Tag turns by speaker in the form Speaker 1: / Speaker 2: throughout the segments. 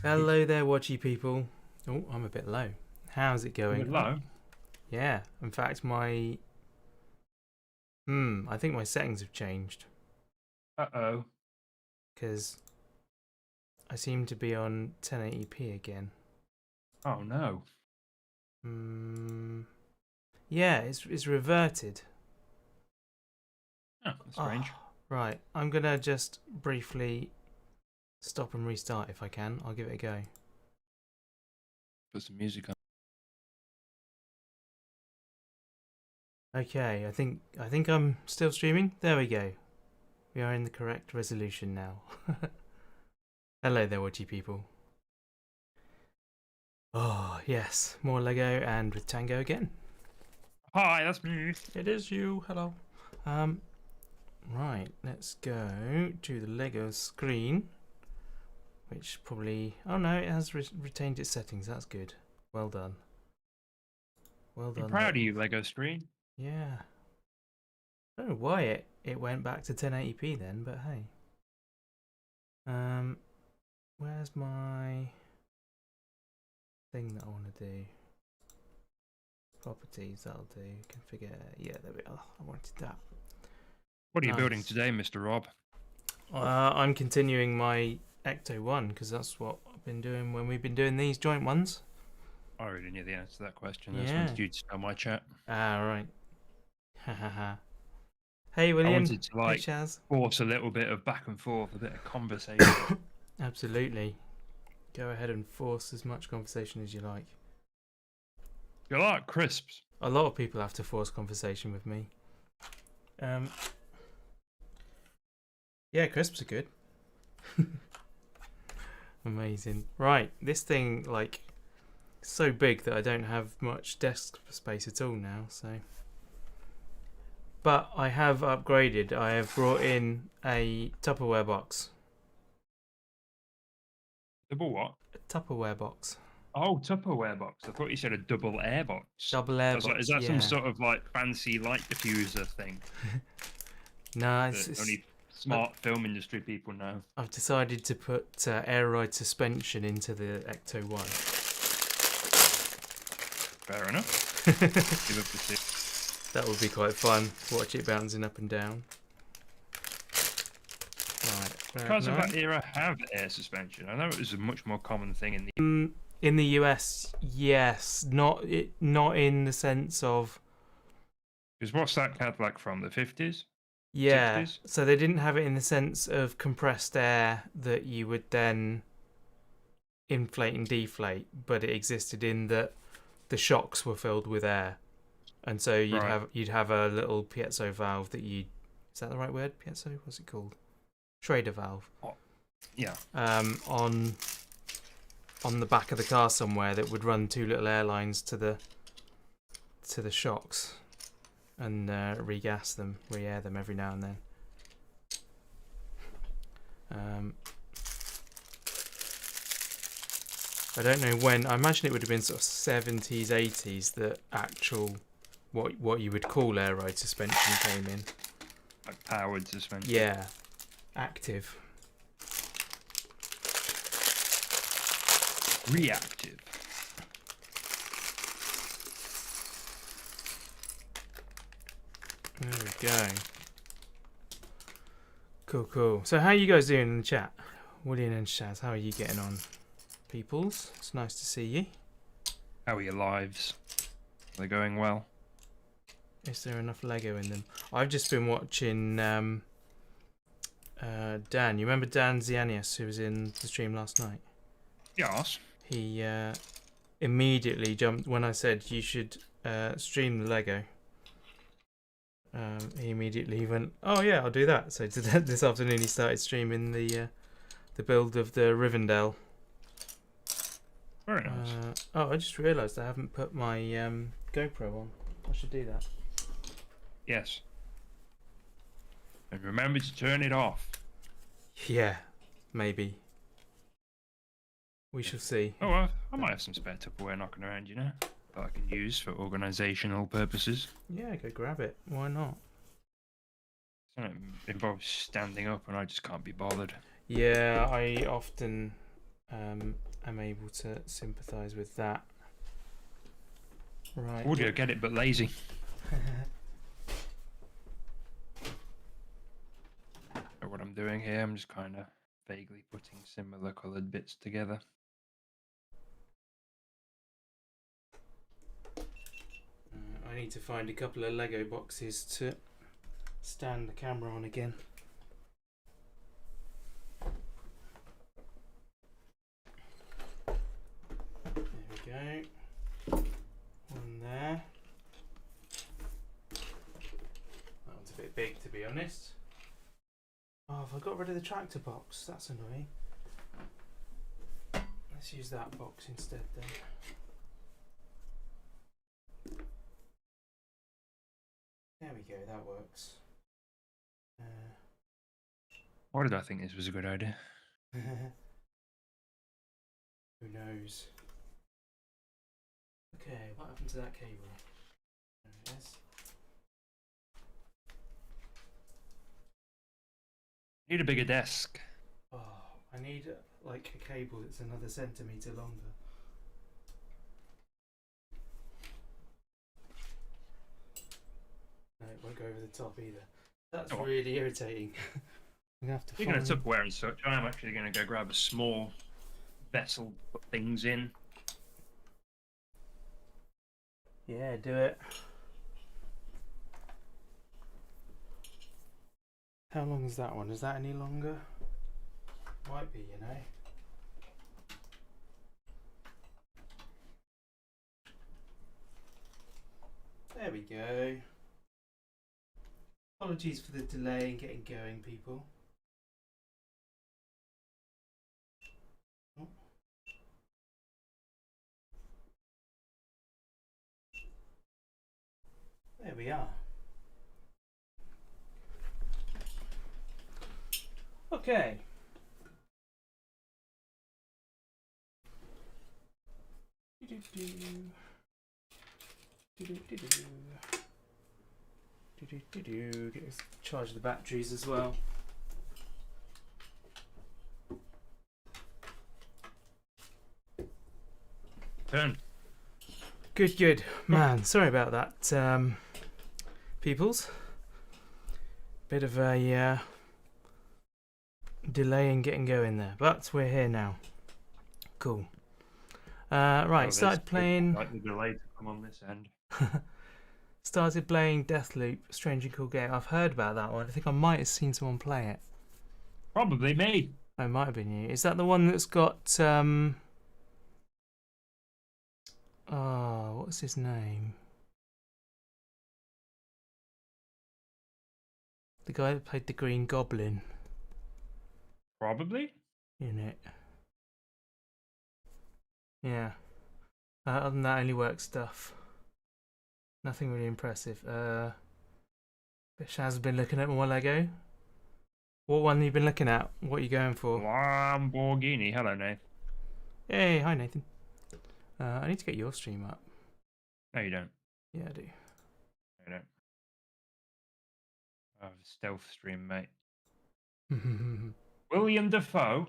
Speaker 1: Hello there, watchy people. Oh, I'm a bit low. How's it going?
Speaker 2: A bit low?
Speaker 1: Yeah, in fact, I think my settings have changed.
Speaker 2: Uh-oh.
Speaker 1: Because I seem to be on 1080p again.
Speaker 2: Oh, no.
Speaker 1: Yeah, it's reverted.
Speaker 2: Oh, that's strange.
Speaker 1: Right, I'm going to just briefly stop and restart if I can. I'll give it a go.
Speaker 2: Put some music on.
Speaker 1: Okay, I think I'm still streaming. There we go. We are in the correct resolution now. Hello there, watchy people. Oh, yes, more Lego and with Tango again.
Speaker 2: Hi, that's me.
Speaker 1: It is you. Hello. Right, let's go to the Lego screen, which probably... Oh no, it has retained its settings. That's good. Well done. Well done.
Speaker 2: I'm proud of you, Lego screen.
Speaker 1: Yeah. I don't know why it went back to 1080p then, but hey. Where's my thing that I want to do? Properties, that'll do. Configure. Yeah, there we are. I wanted that.
Speaker 2: What are you building today, Mr. Rob?
Speaker 1: I'm continuing my ECTO-1 because that's what I've been doing when we've been doing these joint ones.
Speaker 2: I already knew the answer to that question. I just wanted you to tell my chat.
Speaker 1: Ah, right. Hahaha. Hey, William.
Speaker 2: I wanted to, like,
Speaker 1: hey, Chaz.
Speaker 2: force a little bit of back and forth, a bit of conversation.
Speaker 1: Absolutely. Go ahead and force as much conversation as you like.
Speaker 2: You like crisps?
Speaker 1: A lot of people have to force conversation with me. Yeah, crisps are good. Amazing. Right, this thing, like, so big that I don't have much desk space at all now, so... But I have upgraded. I have brought in a Tupperware box.
Speaker 2: Double what?
Speaker 1: A Tupperware box.
Speaker 2: Oh, Tupperware box. I thought you said a double air box.
Speaker 1: Double air box,
Speaker 2: like, is that some sort of, like, fancy light diffuser thing?
Speaker 1: No, it's
Speaker 2: only smart film industry people know.
Speaker 1: I've decided to put air ride suspension into the ECTO-1.
Speaker 2: Fair enough. Give up the tip.
Speaker 1: That would be quite fun. Watch it bouncing up and down. Right.
Speaker 2: Cars of that era have air suspension. I know it was a much more common thing
Speaker 1: in the US, yes, not in the sense of.
Speaker 2: Because what's that Cadillac from? The 50s?
Speaker 1: Yeah.
Speaker 2: 60s?
Speaker 1: So they didn't have it in the sense of compressed air that you would then inflate and deflate, but it existed in that the shocks were filled with air. And so you'd have a little piezo valve that is that the right word? Piezo? What's it called? Schrader valve.
Speaker 2: Oh, yeah.
Speaker 1: On the back of the car somewhere that would run two little air lines to the shocks and re-gas them, re-air them every now and then. I don't know when. I imagine it would have been sort of 70s, 80s that actual what you would call air ride suspension came in.
Speaker 2: Like powered suspension.
Speaker 1: Yeah, active.
Speaker 2: Reactive.
Speaker 1: There we go. Cool. So how are you guys doing in the chat? William and Shaz, how are you getting on? Peoples, it's nice to see you.
Speaker 2: How are your lives? Are they going well?
Speaker 1: Is there enough Lego in them? I've just been watching Dan. You remember Dan Zianius, who was in the stream last night?
Speaker 2: Yes.
Speaker 1: He immediately jumped when I said you should stream the Lego. He immediately went, "Oh yeah, I'll do that." So this afternoon he started streaming the build of the Rivendell.
Speaker 2: Very nice.
Speaker 1: Oh, I just realised I haven't put my GoPro on. I should do that.
Speaker 2: Yes. And remember to turn it off.
Speaker 1: Yeah, maybe. We shall see.
Speaker 2: Oh, well, I might have some spare Tupperware knocking around, you know, that I can use for organisational purposes.
Speaker 1: Yeah, go grab it. Why not?
Speaker 2: It involves standing up and I just can't be bothered.
Speaker 1: Yeah, I often am able to sympathise with that. Right.
Speaker 2: Audio, get it, but lazy. So what I'm doing here, I'm just kind of vaguely putting similar coloured bits together.
Speaker 1: I need to find a couple of Lego boxes to stand the camera on again. There we go. One there. That one's a bit big, to be honest. Oh, have I got rid of the tractor box? That's annoying. Let's use that box instead then. There we go, that works.
Speaker 2: Why did I think this was a good idea?
Speaker 1: Who knows? Okay, what happened to that cable? There it is.
Speaker 2: Need a bigger desk.
Speaker 1: Oh, I need like a cable that's another centimetre longer. No, it won't go over the top either. That's really irritating. I'm gonna have to
Speaker 2: Speaking of Tupperware and such, I am actually going to go grab a small vessel to put things in.
Speaker 1: Yeah, do it. How long is that one? Is that any longer? Might be, you know. There we go. Apologies for the delay in getting going, people. Oh. There we are. Okay. Charge the batteries as well.
Speaker 2: Turn.
Speaker 1: Good. Man, sorry about that, peoples. Bit of a delay in getting going there, but we're here now. Cool. Right, started playing.
Speaker 2: Likely delay to come on this end.
Speaker 1: Started playing Deathloop, strange and cool game. I've heard about that one. I think I might have seen someone play it.
Speaker 2: Probably me.
Speaker 1: Oh, it might have been you. Is that the one that's got oh, what's his name? The guy that played the Green Goblin
Speaker 2: Probably.
Speaker 1: in it. Yeah. Other than that, only work stuff. Nothing really impressive. Shaz has been looking at more Lego. What one have you been looking at? What are you going for?
Speaker 2: Lamborghini. Hello, Nathan.
Speaker 1: Hey, hi Nathan. I need to get your stream up.
Speaker 2: No, you don't.
Speaker 1: Yeah, I do.
Speaker 2: No, you don't. I have a stealth stream, mate. William Dafoe.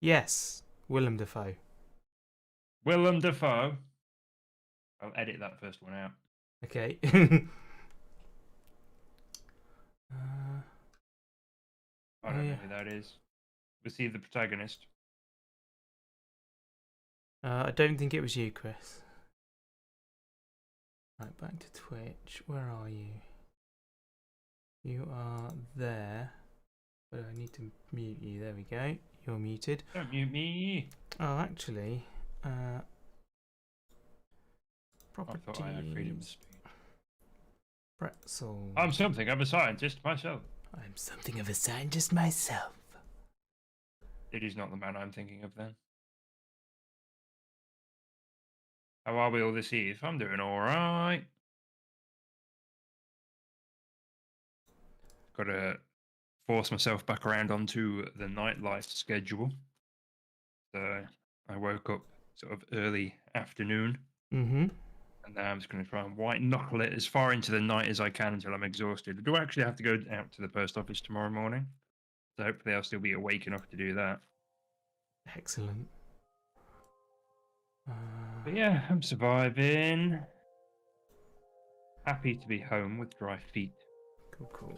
Speaker 1: Yes, Willem Dafoe.
Speaker 2: Willem Dafoe. I'll edit that first one out.
Speaker 1: Okay.
Speaker 2: I don't know who that is. Was he the protagonist?
Speaker 1: I don't think it was you, Chris. Right, back to Twitch. Where are you? You are there. But I need to mute you. There we go. You're muted.
Speaker 2: Don't mute me.
Speaker 1: Oh, actually, properties.
Speaker 2: I thought I had freedom to speak.
Speaker 1: Pretzel.
Speaker 2: I'm something of a scientist myself.
Speaker 1: I'm something of a scientist myself.
Speaker 2: It is not the man I'm thinking of then. How are we all this eve? I'm doing alright. Got to force myself back around onto the nightlife schedule. So I woke up sort of early afternoon.
Speaker 1: Mm-hmm.
Speaker 2: And now I'm just going to try and white knuckle it as far into the night as I can until I'm exhausted. I do actually have to go out to the post office tomorrow morning. So hopefully I'll still be awake enough to do that.
Speaker 1: Excellent.
Speaker 2: But yeah, I'm surviving. Happy to be home with dry feet.
Speaker 1: Cool.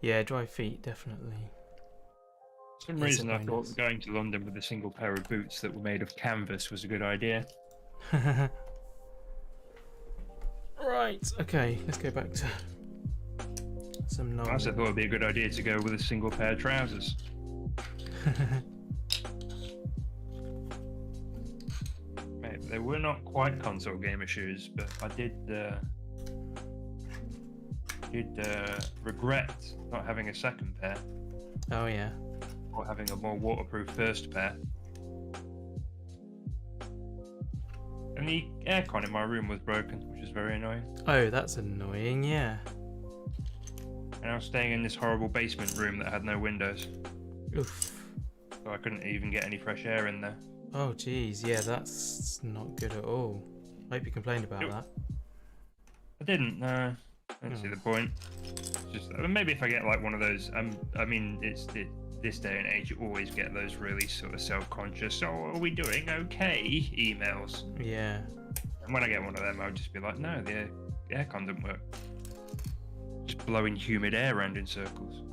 Speaker 1: Yeah, dry feet, definitely.
Speaker 2: For some
Speaker 1: Is a
Speaker 2: reason, I
Speaker 1: bonus.
Speaker 2: thought going to London with a single pair of boots that were made of canvas was a good idea.
Speaker 1: Right, okay, let's go back to some
Speaker 2: I
Speaker 1: normal.
Speaker 2: also thought it'd be a good idea to go with a single pair of trousers. Mate, they were not quite console gamer shoes, but I did regret not having a second pair
Speaker 1: Oh yeah.
Speaker 2: or having a more waterproof first pair. And the aircon in my room was broken, which is very annoying.
Speaker 1: Oh, that's annoying, yeah.
Speaker 2: And I was staying in this horrible basement room that had no windows,
Speaker 1: Oof.
Speaker 2: so I couldn't even get any fresh air in there.
Speaker 1: Oh geez, yeah, that's not good at all. I hope you complained about that.
Speaker 2: I didn't, no. I didn't see the point. Just maybe if I get like one of those, I mean, this day and age, you always get those really sort of self-conscious, "Oh, are we doing okay?" emails.
Speaker 1: Yeah.
Speaker 2: And when I get one of them, I'll just be like, "No, the aircon didn't work. Just blowing humid air around in circles."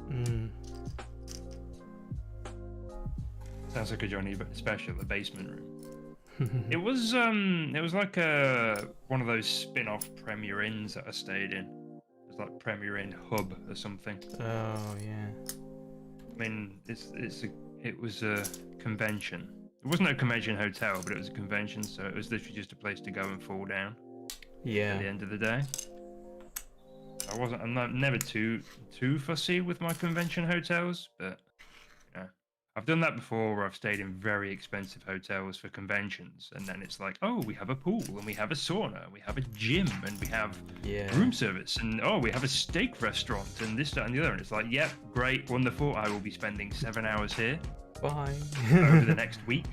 Speaker 2: Sounds like a Johnny special, the basement room. It was like one of those spin-off Premier Inns that I stayed in. It was like Premier Inn Hub or something.
Speaker 1: Oh yeah.
Speaker 2: I mean, it was a convention. It wasn't a convention hotel, but it was a convention, so it was literally just a place to go and fall down at the
Speaker 1: Yeah.
Speaker 2: end of the day. I'm never too fussy with my convention hotels, but yeah, I've done that before where I've stayed in very expensive hotels for conventions, and then it's like, oh, we have a pool, and we have a sauna, and we have a gym, and we have
Speaker 1: Yeah.
Speaker 2: room service, and oh, we have a steak restaurant, and this, that, and the other. And it's like, yep, great, wonderful. I will be spending 7 hours here
Speaker 1: Bye.
Speaker 2: over the next week.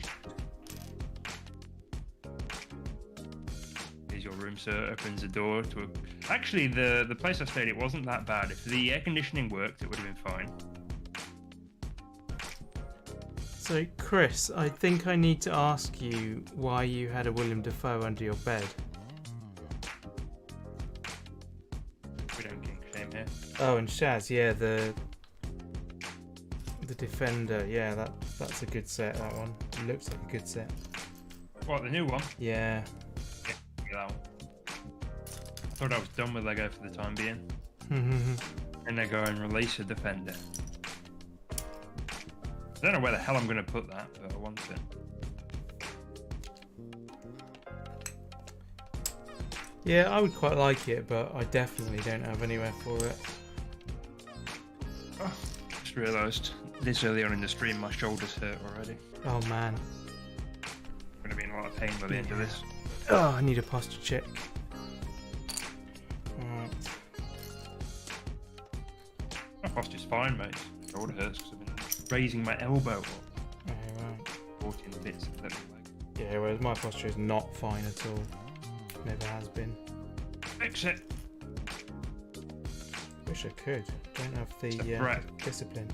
Speaker 2: Here's your room, sir. Opens the door to a... Actually, the place I stayed, it wasn't that bad. If the air conditioning worked, it would have been fine.
Speaker 1: So, Chris, I think I need to ask you why you had a William Dafoe under your bed.
Speaker 2: We don't kink shame here.
Speaker 1: Oh, and Shaz, yeah, the Defender, yeah, that's a good set. That one, it looks like a good set.
Speaker 2: What, the new one?
Speaker 1: Yeah.
Speaker 2: Yeah, look at that one. I thought I was done with Lego for the time being. And they go and release a Defender. I don't know where the hell I'm going to put that, but I want it.
Speaker 1: Yeah, I would quite like it, but I definitely don't have anywhere for it.
Speaker 2: Oh, just realised this early on in the stream my shoulders hurt already.
Speaker 1: Oh man.
Speaker 2: I'm going to be in a lot of pain by the end of this.
Speaker 1: Oh, I need a posture check. Alright.
Speaker 2: My posture's fine, mate. Shoulder hurts because I've been raising my elbow up.
Speaker 1: Oh, right.
Speaker 2: 14 bits of little leg.
Speaker 1: Yeah, whereas my posture is not fine at all. Never has been.
Speaker 2: Fix it.
Speaker 1: Wish I could. Don't have the
Speaker 2: threat.
Speaker 1: discipline.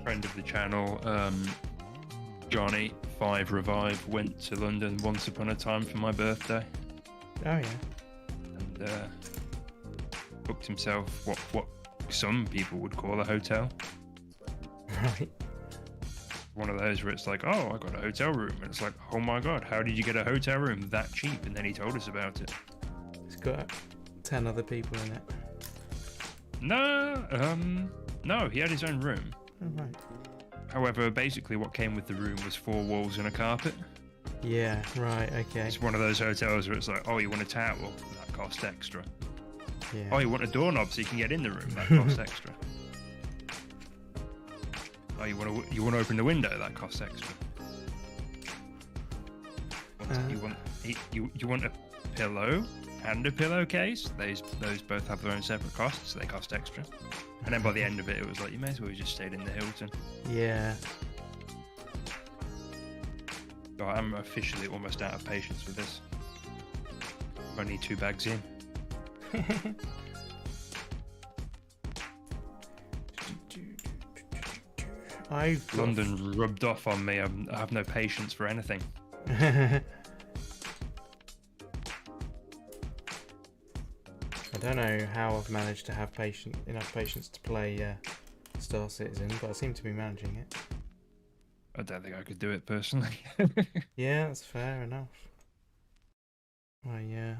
Speaker 2: Friend of the channel, Johnny 5 Revive, went to London once upon a time for my birthday.
Speaker 1: Oh yeah.
Speaker 2: And booked himself what some people would call a hotel.
Speaker 1: Right.
Speaker 2: One of those where it's like, oh, I got a hotel room, and it's like, oh my god, how did you get a hotel room that cheap? And then he told us about it.
Speaker 1: It's got 10 other people in it.
Speaker 2: No, he had his own room.
Speaker 1: Oh right.
Speaker 2: However, basically what came with the room was 4 walls and a carpet.
Speaker 1: Yeah, right, okay.
Speaker 2: It's one of those hotels where it's like, oh, you want a towel? That costs extra.
Speaker 1: Yeah.
Speaker 2: Oh, you want a doorknob so you can get in the room? That costs extra. Oh, you want to open the window? That costs extra. You want a pillow and a pillowcase? Those both have their own separate costs. They cost extra. And then by the end of it, it was like, you may as well have just stayed in the Hilton.
Speaker 1: Yeah.
Speaker 2: Oh, I'm officially almost out of patience with this. Only 2 bags in.
Speaker 1: I've got
Speaker 2: London rubbed off on me. I have no patience for anything.
Speaker 1: I don't know how I've managed to have enough patience to play Star Citizen, but I seem to be managing it.
Speaker 2: I don't think I could do it personally.
Speaker 1: Yeah, that's fair enough. I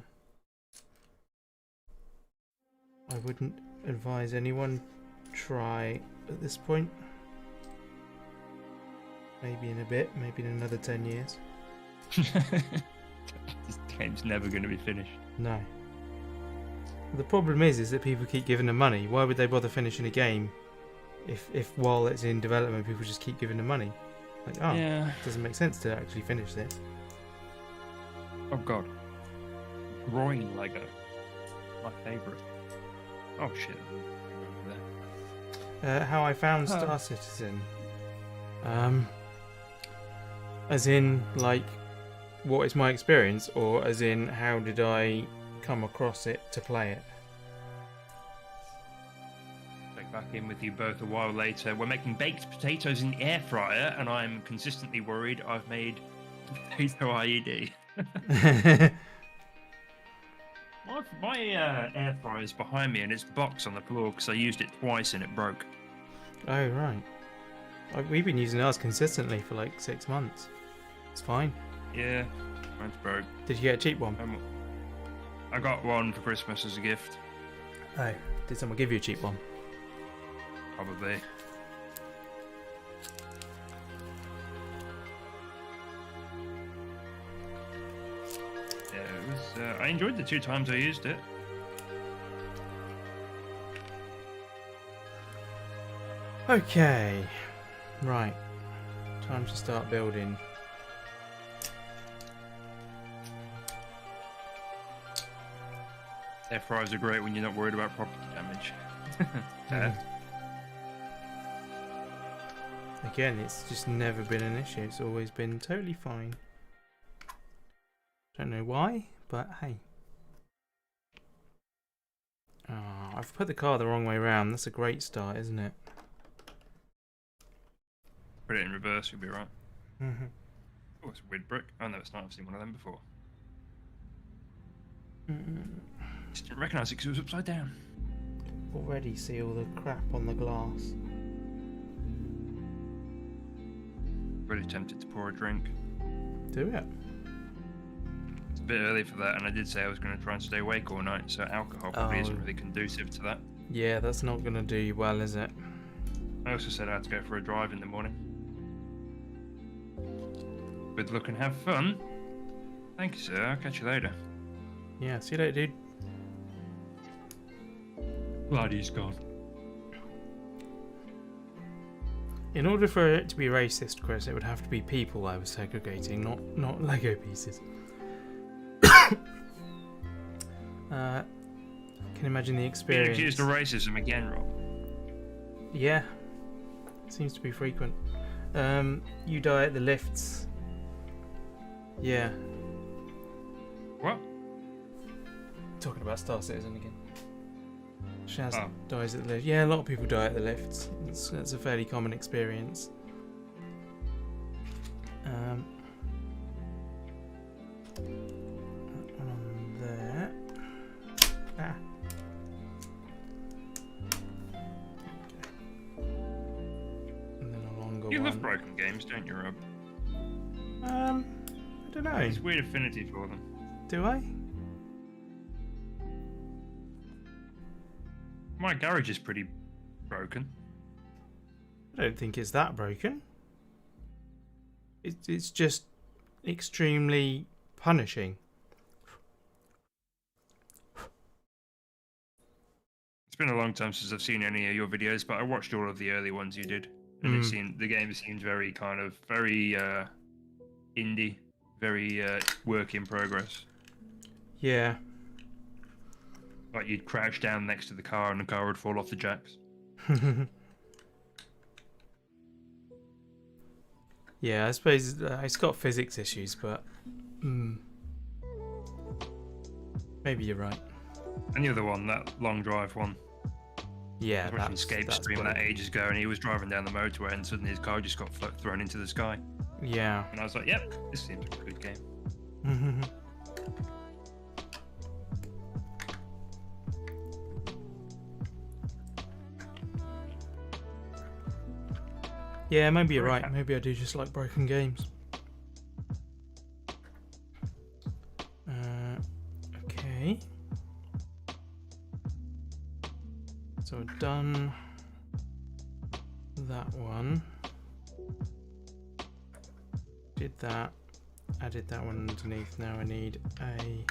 Speaker 1: wouldn't advise anyone try at this point. Maybe in a bit, maybe in another 10 years.
Speaker 2: This game's never going to be finished.
Speaker 1: No. The problem is that people keep giving them money. Why would they bother finishing a game if while it's in development people just keep giving them money? Like, oh,
Speaker 2: Yeah.
Speaker 1: it doesn't make sense to actually finish this.
Speaker 2: Oh god. Groin Lego. My favourite. Oh shit. Over there.
Speaker 1: How I found Star Citizen. As in, like, what is my experience, or as in, how did I come across it to play it?
Speaker 2: Check back in with you both a while later. We're making baked potatoes in the air fryer, and I'm consistently worried I've made potato IED. My air fryer is behind me, and it's the box on the floor because I used it twice and it broke.
Speaker 1: Oh, right. We've been using ours consistently for like 6 months. It's fine.
Speaker 2: Yeah, mine's broke.
Speaker 1: Did you get a cheap one?
Speaker 2: I got one for Christmas as a gift.
Speaker 1: Oh, did someone give you a cheap one?
Speaker 2: Probably. Yeah, it was. I enjoyed the 2 times I used it.
Speaker 1: Okay. Right. Time to start building.
Speaker 2: Air fryers are great when you're not worried about property damage.
Speaker 1: Again, it's just never been an issue. It's always been totally fine. Don't know why, but hey. Oh, I've put the car the wrong way around. That's a great start, isn't it?
Speaker 2: Put it in reverse, you'll be right.
Speaker 1: Mm-hmm.
Speaker 2: Oh, it's a weird brick. Oh no, it's not. I've seen one of them before. Just didn't recognise it because it was upside down.
Speaker 1: Already see all the crap on the glass.
Speaker 2: Really tempted to pour a drink.
Speaker 1: Do it.
Speaker 2: It's a bit early for that, and I did say I was going to try and stay awake all night, so alcohol probably isn't really conducive to that.
Speaker 1: Yeah, that's not going to do you well, is it?
Speaker 2: I also said I had to go for a drive in the morning. Good luck and have fun. Thank you, sir. I'll catch you later.
Speaker 1: Yeah, see you later, dude.
Speaker 2: Glad he's gone.
Speaker 1: In order for it to be racist, Chris, it would have to be people I was segregating, not Lego pieces. Can imagine the experience.
Speaker 2: Being accused of racism again, Rob.
Speaker 1: Yeah, seems to be frequent. You die at the lifts. Yeah.
Speaker 2: What?
Speaker 1: Talking about Star Citizen again. Shaz
Speaker 2: Oh.
Speaker 1: dies at the lift. Yeah, a lot of people die at the lifts. That's a fairly common experience. On there. Ah. And then a longer
Speaker 2: You
Speaker 1: one.
Speaker 2: love broken games, don't you, Rob?
Speaker 1: I don't know.
Speaker 2: It's weird affinity for them.
Speaker 1: Do I?
Speaker 2: My garage is pretty broken.
Speaker 1: I don't think it's that broken. It's just extremely punishing.
Speaker 2: It's been a long time since I've seen any of your videos, but I watched all of the early ones you did, and the game seemed very indie, very work in progress.
Speaker 1: Yeah.
Speaker 2: Like you'd crouch down next to the car and the car would fall off the jacks.
Speaker 1: Yeah, I suppose it's got physics issues, but maybe you're right.
Speaker 2: And the other one, that long drive one.
Speaker 1: Yeah,
Speaker 2: I was watching Scape
Speaker 1: that's
Speaker 2: stream that ages ago, and he was driving down the motorway, and suddenly his car just got thrown into the sky.
Speaker 1: Yeah.
Speaker 2: And I was like, yep, this seems like a good game.
Speaker 1: Yeah, maybe you're right. Maybe I do just like broken games. Okay. So we've done that one. Did that. Added that one underneath. Now I need a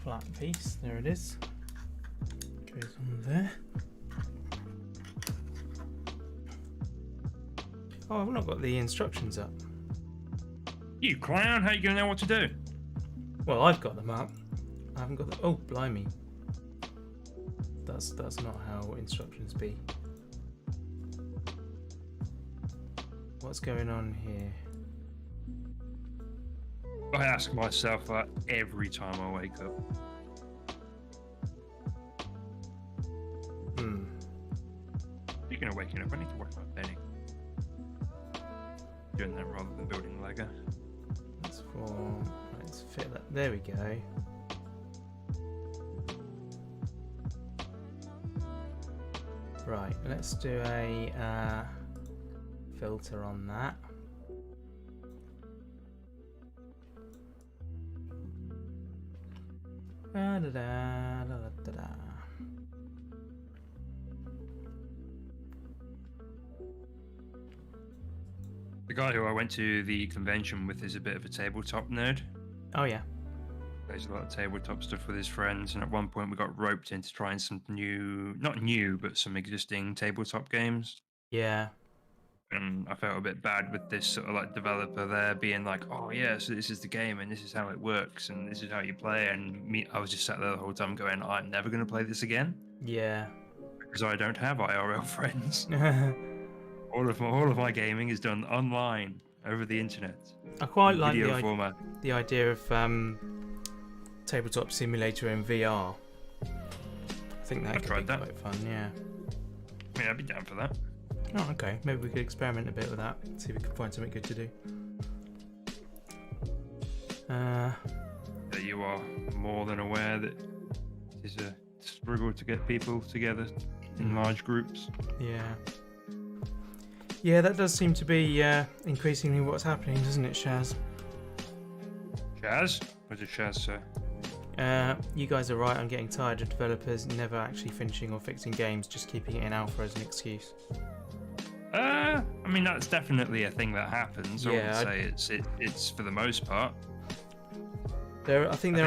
Speaker 1: flat piece. There it is. Goes on there. Oh, I've not got the instructions up.
Speaker 2: You clown, how you gonna know what to do?
Speaker 1: Well, I've got them up. I haven't got the... Oh, blimey. That's not how instructions be. What's going on here?
Speaker 2: I ask myself that every time I wake up. Speaking of waking up, I need to work on bedding. Doing that rather than building Lego.
Speaker 1: Let's fit that. There we go. Right, let's do a filter on that. Da-da-da-da-da-da.
Speaker 2: The guy who I went to the convention with is a bit of a tabletop nerd.
Speaker 1: Oh yeah.
Speaker 2: Plays a lot of tabletop stuff with his friends, and at one point we got roped into trying some not new, but some existing tabletop games.
Speaker 1: Yeah.
Speaker 2: And I felt a bit bad with this sort of like developer there being like, oh yeah, so this is the game and this is how it works and this is how you play. And me, I was just sat there the whole time going, I'm never going to play this again.
Speaker 1: Yeah.
Speaker 2: Because I don't have IRL friends. All of my gaming is done online over the internet.
Speaker 1: I quite like
Speaker 2: the
Speaker 1: idea of tabletop simulator in VR. I think that could be quite fun. Yeah.
Speaker 2: I mean, I'd be down for that.
Speaker 1: Oh, okay. Maybe we could experiment a bit with that. See if we can find something good to do.
Speaker 2: You are more than aware that it is a struggle to get people together in large groups.
Speaker 1: Yeah. Yeah, that does seem to be increasingly what's happening, doesn't it, Shaz?
Speaker 2: Shaz? What did Shaz say?
Speaker 1: You guys are right on getting tired of developers never actually finishing or fixing games, just keeping it in alpha as an excuse.
Speaker 2: I mean, that's definitely a thing that happens.
Speaker 1: Yeah,
Speaker 2: I would say it's for the most part.
Speaker 1: I think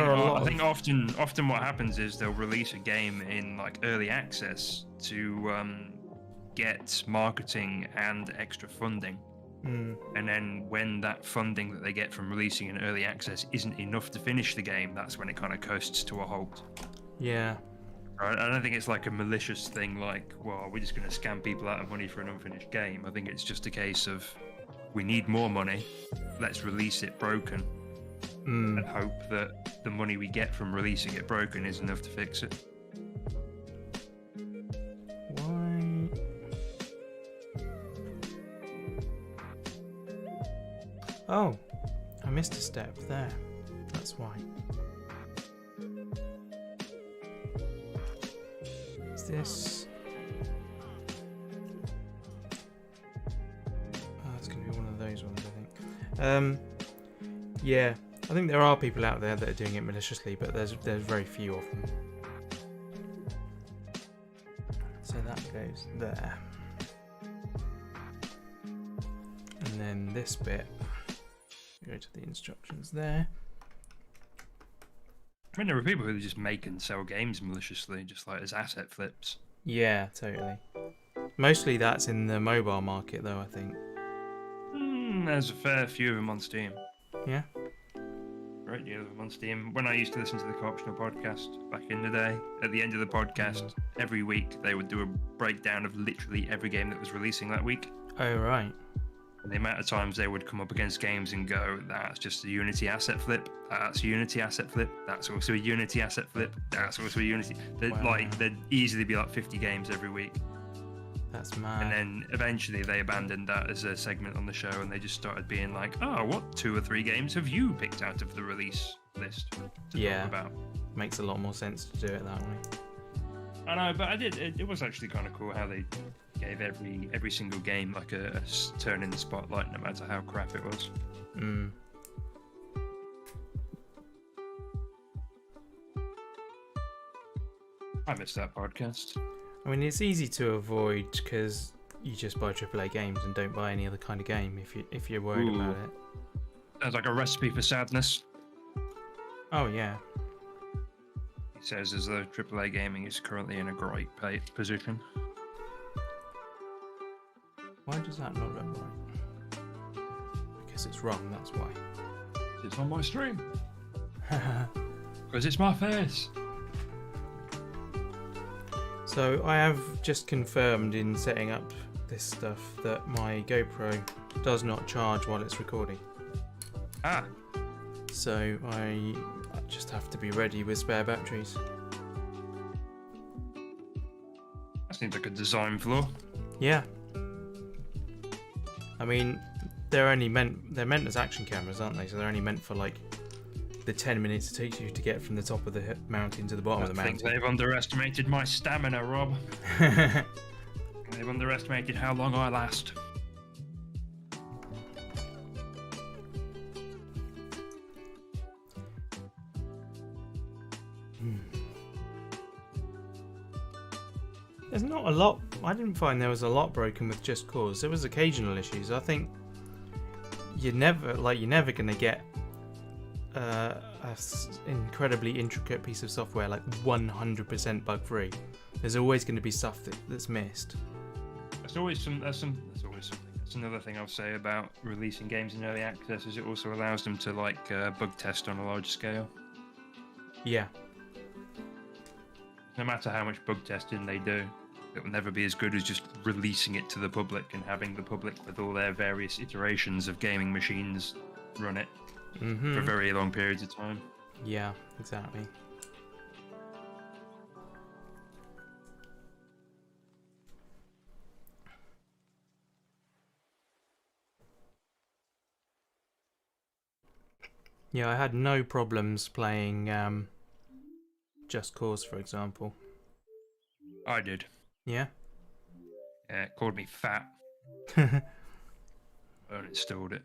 Speaker 2: often what happens is they'll release a game in like early access to get marketing and extra funding. And then when that funding that they get from releasing in early access isn't enough to finish the game, that's when it kind of coasts to a halt.
Speaker 1: Yeah.
Speaker 2: I don't think it's like a malicious thing like, well, we're just going to scam people out of money for an unfinished game. I think it's just a case of, we need more money, let's release it broken, and hope that the money we get from releasing it broken is enough to fix it.
Speaker 1: Why? Oh, I missed a step there. That's why. Is this? Oh, it's going to be one of those ones, I think. Yeah, I think there are people out there that are doing it maliciously, but there's very few of them. So that goes there. And then this bit, go to the instructions there.
Speaker 2: I mean, there are people who just make and sell games maliciously, just like as asset flips.
Speaker 1: Yeah, totally. Mostly that's in the mobile market, though, I think.
Speaker 2: There's a fair few of them on Steam.
Speaker 1: Yeah?
Speaker 2: Right, yeah, on Steam. When I used to listen to the Co-optional podcast back in the day, at the end of the podcast, every week they would do a breakdown of literally every game that was releasing that week.
Speaker 1: Oh, right.
Speaker 2: And the amount of times they would come up against games and go, that's just a Unity asset flip, that's a Unity asset flip, that's also a Unity asset flip, that's also a Unity. There'd easily be like 50 games every week.
Speaker 1: That's mad.
Speaker 2: And then eventually they abandoned that as a segment on the show, and they just started being like, oh, what 2 or 3 games have you picked out of the release list to talk about?
Speaker 1: Makes a lot more sense to do it that way.
Speaker 2: I know, but it was actually kind of cool how they gave every single game like a turn in the spotlight, no matter how crap it was. I missed that podcast.
Speaker 1: I mean, it's easy to avoid because you just buy AAA games and don't buy any other kind of game if you're worried about it.
Speaker 2: Sounds like a recipe for sadness.
Speaker 1: Oh yeah.
Speaker 2: He says as though AAA gaming is currently in a great position.
Speaker 1: Why does that not look right? Because it's wrong, that's why.
Speaker 2: It's on my stream. Because it's my face.
Speaker 1: So I have just confirmed in setting up this stuff that my GoPro does not charge while it's recording.
Speaker 2: Ah.
Speaker 1: So I just have to be ready with spare batteries.
Speaker 2: That seems like a design flaw.
Speaker 1: Yeah. I mean, they're meant as action cameras, aren't they? So they're only meant for like the 10 minutes it takes you to get from the top of the mountain to the bottom of the mountain.
Speaker 2: I think they've underestimated my stamina, Rob. They've underestimated how long I last.
Speaker 1: There's not a lot. I didn't find there was a lot broken with Just Cause. There was occasional issues. I think you're never gonna get an incredibly intricate piece of software like 100% bug free. There's always going to be stuff that's missed.
Speaker 2: That's always something. That's another thing I'll say about releasing games in early access is it also allows them to like bug test on a large scale.
Speaker 1: Yeah.
Speaker 2: No matter how much bug testing they do, it will never be as good as just releasing it to the public and having the public with all their various iterations of gaming machines run it for very long periods of time.
Speaker 1: Yeah, exactly. Yeah, I had no problems playing Just Cause, for example.
Speaker 2: I did.
Speaker 1: Yeah?
Speaker 2: Yeah, it called me fat. Uninstalled it.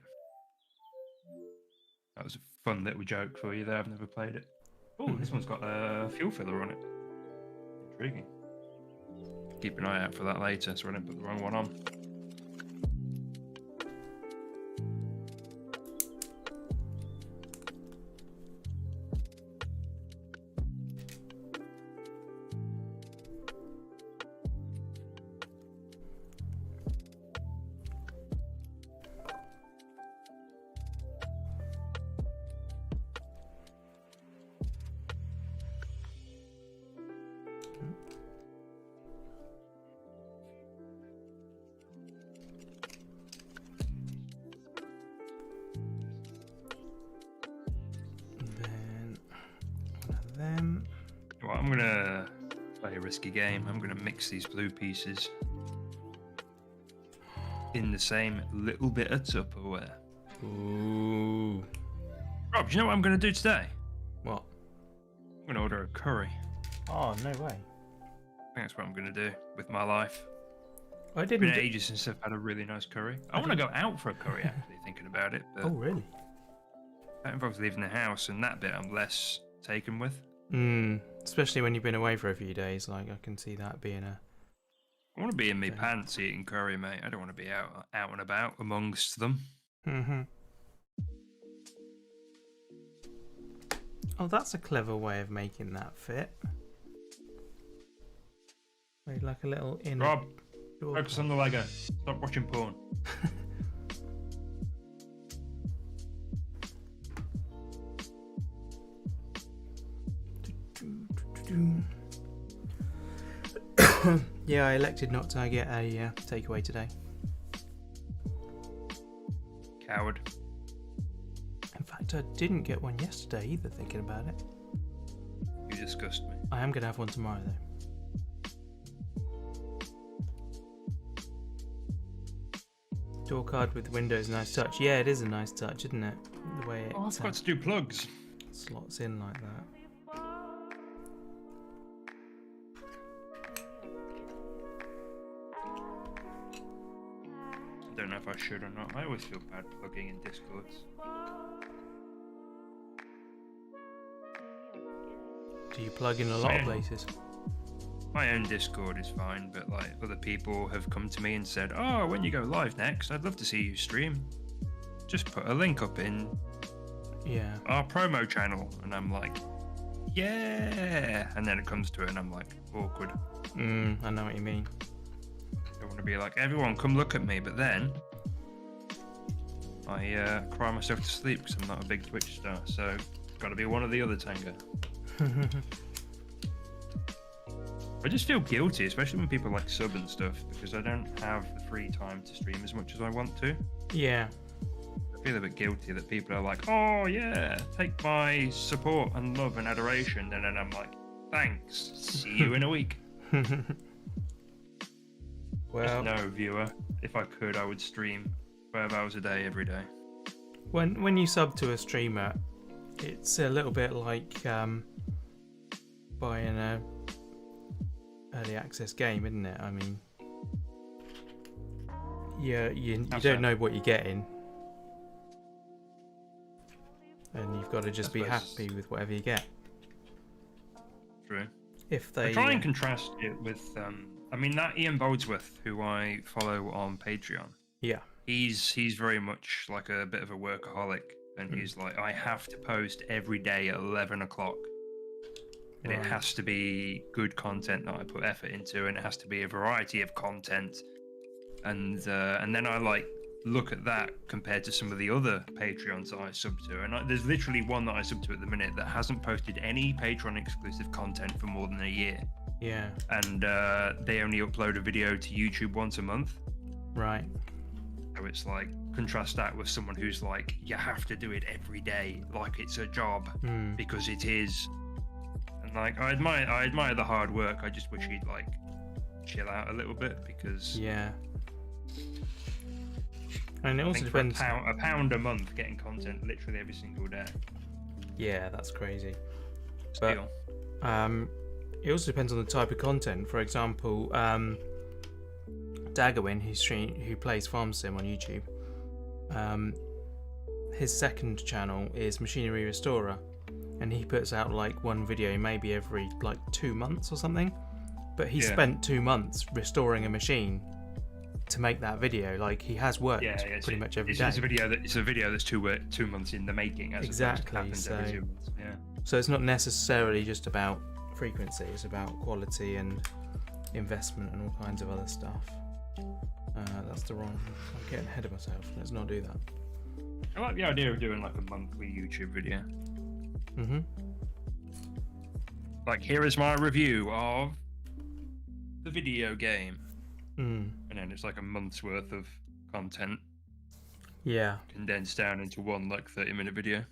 Speaker 2: That was a fun little joke for you there. I've never played it. Oh, this one's got a fuel filler on it. Intriguing. Keep an eye out for that later so I don't put the wrong one on. Well, I'm gonna play a risky game. I'm gonna mix these blue pieces in the same little bit of Tupperware.
Speaker 1: Ooh.
Speaker 2: Rob, do you know what I'm gonna do today?
Speaker 1: What?
Speaker 2: I'm gonna order a curry.
Speaker 1: Oh, no way.
Speaker 2: I think that's what I'm gonna do with my life.
Speaker 1: I
Speaker 2: It's
Speaker 1: didn't.
Speaker 2: been ages since I've had a really nice curry. I want to go out for a curry, actually, thinking about it. But
Speaker 1: Oh, really?
Speaker 2: that involves leaving the house, and that bit I'm less taken with.
Speaker 1: Especially when you've been away for a few days. Like, I can see that being a...
Speaker 2: I want to be in my pants eating curry, mate. I don't want to be out and about amongst them.
Speaker 1: Oh, that's a clever way of making that fit. Made like a little inner...
Speaker 2: Rob, focus on the Lego. Stop watching porn.
Speaker 1: Yeah, I elected not to get a takeaway today.
Speaker 2: Coward.
Speaker 1: In fact, I didn't get one yesterday either, thinking about it.
Speaker 2: You disgust me.
Speaker 1: I am going to have one tomorrow, though. Door card with windows, nice touch. Yeah, it is a nice touch, isn't it? The way it
Speaker 2: I forgot to do plugs.
Speaker 1: slots in like that.
Speaker 2: I don't know if I should or not. I always feel bad plugging in Discords.
Speaker 1: Do you plug in a lot of places?
Speaker 2: My own Discord is fine, but like other people have come to me and said, "Oh, when you go live next, I'd love to see you stream. Just put a link up in our promo channel," and I'm like, "Yeah," and then it comes to it, and I'm like, awkward.
Speaker 1: I know what you mean.
Speaker 2: I want to be like, "Everyone, come look at me," but then I cry myself to sleep because I'm not a big Twitch star, so got to be one or the other, Tango. I just feel guilty, especially when people like sub and stuff, because I don't have the free time to stream as much as I want to.
Speaker 1: Yeah.
Speaker 2: I feel a bit guilty that people are like, "Oh yeah, take my support and love and adoration," and then I'm like, "Thanks, see you in a week."
Speaker 1: Well,
Speaker 2: just no, viewer. If I could, I would stream 12 hours a day, every day.
Speaker 1: when you sub to a streamer, it's a little bit like buying a early access game, isn't it? I mean, you don't know what you're getting, and you've got to just be happy with whatever you get.
Speaker 2: True.
Speaker 1: If they
Speaker 2: I try and contrast it with, I mean, that Ian Boldsworth, who I follow on Patreon.
Speaker 1: Yeah.
Speaker 2: He's very much like a bit of a workaholic, and he's like, "I have to post every day at 11 o'clock. And it has to be good content that I put effort into, and it has to be a variety of content." And then I like look at that compared to some of the other Patreons that I sub to, and there's literally one that I sub to at the minute that hasn't posted any Patreon exclusive content for more than a year.
Speaker 1: Yeah.
Speaker 2: And they only upload a video to YouTube once a month.
Speaker 1: Right.
Speaker 2: So it's like, contrast that with someone who's like, you have to do it every day, like it's a job, because it is. And like, I admire the hard work. I just wish he'd like chill out a little bit, because
Speaker 1: and it also depends.
Speaker 2: A pound a month getting content literally every single day. Yeah,
Speaker 1: that's crazy.
Speaker 2: Still.
Speaker 1: But it also depends on the type of content. For example, Daggerwin, who plays Farm Sim on YouTube, his second channel is Machinery Restorer, and he puts out like one video maybe every like 2 months or something. But he spent 2 months restoring a machine to make that video. Like, he has worked pretty much every day.
Speaker 2: It's a video that's 2 months in the making.
Speaker 1: Exactly.
Speaker 2: So, every 2 months. Yeah.
Speaker 1: So it's not necessarily just about frequency. It's about quality and investment and all kinds of other stuff. That's the wrong. I'm getting ahead of myself. Let's not do that.
Speaker 2: I like the idea of doing like a monthly YouTube video. Like, here is my review of the video game. And then it's like a month's worth of content.
Speaker 1: Yeah.
Speaker 2: Condensed down into one like 30-minute video.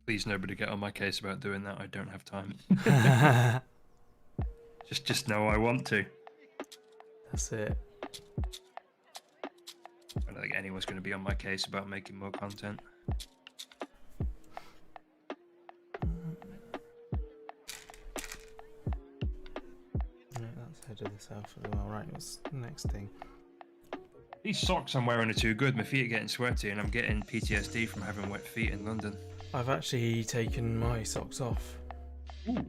Speaker 2: Please, nobody get on my case about doing that. I don't have time. just know I want to.
Speaker 1: That's it.
Speaker 2: I don't think anyone's going to be on my case about making more content.
Speaker 1: That's head of the south as well. Right, what's the next thing?
Speaker 2: These socks I'm wearing are too good. My feet are getting sweaty, and I'm getting PTSD from having wet feet in London.
Speaker 1: I've actually taken my socks off.
Speaker 2: Ooh.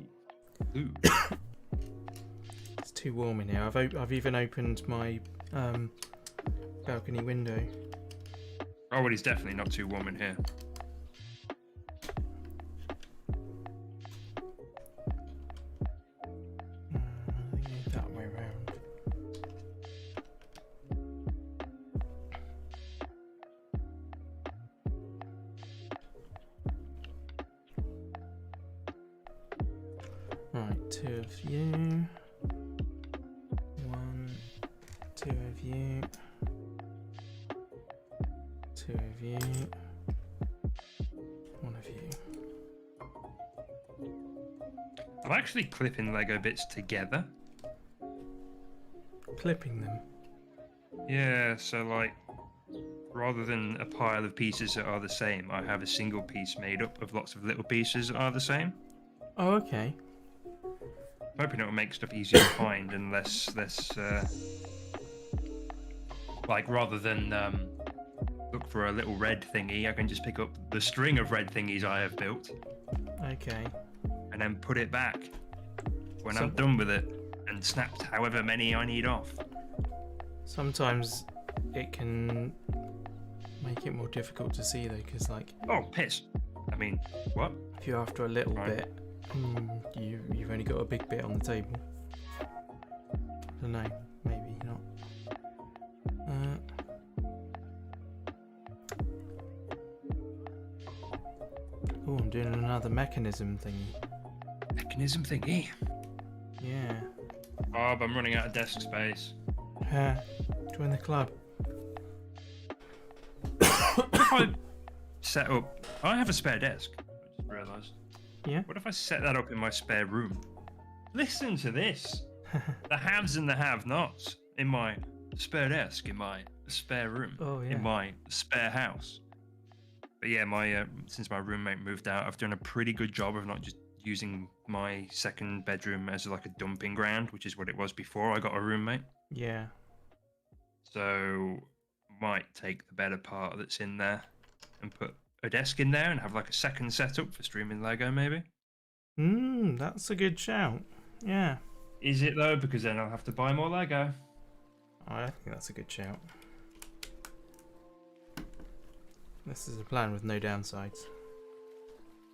Speaker 1: It's too warm in here. I've even opened my balcony window.
Speaker 2: Oh, well, it's definitely not too warm in here.
Speaker 1: I think that way round. Right, 2 of you. 1, 2 of you. 2 of you. 1 of you.
Speaker 2: I'm actually clipping Lego bits together.
Speaker 1: Clipping them.
Speaker 2: Yeah, so like, rather than a pile of pieces that are the same, I have a single piece made up of lots of little pieces that are the same.
Speaker 1: Oh, okay.
Speaker 2: Hoping it will make stuff easier to find and less, like rather than look for a little red thingy, I can just pick up the string of red thingies I have built.
Speaker 1: Okay.
Speaker 2: And then put it back when
Speaker 1: So-
Speaker 2: I'm done with it and snapped however many I need off.
Speaker 1: Sometimes it can make it more difficult to see though, because like
Speaker 2: Oh, piss. I mean, what?
Speaker 1: if you're after a little
Speaker 2: Right.
Speaker 1: bit, you've only got a big bit on the table. I don't know, maybe not. Oh, I'm doing another mechanism thingy.
Speaker 2: Mechanism thingy.
Speaker 1: Yeah.
Speaker 2: Bob, I'm running out of desk space.
Speaker 1: Join the club.
Speaker 2: What if I set up... I have a spare desk, I just realised.
Speaker 1: Yeah.
Speaker 2: What if I set that up in my spare room? Listen to this. The haves and the have-nots in my spare desk, in my spare room,
Speaker 1: Oh yeah.
Speaker 2: in my spare house. But yeah, my since my roommate moved out, I've done a pretty good job of not just using my second bedroom as like a dumping ground, which is what it was before I got a roommate.
Speaker 1: Yeah.
Speaker 2: So might take the better part that's in there and put a desk in there and have like a second setup for streaming Lego maybe.
Speaker 1: That's a good shout. Yeah.
Speaker 2: Is it though? Because then I'll have to buy more Lego.
Speaker 1: I think that's a good shout. This is a plan with no downsides.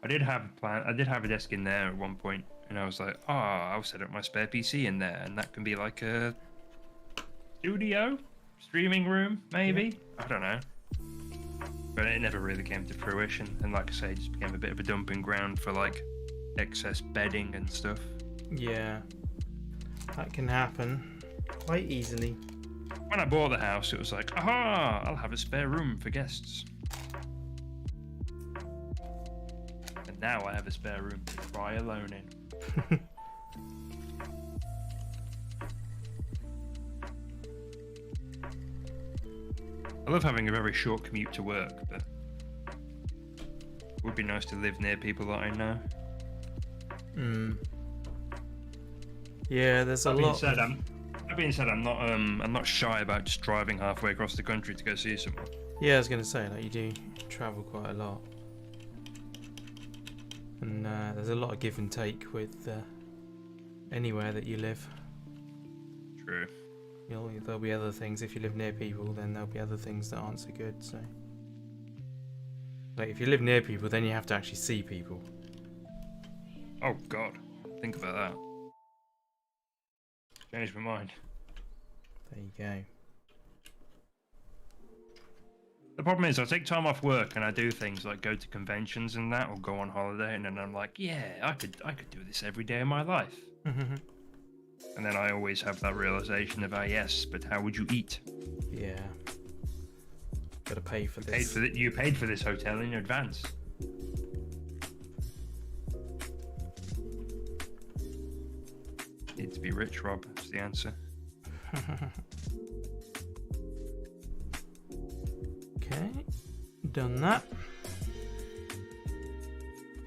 Speaker 2: I did have a plan. I did have a desk in there at one point, and I was like, "Oh, I'll set up my spare PC in there, and that can be like a studio, streaming room, maybe. I don't know." But it never really came to fruition, and like I say, it just became a bit of a dumping ground for like excess bedding and stuff.
Speaker 1: Yeah. That can happen quite easily.
Speaker 2: When I bought the house, it was like, "Aha! I'll have a spare room for guests." And now I have a spare room to cry alone in. I love having a very short commute to work, but it would be nice to live near people that I know.
Speaker 1: Yeah, there's a lot.
Speaker 2: That being said, I'm not shy about just driving halfway across the country to go see someone.
Speaker 1: Yeah, I was gonna say, like, you do travel quite a lot, and there's a lot of give and take with anywhere that you live.
Speaker 2: True.
Speaker 1: There'll be other things if you live near people. Then there'll be other things that aren't so good. So, like, if you live near people, then you have to actually see people.
Speaker 2: Oh God, think about that. Changed my mind.
Speaker 1: There you go.
Speaker 2: The problem is, I take time off work and I do things like go to conventions and that, or go on holiday, and then I'm like, yeah, I could do this every day of my life. And then I always have that realization of, yes, but how would you eat?
Speaker 1: Yeah. Gotta pay for this.
Speaker 2: You paid for this hotel in advance. Need to be rich, Rob, is the answer.
Speaker 1: Okay, done that.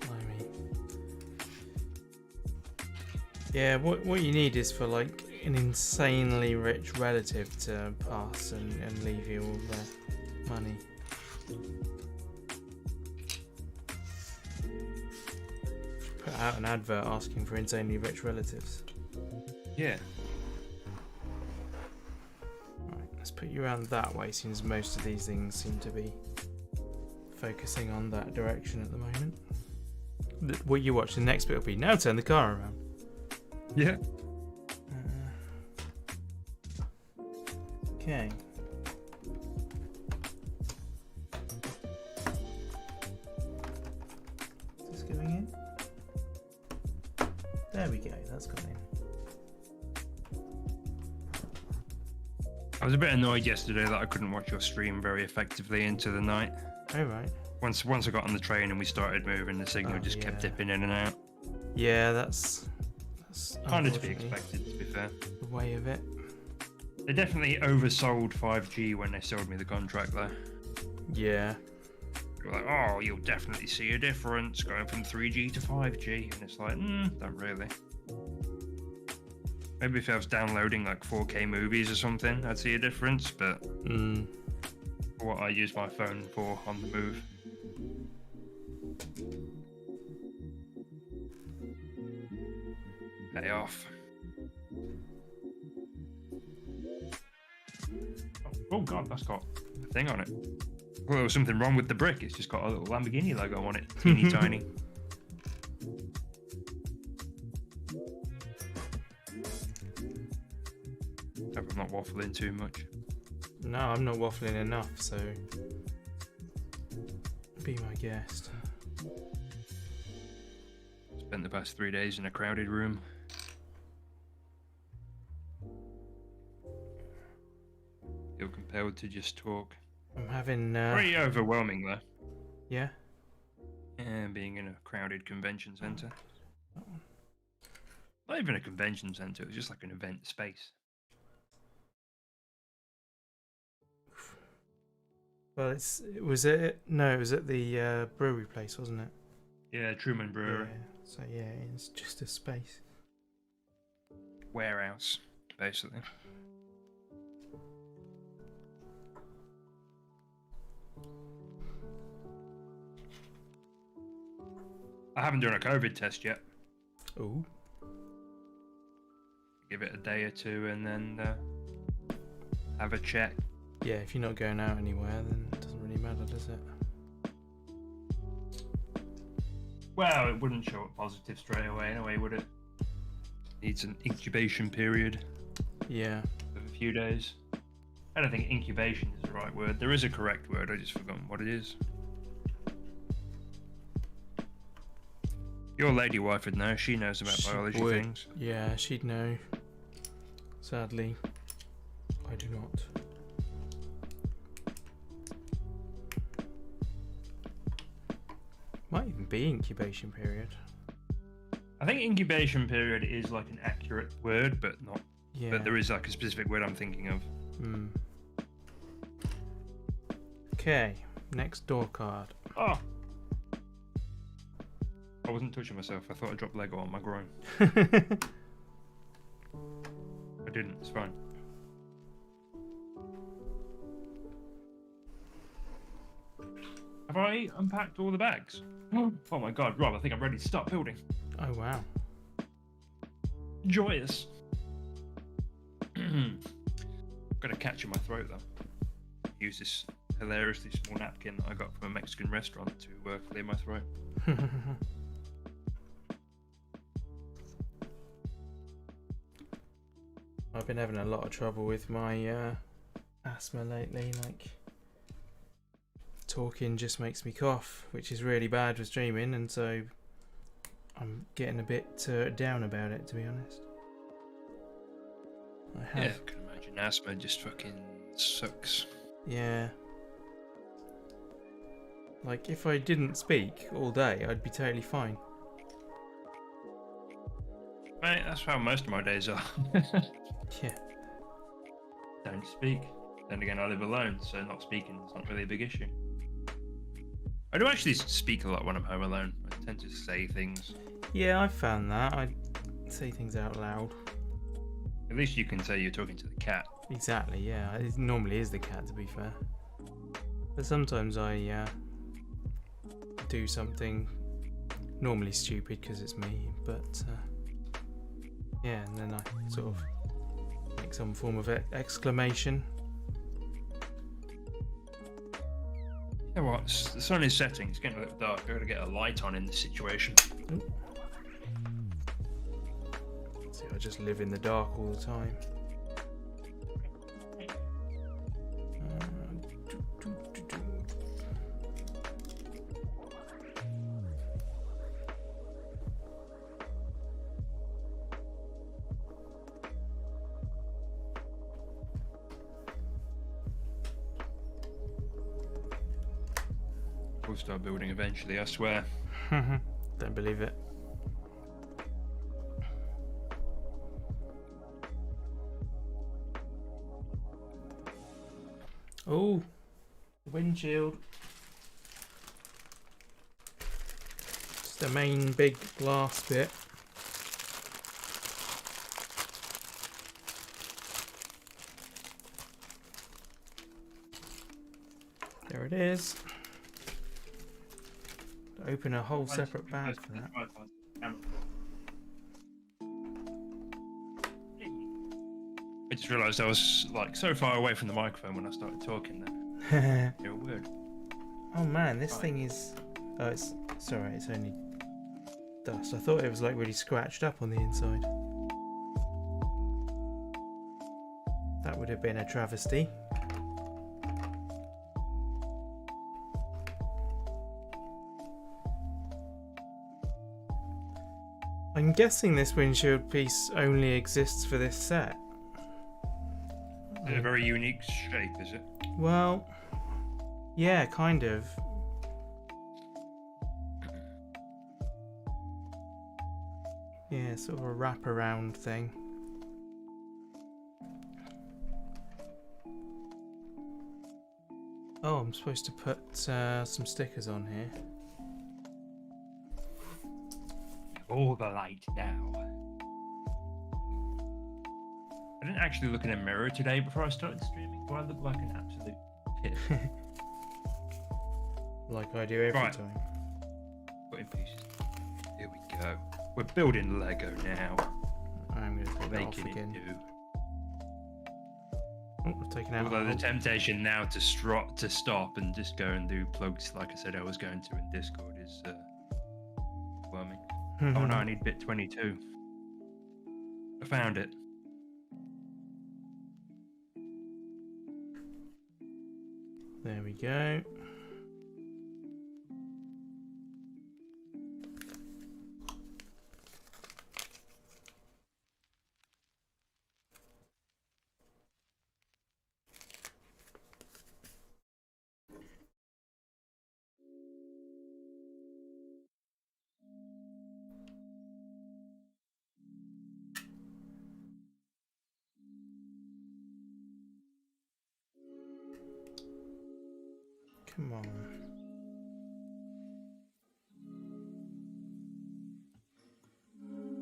Speaker 1: Blimey. Yeah, what you need is for like an insanely rich relative to pass and leave you all their money. Put out an advert asking for insanely rich relatives.
Speaker 2: Yeah.
Speaker 1: Right, let's put you around that way, since most of these things seem to be focusing on that direction at the moment. What you watch, the next bit will be now turn the car around.
Speaker 2: Yeah.
Speaker 1: Okay. Is this going in? There we go, that's gone in.
Speaker 2: I was a bit annoyed yesterday that I couldn't watch your stream very effectively into the night.
Speaker 1: Oh, right.
Speaker 2: Once I got on the train and we started moving, the signal just kept dipping in and out.
Speaker 1: Yeah, that's
Speaker 2: Kind of to be expected, to be fair.
Speaker 1: the way of it.
Speaker 2: They definitely oversold 5G when they sold me the contract, though.
Speaker 1: Yeah.
Speaker 2: They were like, oh, you'll definitely see a difference going from 3G to 5G. And it's like, don't really. Maybe if I was downloading like 4K movies or something, I'd see a difference, but for what I use my phone for on the move. Pay off. Oh god, that's got a thing on it. Well, there was something wrong with the brick. It's just got a little Lamborghini logo on it. Teeny tiny. Hope I'm not waffling too much.
Speaker 1: No, I'm not waffling enough, so be my guest.
Speaker 2: Spent the past 3 days in a crowded room. Feel compelled to just talk.
Speaker 1: I'm having
Speaker 2: Pretty overwhelming though.
Speaker 1: yeah.
Speaker 2: Yeah, being in a crowded convention center. Not even a convention center, it was just like an event space.
Speaker 1: Well, it was at the brewery place, wasn't it?
Speaker 2: Yeah, Truman Brewery.
Speaker 1: Yeah. So yeah, it's just a space.
Speaker 2: Warehouse, basically. I haven't done a COVID test yet.
Speaker 1: Ooh.
Speaker 2: Give it a day or two and then have a check.
Speaker 1: Yeah, if you're not going out anywhere, then it doesn't really matter, does it?
Speaker 2: Well, it wouldn't show up positive straight away anyway, would it? Needs an incubation period.
Speaker 1: Yeah.
Speaker 2: Of a few days. I don't think incubation is the right word. There is a correct word, I just forgotten what it is. Your lady wife would know, she knows about biology things.
Speaker 1: Yeah, she'd know. Sadly, I do not. Might even be incubation period.
Speaker 2: I think incubation period is like an accurate word, but not.
Speaker 1: Yeah.
Speaker 2: But there is like a specific word I'm thinking of.
Speaker 1: Okay, next door card.
Speaker 2: Oh! I wasn't touching myself. I thought I dropped Lego on my groin. I didn't. It's fine. Have I unpacked all the bags? Oh my god, Rob, I think I'm ready to start building.
Speaker 1: Oh wow.
Speaker 2: Joyous. Got a catch in my throat though. Use this hilariously small napkin that I got from a Mexican restaurant to clear my throat.
Speaker 1: I've been having a lot of trouble with my asthma lately, like talking just makes me cough, which is really bad for streaming, and so I'm getting a bit down about it, to be honest.
Speaker 2: Yeah, I can imagine asthma just fucking sucks.
Speaker 1: Yeah. Like, if I didn't speak all day, I'd be totally fine.
Speaker 2: Mate, that's how most of my days are.
Speaker 1: Yeah.
Speaker 2: Don't speak. Then again, I live alone, so not speaking is not really a big issue. I do actually speak a lot when I'm home alone. I tend to say things.
Speaker 1: Yeah, I found that. I say things out loud.
Speaker 2: At least you can say you're talking to the cat.
Speaker 1: Exactly, yeah. It normally is the cat, to be fair. But sometimes I do something normally stupid because it's me, but yeah, and then I sort of make some form of exclamation.
Speaker 2: You know what? The sun is setting. It's getting a little dark. I've got to get a light on in this situation.
Speaker 1: Ooh. See, I just live in the dark all the time.
Speaker 2: We'll start building eventually, I swear.
Speaker 1: Don't believe it. Oh, windshield. Just the main big glass bit. There it is. Open a whole separate bag for that.
Speaker 2: I just realised I was like so far away from the microphone when I started talking there. You're weird.
Speaker 1: Oh man, this thing is... Oh, it's alright, it's only dust. I thought it was like really scratched up on the inside. That would have been a travesty. I'm guessing this windshield piece only exists for this set.
Speaker 2: It's a very unique shape, is it?
Speaker 1: Well, yeah, kind of. Yeah, sort of a wraparound thing. Oh, I'm supposed to put some stickers on here.
Speaker 2: All the light now. I didn't actually look in a mirror today before I started streaming. Do I look like an absolute pit?
Speaker 1: Like I do every
Speaker 2: Right.
Speaker 1: time.
Speaker 2: Put in pieces. Here we go. We're building Lego now.
Speaker 1: I'm going to take that off
Speaker 2: Making it
Speaker 1: again.
Speaker 2: new.
Speaker 1: Oh, I've taken out
Speaker 2: Although
Speaker 1: a
Speaker 2: the
Speaker 1: whole-
Speaker 2: temptation now to stop and just go and do plugs like I said I was going to in Discord is overwhelming. Oh no, I need bit 22. I found it.
Speaker 1: There we go. Come on.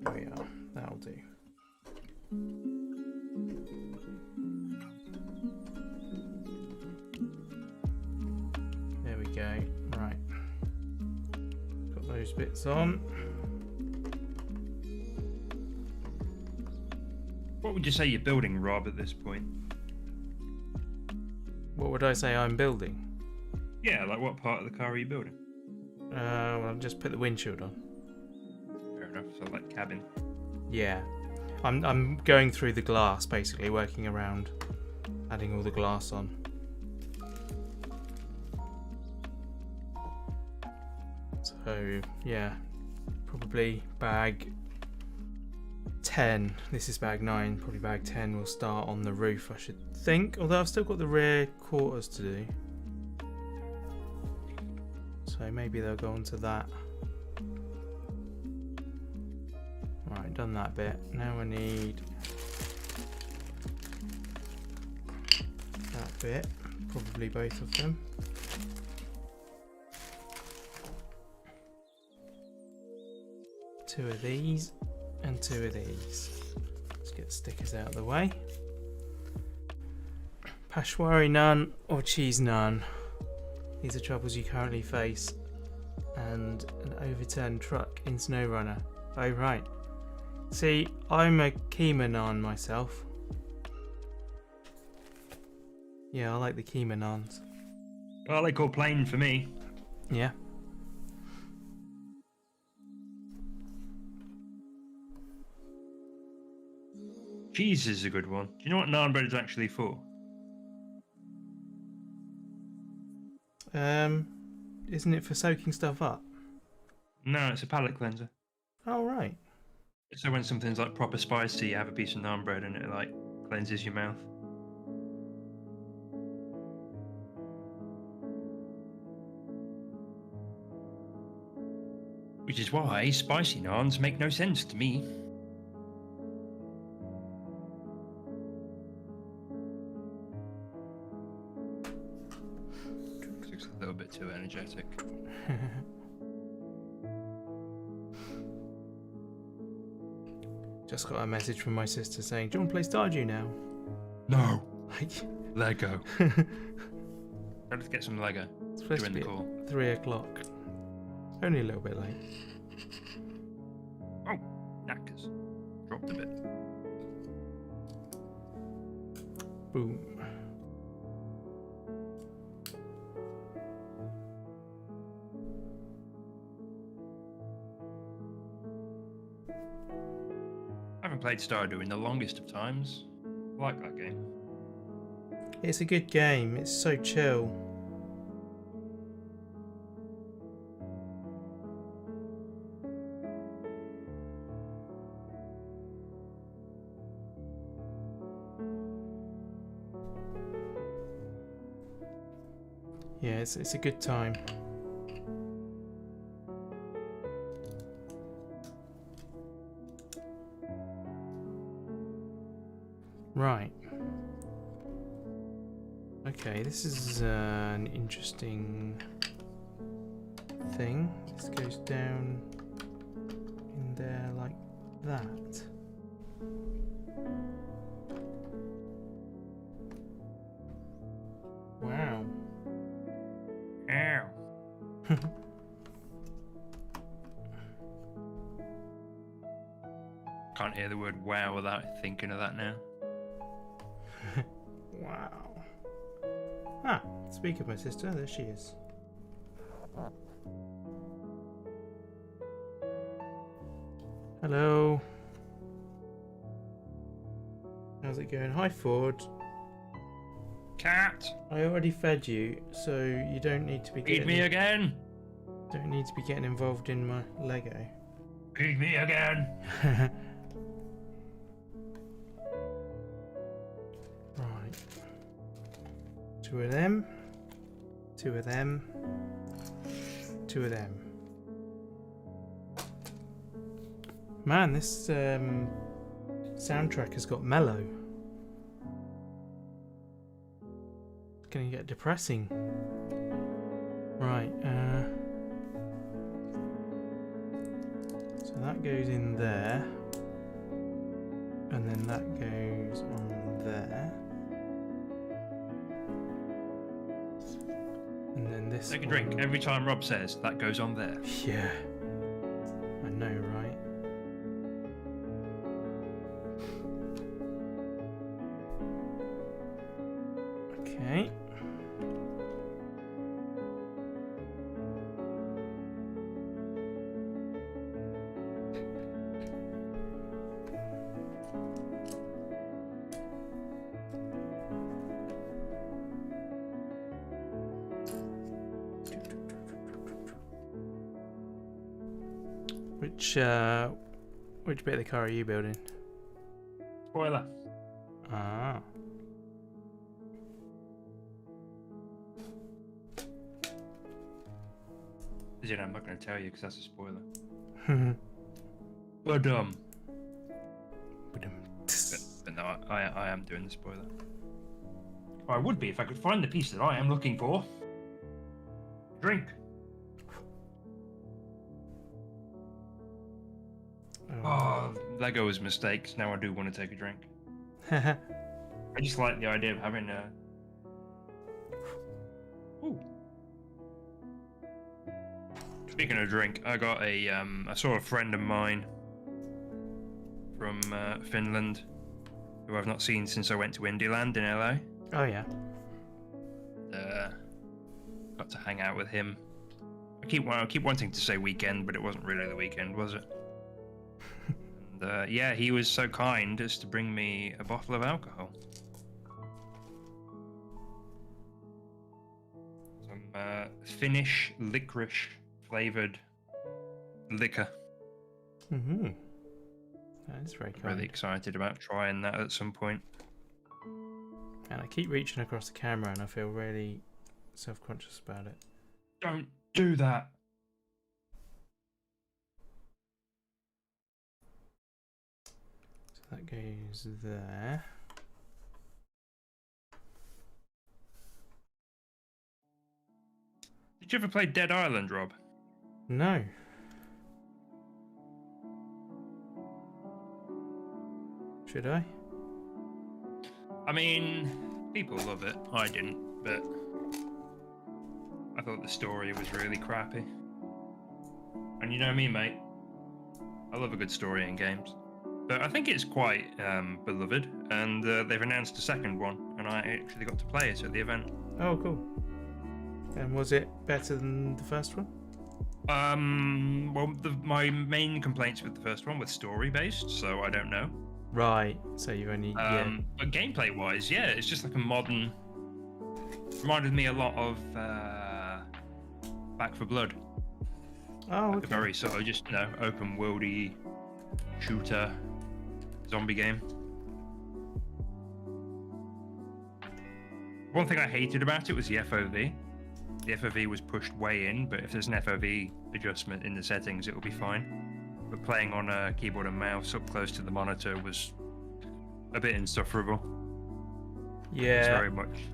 Speaker 1: There we are. That'll do. There we go. Right. Got those bits on.
Speaker 2: What would you say you're building, Rob, at this point?
Speaker 1: What would I say I'm building?
Speaker 2: Yeah, like what part of the car are you building?
Speaker 1: Well, I'll just put the windshield on.
Speaker 2: Fair enough, so like cabin.
Speaker 1: Yeah. I'm going through the glass, basically, working around, adding all the glass on. So, yeah. Probably bag 10. This is bag 9. Probably bag 10 will start on the roof, I should think. Although I've still got the rear quarters to do. So maybe they'll go onto that. Right, done that bit. Now I need that bit. Probably both of them. Two of these and two of these. Let's get stickers out of the way. Peshwari naan or cheese naan. These are troubles you currently face. And an overturned truck in SnowRunner. Oh right. See, I'm a keema naan myself. Yeah, I like the keema naans.
Speaker 2: Well, they call plain for me.
Speaker 1: Yeah.
Speaker 2: Cheese is a good one. Do you know what naan bread is actually for?
Speaker 1: Isn't it for soaking stuff up?
Speaker 2: No, it's a palate cleanser.
Speaker 1: Oh right.
Speaker 2: So when something's like proper spicy, you have a piece of naan bread and it like cleanses your mouth. Which is why spicy naans make no sense to me. Looks a little bit too energetic.
Speaker 1: Just got a message from my sister saying, "Do you want to play Stardew now?"
Speaker 2: No.
Speaker 1: Like,
Speaker 2: Lego. Let's get some Lego.
Speaker 1: it's supposed to
Speaker 2: During
Speaker 1: be
Speaker 2: the call.
Speaker 1: at 3 o'clock. Only a little bit late.
Speaker 2: Oh, knackers. Dropped a bit.
Speaker 1: Boom.
Speaker 2: I haven't played Stardew in the longest of times. I like that game.
Speaker 1: It's a good game. It's so chill. Yeah, it's a good time. Right. Okay, this is an interesting thing. This goes down in there like that. Wow.
Speaker 2: Ow. Can't hear the word wow without thinking of that now.
Speaker 1: Wow. Ah, speak of my sister, there she is. Hello. How's it going? Hi, Ford.
Speaker 2: Cat!
Speaker 1: I already fed you, so you don't need to be
Speaker 2: Feed me again!
Speaker 1: don't need to be getting involved in my Lego.
Speaker 2: Feed me again!
Speaker 1: Right. 2 of them. 2 of them. 2 of them. Man, this soundtrack has got mellow. It's gonna get depressing. Right, so that goes in there. And then that goes on there. And then this
Speaker 2: Take a
Speaker 1: one-
Speaker 2: drink every time Rob says that goes on there.
Speaker 1: Yeah. I know, right? Okay. Which bit of the car are you building?
Speaker 2: Spoiler.
Speaker 1: Ah.
Speaker 2: You know, I'm not going to tell you because that's a spoiler.
Speaker 1: But,
Speaker 2: But no, I am doing the spoiler. Or I would be if I could find the piece that I am looking for. Drink. Oh, Lego was mistakes. Now I do want to take a drink. I just like the idea of having a... Ooh. Speaking of drink, I got a I saw a friend of mine from Finland, who I've not seen since I went to Indieland in LA.
Speaker 1: Oh yeah.
Speaker 2: Got to hang out with him. I keep wanting to say weekend, but it wasn't really the weekend, was it? And yeah, he was so kind as to bring me a bottle of alcohol. Some Finnish licorice flavored liquor.
Speaker 1: Mm-hmm. That is very kind.
Speaker 2: Really excited about trying that at some point.
Speaker 1: And I keep reaching across the camera and I feel really self-conscious about it.
Speaker 2: Don't do that.
Speaker 1: that goes there.
Speaker 2: Did you ever play Dead Island, Rob?
Speaker 1: No. Should I?
Speaker 2: I mean, people love it. I didn't, but I thought the story was really crappy. And you know me, mate. I love a good story in games. But I think it's quite beloved, and they've announced a second one, and I actually got to play it at the event.
Speaker 1: Oh, cool. And was it better than the first one?
Speaker 2: Well, my main complaints with the first one was story-based, so I don't know.
Speaker 1: Right, so you only...
Speaker 2: But gameplay-wise, yeah, it's just like a modern... Reminded me a lot of Back 4 Blood.
Speaker 1: Oh,
Speaker 2: Like
Speaker 1: okay.
Speaker 2: a very sort of just, open-worldy shooter zombie game. One thing I hated about it was the FOV. The FOV was pushed way in, but if there's an FOV adjustment in the settings, it will be fine. But playing on a keyboard and mouse up close to the monitor was a bit insufferable.
Speaker 1: Yeah.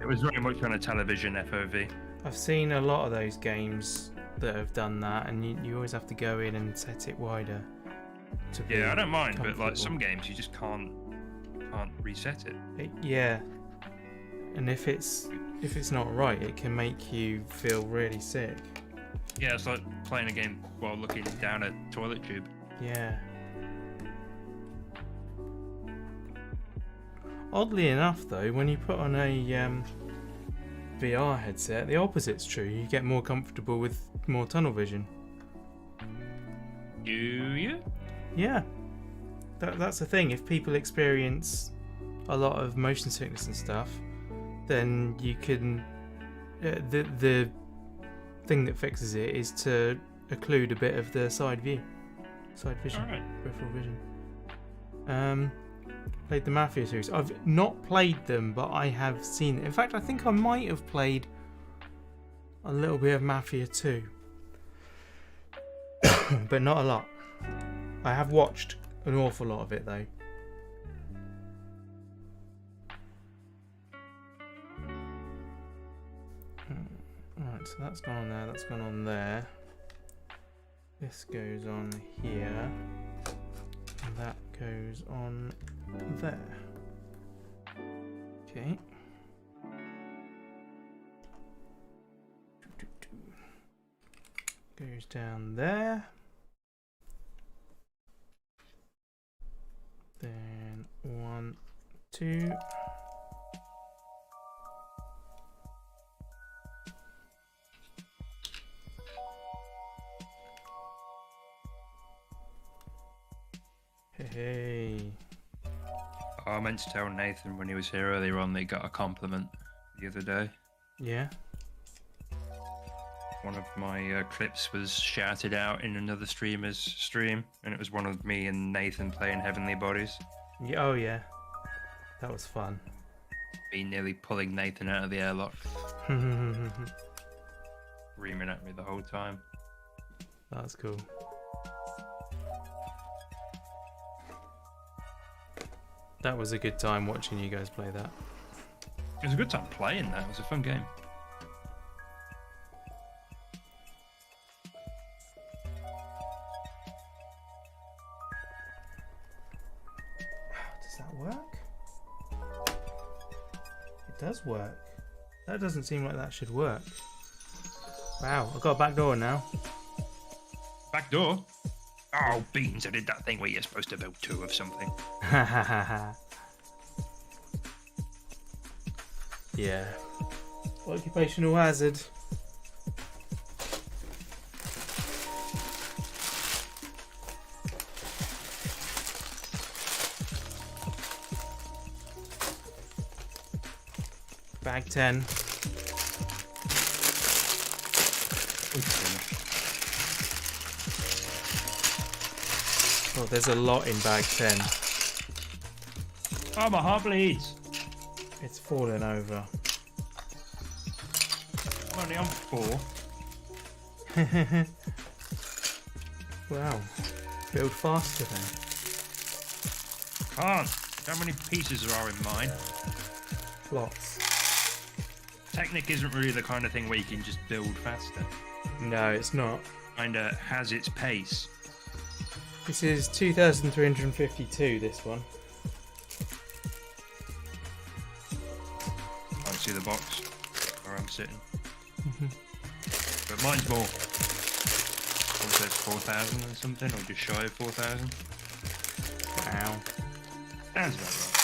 Speaker 2: It was very much on a television FOV.
Speaker 1: I've seen a lot of those games that have done that, and you always have to go in and set it wider. To be
Speaker 2: Yeah, I don't mind, but like
Speaker 1: comfortable.
Speaker 2: some games you just can't reset it.
Speaker 1: Yeah. And if it's not right, it can make you feel really sick.
Speaker 2: Yeah, it's like playing a game while looking down a toilet tube.
Speaker 1: Yeah. Oddly enough, though, when you put on a VR headset, the opposite's true. You get more comfortable with more tunnel vision.
Speaker 2: Do you?
Speaker 1: Yeah. That's the thing. If people experience a lot of motion sickness and stuff, then you can... the thing that fixes it is to occlude a bit of the side vision.
Speaker 2: Alright.
Speaker 1: Peripheral vision. Played the Mafia series. I've not played them, but I have seen it. In fact, I think I might have played a little bit of Mafia 2. But not a lot. I have watched an awful lot of it, though. Right, so that's gone on there, that's gone on there. This goes on here. And that goes on there. Okay. Goes down there. Then 1, 2. Hey.
Speaker 2: Oh, I meant to tell Nathan when he was here earlier on that he got a compliment the other day.
Speaker 1: Yeah.
Speaker 2: One of my clips was shouted out in another streamer's stream, and it was one of me and Nathan playing Heavenly Bodies.
Speaker 1: Yeah. Oh yeah. That was fun.
Speaker 2: Me nearly pulling Nathan out of the airlock, screaming at me the whole time.
Speaker 1: That's cool. That was a good time watching you guys play that.
Speaker 2: It was a good time playing that. It was a fun game.
Speaker 1: Does that work? It does work. That doesn't seem like that should work. Wow, I've got a back door now.
Speaker 2: Back door? Oh, beans, I did that thing where you're supposed to build 2 of something.
Speaker 1: Yeah. Occupational hazard. Bag 10. Oh, there's a lot in bag 10.
Speaker 2: Oh, my heart bleeds.
Speaker 1: It's fallen over.
Speaker 2: I'm only on 4.
Speaker 1: Wow. Build faster then.
Speaker 2: can't. How many pieces are in mine?
Speaker 1: Lots.
Speaker 2: Technic isn't really the kind of thing where you can just build faster.
Speaker 1: No, it's not.
Speaker 2: Kinda has its pace.
Speaker 1: This is 2,352, this one.
Speaker 2: I don't see the box where I'm sitting. But mine's more. What says 4,000 or something, or just shy of 4,000?
Speaker 1: Wow.
Speaker 2: Sounds about right.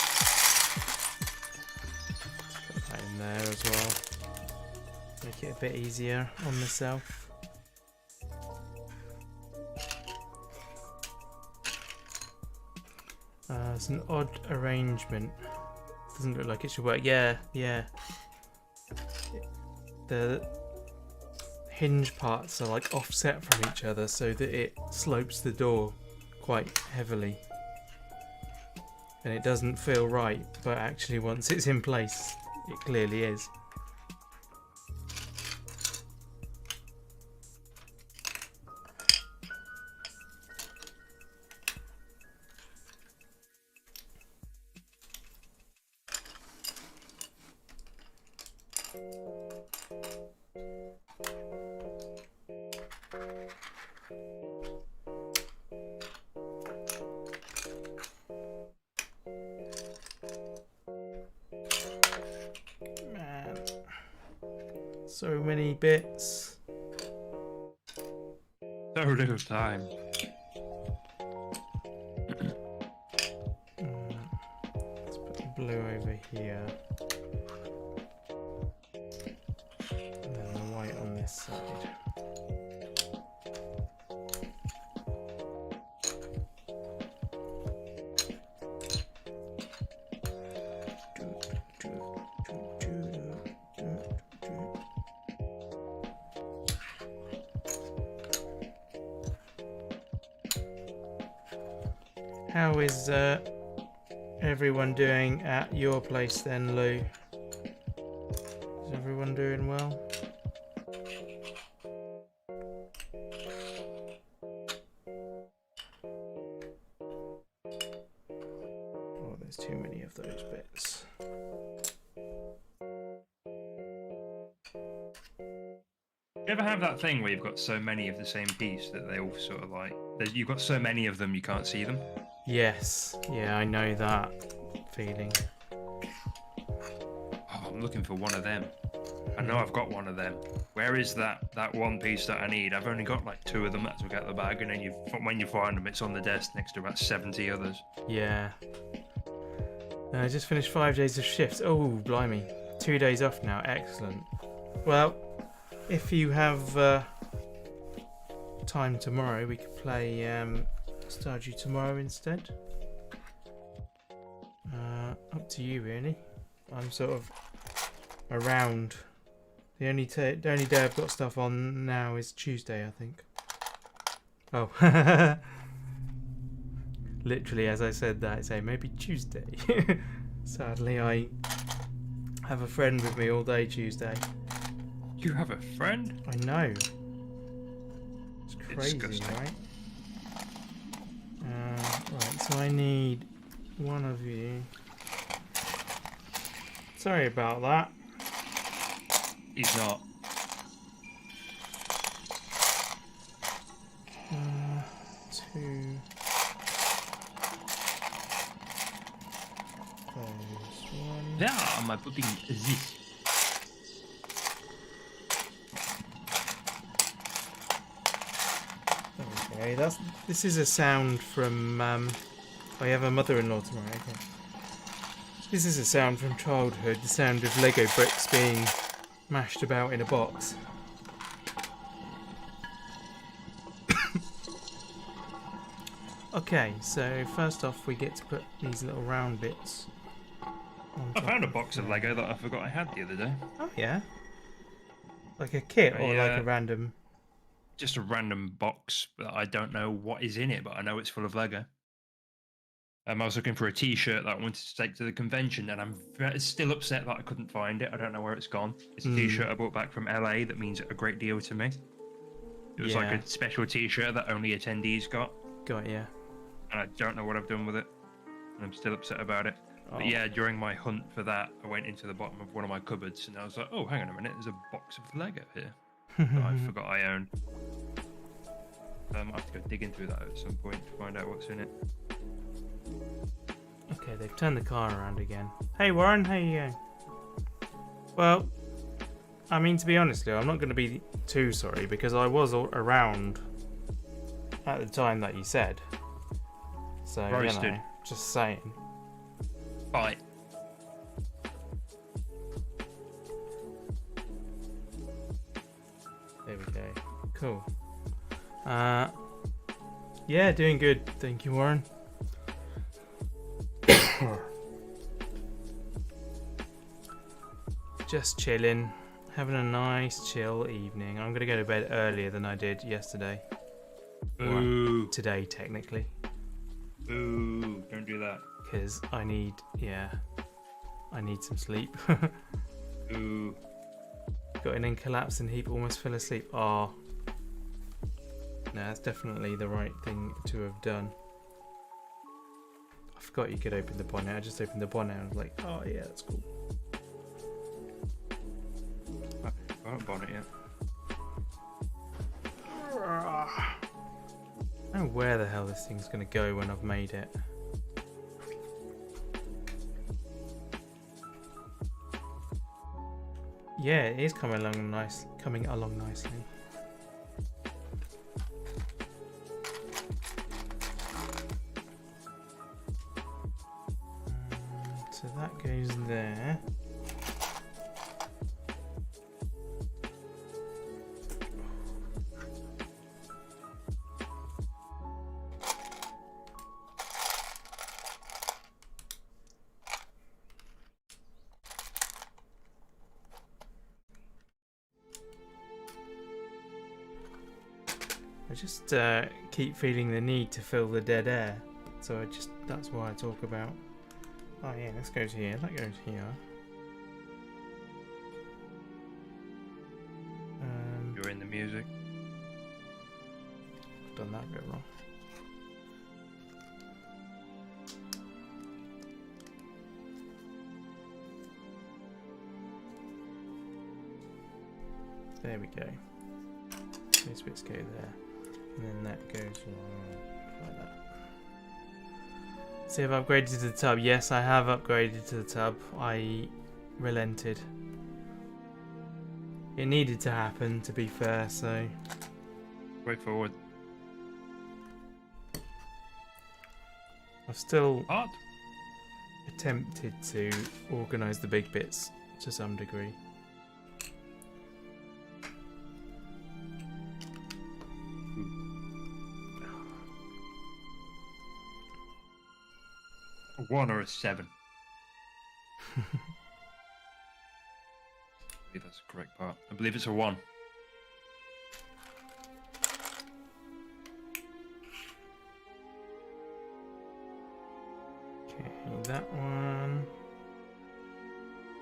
Speaker 1: Put that in there as well. Make it a bit easier on myself. It's an odd arrangement. Doesn't look like it should work. Yeah. The hinge parts are like offset from each other so that it slopes the door quite heavily. And it doesn't feel right, but actually once it's in place, it clearly is. Man, so many bits.
Speaker 2: So little time.
Speaker 1: Let's put the blue over here. And then the white on this side. How is everyone doing at your place then, Lou? Is everyone doing well? Oh, there's too many of those bits.
Speaker 2: You ever have that thing where you've got so many of the same piece that they all sort of like, you've got so many of them you can't see them?
Speaker 1: Yes, yeah, I know that feeling.
Speaker 2: Oh, I'm looking for one of them. I know I've got one of them. Where is that one piece that I need? I've only got like 2 of them that took out the bag, and then when you find them, it's on the desk next to about 70 others.
Speaker 1: Yeah. I just finished 5 days of shifts. Oh, blimey. 2 days off now. Excellent. Well, if you have time tomorrow, we could play Stardew tomorrow instead. Up to you, really. I'm sort of around. The only day I've got stuff on now is Tuesday, I think. Oh. Literally, as I said that, I say maybe Tuesday. Sadly, I have a friend with me all day Tuesday.
Speaker 2: You have a friend?
Speaker 1: I know. It's crazy,
Speaker 2: Disgusting.
Speaker 1: right? Right, so I need one of you. Sorry about that.
Speaker 2: He's not.
Speaker 1: Two. There's one.
Speaker 2: Where am I putting this?
Speaker 1: Okay, this is a sound from I have a mother-in-law tomorrow. Okay. This is a sound from childhood, the sound of Lego bricks being mashed about in a box. Okay, so first off we get to put these little round bits on
Speaker 2: I
Speaker 1: top
Speaker 2: found a box of Lego that I forgot I had the other day.
Speaker 1: Oh yeah? Like a kit or like a
Speaker 2: Yeah.
Speaker 1: random...
Speaker 2: Just a random box that I don't know what is in it, but I know it's full of Lego. I was looking for a T-shirt that I wanted to take to the convention, and I'm still upset that I couldn't find it. I don't know where it's gone. It's a T-shirt I bought back from LA that means a great deal to me. It was like a special T-shirt that only attendees got.
Speaker 1: Got ya.
Speaker 2: And I don't know what I've done with it. and I'm still upset about it.
Speaker 1: Oh.
Speaker 2: But yeah, during my hunt for that, I went into the bottom of one of my cupboards, and I was like, "Oh, hang on a minute, there's a box of Lego here that I forgot I owned." I might have to go digging through that at some point to find out what's in it.
Speaker 1: Okay, they've turned the car around again. Hey Warren, how you going? Well, I mean, to be honest, Lou, I'm not going to be too sorry because I was around at the time that you said. So,
Speaker 2: Roasted.
Speaker 1: you know, just saying.
Speaker 2: Bye.
Speaker 1: There we go. Cool. Yeah, doing good. Thank you, Warren. Just chilling, having a nice chill evening. I'm gonna go to bed earlier than I did yesterday.
Speaker 2: Boo.
Speaker 1: Today, technically.
Speaker 2: Boo. Don't do that.
Speaker 1: Because I need some sleep.
Speaker 2: Boo.
Speaker 1: Got in and collapsed in heap, almost fell asleep. Oh. No, that's definitely the right thing to have done. I forgot you could open the bonnet. I just opened the bonnet and I was like, oh yeah, that's cool.
Speaker 2: I haven't bought it yet.
Speaker 1: I don't know where the hell this thing's going to go when I've made it. Yeah, it is coming along nicely. So that goes there. I just keep feeling the need to fill the dead air, so that's why I talk about. Oh yeah, this goes here, that goes here.
Speaker 2: You're in the music.
Speaker 1: I've done that bit wrong. There we go. Those bits go there. And then that goes like that. See if I've upgraded to the tub. Yes, I have upgraded to the tub. I relented. It needed to happen, to be fair, so...
Speaker 2: Way forward.
Speaker 1: I've still
Speaker 2: Hard.
Speaker 1: attempted to organise the big bits to some degree.
Speaker 2: A 1 or a 7? I believe that's the correct part. I believe it's a 1.
Speaker 1: Okay, that one.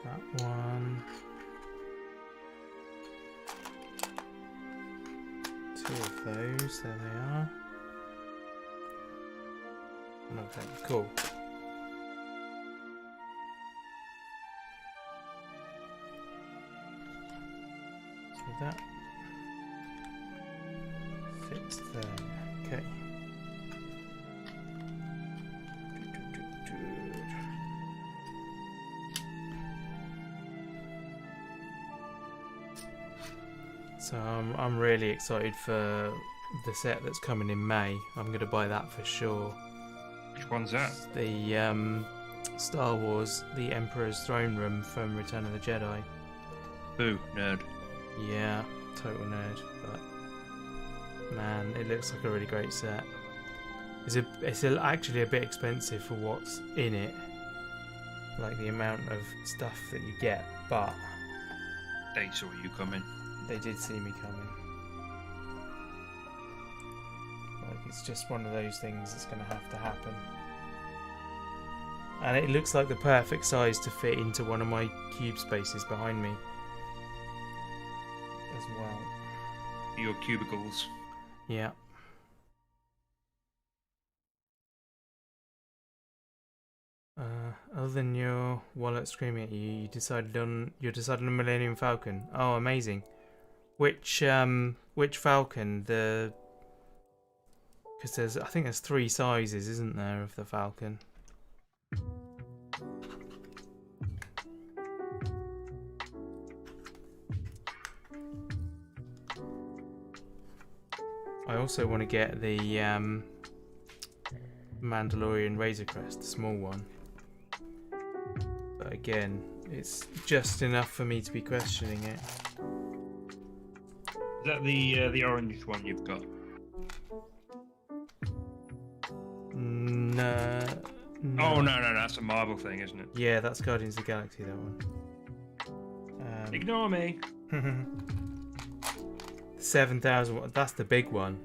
Speaker 1: That one. 2 of those, there they are. Okay, cool. So that fits there. Okay. So I'm really excited for the set that's coming in May. I'm going to buy that for sure.
Speaker 2: Which one's that?
Speaker 1: The Star Wars, the Emperor's Throne Room from Return of the Jedi.
Speaker 2: Boo, nerd.
Speaker 1: Yeah, total nerd, but man, it looks like a really great set. It's actually a bit expensive for what's in it, like the amount of stuff that you get, but
Speaker 2: They saw you coming.
Speaker 1: they did see me coming. Like, it's just one of those things that's going to have to happen. And it looks like the perfect size to fit into one of my cube spaces behind me as well.
Speaker 2: Your cubicles.
Speaker 1: Yeah. Other than your wallet screaming at you, you decided on Millennium Falcon. Oh, amazing! Which Falcon? Because I think there's 3 sizes, isn't there, of the Falcon? I also want to get the Mandalorian Razor Crest, the small one. But again, it's just enough for me to be questioning it.
Speaker 2: Is that the orange one you've got?
Speaker 1: No.
Speaker 2: Oh no, that's a Marvel thing, isn't it?
Speaker 1: Yeah, that's Guardians of the Galaxy, that one.
Speaker 2: Ignore me.
Speaker 1: 7,000. That's the big one.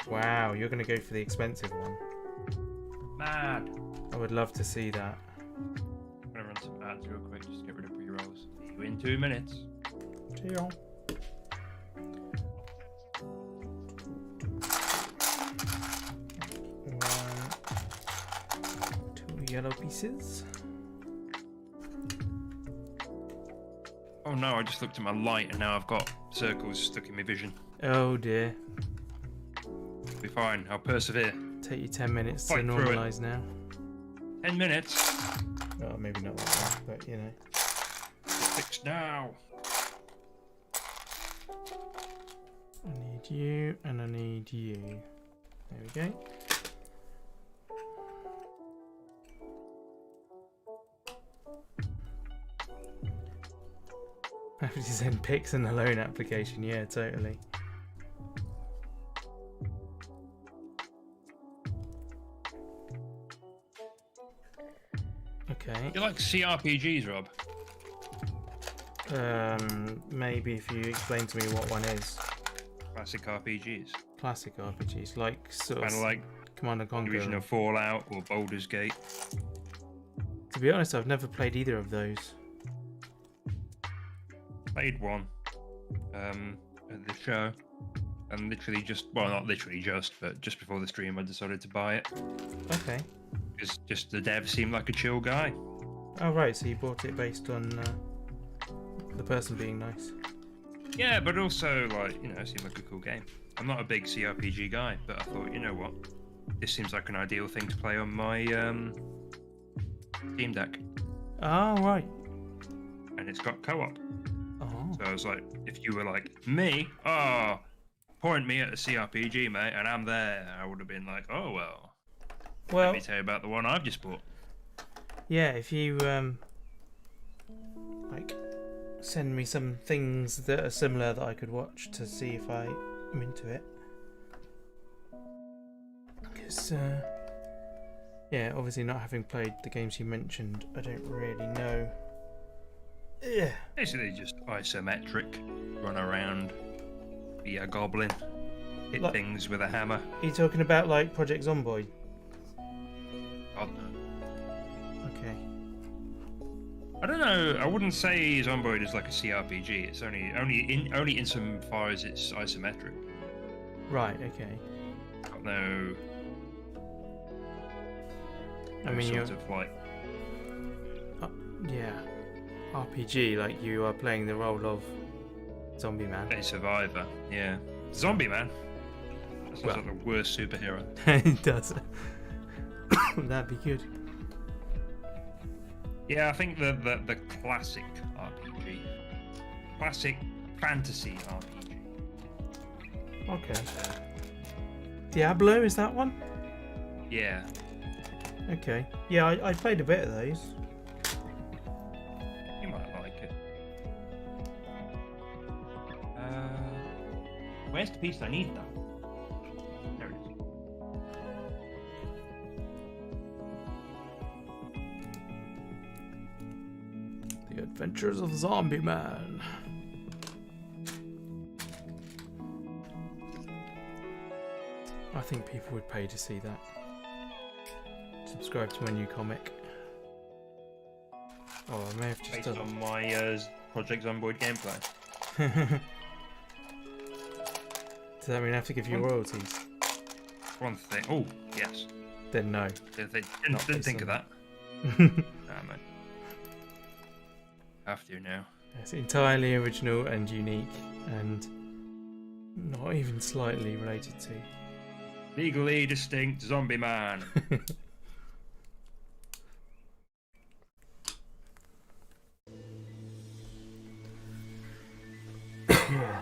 Speaker 1: Wow, you're gonna go for the expensive one.
Speaker 2: Mad.
Speaker 1: I would love to see that.
Speaker 2: I'm gonna run some ads real quick just to get rid of pre-rolls. See you in 2 minutes.
Speaker 1: See ya. Two yellow pieces.
Speaker 2: Oh no, I just looked at my light and now I've got circles stuck in my vision.
Speaker 1: Oh dear.
Speaker 2: It'll be fine, I'll persevere.
Speaker 1: Take you 10 minutes
Speaker 2: Fight
Speaker 1: to
Speaker 2: through it.
Speaker 1: normalise now.
Speaker 2: 10 minutes.
Speaker 1: Oh, maybe not that long, but you know.
Speaker 2: Fixed now.
Speaker 1: I need you, and I need you. There we go. Happy to send pics in the loan application, yeah, totally. Okay.
Speaker 2: You like CRPGs, Rob?
Speaker 1: Maybe if you explain to me what one is.
Speaker 2: Classic RPGs.
Speaker 1: Classic RPGs, like sort
Speaker 2: Kind
Speaker 1: of
Speaker 2: of like
Speaker 1: Command and Conquer.
Speaker 2: Original Fallout or Baldur's Gate.
Speaker 1: To be honest, I've never played either of those.
Speaker 2: Played one at the show, and literally just, well, not literally just, but just before the stream I decided to buy it.
Speaker 1: Okay.
Speaker 2: Because just the dev seemed like a chill guy.
Speaker 1: Oh right, so you bought it based on the person being nice.
Speaker 2: Yeah, but also, like, you know, it seemed like a cool game. I'm not a big CRPG guy, but I thought, you know what, this seems like an ideal thing to play on my Steam Deck.
Speaker 1: Oh right.
Speaker 2: And it's got co-op.
Speaker 1: Oh.
Speaker 2: So I was like, if you were like, me, point me at a CRPG, mate, and I'm there, I would have been like, oh, well,
Speaker 1: Well,
Speaker 2: let me tell you about the one I've just bought.
Speaker 1: yeah, if you like send me some things that are similar that I could watch to see if I am into it. Because yeah, obviously not having played the games you mentioned, I don't really know. Yeah.
Speaker 2: Basically just isometric, run around, be a goblin, hit
Speaker 1: Like-
Speaker 2: things with a hammer.
Speaker 1: Are you talking about like Project Zomboid?
Speaker 2: God no.
Speaker 1: Okay.
Speaker 2: I don't know. I wouldn't say Zomboid is like a CRPG. It's only insofar as it's isometric.
Speaker 1: Right. Okay.
Speaker 2: Got no.
Speaker 1: I mean,
Speaker 2: sort of like.
Speaker 1: yeah, RPG. Like you are playing the role of Zombie Man.
Speaker 2: A survivor. Yeah. Zombie Man. That sounds
Speaker 1: Well-
Speaker 2: like the worst superhero.
Speaker 1: It does. That'd be good.
Speaker 2: Yeah, I think the classic RPG, classic fantasy RPG.
Speaker 1: Okay. Diablo, is that one?
Speaker 2: Yeah.
Speaker 1: Okay. Yeah, I played a bit of those.
Speaker 2: You might like it. Where's the piece I need now? There it is.
Speaker 1: The Adventures of Zombie Man. I think people would pay to see that. Subscribe to my new comic. Oh, I may have just
Speaker 2: Based
Speaker 1: done.
Speaker 2: on my Project Zomboid gameplay.
Speaker 1: Does that mean I have to give you royalties?
Speaker 2: One thing. Oh, yes.
Speaker 1: Then no.
Speaker 2: They
Speaker 1: Not
Speaker 2: didn't think
Speaker 1: based
Speaker 2: of
Speaker 1: on
Speaker 2: that. Nah, mate. Have to now.
Speaker 1: It's entirely original and unique, and not even slightly related to.
Speaker 2: Legally distinct zombie man.
Speaker 1: Yeah.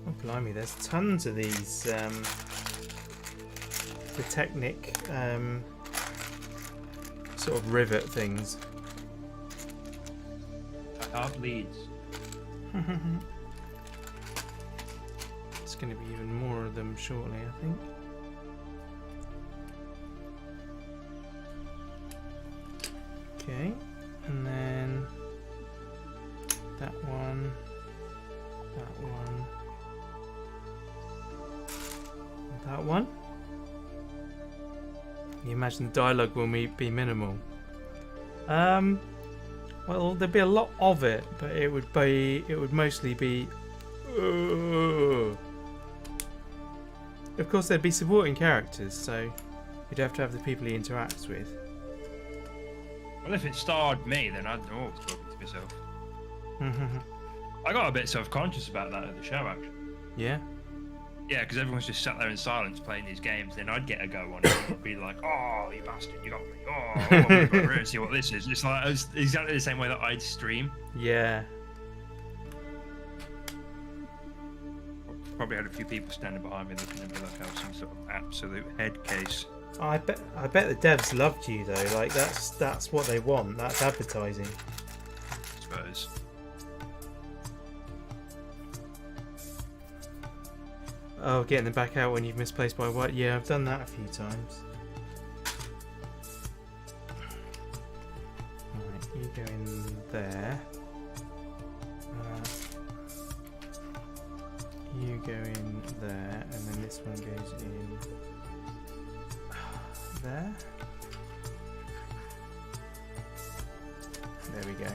Speaker 1: Oh, blimey, there's tons of these the Technic sort of rivet things.
Speaker 2: I have leads.
Speaker 1: There's going to be even more of them shortly, I think. Okay, and then that one, that one. You imagine the dialogue will be minimal. Well, there'd be a lot of it, but it would mostly be. Of course, there'd be supporting characters, so you'd have to have the people he interacts with.
Speaker 2: Well, if it starred me, then I'd know I was talking to myself. I got a bit self-conscious about that at the show, actually.
Speaker 1: Yeah.
Speaker 2: Yeah, because everyone's just sat there in silence playing these games. Then I'd get a go on it and be like, "Oh, you bastard, you got me! Oh, I'm gonna go over and see what this is." It's like it's exactly the same way that I'd stream.
Speaker 1: Yeah.
Speaker 2: Probably had a few people standing behind me looking at me like I was some sort of absolute head case.
Speaker 1: I bet the devs loved you though. Like that's what they want. That's advertising.
Speaker 2: I suppose.
Speaker 1: Oh, getting them back out when you've misplaced by what? Yeah, I've done that a few times. Right, you go in there. You go in there, and then this one goes in there. There we go.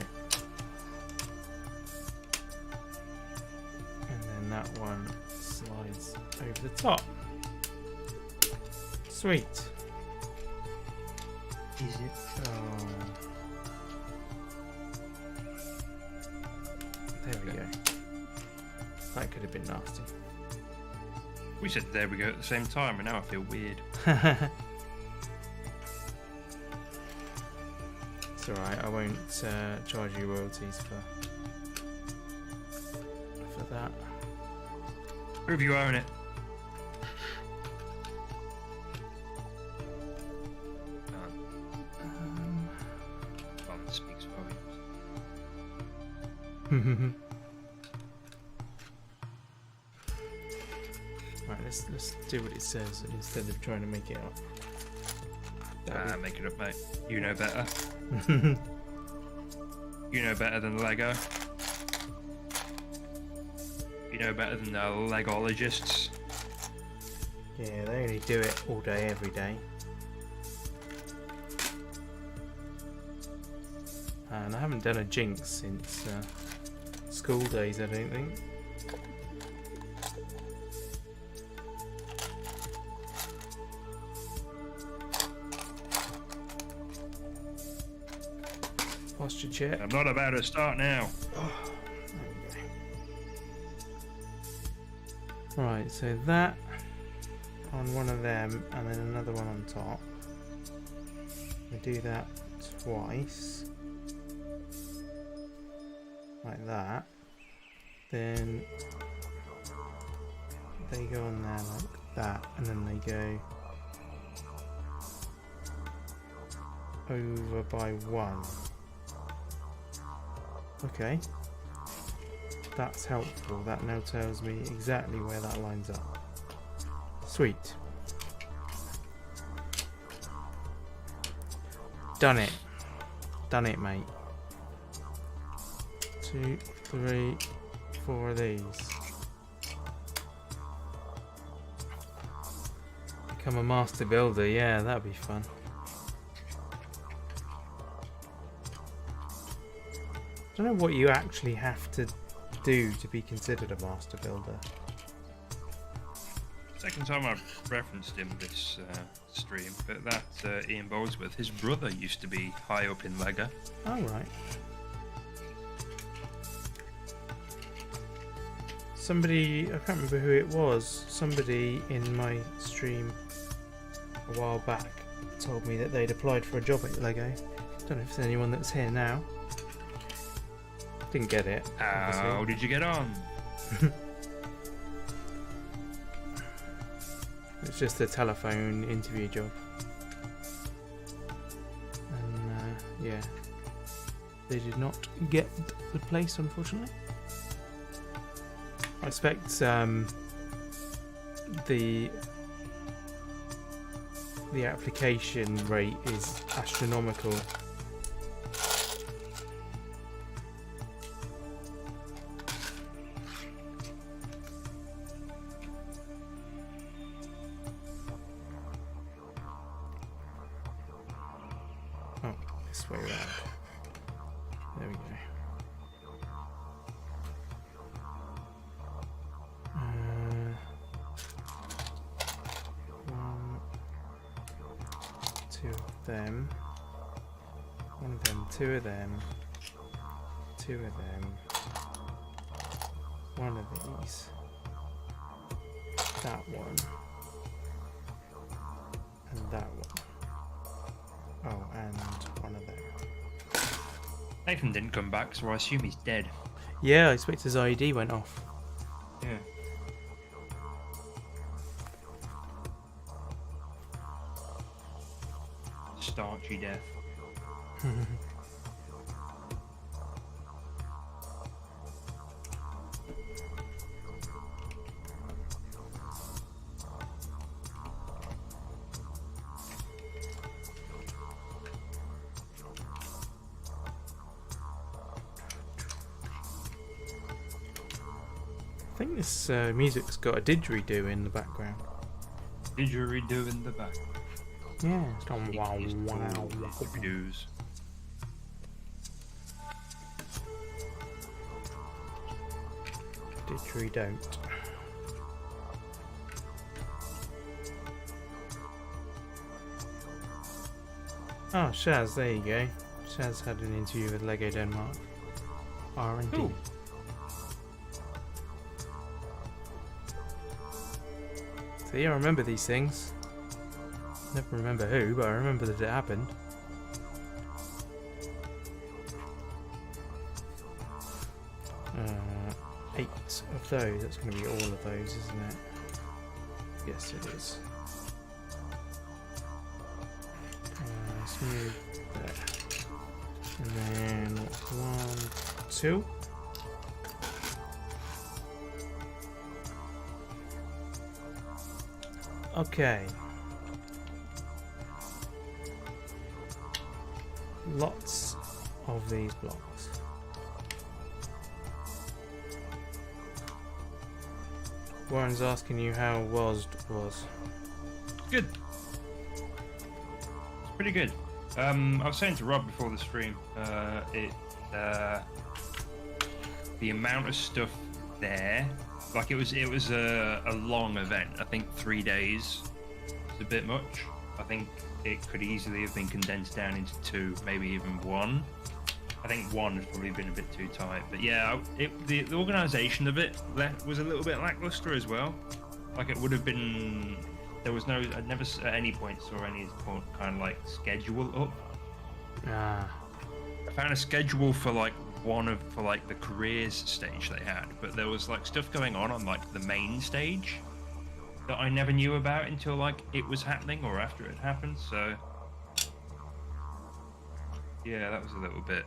Speaker 1: And then that one slides over the top. Sweet.
Speaker 2: Is it?
Speaker 1: Oh. There we go. That could have been nasty.
Speaker 2: We said there we go at the same time, and now I feel weird.
Speaker 1: It's alright, I won't charge you royalties for that.
Speaker 2: Prove you own it. Well, it speaks volumes.
Speaker 1: Right, let's do what it says instead of trying to make it up.
Speaker 2: Make it up, mate. You know better. You know better than Lego. You know better than the Legologists.
Speaker 1: Yeah, they only do it all day, every day. And I haven't done a jinx since school days, I don't think. Posture check.
Speaker 2: I'm not about to start now.
Speaker 1: Oh, there we go. Right, so that on one of them and then another one on top. We do that twice. Like that. Then they go on there like that, and then they go over by one. Okay, that's helpful. That now tells me exactly where that lines up. Sweet. Done it. Done it, mate. 2, 3, 4 of these. Become a master builder. Yeah, that'd be fun. I don't know what you actually have to do to be considered a master builder.
Speaker 2: second time I've referenced him this stream, but that Ian Boldsworth, his brother used to be high up in Lego.
Speaker 1: Oh, right. Somebody, I can't remember who it was, somebody in my stream a while back told me that they'd applied for a job at Lego. Don't know if there's anyone that's here now. Didn't get it.
Speaker 2: How did you get on?
Speaker 1: It's just a telephone interview job. And yeah, they did not get the place, unfortunately. I expect the application rate is astronomical. Oh, this way around. There we go. 2 of them. 1 of them. 2 of them. 2 of them. 1 of these. That one. And that one. Oh, and 1 of them.
Speaker 2: Nathan didn't come back, so I assume he's dead.
Speaker 1: Yeah, I expect his ID went off.
Speaker 2: Yeah. Starchy death.
Speaker 1: I think this music's got a didgeridoo in the background.
Speaker 2: Didgeridoo in the back.
Speaker 1: Yeah, it's gone wow, wow,
Speaker 2: Didgeridoos.
Speaker 1: Didgeridoo. Oh, Shaz, there you go. Shaz had an interview with Lego Denmark. R&D.
Speaker 2: Cool.
Speaker 1: See, I remember these things. Never remember who, but I remember that it happened. Uh, 8 of those. That's going to be all of those, isn't it? Yes, it is. Let's move there. And then 1, 2. Okay. Lots of these blocks. Warren's asking you how WASD was.
Speaker 2: Good. It's pretty good. I was saying to Rob before the stream, the amount of stuff there, like it was a long event. I think 3 days is a bit much. I think it could easily have been condensed down into 2, maybe even 1. I think 1 has probably been a bit too tight, but yeah, the organisation of it was a little bit lackluster as well. Like it would have been, there was no, I never at any point saw any kind of like schedule up.
Speaker 1: Ah.
Speaker 2: I found a schedule for like for like the careers stage they had, but there was like stuff going on like the main stage that I never knew about until like it was happening or after it happened. So yeah, that was a little bit.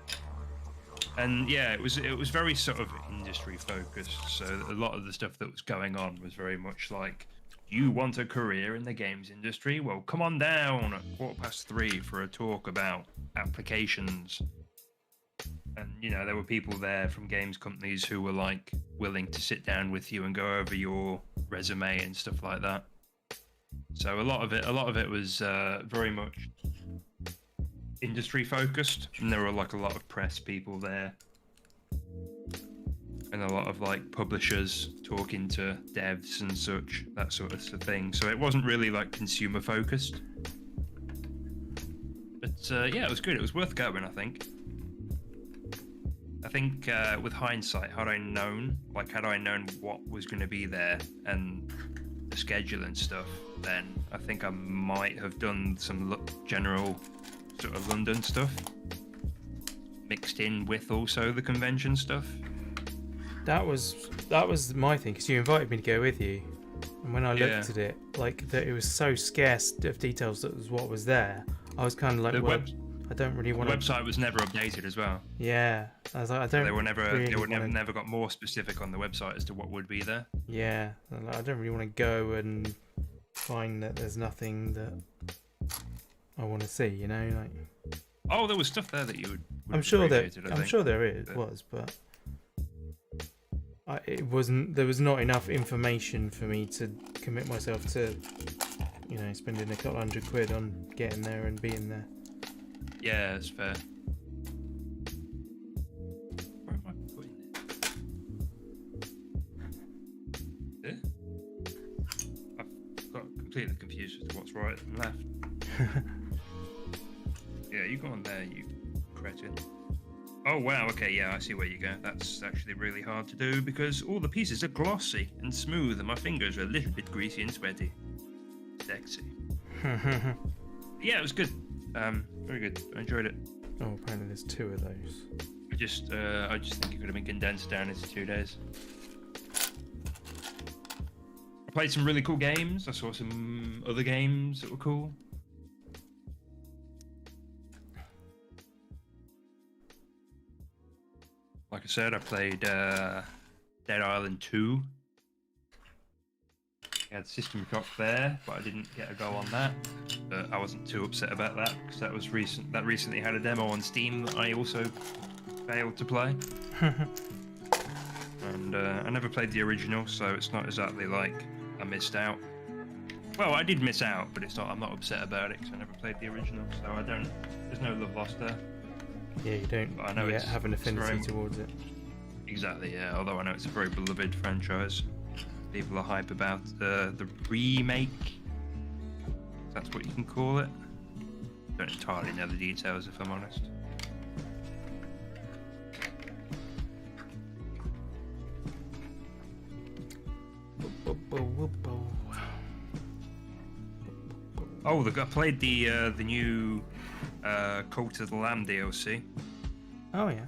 Speaker 2: And yeah, it was very sort of industry focused. So a lot of the stuff that was going on was very much like, you want a career in the games industry? Well, come on down at 3:15 for a talk about applications. And you know, there were people there from games companies who were like willing to sit down with you and go over your resume and stuff like that. So a lot of it was very much industry focused, and there were like a lot of press people there. and a lot of like publishers talking to devs and such, that sort of thing. So it wasn't really like consumer focused. But yeah, it was good. It was worth going, I think. With hindsight, had I known what was going to be there and the schedule and stuff, then I think I might have done some general sort of London stuff mixed in with also the convention stuff.
Speaker 1: That was my thing, because you invited me to go with you, and when I looked at it, like that, it was so scarce of details that was what was there. I was kind of like, I don't really want.
Speaker 2: The website was never updated as well.
Speaker 1: Yeah, I was like, I don't.
Speaker 2: They were never got more specific on the website as to what would be there.
Speaker 1: Yeah, I don't really want to go and find that there's nothing that I want to see. You know, like.
Speaker 2: Oh, there was stuff there that you would.
Speaker 1: I'm sure there was, but it wasn't. There was not enough information for me to commit myself to, spending a couple £100 on getting there and being there.
Speaker 2: Yeah, that's fair. Where am I putting it? There? I've got completely confused as to what's right and left. Yeah, you go on there, you cretin. Oh wow, okay, yeah, I see where you go. That's actually really hard to do because all the pieces are glossy and smooth and my fingers are a little bit greasy and sweaty. Sexy. Yeah, it was good. Very good. I enjoyed it.
Speaker 1: Oh, apparently there's 2 of those.
Speaker 2: I just think it could have been condensed down into 2 days. I played some really cool games. I saw some other games that were cool. Like I said, I played Dead Island 2. I had System Shock there, but I didn't get a go on that. But I wasn't too upset about that because that was recent. That recently had a demo on Steam that I also failed to play. And I never played the original, so it's not exactly like I missed out. Well, I did miss out, but it's not. I'm not upset about it because I never played the original, so I don't. There's no love lost there.
Speaker 1: Yeah, you don't
Speaker 2: I know
Speaker 1: yet have an affinity towards it.
Speaker 2: Exactly, yeah. Although I know it's a very beloved franchise. People are hype about the remake. If that's what you can call it. Don't entirely know the details, if I'm honest. Oh, I played the new Cult of the Lamb DLC.
Speaker 1: Oh yeah.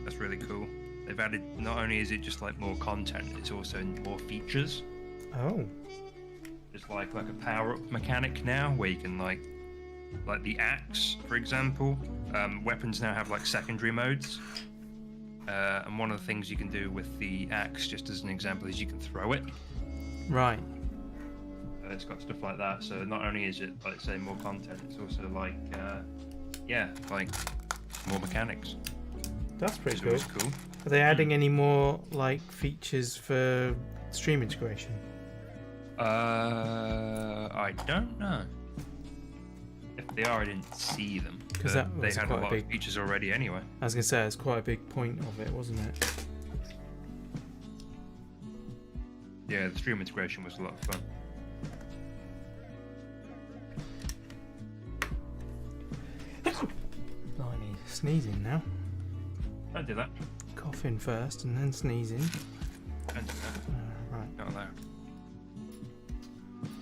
Speaker 2: That's really cool. They've added, not only is it just like more content, it's also more features.
Speaker 1: Oh.
Speaker 2: It's like a power-up mechanic now, where you can like the axe, for example. Weapons now have like secondary modes. And one of the things you can do with the axe, just as an example, is you can throw it.
Speaker 1: Right.
Speaker 2: It's got stuff like that. So not only is it, like, say, more content, it's also like, like more mechanics.
Speaker 1: That's pretty cool.
Speaker 2: Cool.
Speaker 1: Are they adding any more like features for stream integration?
Speaker 2: I don't know. If they are, I didn't see them. Because they had a lot of features already anyway.
Speaker 1: I was gonna say it's quite a big point of it, wasn't it?
Speaker 2: Yeah, the stream integration was a lot of fun.
Speaker 1: Blimey, sneezing now.
Speaker 2: Don't do that.
Speaker 1: Coughing first and then sneezing.
Speaker 2: Don't do that.
Speaker 1: Right.
Speaker 2: Not allowed.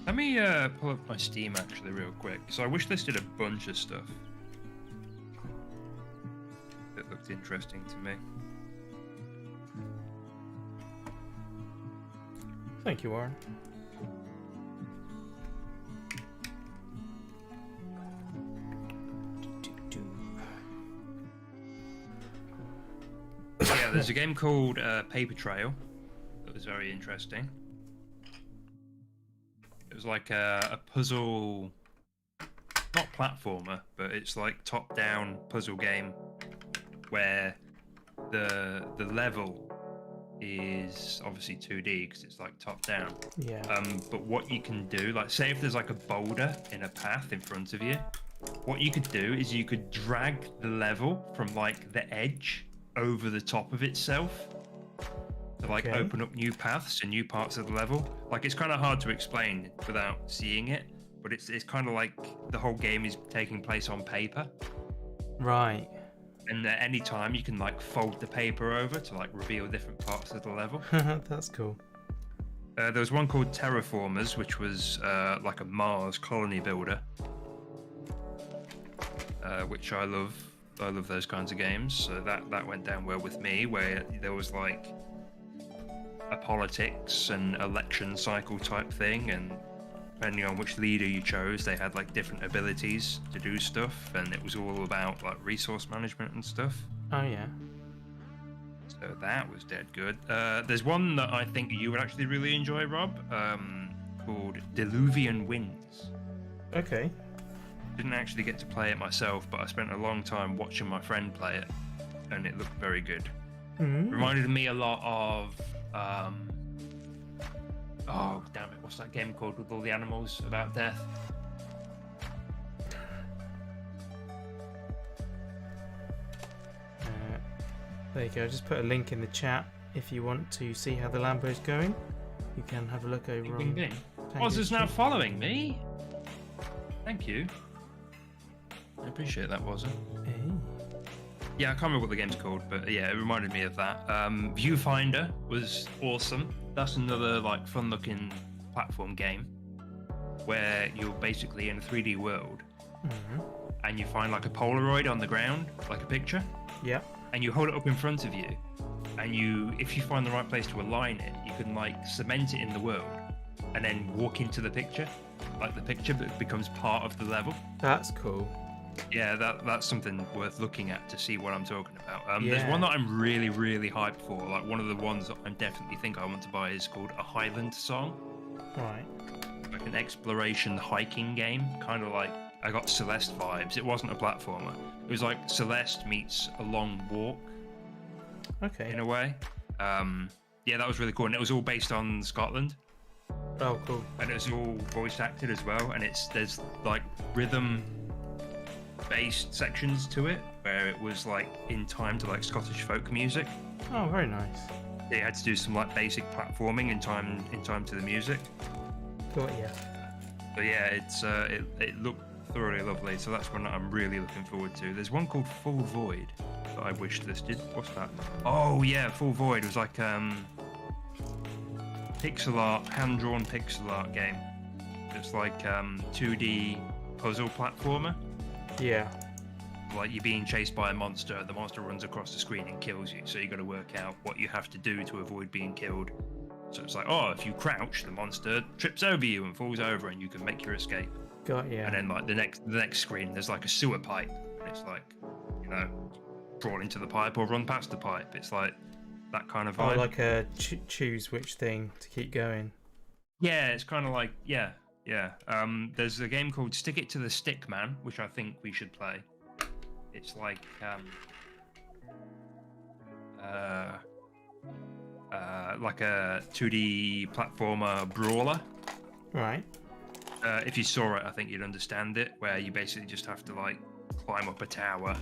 Speaker 2: Let me pull up my Steam actually real quick. So I wish listed a bunch of stuff that looked interesting to me.
Speaker 1: Thank you, Warren.
Speaker 2: Yeah, there's a game called Paper Trail that was very interesting. It was like a puzzle, not platformer, but it's like top-down puzzle game where the level is obviously 2D because it's like top-down.
Speaker 1: Yeah.
Speaker 2: But what you can do, like say if there's like a boulder in a path in front of you, what you could do is you could drag the level from like the edge over the top of itself, to like
Speaker 1: Okay.
Speaker 2: open up new paths and new parts of the level. Like it's kind of hard to explain without seeing it, but it's kind of like the whole game is taking place on paper,
Speaker 1: Right.
Speaker 2: and at any time you can like fold the paper over to like reveal different parts of the level.
Speaker 1: That's cool.
Speaker 2: There was one called Terraformers, which was like a Mars colony builder, which I love. I love those kinds of games. So that went down well with me, where there was like a politics and election cycle type thing, and depending on which leader you chose, they had like different abilities to do stuff, and it was all about like resource management and stuff.
Speaker 1: Oh yeah.
Speaker 2: So that was dead good. There's one that I think you would actually really enjoy, Rob, called Diluvian Winds.
Speaker 1: Okay.
Speaker 2: Didn't actually get to play it myself, but I spent a long time watching my friend play it, and it looked very good. Reminded me a lot of oh damn it, what's that game called with all the animals about death?
Speaker 1: There you go. Just put a link in the chat if you want to see how the Lambo's going. You can have a look over
Speaker 2: Bing,
Speaker 1: on.
Speaker 2: bing.
Speaker 1: Tango's
Speaker 2: Oz is now
Speaker 1: channel.
Speaker 2: following me. Thank you. I appreciate that, Wazza.
Speaker 1: Hey.
Speaker 2: Yeah, I can't remember what the game's called, but yeah, it reminded me of that. Viewfinder was awesome. That's another like fun-looking platform game where you're basically in a 3D world, and you find like a Polaroid on the ground, like a picture,
Speaker 1: Yeah.
Speaker 2: and you hold it up in front of you, and if you find the right place to align it, you can like cement it in the world, and then walk into the picture, like the picture becomes part of the level.
Speaker 1: That's cool.
Speaker 2: Yeah, that's something worth looking at to see what I'm talking about.
Speaker 1: Yeah.
Speaker 2: There's one that I'm really, really hyped for. Like one of the ones that I definitely think I want to buy is called A Highland Song.
Speaker 1: Right.
Speaker 2: Like an exploration hiking game, kind of like I got Celeste vibes. It wasn't a platformer. It was like Celeste meets a long walk
Speaker 1: Okay.
Speaker 2: in a way. Yeah, that was really cool, and it was all based on Scotland,
Speaker 1: Oh, cool.
Speaker 2: and it was all voice acted as well. And there's like rhythm based sections to it where it was like in time to like Scottish folk music.
Speaker 1: Oh, very nice.
Speaker 2: They had to do some like basic platforming in time to the music.
Speaker 1: Got ya.
Speaker 2: But yeah, it looked thoroughly lovely. So that's one that I'm really looking forward to. There's one called Full Void that I wish listed. What's that? Oh yeah, Full Void was like pixel art, hand drawn pixel art game. It's like 2D puzzle platformer.
Speaker 1: Yeah.
Speaker 2: Like you're being chased by a monster, the monster runs across the screen and kills you, so you got to work out what you have to do to avoid being killed. So it's like, oh, if you crouch, the monster trips over you and falls over, and you can make your escape.
Speaker 1: Got ya.
Speaker 2: And then like the next screen, there's like a sewer pipe. And it's like, you know, crawl into the pipe or run past the pipe. It's like that kind of vibe.
Speaker 1: Oh, like a choose which thing to keep going.
Speaker 2: Yeah, it's kind of like yeah. There's a game called Stick It to the Stick Man, which I think we should play. It's like like a 2D platformer brawler.
Speaker 1: Right.
Speaker 2: If you saw it, I think you'd understand it. Where you basically just have to like climb up a tower,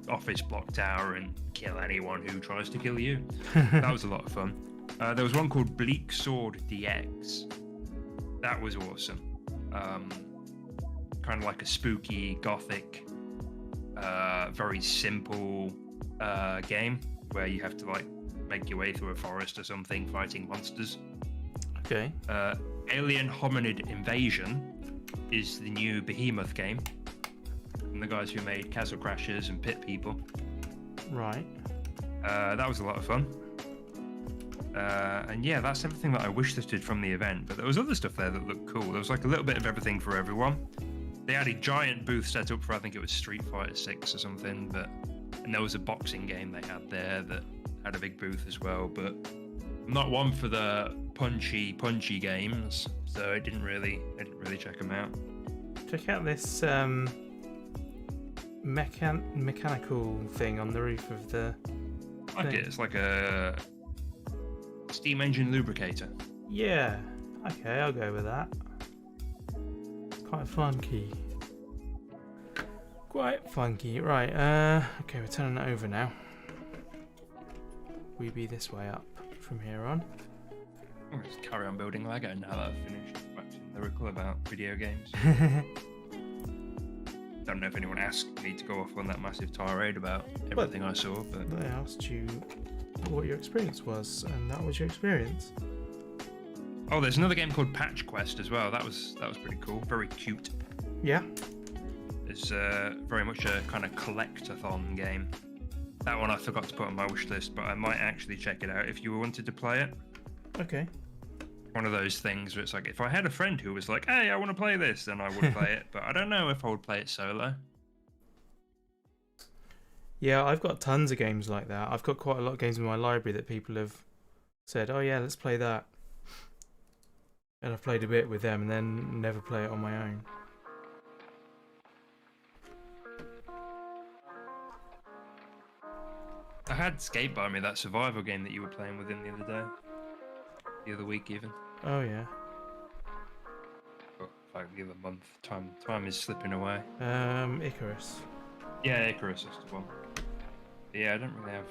Speaker 2: office block tower, and kill anyone who tries to kill you. That was a lot of fun. There was one called Bleak Sword DX. That was awesome. Kind of like a spooky, gothic, very simple game where you have to like make your way through a forest or something, fighting monsters.
Speaker 1: Okay.
Speaker 2: Alien Hominid Invasion is the new Behemoth game from the guys who made Castle Crashers and Pit People.
Speaker 1: Right.
Speaker 2: That was a lot of fun. And yeah, that's everything that I wish listed from the event. But there was other stuff there that looked cool. There was like a little bit of everything for everyone. They had a giant booth set up for, I think it was Street Fighter 6 or something. And there was a boxing game they had there that had a big booth as well. But I'm not one for the punchy games, so I didn't really check them out.
Speaker 1: Check out this mechanical thing on the roof of the.
Speaker 2: I like it. It's like a steam engine lubricator.
Speaker 1: Yeah. Okay, I'll go with that. It's quite funky. Quite funky. Right. Okay, we're turning it over now. We be this way up. from here on.
Speaker 2: I'm going to carry on building Lego now that I've finished waxing lyrical about video games. Don't know if anyone asked me to go off on that massive tirade about everything I saw, but
Speaker 1: They asked you what your experience was, and that was your experience.
Speaker 2: oh, there's another game called Patch Quest as well. That was pretty cool. Very cute.
Speaker 1: Yeah.
Speaker 2: It's very much a kind of collectathon game. That one I forgot to put on my wish list, but I might actually check it out if you wanted to play it.
Speaker 1: Okay.
Speaker 2: One of those things where it's like, if I had a friend who was like, hey, I want to play this, then I would play it, but I don't know if I would play it solo.
Speaker 1: Yeah, I've got tons of games like that. I've got quite a lot of games in my library that people have said, oh yeah, let's play that. And I've played a bit with them and then never play it on my own.
Speaker 2: I had Skate By Me, that survival game that you were playing with him the other day. The other week even.
Speaker 1: Oh yeah.
Speaker 2: Or, like the other month. Time is slipping away.
Speaker 1: Icarus.
Speaker 2: Yeah, Icarus is the one. But yeah, I don't really have...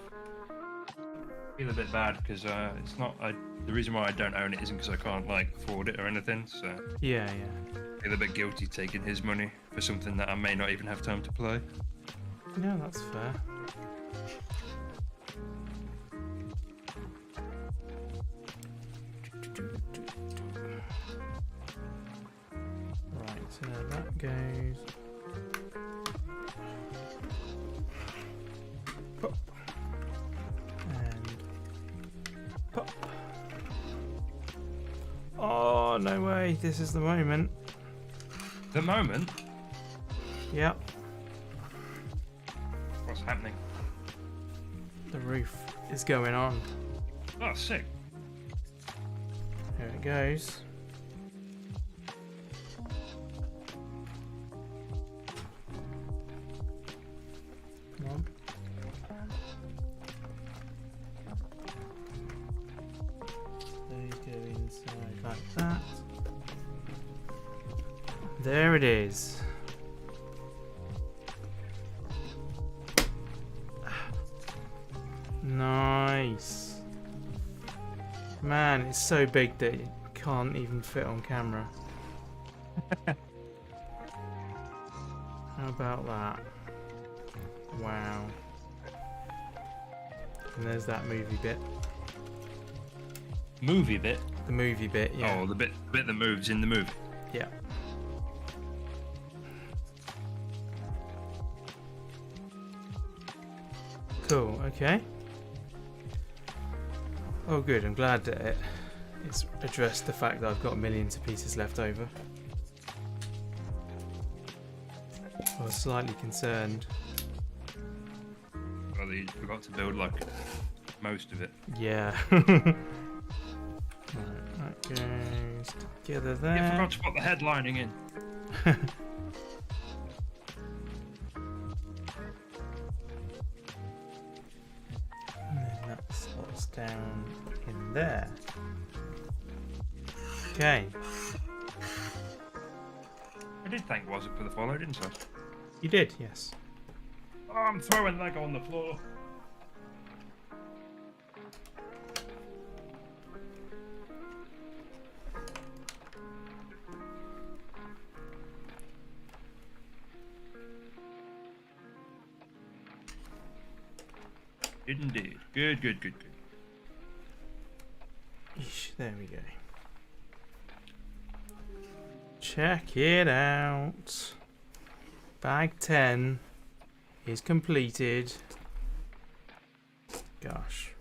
Speaker 2: feel a bit bad because it's not... the reason why I don't own it isn't because I can't like afford it or anything, so...
Speaker 1: Yeah, yeah.
Speaker 2: I feel a bit guilty taking his money for something that I may not even have time to play.
Speaker 1: No, that's fair. Right, so that goes... Pop. And... Pop. Oh, no way. This is the moment.
Speaker 2: The moment?
Speaker 1: Yep.
Speaker 2: What's happening?
Speaker 1: The roof is going on.
Speaker 2: Oh, sick.
Speaker 1: Here it goes. Come on. They go inside like that. There it is. Nice. Man, it's so big that it can't even fit on camera. How about that? Wow. And there's that movie bit.
Speaker 2: Movie bit?
Speaker 1: The movie bit, yeah.
Speaker 2: Oh, the bit that moves in the movie.
Speaker 1: Yeah. Cool, okay. Oh good, I'm glad that it's addressed the fact that I've got millions of pieces left over. I was slightly concerned.
Speaker 2: Well, you forgot to build like most of it.
Speaker 1: Yeah. Right, that goes together there.
Speaker 2: You forgot to put the headlining in.
Speaker 1: And then that slots down in there. Okay.
Speaker 2: I did thank Wazza for the follow, didn't I?
Speaker 1: You did, yes.
Speaker 2: Oh, I'm throwing Lego on the floor. Indeed. Good, good, good, good.
Speaker 1: Eesh, there we go. Check it out. Bag 10 is completed. Gosh.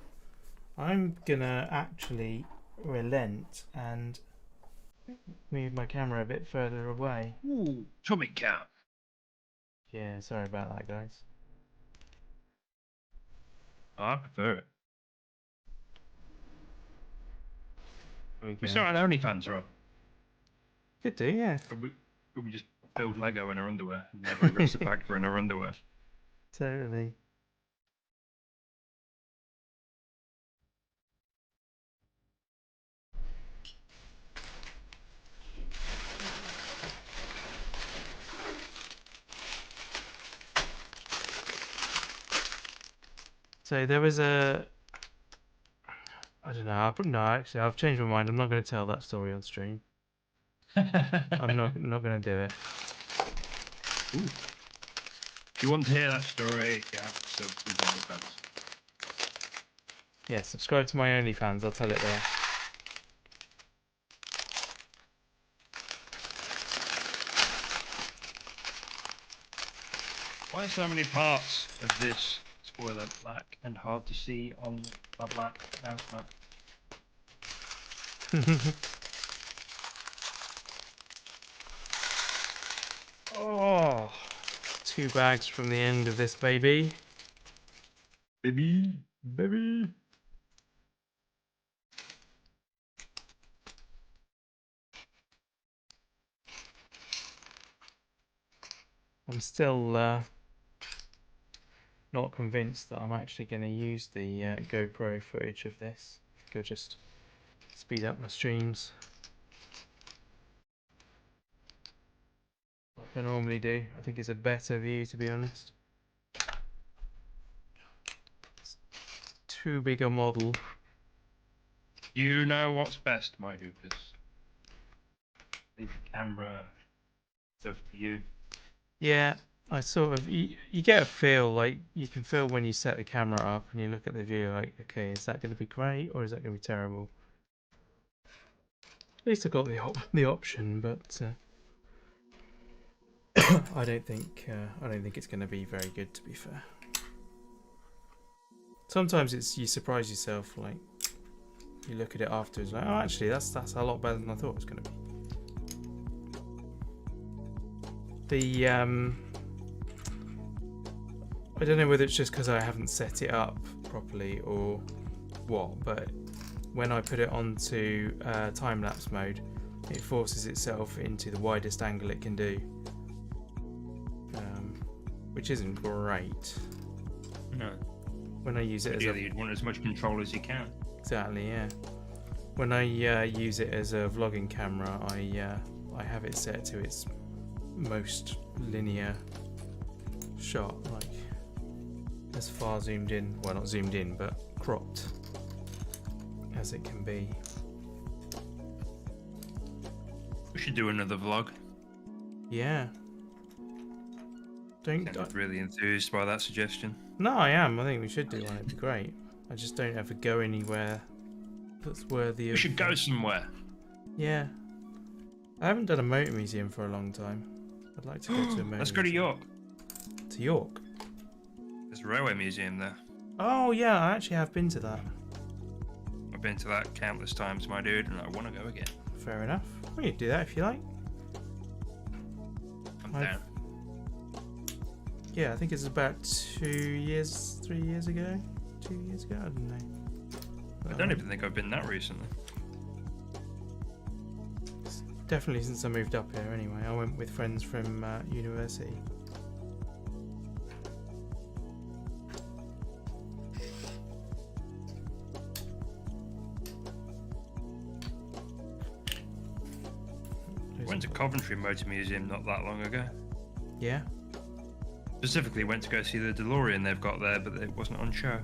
Speaker 1: I'm gonna actually relent and move my camera a bit further away.
Speaker 2: Ooh, tummy count.
Speaker 1: Yeah, sorry about that, guys.
Speaker 2: Oh, I prefer it. We
Speaker 1: Yeah.
Speaker 2: start an OnlyFans, Rob.
Speaker 1: Could do, yeah.
Speaker 2: Could we just build Lego in our underwear and never rips the factor in our underwear?
Speaker 1: Totally. So there was a I don't know. No, actually, I've changed my mind. I'm not going to tell that story on stream. I'm not going to do it.
Speaker 2: Ooh. If you want to hear that story, you have to sub to the OnlyFans.
Speaker 1: Yeah, subscribe to my OnlyFans. I'll tell it there.
Speaker 2: Why are so many parts of this spoiler black and hard to see on the black announcement?
Speaker 1: Oh, 2 bags from the end of this baby.
Speaker 2: Baby.
Speaker 1: I'm still not convinced that I'm actually going to use the GoPro footage of this. I think I'll just speed up my streams like I normally do. I think it's a better view, to be honest. It's too big a model.
Speaker 2: You know what's best, my hoopers. Leave the camera stuff for you.
Speaker 1: Yeah, I sort of you get a feel, like you can feel when you set the camera up and you look at the view, like, okay, is that going to be great or is that going to be terrible? At least I got the option, but I don't think it's going to be very good, to be fair. Sometimes you surprise yourself, like you look at it afterwards, like, oh, actually that's a lot better than I thought it was going to be. The I don't know whether it's just because I haven't set it up properly or what, but when I put it onto time-lapse mode, it forces itself into the widest angle it can do, which isn't great.
Speaker 2: No.
Speaker 1: When I use it as
Speaker 2: Ideally, you'd want as much control as you can.
Speaker 1: Exactly, yeah. When I use it as a vlogging camera, I have it set to its most linear shot, like as far zoomed in, well, not zoomed in, but cropped as it can be.
Speaker 2: We should do another vlog.
Speaker 1: Yeah.
Speaker 2: I'm really enthused by that suggestion.
Speaker 1: No, I am. I think we should do one. It'd be great. I just don't ever go anywhere that's worthy of...
Speaker 2: We should go somewhere.
Speaker 1: Yeah. I haven't done a motor museum for a long time. I'd like to go to a motor
Speaker 2: Let's go to York.
Speaker 1: To York?
Speaker 2: There's a railway museum there.
Speaker 1: Oh, yeah, I actually have been to that.
Speaker 2: I've been to that countless times, my dude, and I want to go again.
Speaker 1: Fair enough. We can do that if you like.
Speaker 2: I'm down.
Speaker 1: Yeah, I think it's about 3 years ago. 2 years ago, I don't know.
Speaker 2: I don't even think I've been that recently.
Speaker 1: Definitely since I moved up here anyway. I went with friends from university.
Speaker 2: Went to Coventry Motor Museum not that long ago.
Speaker 1: Yeah?
Speaker 2: Specifically went to go see the DeLorean they've got there, but it wasn't on show.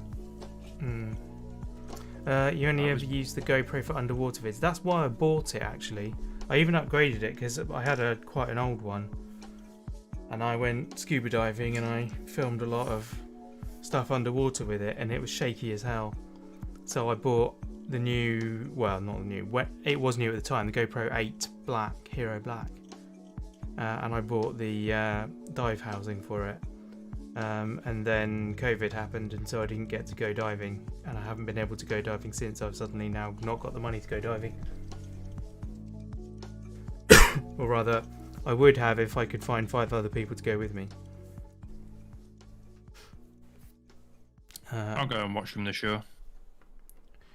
Speaker 1: You only ever use the GoPro for underwater vids. That's why I bought it, actually. I even upgraded it because I had quite an old one. And I went scuba diving and I filmed a lot of stuff underwater with it, and it was shaky as hell. So I bought the new, well, not the new, it was new at the time, the GoPro 8 Black, Hero Black. And I bought the dive housing for it. And then COVID happened, and so I didn't get to go diving, and I haven't been able to go diving since. I've suddenly now not got the money to go diving. Or rather, I would have if I could find 5 other people to go with me.
Speaker 2: I'll go and watch from the shore.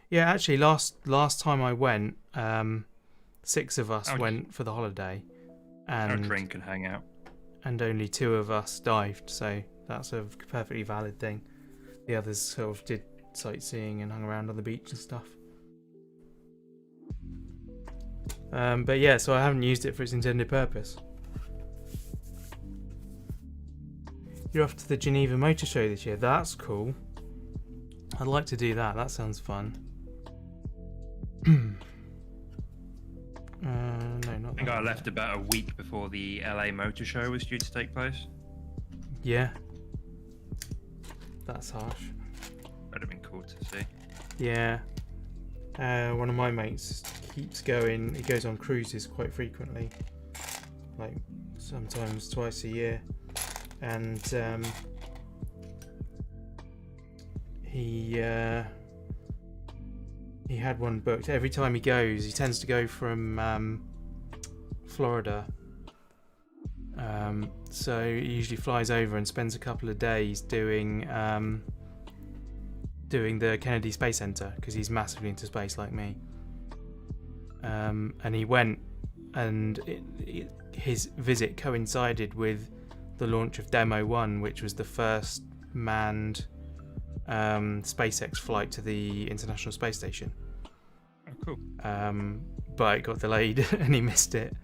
Speaker 1: Yeah, actually, last time I went, 6 of us went for the holiday,
Speaker 2: I'll
Speaker 1: and
Speaker 2: drink and hang out.
Speaker 1: And only 2 of us dived, so that's a perfectly valid thing. The others sort of did sightseeing and hung around on the beach and stuff. But yeah, so I haven't used it for its intended purpose. You're off to the Geneva Motor Show this year. That's cool. I'd like to do that. That sounds fun.
Speaker 2: left about a week before the LA Motor Show was due to take place.
Speaker 1: Yeah. That's harsh.
Speaker 2: That'd have been cool to see.
Speaker 1: Yeah. One of my mates keeps going. He goes on cruises quite frequently, like sometimes twice a year, and he had one booked. Every time he goes, he tends to go from Florida. So he usually flies over and spends a couple of days doing the Kennedy Space Center because he's massively into space like me. And he went, and his visit coincided with the launch of ECTO-1, which was the first manned SpaceX flight to the International Space Station.
Speaker 2: Oh, cool.
Speaker 1: But it got delayed and he missed it,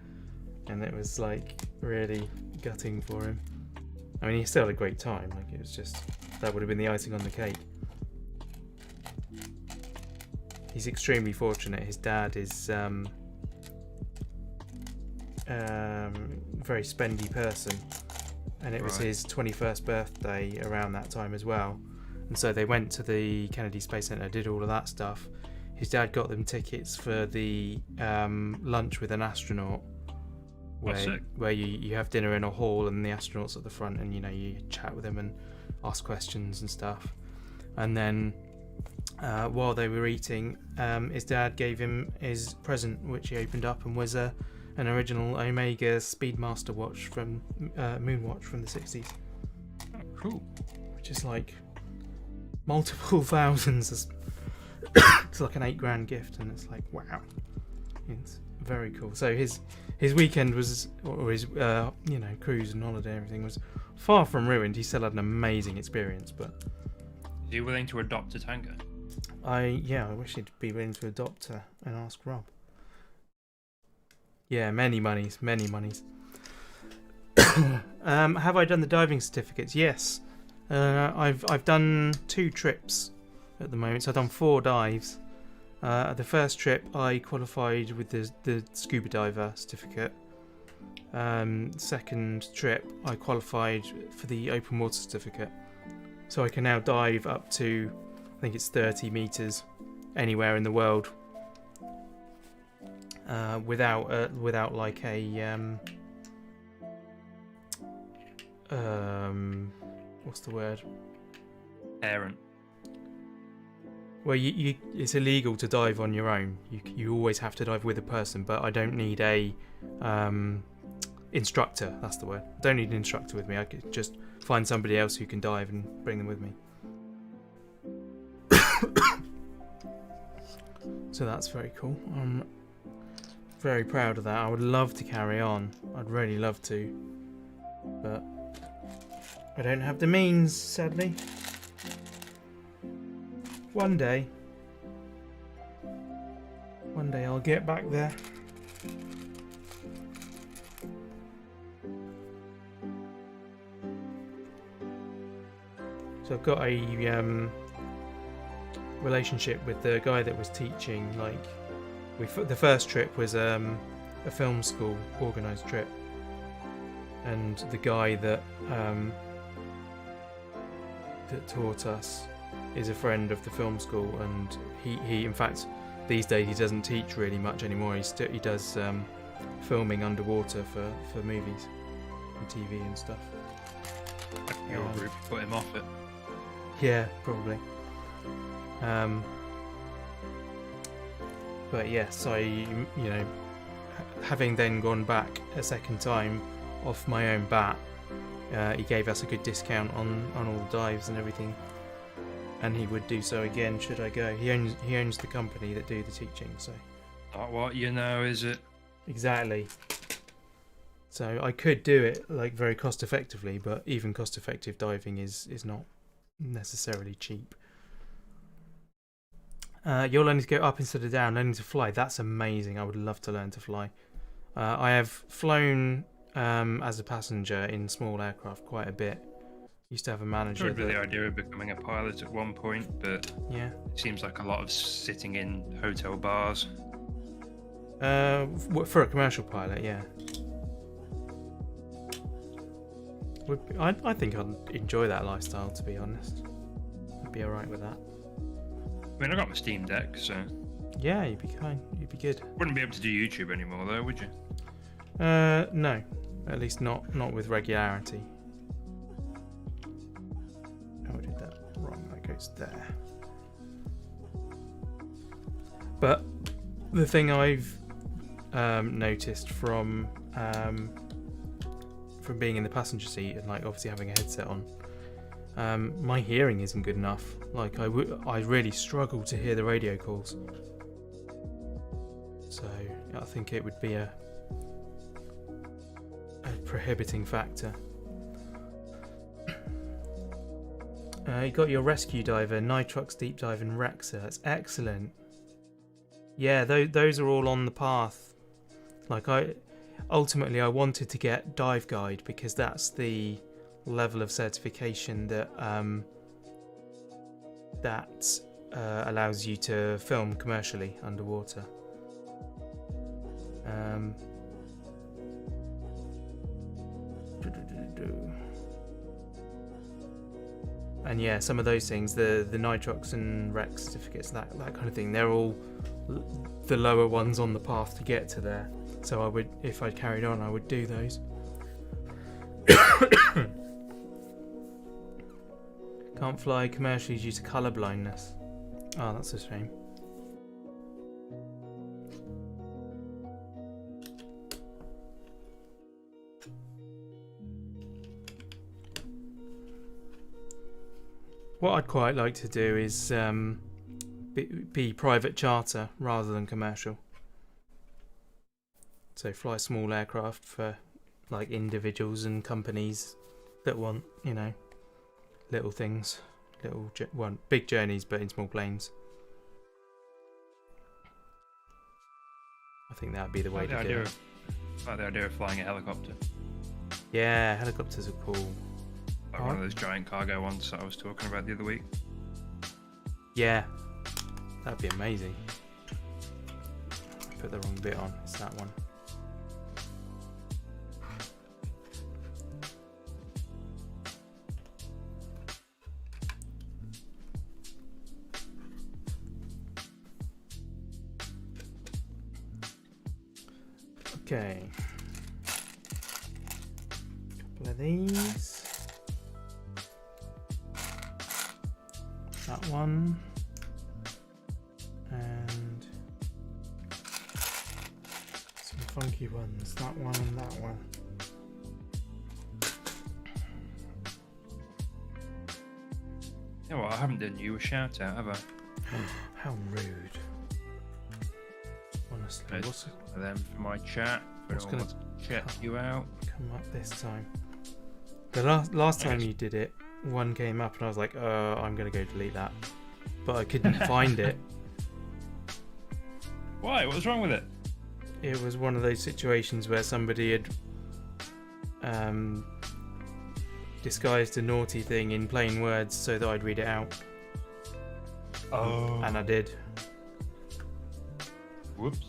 Speaker 1: and it was like really gutting for him. I mean, he still had a great time. Like, it was just, that would have been the icing on the cake. He's extremely fortunate. His dad is very spendy person, and it was his 21st birthday around that time as well. And so they went to the Kennedy Space Center, did all of that stuff. His dad got them tickets for the lunch with an astronaut, where you have dinner in a hall and the astronauts at the front, and you chat with them and ask questions and stuff. And then while they were eating, his dad gave him his present, which he opened up, and was an original Omega Speedmaster watch from Moonwatch from the 60s.
Speaker 2: Oh, cool.
Speaker 1: Which is like multiple thousands. It's like an $8,000 gift, and it's like, wow, it's very cool. So his weekend was, or his cruise and holiday, everything was far from ruined. He still had an amazing experience. But
Speaker 2: are you willing to adopt a Tango?
Speaker 1: I wish he'd be willing to adopt her and ask Rob. Yeah, many monies. Have I done the diving certificates? Yes. I've done 2 trips at the moment, so I've done 4 dives. The first trip I qualified with the scuba diver certificate. Second trip I qualified for the open water certificate. So I can now dive up to, I think it's 30 meters anywhere in the world without like a what's the word?
Speaker 2: Parent.
Speaker 1: Well, it's illegal to dive on your own. You always have to dive with a person, but I don't need a instructor. That's the word. I don't need an instructor with me. I could just find somebody else who can dive and bring them with me. So that's very cool. I'm very proud of that. I would love to carry on. I'd really love to, but I don't have the means, sadly. One day I'll get back there. So I've got a relationship with the guy that was teaching. Like, the first trip was a film school organised trip, and the guy that taught us is a friend of the film school, and he in fact these days he doesn't teach really much anymore. He does filming underwater for movies and TV and stuff.
Speaker 2: Your group put him off it.
Speaker 1: Yeah, probably. But yes, having then gone back a second time off my own bat, he gave us a good discount on all the dives and everything, and he would do so again should I go. He owns the company that do the teaching, so.
Speaker 2: Not what you know, is it?
Speaker 1: Exactly. So I could do it like very cost effectively, but even cost effective diving is not necessarily cheap. You're learning to go up instead of down, learning to fly. That's amazing. I would love to learn to fly. I have flown as a passenger in small aircraft quite a bit. Used to have a manager.
Speaker 2: I tried with the idea of becoming a pilot at one point, but
Speaker 1: yeah,
Speaker 2: it seems like a lot of sitting in hotel bars.
Speaker 1: For a commercial pilot, yeah. I think I'd enjoy that lifestyle, to be honest. I'd be alright with that.
Speaker 2: I mean, I got my Steam Deck, so
Speaker 1: Yeah, you'd be fine. You'd be good.
Speaker 2: wouldn't be able to do YouTube anymore, though, would you?
Speaker 1: No. At least not with regularity. Oh, I did that wrong. That goes there. But the thing I've noticed from being in the passenger seat and like obviously having a headset on, my hearing isn't good enough. Like I really struggle to hear the radio calls. So I think it would be a prohibiting factor. You got your rescue diver, Nitrox deep dive, and Rexa. That's excellent. Yeah, those are all on the path. Like ultimately I wanted to get dive guide because that's the level of certification that allows you to film commercially underwater. And yeah, some of those things, the Nitrox and Rex certificates, that kind of thing, they're all the lower ones on the path to get to there. So I would, if I'd carried on, I would do those. Can't fly commercially due to colour blindness. Oh, that's a shame. What I'd quite like to do is be private charter rather than commercial. So fly small aircraft for like individuals and companies that want, you know, little things, big journeys but in small planes. I think that would be the way to do it.
Speaker 2: I like the idea of flying a helicopter.
Speaker 1: Yeah, helicopters are cool.
Speaker 2: Like one of those giant cargo ones that I was talking about the other week.
Speaker 1: Yeah, that'd be amazing. I put the wrong bit on. It's that one. Okay. Couple of these. That one. And some funky ones. That one and that one.
Speaker 2: You know what? I haven't done you a shout out, have I?
Speaker 1: How rude. Honestly,
Speaker 2: What's for them for my chat?
Speaker 1: What's going to
Speaker 2: check you out?
Speaker 1: come up this time? The last time you did it, one came up and I was like, I'm going to go delete that. But I couldn't find it.
Speaker 2: Why? What was wrong with it?
Speaker 1: It was one of those situations where somebody had disguised a naughty thing in plain words so that I'd read it out.
Speaker 2: Oh.
Speaker 1: And I did.
Speaker 2: Whoops.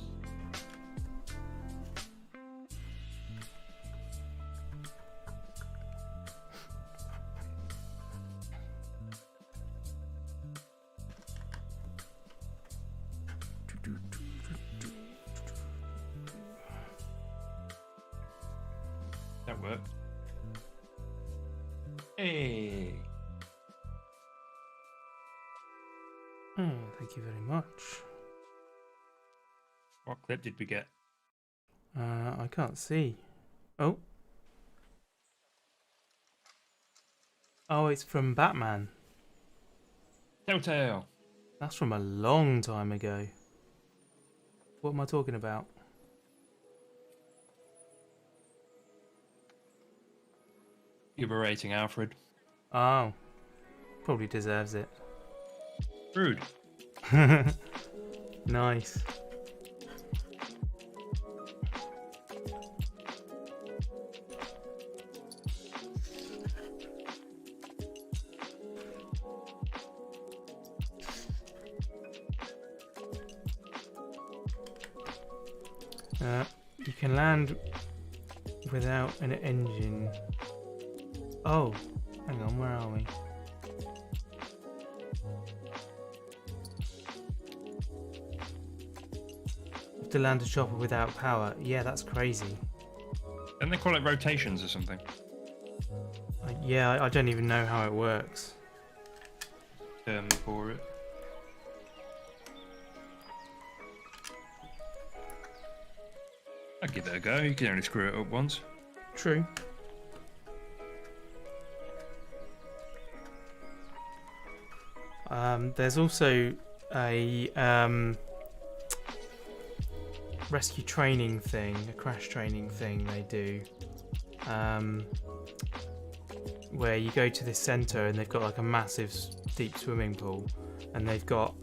Speaker 2: That worked. Hey.
Speaker 1: Oh, thank you very much.
Speaker 2: What clip did we get?
Speaker 1: I can't see. Oh. Oh, it's from Batman.
Speaker 2: Telltale.
Speaker 1: That's from a long time ago. What am I talking about?
Speaker 2: You were rating Alfred.
Speaker 1: Oh. Probably deserves it.
Speaker 2: Rude.
Speaker 1: Nice. You can land without an engine. Oh, hang on, where are we? You have to land a chopper without power. Yeah, that's crazy.
Speaker 2: Don't they call it rotations or something?
Speaker 1: Yeah, I don't even know how it works.
Speaker 2: Term for it. I'll give it a go. You can only screw it up once.
Speaker 1: True. There's also a rescue training thing, a crash training thing they do, where you go to this centre and they've got like a massive deep swimming pool, and they've got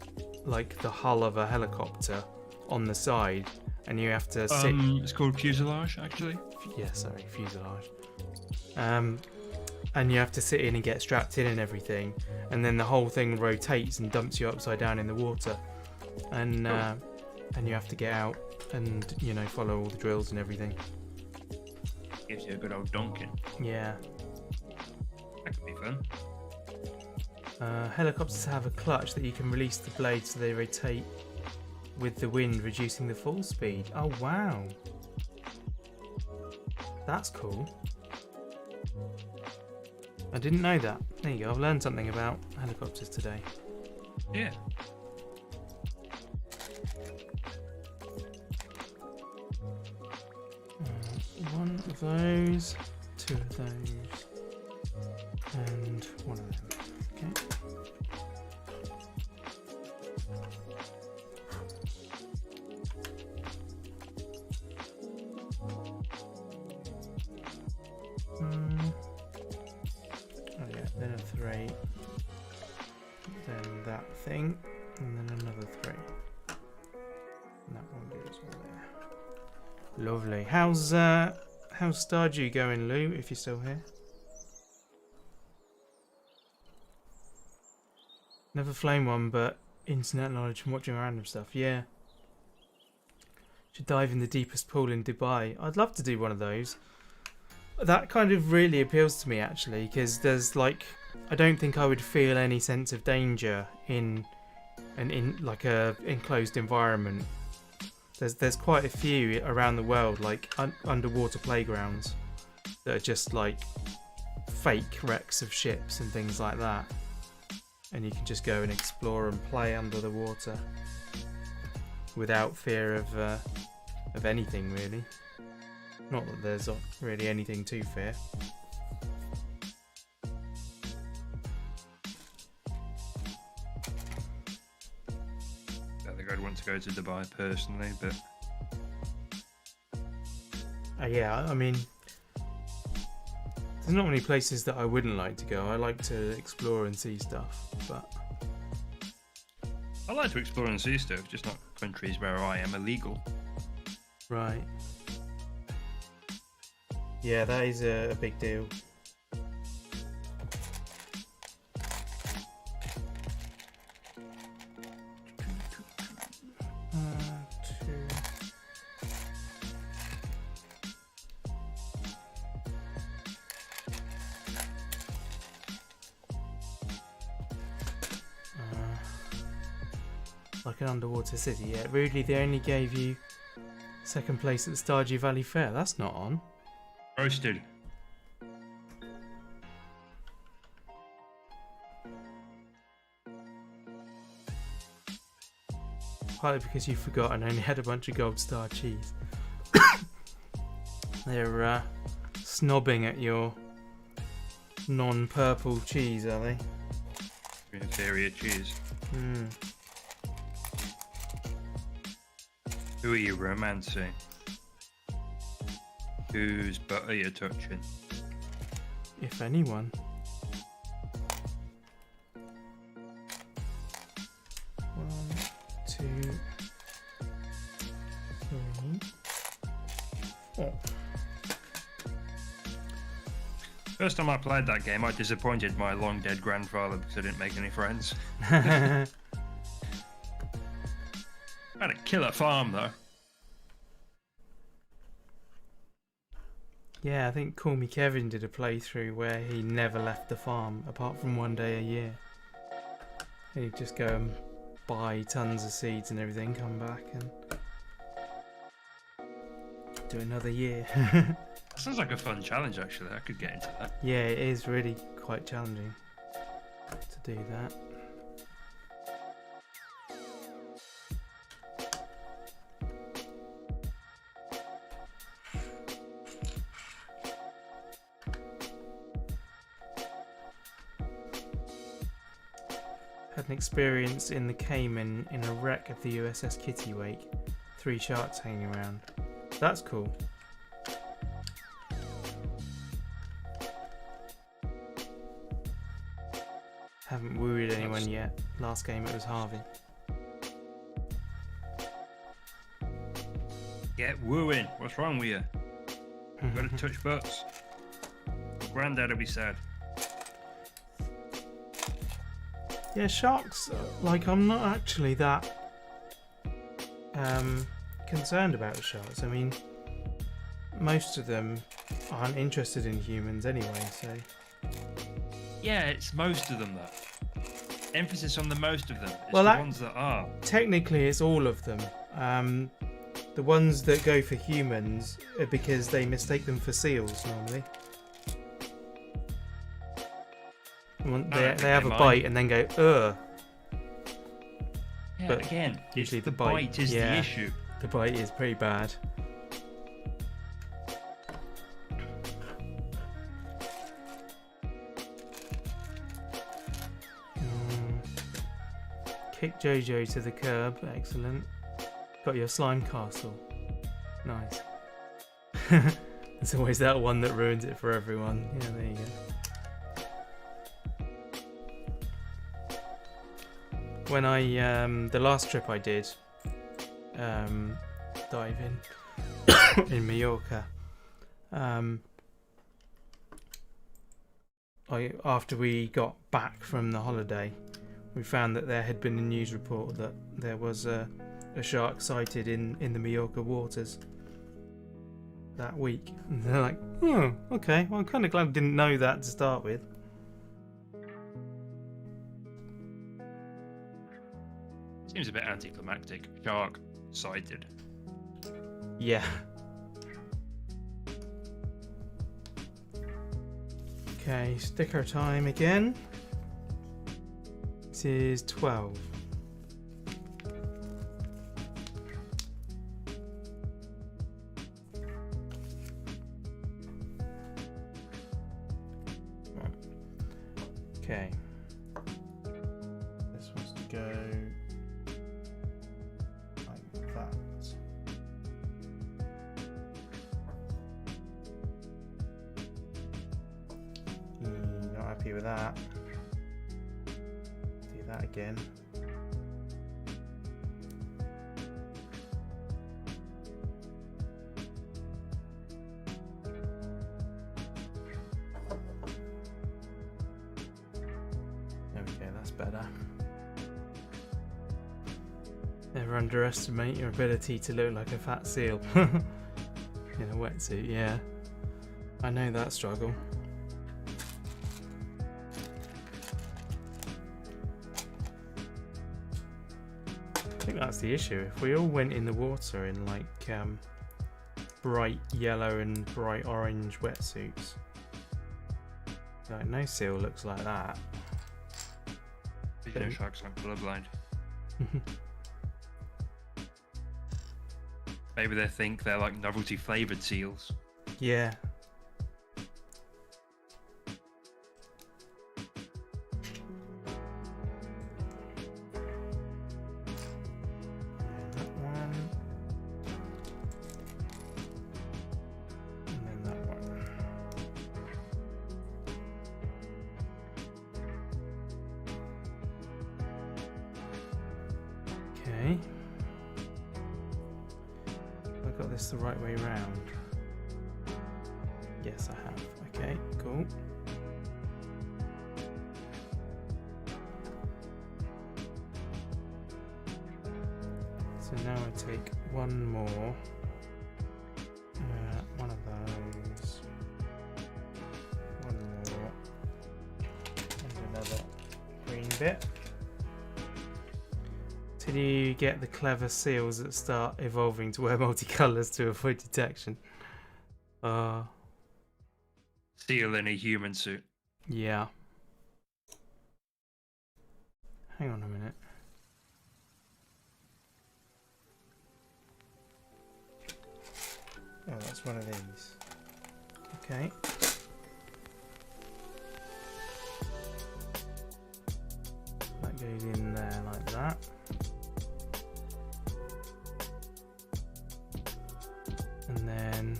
Speaker 1: like the hull of a helicopter on the side, and you have to sit.
Speaker 2: It's called fuselage, actually.
Speaker 1: Yeah, sorry, fuselage. And you have to sit in and get strapped in and everything, and then the whole thing rotates and dumps you upside down in the water, and you have to get out and follow all the drills and everything.
Speaker 2: Gives you a good old donking.
Speaker 1: Yeah.
Speaker 2: That could be fun.
Speaker 1: Helicopters have a clutch that you can release the blade so they rotate with the wind, reducing the fall speed. Oh wow, that's cool. I didn't know that. There you go, I've learned something about helicopters today.
Speaker 2: Yeah.
Speaker 1: One of those, two of those, and one of them. Okay. Oh yeah, then a 3, then that thing, and then another 3. And that one goes all there. Lovely. How's Stardew going, Lou? If you're still here. Never flown one, but internet knowledge from watching random stuff. Yeah. Should dive in the deepest pool in Dubai. I'd love to do one of those. That kind of really appeals to me actually, because there's like, I don't think I would feel any sense of danger in like a enclosed environment. There's quite a few around the world, like underwater playgrounds that are just like fake wrecks of ships and things like that, and you can just go and explore and play under the water without fear of anything really. Not that there's really anything to fear.
Speaker 2: I think I'd want to go to Dubai personally, but
Speaker 1: Yeah, I mean, there's not many places that I wouldn't like to go. I like to explore and see stuff, but
Speaker 2: I like to explore and see stuff, just not countries where I am illegal.
Speaker 1: right. Yeah, that is a big deal. Like an underwater city. Yeah, rudely they only gave you second place at the Stardew Valley Fair. That's not on.
Speaker 2: Roasted.
Speaker 1: Partly because you forgot and only had a bunch of gold star cheese. They're snobbing at your non-purple cheese, are they?
Speaker 2: Inferior cheese.
Speaker 1: Hmm.
Speaker 2: Who are you romancing? Whose butt are you touching?
Speaker 1: If anyone. One, two, three, four.
Speaker 2: First time I played that game, I disappointed my long dead grandfather because I didn't make any friends. I had a killer farm though.
Speaker 1: Yeah, I think Call Me Kevin did a playthrough where he never left the farm apart from one day a year. He'd just go and buy tons of seeds and everything, come back and do another year.
Speaker 2: That sounds like a fun challenge, actually. I could get into that.
Speaker 1: Yeah, it is really quite challenging to do that. Had an experience in the Cayman in a wreck of the USS Kittiwake. 3 sharks hanging around. That's cool. Haven't wooed anyone yet. Last game it was Harvey.
Speaker 2: Get wooing. What's wrong with you? You've got to touch butts. Granddad will be sad.
Speaker 1: Yeah, sharks, like, I'm not actually that concerned about the sharks. I mean, most of them aren't interested in humans anyway, so...
Speaker 2: Yeah, it's most of them, though. Emphasis on the most of them. It's
Speaker 1: well,
Speaker 2: the ones that are.
Speaker 1: Technically, it's all of them. The ones that go for humans are because they mistake them for seals, normally. They have a bite and then go, ugh.
Speaker 2: Yeah,
Speaker 1: but
Speaker 2: again,
Speaker 1: usually
Speaker 2: the bite is the issue.
Speaker 1: The bite is pretty bad. Kick Jojo to the curb, excellent. Got your slime castle. Nice. There's always that one that ruins it for everyone. Yeah, there you go. When I the last trip I did diving in Mallorca, after we got back from the holiday, we found that there had been a news report that there was a shark sighted in the Mallorca waters that week. And they're like, oh, okay, well, I'm kind of glad I didn't know that to start with.
Speaker 2: Seems a bit anticlimactic. Shark sighted.
Speaker 1: Yeah. Okay, sticker time again. This is 12. Okay. This wants to go like that. Not happy with that. Do that again. Okay, that's better. Never underestimate your ability to look like a fat seal in a wetsuit, yeah. I know that struggle. I think that's the issue. If we all went in the water in like bright yellow and bright orange wetsuits, like no seal looks like that.
Speaker 2: You know, sharks aren't colorblind. Maybe they think they're like novelty flavored seals.
Speaker 1: Yeah. That one. And then that one. Okay. I got this the right way round. Yes, I have. Okay, cool. So now I take one more. One of those. bit. Till you get the clever seals that start evolving to wear multicolours to avoid detection.
Speaker 2: Seal in a human suit.
Speaker 1: Yeah. Hang on a minute. Oh, that's one of these. Okay. That goes in there like that. And then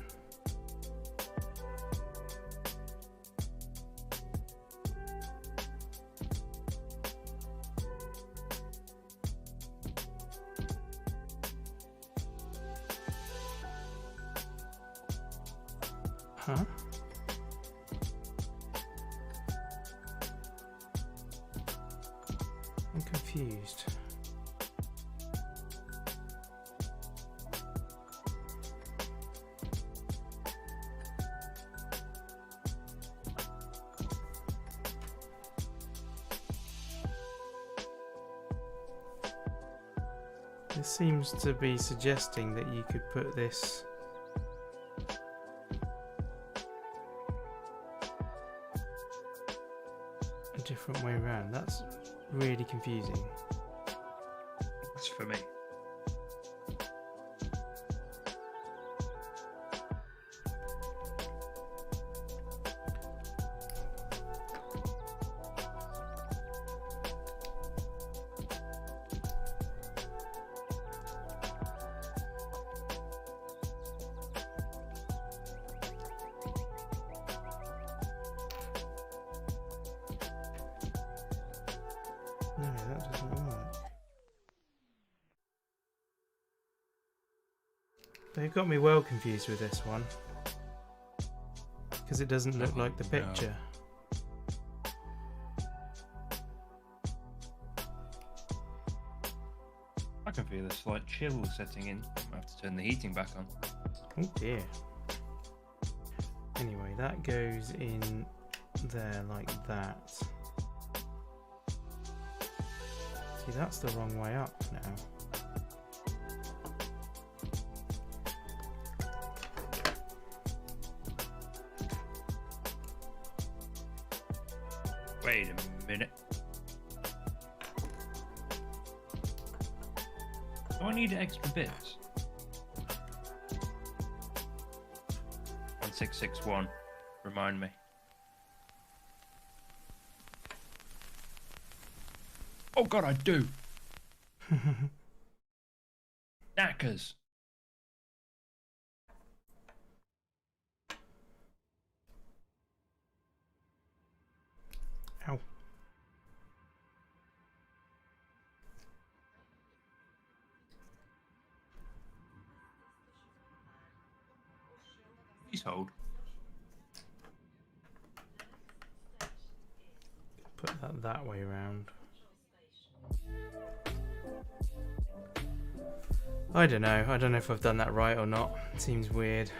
Speaker 1: huh? I'm confused. This seems to be suggesting that you could put this a different way around. That's really confusing.
Speaker 2: That's for me.
Speaker 1: No, that doesn't work. They've got me well confused with this one. Because it doesn't look like the picture.
Speaker 2: I can feel a slight chill setting in. I have to turn the heating back on.
Speaker 1: Oh dear. Anyway, that goes in there like that. See, that's the wrong way up now.
Speaker 2: Wait a minute. Do I need extra bits? 1661. Remind me. Oh god, I do. Knackers.
Speaker 1: Ow.
Speaker 2: Please hold.
Speaker 1: Put that way around. I don't know. I don't know if I've done that right or not. It seems weird.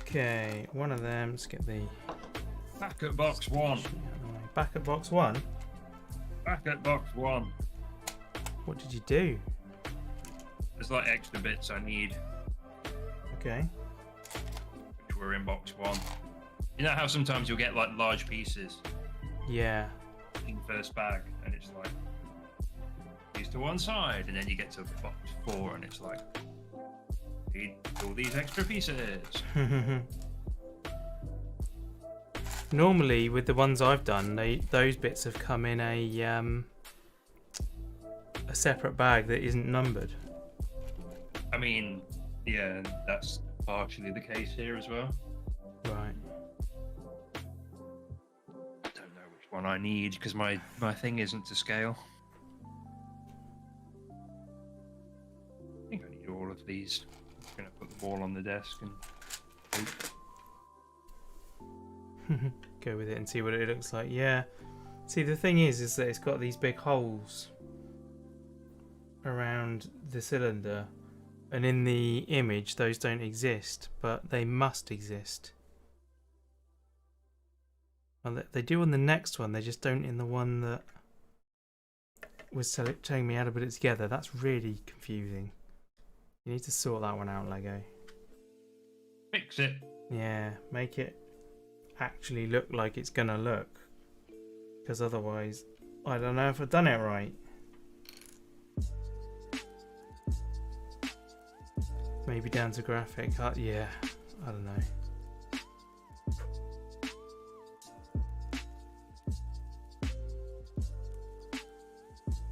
Speaker 1: Okay, one of them. Let's get the
Speaker 2: Back at box one.
Speaker 1: back at box one.
Speaker 2: Back at box one.
Speaker 1: What did you do?
Speaker 2: There's like extra bits I need,
Speaker 1: Okay.
Speaker 2: which were in box one. You know how sometimes you'll get like large pieces
Speaker 1: Yeah.
Speaker 2: in the first bag, and it's like these to one side, and then you get to box four, and it's like need all these extra pieces.
Speaker 1: Normally, with the ones I've done, those bits have come in a separate bag that isn't numbered.
Speaker 2: I mean, yeah, that's partially the case here as well.
Speaker 1: Right.
Speaker 2: I don't know which one I need because my thing isn't to scale. I think I need all of these. I'm gonna put them all on the desk and
Speaker 1: Go with it and see what it looks like. Yeah, See, the thing is that it's got these big holes around the cylinder, and in the image those don't exist, but they must exist. Well, they do on the next one, they just don't in the one that was telling me how to put it together. That's really confusing. You need to sort that one out, Lego.
Speaker 2: Fix it.
Speaker 1: Yeah, make it actually look like it's gonna look. Because otherwise, I don't know if I've done it right. Maybe down to graphic. Yeah, I don't know.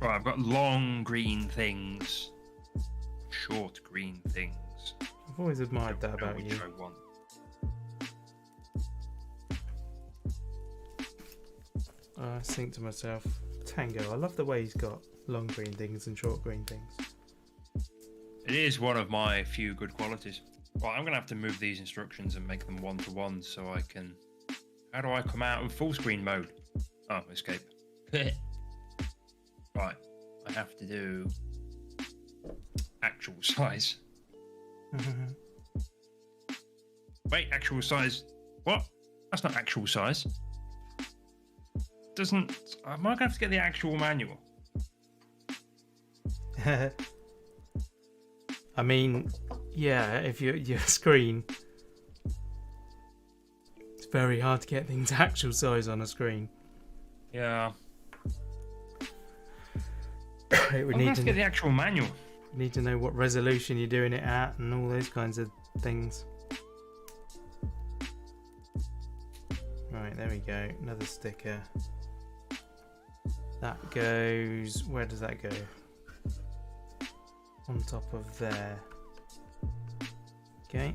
Speaker 2: Right, I've got long green things, short green things.
Speaker 1: I've always admired that about you.
Speaker 2: I want.
Speaker 1: I think to myself, Tango, I love the way he's got long green things and short green things.
Speaker 2: It is one of my few good qualities. Well, I'm going to have to move these instructions and make them one-to-one so I can... How do I come out of full screen mode? Oh, escape. Right, I have to do actual size. Wait, actual size? What? That's not actual size. Doesn't... I might have to get the actual manual.
Speaker 1: I mean, yeah, if your screen, it's very hard to get things actual size on a screen.
Speaker 2: Yeah.
Speaker 1: It would
Speaker 2: I'm
Speaker 1: need
Speaker 2: going
Speaker 1: to
Speaker 2: get the actual manual.
Speaker 1: need to know what resolution you're doing it at and all those kinds of things. Right, there we go. Another sticker. That goes... Where does that go? On top of there. Okay.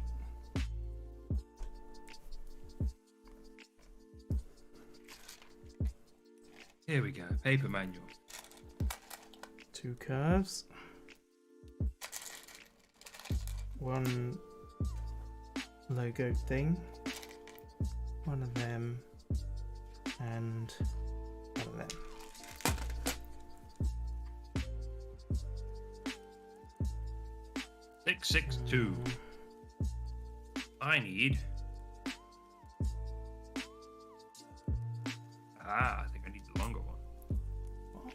Speaker 2: Here we go. Paper manual.
Speaker 1: 2 curves. 1 logo thing. 1 of them. And 1 of them.
Speaker 2: 662. I need... I think I need the longer one.
Speaker 1: What?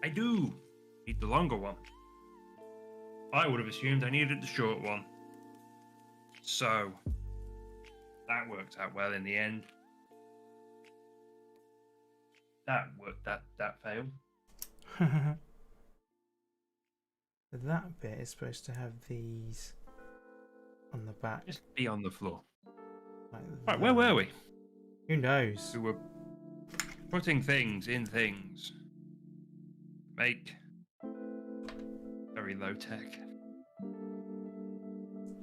Speaker 2: I do need the longer one. I would have assumed I needed the short one. So, that worked out well in the end. That worked, that failed.
Speaker 1: That bit is supposed to have these on the back.
Speaker 2: Just be on the floor.
Speaker 1: Like
Speaker 2: Right, where were we?
Speaker 1: Who knows?
Speaker 2: We were putting things in things. Make very low tech.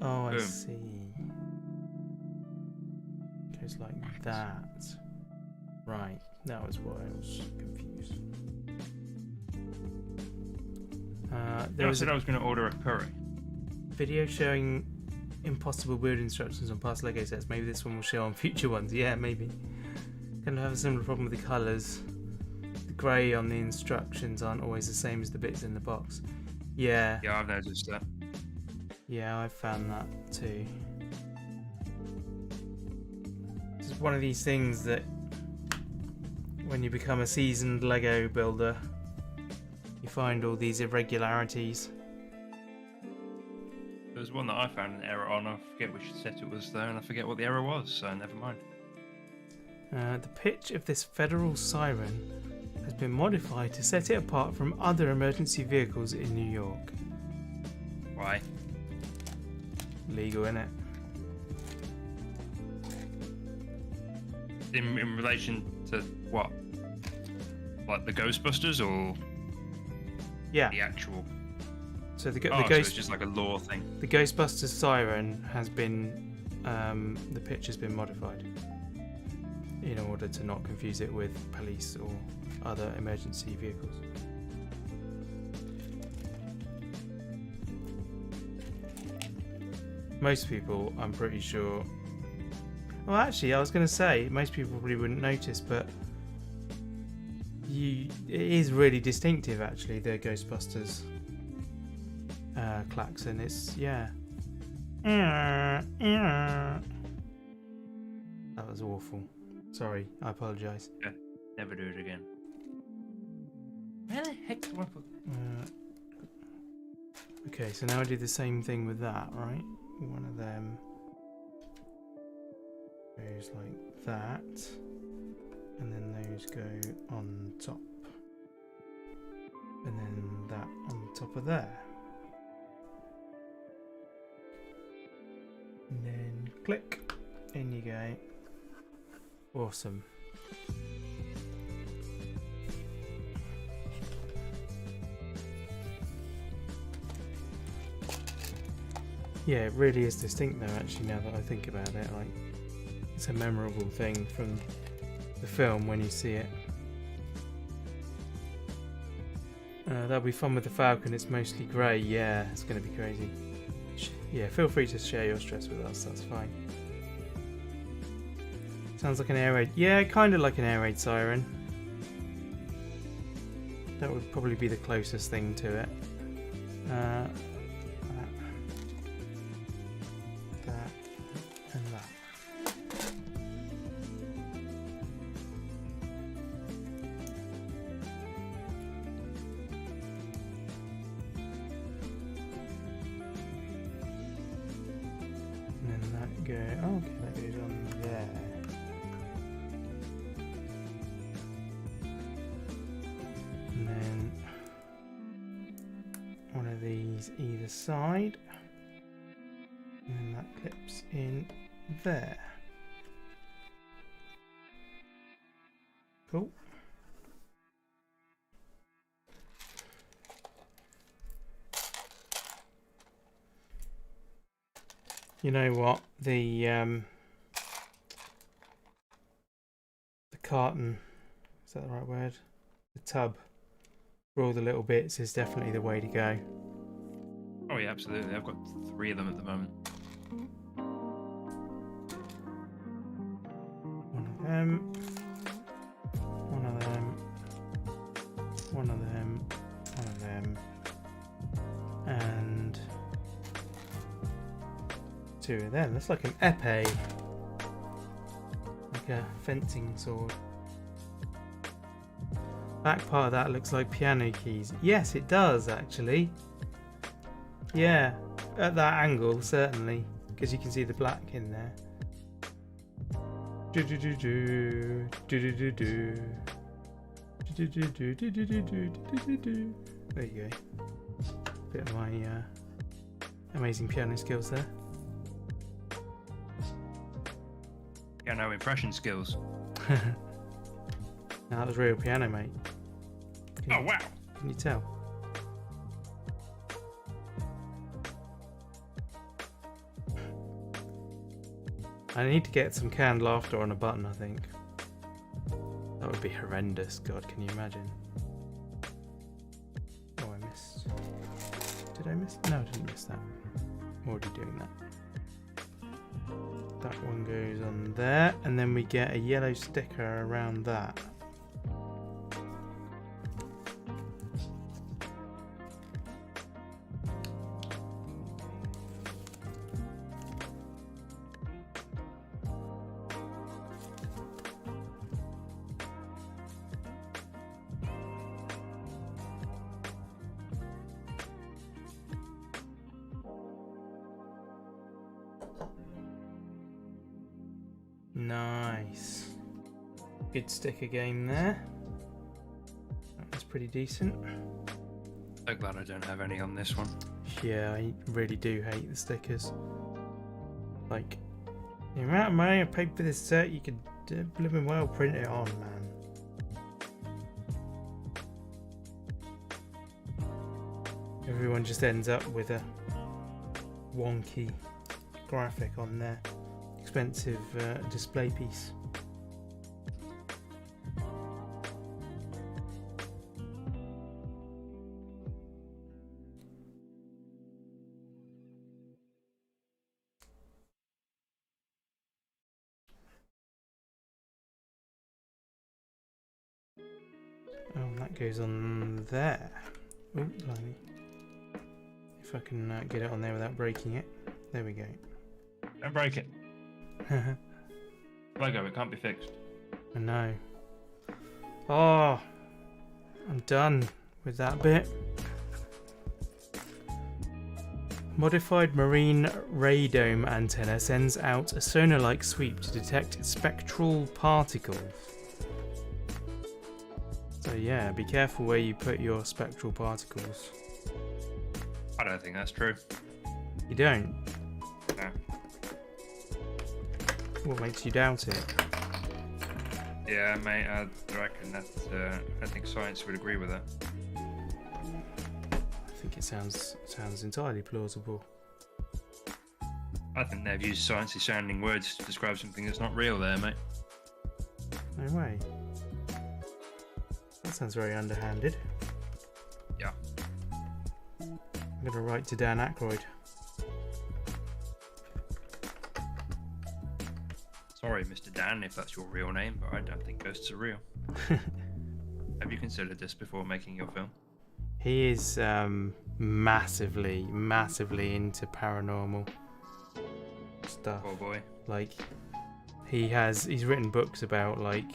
Speaker 1: Oh, I
Speaker 2: Boom.
Speaker 1: see. Goes like that. Right, that was why I was confused. There was
Speaker 2: I said I was going to order a curry.
Speaker 1: video showing impossible build instructions on past Lego sets. Maybe this one will show on future ones. Yeah, maybe. Gonna have a similar problem with the colours. The grey on the instructions aren't always the same as the bits in the box. Yeah.
Speaker 2: Yeah, I've noticed that.
Speaker 1: Yeah, I found that too. It's one of these things that when you become a seasoned Lego builder, you find all these irregularities.
Speaker 2: There's one that I found an error on. I forget which set it was though, and I forget what the error was, so never mind.
Speaker 1: The pitch of this federal siren has been modified to set it apart from other emergency vehicles in New York.
Speaker 2: Why?
Speaker 1: Legal, innit?
Speaker 2: In relation to what? Like the Ghostbusters or
Speaker 1: Yeah.
Speaker 2: the actual?
Speaker 1: So the
Speaker 2: So it's
Speaker 1: ghost,
Speaker 2: just like a law thing.
Speaker 1: the Ghostbusters siren has been, the pitch has been modified in order to not confuse it with police or other emergency vehicles. Most people, I'm pretty sure, Well, actually, I was going to say most people probably wouldn't notice, but it is really distinctive. Actually, the Ghostbusters klaxon. It's That was awful. Sorry, I apologise.
Speaker 2: Yeah, never do it again. Where the heck do I put?
Speaker 1: Okay, so now I do the same thing with that, right? One of them goes like that, and then those go on top, and then that on top of there, and then click, in you go. Awesome. Yeah, it really is distinct though, actually, now that I think about it. Like, it's a memorable thing from the film when you see it. That'll be fun with the Falcon. It's mostly grey. Yeah, it's going to be crazy. Yeah, feel free to share your stress with us. That's fine. Sounds like an air raid. Yeah, kind of like an air raid siren. That would probably be the closest thing to it. That and that. And then that goes. Oh, okay, that goes on there. And then one of these either side. And then that clips in there. Cool. You know what? The carton, is that the right word? The tub for all the little bits is definitely the way to go.
Speaker 2: Oh yeah, absolutely. I've got 3 of them at the moment.
Speaker 1: One of them. One of them. One of them. One of them. And 2 of them. That's like an epee. Like a fencing sword. Back part of that looks like piano keys. Yes, it does actually. Yeah, at that angle certainly, because you can see the black in there. There you go. Bit of my amazing piano skills there.
Speaker 2: Yeah, no impression skills.
Speaker 1: Now that was real piano, mate.
Speaker 2: Oh wow!
Speaker 1: Can you tell? I need to get some canned laughter on a button, I think. That would be horrendous. God, can you imagine? Oh, I missed. Did I miss? No, I didn't miss that. I'm already doing that. That one goes on there, and then we get a yellow sticker around that. Nice. Good sticker game there. That's pretty decent.
Speaker 2: So glad I don't have any on this one.
Speaker 1: Yeah, I really do hate the stickers. Like, the amount of money I paid for this set, you could blooming well print it on, man. Everyone just ends up with a wonky graphic on their expensive display piece. that goes on there. Oh, blimey. If I can get it on there without breaking it. There we go.
Speaker 2: Don't break it. Lego, it can't be fixed.
Speaker 1: I know. Oh, I'm done with that bit. Modified marine radome antenna sends out a sonar-like sweep to detect spectral particles. So yeah, be careful where you put your spectral particles.
Speaker 2: I don't think that's true.
Speaker 1: You don't?
Speaker 2: No.
Speaker 1: What makes you doubt it?
Speaker 2: Yeah, mate, I reckon that. I think science would agree with that.
Speaker 1: I think it sounds entirely plausible.
Speaker 2: I think they've used sciencey sounding words to describe something that's not real there, mate.
Speaker 1: No way. That sounds very underhanded.
Speaker 2: Yeah.
Speaker 1: I'm gonna write to Dan Aykroyd.
Speaker 2: Sorry, Mr. Dan, if that's your real name, but I don't think ghosts are real. Have you considered this before making your film?
Speaker 1: He is massively into paranormal stuff.
Speaker 2: Oh boy.
Speaker 1: Like he's written books about like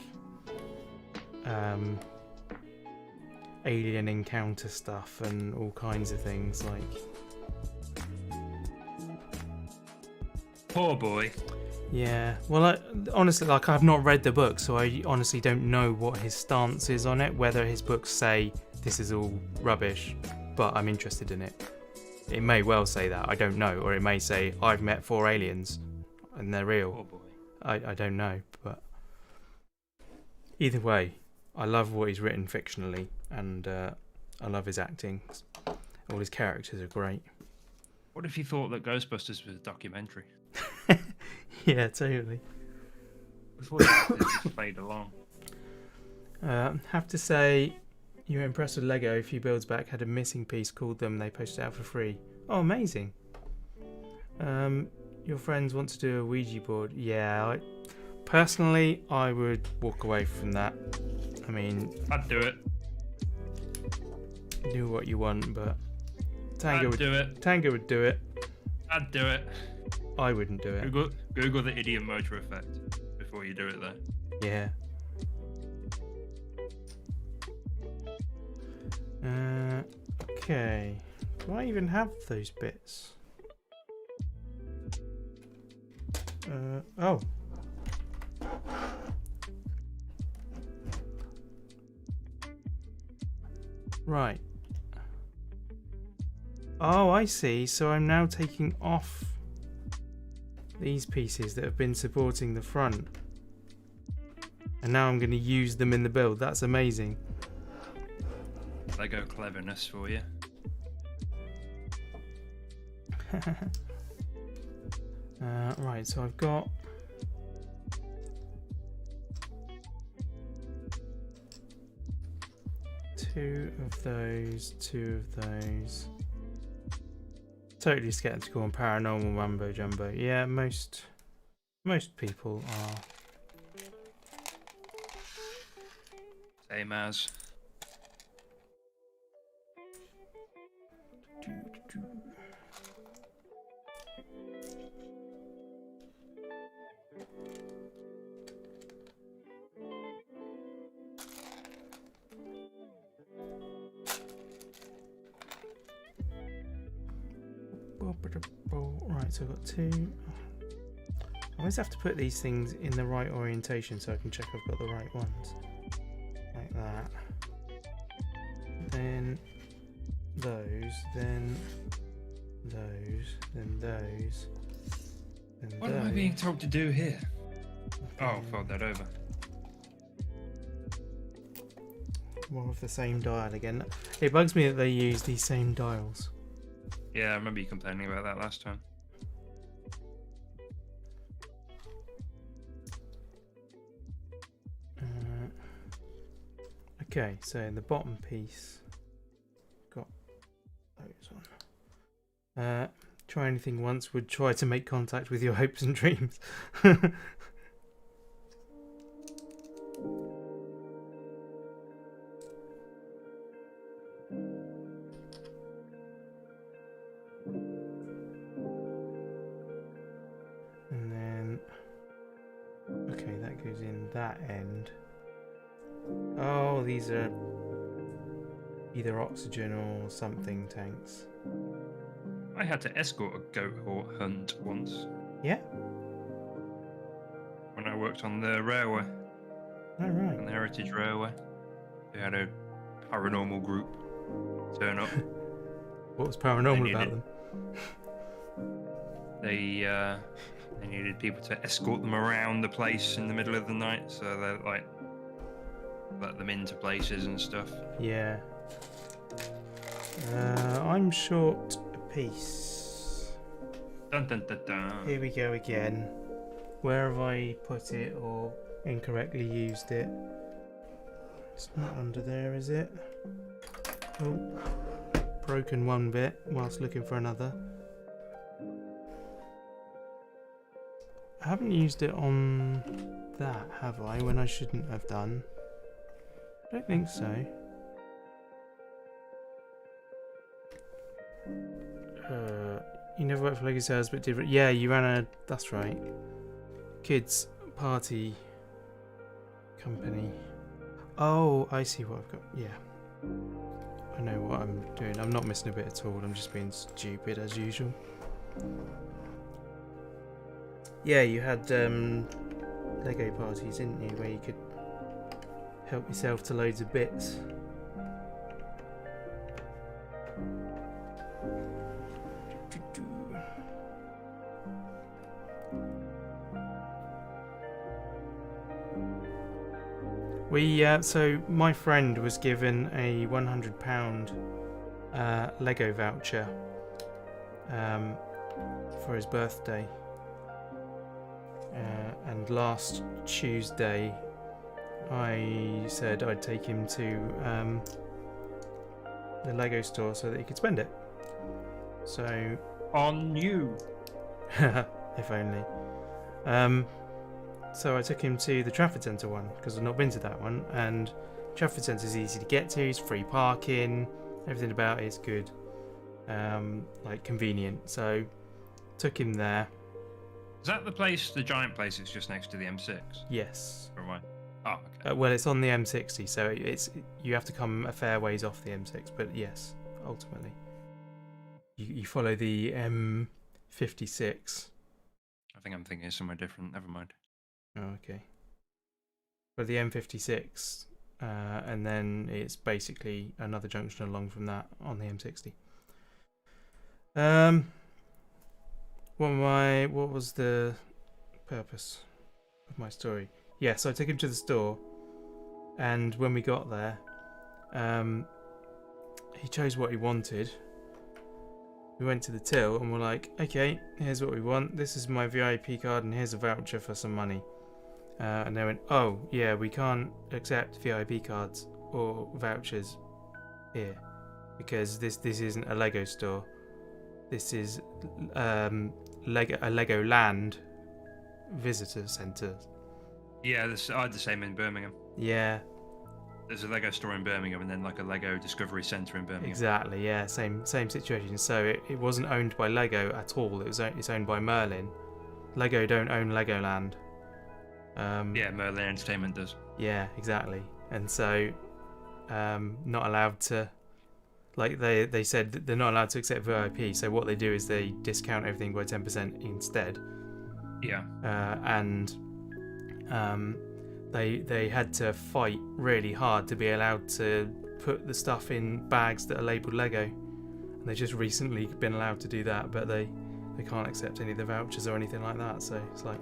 Speaker 1: alien encounter stuff and all kinds of things like.
Speaker 2: Poor boy.
Speaker 1: Yeah, well, honestly, like I've not read the book, so I honestly don't know what his stance is on it. Whether his books say this is all rubbish, but I'm interested in it. It may well say that, I don't know, or it may say I've met 4 aliens and they're real.
Speaker 2: Poor boy.
Speaker 1: I don't know, but either way, I love what he's written fictionally, and I love his acting. All his characters are great.
Speaker 2: What if you thought that Ghostbusters was a documentary?
Speaker 1: Yeah, totally.
Speaker 2: I thought it just played along.
Speaker 1: Have to say, you were impressed with Lego. A few builds back had a missing piece, called them, they posted it out for free. Oh, amazing. Your friends want to do a Ouija board. Yeah, personally, I would walk away from that. I mean,
Speaker 2: I'd do it.
Speaker 1: Do what you want, but Tango would
Speaker 2: do it.
Speaker 1: Tango would do it.
Speaker 2: I'd do it.
Speaker 1: I wouldn't do it.
Speaker 2: Google the idiom motor effect before you do it, though.
Speaker 1: Yeah. Okay. Do I even have those bits? Oh. Right. Oh, I see. So I'm now taking off these pieces that have been supporting the front. And now I'm going to use them in the build. That's amazing.
Speaker 2: Lego cleverness for you.
Speaker 1: Right, so I've got two of those. Totally skeptical and paranormal mumbo jumbo. Yeah, most people are.
Speaker 2: Same as.
Speaker 1: Right, so I've got two. I always have to put these things in the right orientation so I can check I've got the right ones. Like that. Then those, then those, then those. Then
Speaker 2: What
Speaker 1: those.
Speaker 2: am I being told to do here?
Speaker 1: Okay.
Speaker 2: Oh, fold that over.
Speaker 1: More of the same dial again. It bugs me that they use these same dials.
Speaker 2: Yeah, I remember you complaining about that last time.
Speaker 1: Okay, so in the bottom piece, got those on. Try anything once would try to make contact with your hopes and dreams. Okay, that goes in that end. Oh, these are either oxygen or something tanks.
Speaker 2: I had to escort a goat hunt once
Speaker 1: Yeah?
Speaker 2: when I worked on the railway,
Speaker 1: Oh, right.
Speaker 2: on the Heritage Railway. They had a paranormal group turn up.
Speaker 1: What was paranormal
Speaker 2: They
Speaker 1: about
Speaker 2: needed-
Speaker 1: them?
Speaker 2: They needed people to escort them around the place in the middle of the night, so they like let them into places and stuff.
Speaker 1: Yeah. I'm short a piece.
Speaker 2: Dun dun dun dun.
Speaker 1: Here we go again. Where have I put it or incorrectly used it? It's not under there, is it? Oh, broken one bit whilst looking for another. I haven't used it on that, have I? When I shouldn't have done. I don't think so. You never worked for Lego Sales, but did. Yeah, you ran a. That's right. Kids party company. Oh, I see what I've got. Yeah. I know what I'm doing. I'm not missing a bit at all. I'm just being stupid as usual. Yeah, you had Lego parties, didn't you, where you could help yourself to loads of bits. So my friend was given a £100 Lego voucher for his birthday, and last Tuesday I said I'd take him to the Lego store so that he could spend it. So
Speaker 2: On you.
Speaker 1: if only. So I took him to the Trafford Centre one because I've not been to that one, and Trafford Centre is easy to get to. It's free parking, everything about it is good, like convenient. So took him there.
Speaker 2: Is that the place, the giant place that's just next to the M6?
Speaker 1: Yes.
Speaker 2: Or am I? Oh, okay.
Speaker 1: Well, it's on the M60, so you have to come a fair ways off the M6. But yes, ultimately, you follow the M56.
Speaker 2: I think I'm thinking of somewhere different. Never mind.
Speaker 1: Oh, okay. But the M56, and then it's basically another junction along from that on the M60. What was the purpose of my story? Yeah, so I took him to the store, and when we got there, he chose what he wanted. We went to the till and we're like, okay, here's what we want. This is my VIP card, and here's a voucher for some money. And they went, oh yeah, we can't accept VIP cards or vouchers here because this isn't a Lego store. This is a Lego Land visitor centre.
Speaker 2: Yeah, I had the same in Birmingham.
Speaker 1: Yeah,
Speaker 2: There's a Lego store in Birmingham and then like a Lego Discovery Centre in Birmingham.
Speaker 1: exactly. Yeah, same situation. So it wasn't owned by Lego at all. It's owned by Merlin. Lego don't own Legoland.
Speaker 2: Yeah, Merlin Entertainment does.
Speaker 1: Yeah, exactly. And so, not allowed to. Like they said that they're not allowed to accept VIP. So what they do is they discount everything by 10% instead.
Speaker 2: Yeah.
Speaker 1: And they had to fight really hard to be allowed to put the stuff in bags that are labelled Lego. And they've just recently been allowed to do that, but they can't accept any of the vouchers or anything like that. So it's like,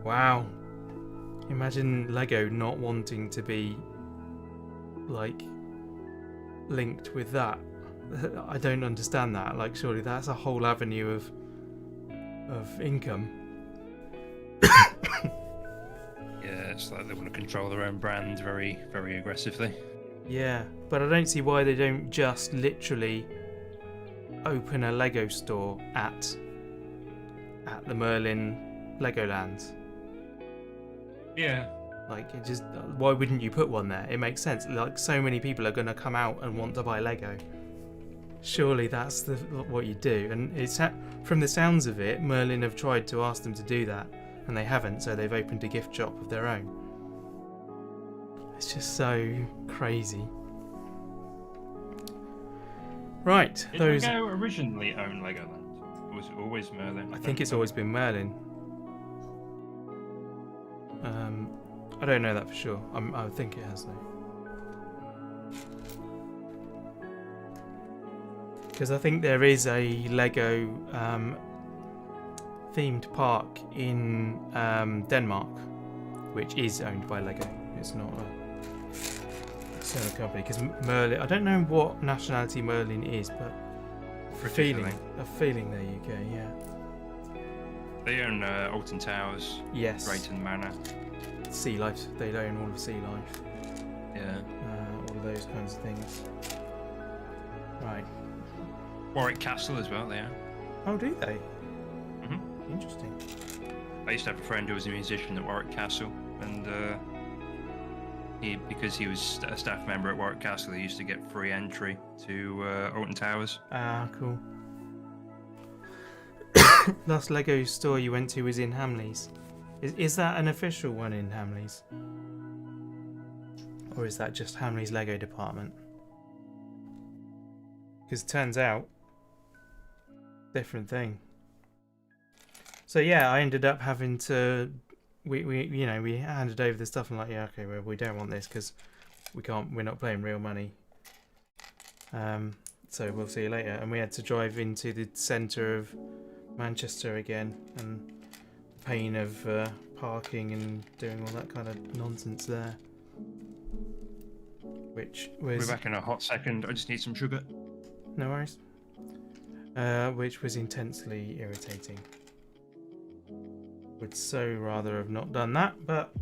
Speaker 1: wow. Imagine Lego not wanting to be like linked with that. I don't understand that. Like, surely that's a whole avenue of income.
Speaker 2: Yeah, it's like they want to control their own brand very, very aggressively.
Speaker 1: Yeah, but I don't see why they don't just literally open a Lego store at the Merlin Legoland.
Speaker 2: Yeah.
Speaker 1: Like, it just, why wouldn't you put one there? It makes sense. Like, so many people are going to come out and want to buy Lego. Surely that's what you do. And it's from the sounds of it, Merlin have tried to ask them to do that, and they haven't, so they've opened a gift shop of their own. It's just so crazy. Right,
Speaker 2: Did
Speaker 1: those.
Speaker 2: Lego originally own Legoland? Or was it always Merlin?
Speaker 1: I think it's always been Merlin. I don't know that for sure. I think it has though. Because I think there is a Lego themed park in Denmark, which is owned by Lego. It's not a external company. Because Merlin, I don't know what nationality Merlin is, but a feeling they're UK. Yeah.
Speaker 2: They own Alton Towers.
Speaker 1: Yes.
Speaker 2: Drayton Manor.
Speaker 1: Sea Life. They own all of Sea Life.
Speaker 2: Yeah.
Speaker 1: All of those kinds of things. Right.
Speaker 2: Warwick Castle as well, they own.
Speaker 1: Oh, do they?
Speaker 2: Mm-hmm.
Speaker 1: Interesting.
Speaker 2: I used to have a friend who was a musician at Warwick Castle, and because he was a staff member at Warwick Castle, he used to get free entry to Alton Towers.
Speaker 1: Ah, cool. Last Lego store you went to was in Hamleys. Is that an official one in Hamleys? Or is that just Hamleys Lego department? Because it turns out, different thing. So yeah, I ended up having to, we handed over the stuff and like, yeah, okay, well, we don't want this because we're not playing real money. So we'll see you later. And we had to drive into the centre of Manchester again, and the pain of parking and doing all that kind of nonsense there. Which was...
Speaker 2: We're back in a hot second. I just need some sugar.
Speaker 1: No worries. Which was intensely irritating. Would so rather have not done that, but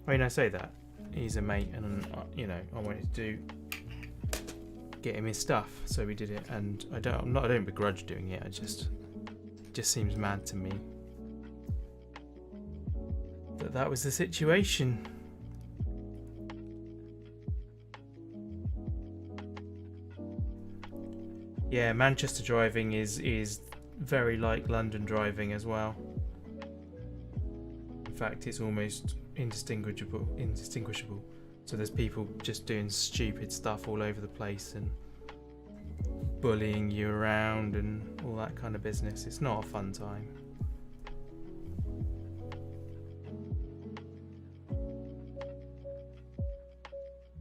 Speaker 1: I mean, I say that he's a mate, and I wanted to get him his stuff, so we did it. And I don't begrudge doing it. It just seems mad to me that was the situation. Yeah, Manchester driving is very like London driving as well. In fact, it's almost indistinguishable. So there's people just doing stupid stuff all over the place and bullying you around and all that kind of business. It's not a fun time.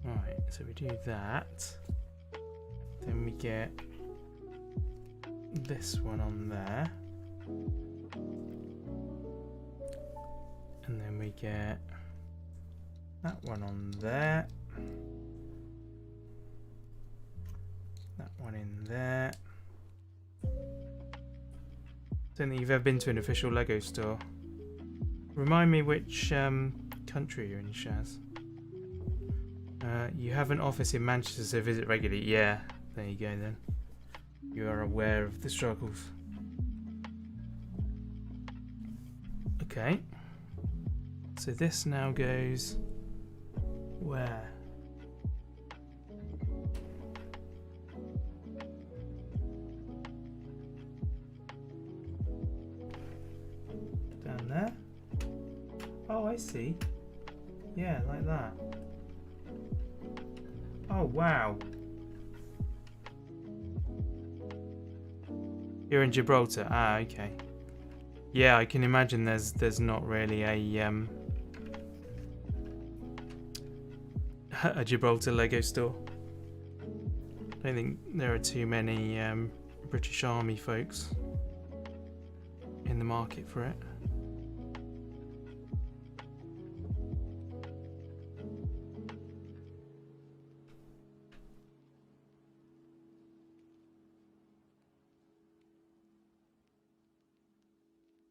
Speaker 1: Right, so we do that. Then we get this one on there, and then we get that one on there, that one in there. Don't think you've ever been to an official Lego store. Remind me which country you're in, Shaz. You have an office in Manchester, so visit regularly. Yeah, there you go then. You are aware of the struggles. Okay. So this now goes where? Down there? Oh, I see. Yeah, like that. Oh, wow. You're in Gibraltar. Ah, okay. Yeah, I can imagine there's not really a Gibraltar Lego store. I don't think there are too many British Army folks in the market for it.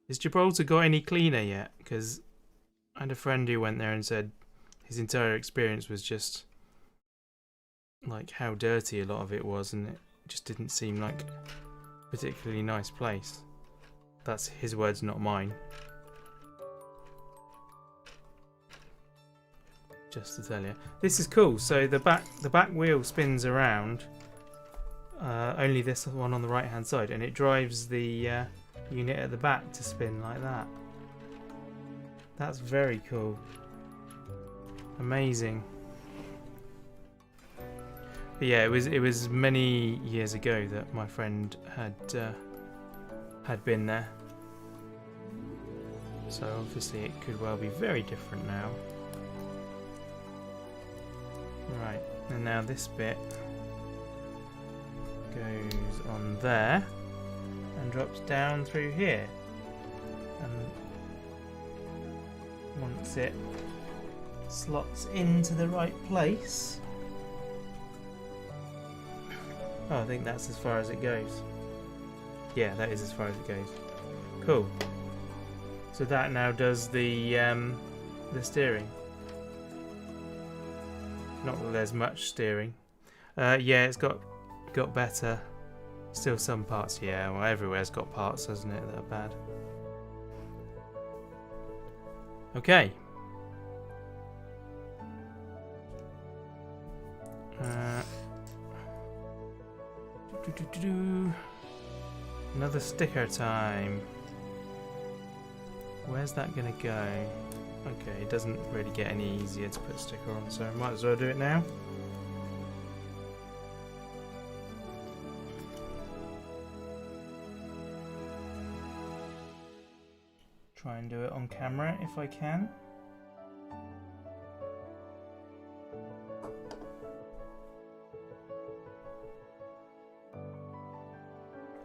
Speaker 1: Has Gibraltar got any cleaner yet? Because I had a friend who went there and said his entire experience was just like how dirty a lot of it was, and it just didn't seem like a particularly nice place. That's his words, not mine. Just to tell you, this is cool. So the back wheel spins around. Only this one on the right hand side, and it drives the unit at the back to spin like that. That's very cool. Amazing. But yeah, it was many years ago that my friend had been there. So obviously it could well be very different now. Right, and now this bit goes on there and drops down through here. And once it slots into the right place... Oh, I think that's as far as it goes. Yeah, that is as far as it goes. Cool. So that now does the steering. Not that there's much steering. Yeah, it's got better. Still some parts, yeah. Well, everywhere's got parts, hasn't it, that are bad. Okay. Another sticker time. Where's that gonna go? Okay, it doesn't really get any easier to put a sticker on, so I might as well do it now. Try and do it on camera if I can.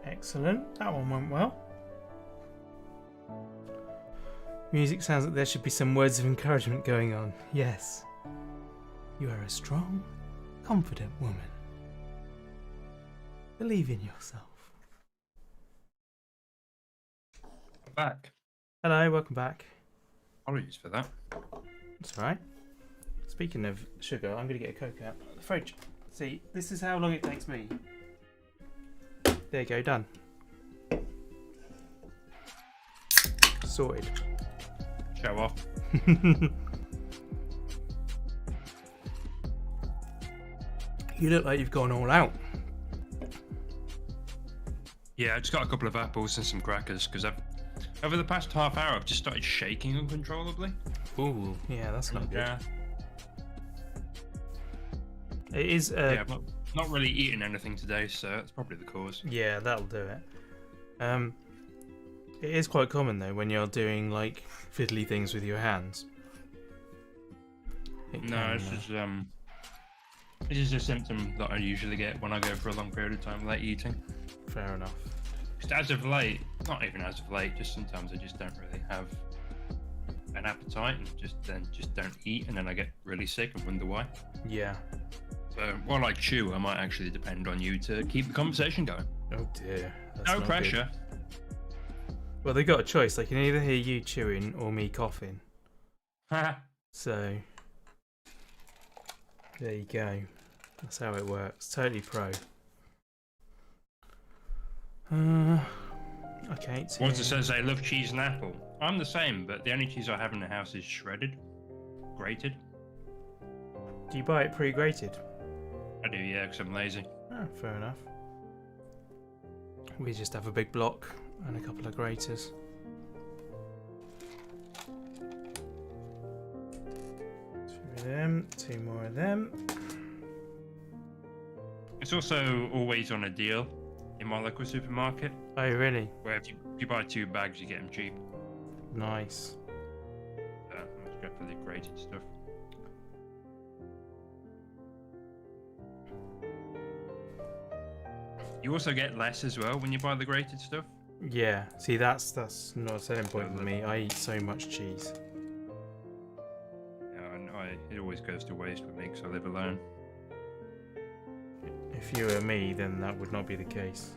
Speaker 1: Excellent, that one went well. Music sounds like there should be some words of encouragement going on. Yes. You are a strong, confident woman. Believe in yourself.
Speaker 2: I'm back.
Speaker 1: Hello, welcome back.
Speaker 2: Apologies for that.
Speaker 1: That's alright. Speaking of sugar, I'm going to get a Coke out of the fridge. See, this is how long it takes me. There you go, done. Sorted.
Speaker 2: Show off.
Speaker 1: You look like you've gone all out.
Speaker 2: Yeah, I just got a couple of apples and some crackers because over the past half hour I've just started shaking uncontrollably.
Speaker 1: Ooh, yeah, that's not good.
Speaker 2: Yeah.
Speaker 1: It is.
Speaker 2: Yeah, I've not really eaten anything today, so that's probably the cause.
Speaker 1: Yeah, that'll do it. It is quite common though when you're doing like fiddly things with your hands.
Speaker 2: No, this is a symptom that I usually get when I go for a long period of time without eating.
Speaker 1: Fair enough.
Speaker 2: Just as of late, not even as of late, just sometimes I just don't really have an appetite and just don't eat, and then I get really sick and wonder why.
Speaker 1: Yeah.
Speaker 2: So while I chew, I might actually depend on you to keep the conversation going.
Speaker 1: Oh dear. That's
Speaker 2: No
Speaker 1: not
Speaker 2: pressure.
Speaker 1: good. Well, they got a choice. They can either hear you chewing or me coughing. So there you go. That's how it works. Totally pro. Okay.
Speaker 2: Once it says I love cheese and apple. I'm the same, but the only cheese I have in the house is shredded, grated.
Speaker 1: Do you buy it pre-grated?
Speaker 2: I do, yeah, because I'm lazy.
Speaker 1: Oh, fair enough. We just have a big block and a couple of graters. 2 of them, 2 more of them.
Speaker 2: It's also always on a deal in my local supermarket.
Speaker 1: Oh, really?
Speaker 2: Where if you buy 2 bags, you get them cheap.
Speaker 1: Nice.
Speaker 2: Let's go for the grated stuff. You also get less as well when you buy the grated stuff.
Speaker 1: Yeah. See, that's not a selling point for me. I eat so much cheese.
Speaker 2: Yeah, and it always goes to waste with me because I live alone.
Speaker 1: If you were me, then that would not be the case.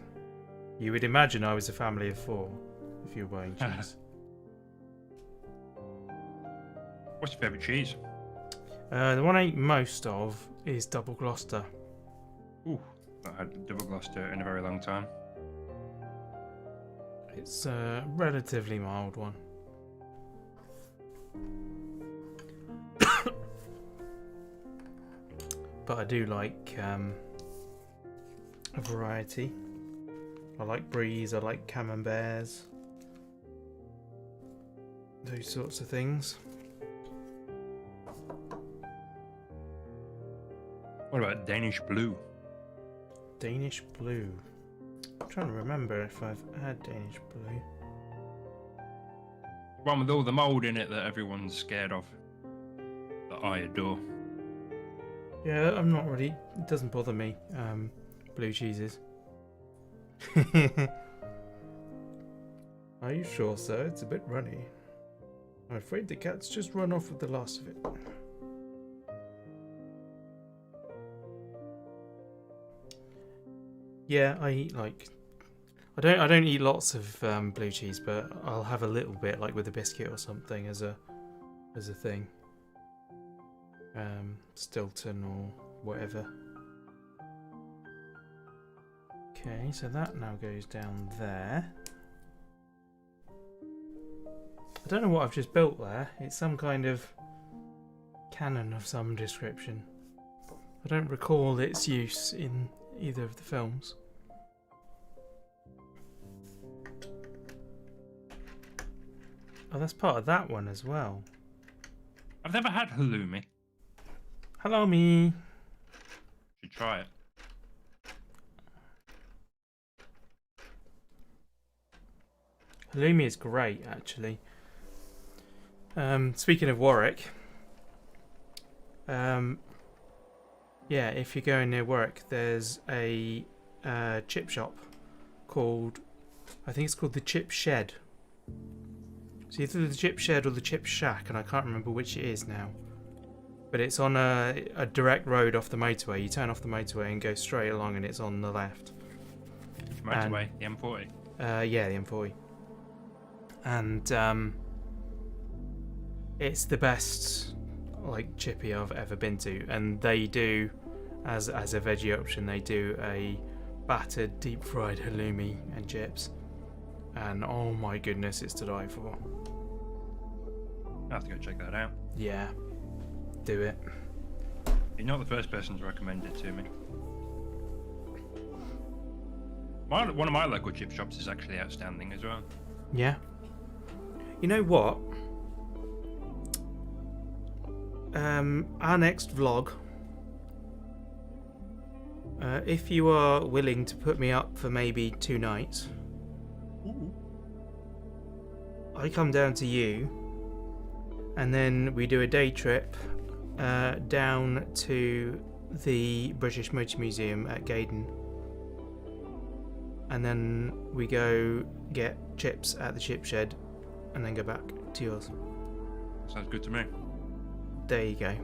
Speaker 1: You would imagine I was a family of 4 if you were buying cheese.
Speaker 2: What's your favourite cheese?
Speaker 1: The one I eat most of is double Gloucester.
Speaker 2: Ooh, I've had double Gloucester in a very long time.
Speaker 1: It's a relatively mild one. But I do like a variety. I like Bries, I like Camemberts. those sorts of things.
Speaker 2: What about Danish blue?
Speaker 1: Danish blue. I'm trying to remember if I've had Danish blue.
Speaker 2: One with all the mould in it that everyone's scared of. That I adore.
Speaker 1: Yeah, I'm not really. It doesn't bother me. Blue cheeses. Are you sure, sir? It's a bit runny. I'm afraid the cat's just run off with the last of it. Yeah, I eat like. I don't eat lots of blue cheese, but I'll have a little bit, like with a biscuit or something, as a thing. Stilton or whatever. Okay, so that now goes down there. I don't know what I've just built there. It's some kind of cannon of some description. I don't recall its use in either of the films. Oh, that's part of that one as well.
Speaker 2: I've never had halloumi.
Speaker 1: Hello, me.
Speaker 2: Should try it.
Speaker 1: Halloumi is great, actually. Speaking of Warwick, yeah, if you're going near Warwick, there's a chip shop called, I think it's called the Chip Shed. It's either the Chip Shed or the Chip Shack, and I can't remember which it is now. But it's on a direct road off the motorway. You turn off the motorway and go straight along, and it's on the left.
Speaker 2: Motorway, the M40.
Speaker 1: Yeah, the M40. And it's the best like chippy I've ever been to, and they do, as a veggie option, they do a battered deep fried halloumi and chips, and oh my goodness, it's to die for.
Speaker 2: I have to go check that out.
Speaker 1: Yeah, do it.
Speaker 2: You're not the first person to recommend it to me. One of my local chip shops is actually outstanding as well.
Speaker 1: Yeah. You know what? Our next vlog, if you are willing to put me up for maybe 2 nights,
Speaker 2: Ooh.
Speaker 1: I come down to you, and then we do a day trip down to the British Motor Museum at Gaydon, and then we go get chips at the Chip Shed, and then go back to yours.
Speaker 2: Sounds good to me.
Speaker 1: There you go.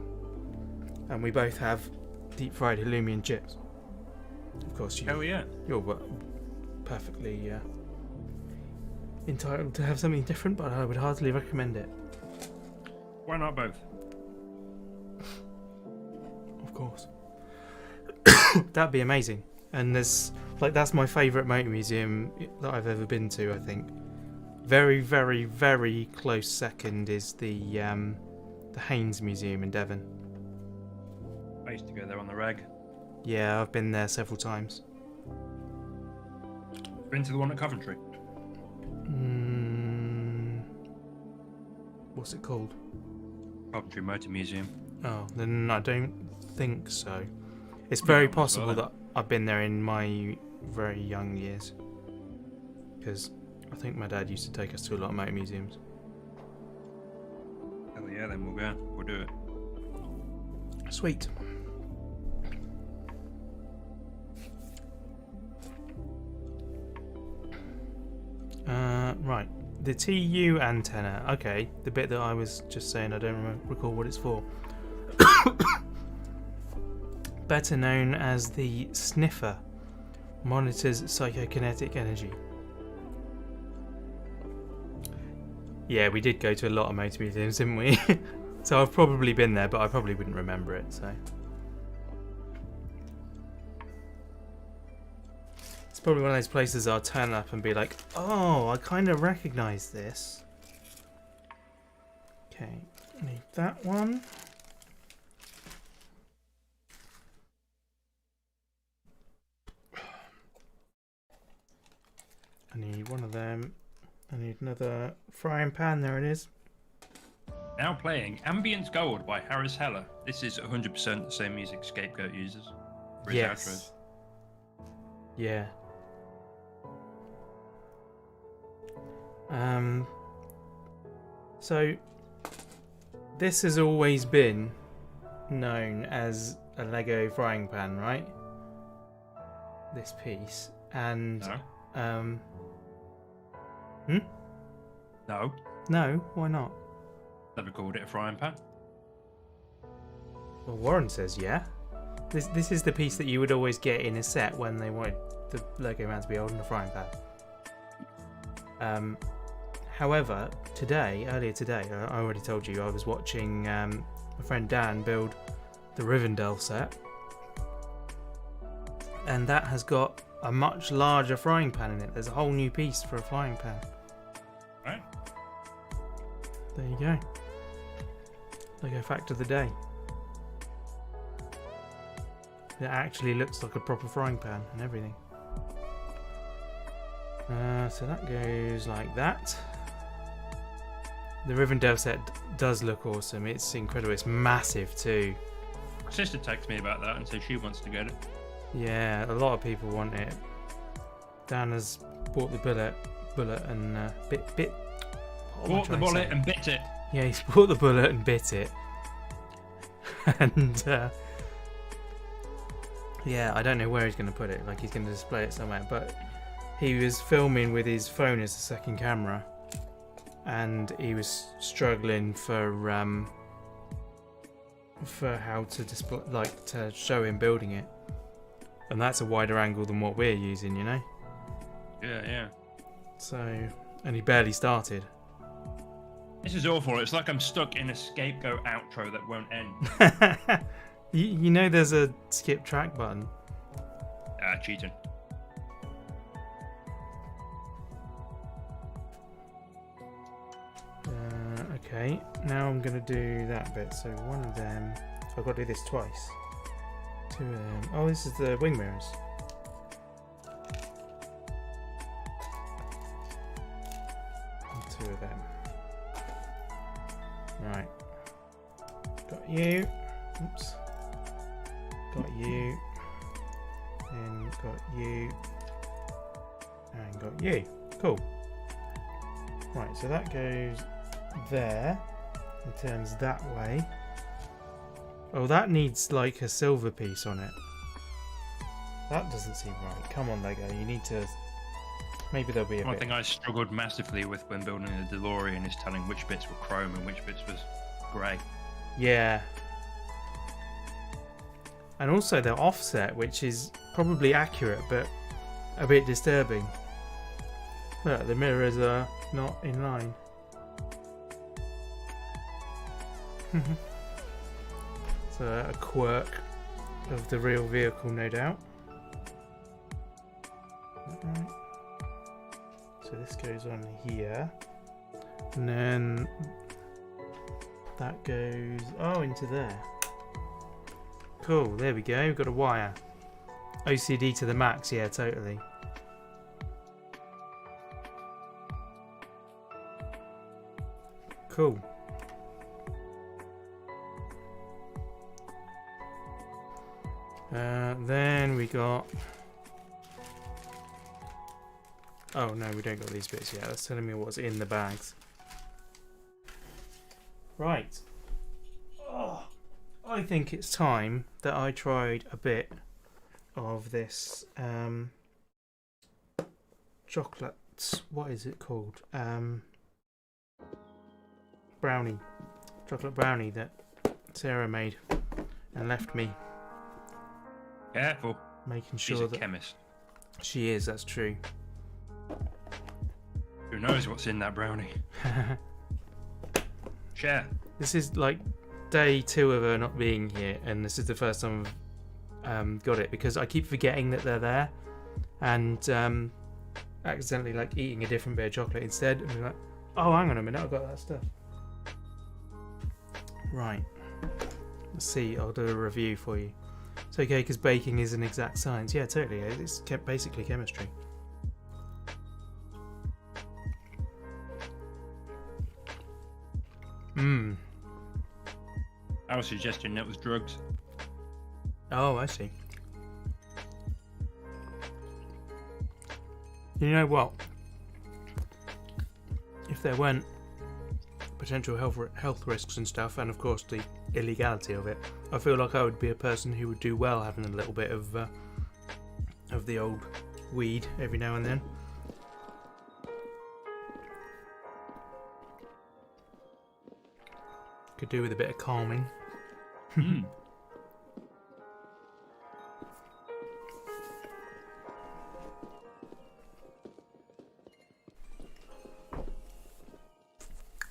Speaker 1: And we both have deep fried halloumi and chips. Of course,
Speaker 2: Hell yeah.
Speaker 1: you're perfectly entitled to have something different, but I would heartily recommend it.
Speaker 2: Why not both?
Speaker 1: Of course. That'd be amazing. And there's that's my favourite motor museum that I've ever been to, I think. Very, very, very close second is the Haynes Museum in Devon.
Speaker 2: I used to go there on the reg.
Speaker 1: Yeah, I've been there several times.
Speaker 2: Been to the one at Coventry?
Speaker 1: What's it called?
Speaker 2: Coventry Motor Museum.
Speaker 1: Oh, then I don't think so. It's very
Speaker 2: Yeah,
Speaker 1: possible
Speaker 2: well,
Speaker 1: that I've been there in my very young years. Because I think my dad used to take us to a lot of motor museums.
Speaker 2: Hell yeah, then we'll go. We'll do it.
Speaker 1: Sweet. Right. The TU antenna. Okay, the bit that I was just saying, I don't recall what it's for. Better known as the sniffer. Monitors psychokinetic energy. Yeah, we did go to a lot of motor museums, didn't we? So I've probably been there, but I probably wouldn't remember it, so. It's probably one of those places I'll turn up and be like, oh, I kind of recognise this. Okay, need that one. I need one of them. I need another frying pan, there it is.
Speaker 2: Now playing Ambient Gold by Harris Heller. This is 100% the same music Scapegoat uses for his outros.
Speaker 1: Yeah. So this has always been known as a Lego frying pan, right? This piece. And
Speaker 2: No. No.
Speaker 1: No, why not?
Speaker 2: Never called it a frying pan.
Speaker 1: Well, Warren says yeah. This is the piece that you would always get in a set when they wanted the Lego man to be holding a frying pan. However, earlier today, I already told you, I was watching my friend Dan build the Rivendell set, and that has got a much larger frying pan in it. There's a whole new piece for a frying pan.
Speaker 2: Right.
Speaker 1: There you go. Lego fact of the day. It actually looks like a proper frying pan and everything. So that goes like that. The Rivendell set does look awesome. It's incredible. It's massive too.
Speaker 2: My sister texted me about that and said she wants to get it.
Speaker 1: Yeah, a lot of people want it. Dan has bought the bullet and bit.
Speaker 2: Bought the bullet and bit it.
Speaker 1: Yeah, he's bought the bullet and bit it. And yeah, I don't know where he's going to put it. Like, he's going to display it somewhere. But he was filming with his phone as a second camera, and he was struggling for how to display, like, to show him building it. And that's a wider angle than what we're using, you know.
Speaker 2: Yeah.
Speaker 1: So, and he barely started.
Speaker 2: This is awful. It's like I'm stuck in a Scapegoat outro that won't end.
Speaker 1: You know there's a skip track button.
Speaker 2: Cheating.
Speaker 1: Okay, now I'm going to do that bit. So one of them, I've got to do this twice. Two of them. Oh, this is the wing mirrors. And two of them. Right. Got you. Oops. Got you. Then got you. And got you. Cool. Right, so that goes there. It turns that way. Oh, that needs like a silver piece on it. That doesn't seem right. Come on, Lego. You need to... Maybe there'll be a
Speaker 2: One
Speaker 1: bit...
Speaker 2: thing I struggled massively with when building a DeLorean is telling which bits were chrome and which bits was grey.
Speaker 1: Yeah. And also the offset, which is probably accurate, but a bit disturbing. Look, the mirrors are not in line. So a quirk of the real vehicle, no doubt. Right. So this goes on here, and then that goes into there. Cool, there we go. We've got a wire. OCD to the max, yeah, totally. Cool. Then we got... Oh no, we don't got these bits yet. That's telling me what's in the bags. Right. Oh, I think it's time that I tried a bit of this chocolate... What is it called? Brownie. Chocolate brownie that Sarah made and left me.
Speaker 2: Careful.
Speaker 1: Making sure
Speaker 2: She's a
Speaker 1: that
Speaker 2: chemist.
Speaker 1: she is, that's true.
Speaker 2: Who knows what's in that brownie? Share.
Speaker 1: This is like day 2 of her not being here, and this is the first time I've got it, because I keep forgetting that they're there, and accidentally like eating a different bit of chocolate instead, and be like, oh, hang on a minute, I've got that stuff. Right. Let's see, I'll do a review for you. It's okay because baking is an exact science. Yeah, totally. It's basically chemistry.
Speaker 2: was suggesting it was drugs.
Speaker 1: Oh, I see. You know what? If there weren't potential health risks and stuff, and of course the illegality of it, I feel like I would be a person who would do well having a little bit of the old weed every now and then. Could do with a bit of calming.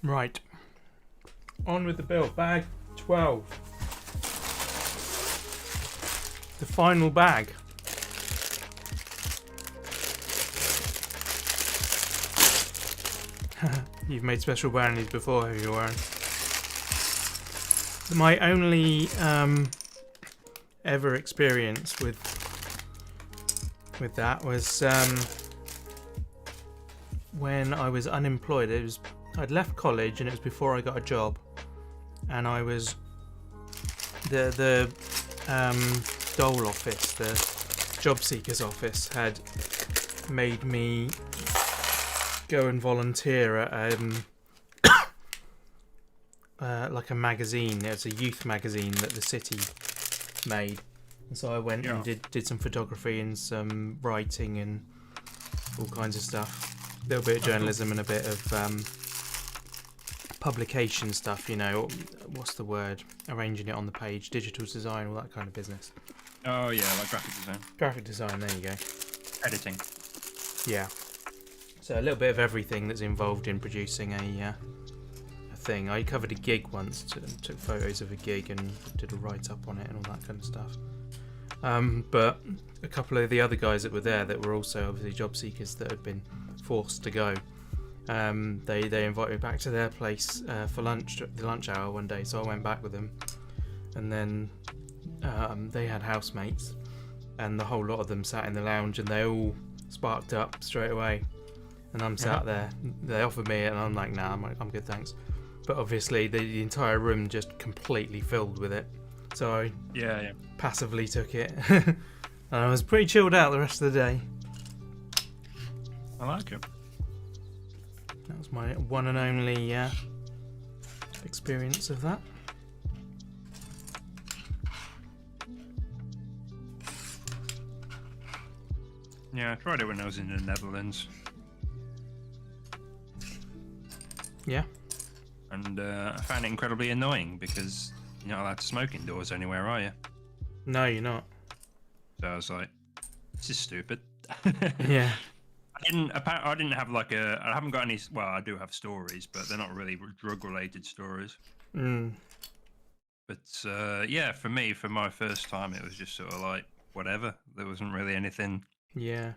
Speaker 1: Right. On with the bill. Bag 12. The final bag. You've made special brownies before, have you, Warren? My only ever experience with that was when I was unemployed. I'd left college and it was before I got a job, and I was the dole office, the job seekers office, had made me go and volunteer at like a magazine. It was a youth magazine that the city made, and so I went and did some photography and some writing and all kinds of stuff. A little bit of journalism and a bit of publication stuff, you know, what's the word? Arranging it on the page, digital design, all that kind of business.
Speaker 2: Oh yeah, like graphic design.
Speaker 1: Graphic design, there you go.
Speaker 2: Editing.
Speaker 1: Yeah. So a little bit of everything that's involved in producing a thing. I covered a gig once, took photos of a gig and did a write-up on it and all that kind of stuff. But a couple of the other guys that were there that were also obviously job seekers that had been forced to go, they invited me back to their place for lunch, the lunch hour one day, so I went back with them, and then they had housemates, and the whole lot of them sat in the lounge, and they all sparked up straight away, and I'm sat there. They offered me it, and I'm like, nah, I'm good, thanks. But obviously the entire room just completely filled with it, so I passively took it, and I was pretty chilled out the rest of the day.
Speaker 2: I like it.
Speaker 1: That was my one and only experience of that.
Speaker 2: Yeah, I tried it when I was in the Netherlands.
Speaker 1: Yeah.
Speaker 2: And I found it incredibly annoying because you're not allowed to smoke indoors anywhere, are you?
Speaker 1: No, you're not.
Speaker 2: So I was like, this is stupid.
Speaker 1: Yeah.
Speaker 2: I didn't have like I haven't got any. Well, I do have stories, but they're not really drug-related stories. But yeah, for me, for my first time, it was just sort of like whatever. There wasn't really anything.
Speaker 1: Yeah.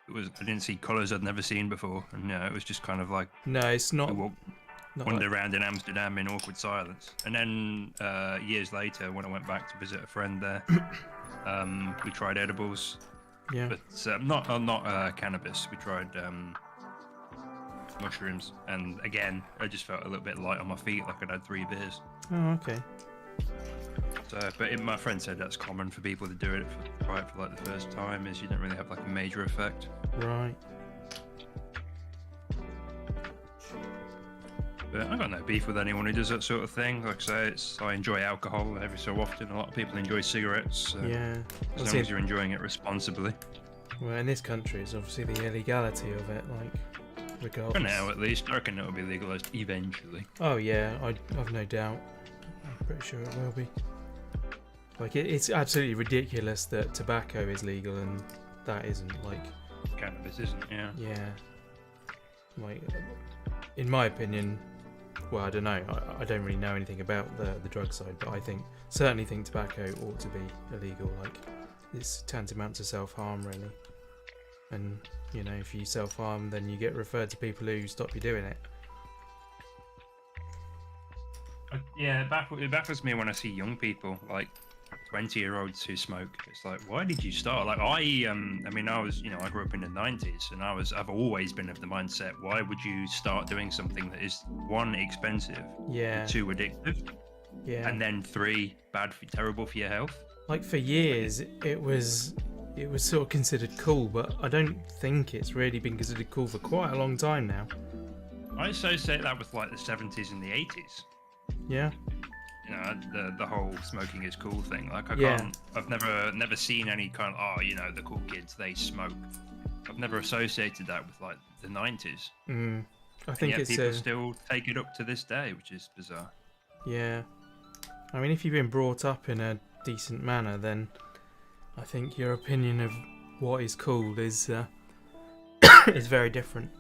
Speaker 2: I didn't see colours I'd never seen before, and it was just kind of like.
Speaker 1: No, it's not.
Speaker 2: Wandered around in Amsterdam in awkward silence, and then years later, when I went back to visit a friend there, we tried edibles.
Speaker 1: Yeah.
Speaker 2: But not cannabis. We tried mushrooms, and again, I just felt a little bit light on my feet, like I'd had 3 beers.
Speaker 1: Oh, okay.
Speaker 2: So, but my friend said that's common for people to do it, try it for like the first time, is you don't really have like a major effect.
Speaker 1: Right.
Speaker 2: But I got no beef with anyone who does that sort of thing. Like I say, I enjoy alcohol every so often. A lot of people enjoy cigarettes. So
Speaker 1: yeah.
Speaker 2: As long as you're enjoying it responsibly.
Speaker 1: Well, in this country, it's obviously the illegality of it, like, regardless.
Speaker 2: For now, at least. I reckon it'll be legalised eventually.
Speaker 1: Oh, yeah, I've no doubt. I'm pretty sure it will be. Like, it's absolutely ridiculous that tobacco is legal and that isn't, like...
Speaker 2: Cannabis isn't, yeah.
Speaker 1: Yeah. Like, in my opinion... Well, I don't know. I don't really know anything about the drug side, but I certainly think tobacco ought to be illegal. Like, it's tantamount to self-harm, really. And, you know, if you self-harm, then you get referred to people who stop you doing it.
Speaker 2: Yeah, it baffles me when I see young people, like 20-year-olds who smoke. It's like, why did you start? Like, I mean, I grew up in the 90s, and I've always been of the mindset, why would you start doing something that is, 1, expensive,
Speaker 1: yeah,
Speaker 2: 2, addictive?
Speaker 1: Yeah.
Speaker 2: And then 3, terrible for your health.
Speaker 1: Like for years, it was sort of considered cool, but I don't think it's really been considered cool for quite a long time now.
Speaker 2: I associate that with like the 70s and the 80s.
Speaker 1: Yeah.
Speaker 2: You know, the whole smoking is cool thing. Like
Speaker 1: Yeah.
Speaker 2: I've never seen any kind of, the cool kids, they smoke. I've never associated that with like the 90s.
Speaker 1: I think
Speaker 2: And yet
Speaker 1: it's
Speaker 2: people still take it up to this day, which is bizarre.
Speaker 1: Yeah. I mean, if you've been brought up in a decent manner, then I think your opinion of what is cool is is very different.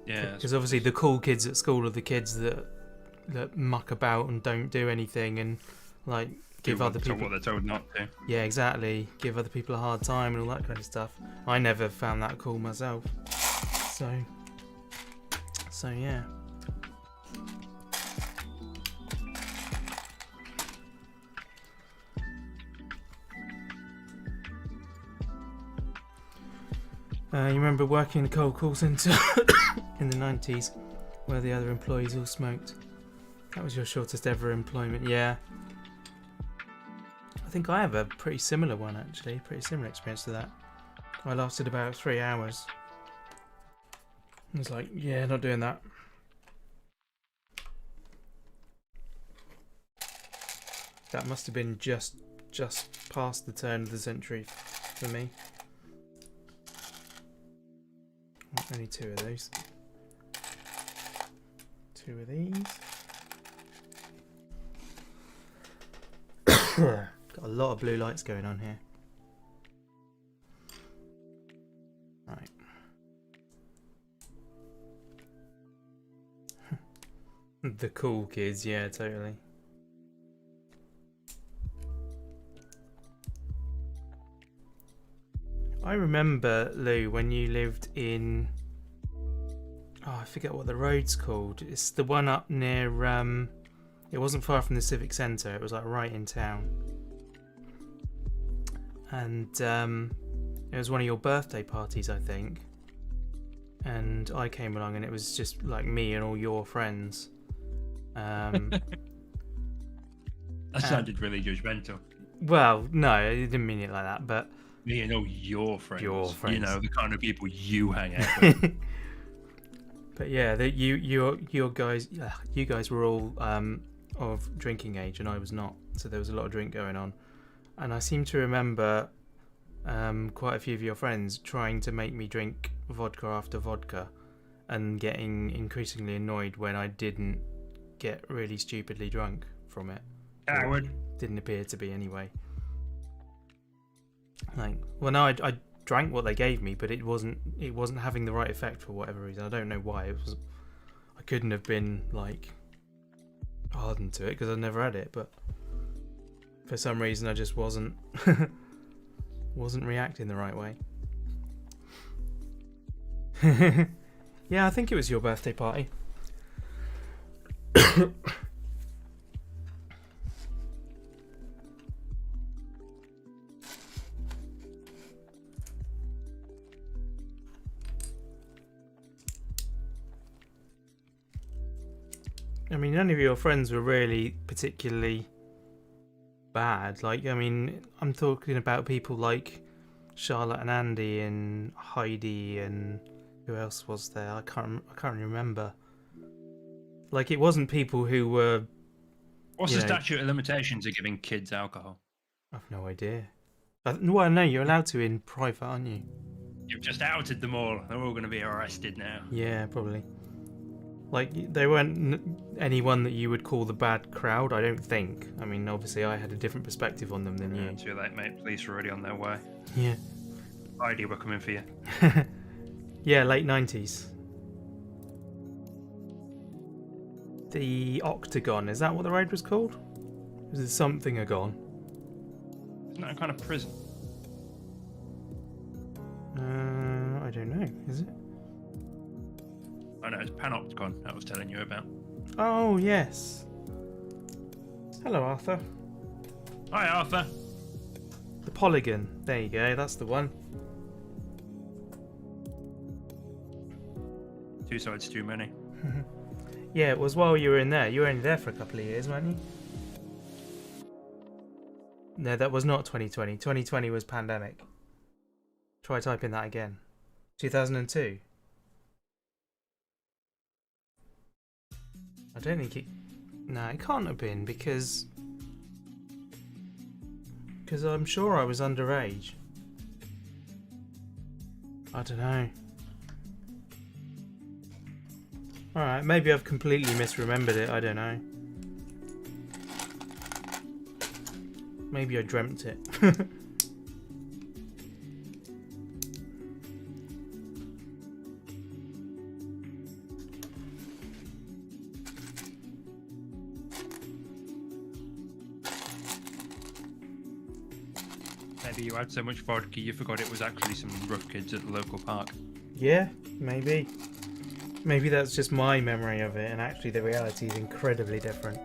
Speaker 2: Yeah.
Speaker 1: Because obviously the cool kids at school are the kids that muck about and don't do anything and like give other people
Speaker 2: what they're told not to.
Speaker 1: Yeah, exactly. Give other people a hard time and all that kind of stuff. I never found that cool myself. So yeah. You remember working in the cold call centre in the 90s where the other employees all smoked? That was your shortest ever employment, yeah. I think I have a pretty similar one actually, pretty similar experience to that. I lasted about 3 hours. I was like, yeah, not doing that. That must have been just past the turn of the century for me. Only 2 of those. 2 of these. Got a lot of blue lights going on here. Right. The cool kids, yeah, totally. I remember, Lou, when you lived in... Oh, I forget what the road's called. It's the one up near... It wasn't far from the Civic Centre. It was like right in town. And it was one of your birthday parties, I think. And I came along and it was just like me and all your friends.
Speaker 2: That sounded really judgmental.
Speaker 1: Well, no, I didn't mean it like that, but...
Speaker 2: Me and all your friends.
Speaker 1: Your friends.
Speaker 2: You know, the kind of people you hang out with.
Speaker 1: But yeah, you guys were all of drinking age and I was not, so there was a lot of drink going on, and I seem to remember quite a few of your friends trying to make me drink vodka after vodka and getting increasingly annoyed when I didn't get really stupidly drunk from it.
Speaker 2: Coward.
Speaker 1: Didn't appear to be anyway. Like, well, no, I drank what they gave me, but it wasn't having the right effect for whatever reason. I don't know why. I couldn't have been like hardened to it because I'd never had it, but for some reason I just wasn't reacting the right way. Yeah, I think it was your birthday party. I mean, none of your friends were really particularly bad. Like, I mean, I'm talking about people like Charlotte and Andy and Heidi and who else was there? I can't remember. Like, it wasn't people who were...
Speaker 2: What's the statute of limitations of giving kids alcohol?
Speaker 1: I've no idea. Well, no, you're allowed to in private, aren't you?
Speaker 2: You've just outed them all. They're all going to be arrested now.
Speaker 1: Yeah, probably. Like, they weren't anyone that you would call the bad crowd, I don't think. I mean, obviously I had a different perspective on them than you.
Speaker 2: Too late, mate. Police are already on their way.
Speaker 1: Yeah.
Speaker 2: Heidi, we're coming for you.
Speaker 1: Yeah, late 90s. The Octagon, is that what the road was called? Was it something-agon?
Speaker 2: Isn't that a kind of prison?
Speaker 1: I don't know, is it?
Speaker 2: Oh no, it's Panopticon I was telling you about.
Speaker 1: Oh, yes. Hello, Arthur.
Speaker 2: Hi, Arthur.
Speaker 1: The Polygon. There you go, that's the one.
Speaker 2: 2 sides too many.
Speaker 1: Yeah, it was while you were in there. You were only there for a couple of years, weren't you? No, that was not 2020. 2020 was pandemic. Try typing that again. 2002. I don't think it... No, it can't have been because I'm sure I was underage. I don't know. Alright, maybe I've completely misremembered it, I don't know. Maybe I dreamt it.
Speaker 2: Maybe you had so much vodka you forgot it was actually some rough kids at the local park.
Speaker 1: Yeah, maybe. Maybe that's just my memory of it, and actually the reality is incredibly different.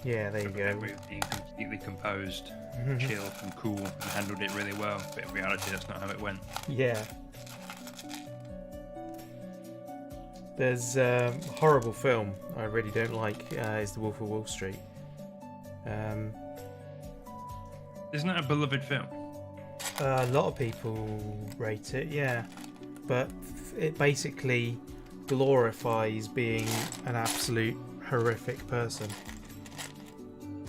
Speaker 1: Yeah, there you go.
Speaker 2: Being completely composed, chill and cool, and handled it really well. But in reality, that's not how it went.
Speaker 1: Yeah. There's a horrible film I really don't like, is The Wolf of Wall Street.
Speaker 2: Isn't that a beloved film?
Speaker 1: A lot of people rate it, yeah. But it basically glorifies being an absolute horrific person.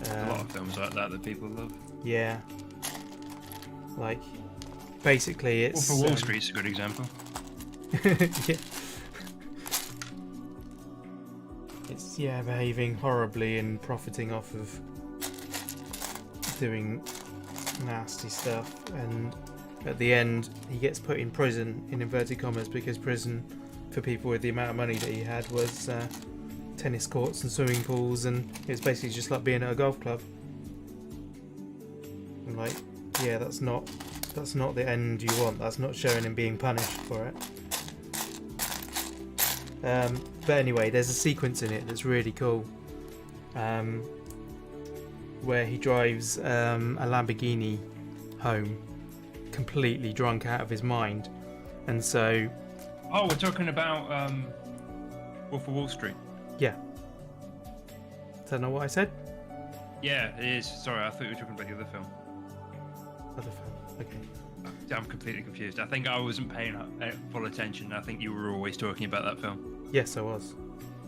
Speaker 2: A lot of films like that people love.
Speaker 1: Yeah. Like, basically it's...
Speaker 2: Wolf of Wall Street's a good example.
Speaker 1: Yeah. It's, behaving horribly and profiting off of doing nasty stuff, and at the end he gets put in prison, in inverted commas, because prison for people with the amount of money that he had was tennis courts and swimming pools, and it was basically just like being at a golf club. And like, yeah, that's not the end you want. That's not showing him being punished for it. But anyway, there's a sequence in it that's really cool, where he drives a Lamborghini home completely drunk out of his mind. And so...
Speaker 2: Oh, we're talking about Wolf of Wall Street.
Speaker 1: Yeah. Is that not what I said?
Speaker 2: Yeah, it is. Sorry, I thought you were talking about the other film.
Speaker 1: Other film, okay.
Speaker 2: I'm completely confused. I think I wasn't paying full attention. I think you were always talking about that film.
Speaker 1: Yes, I was.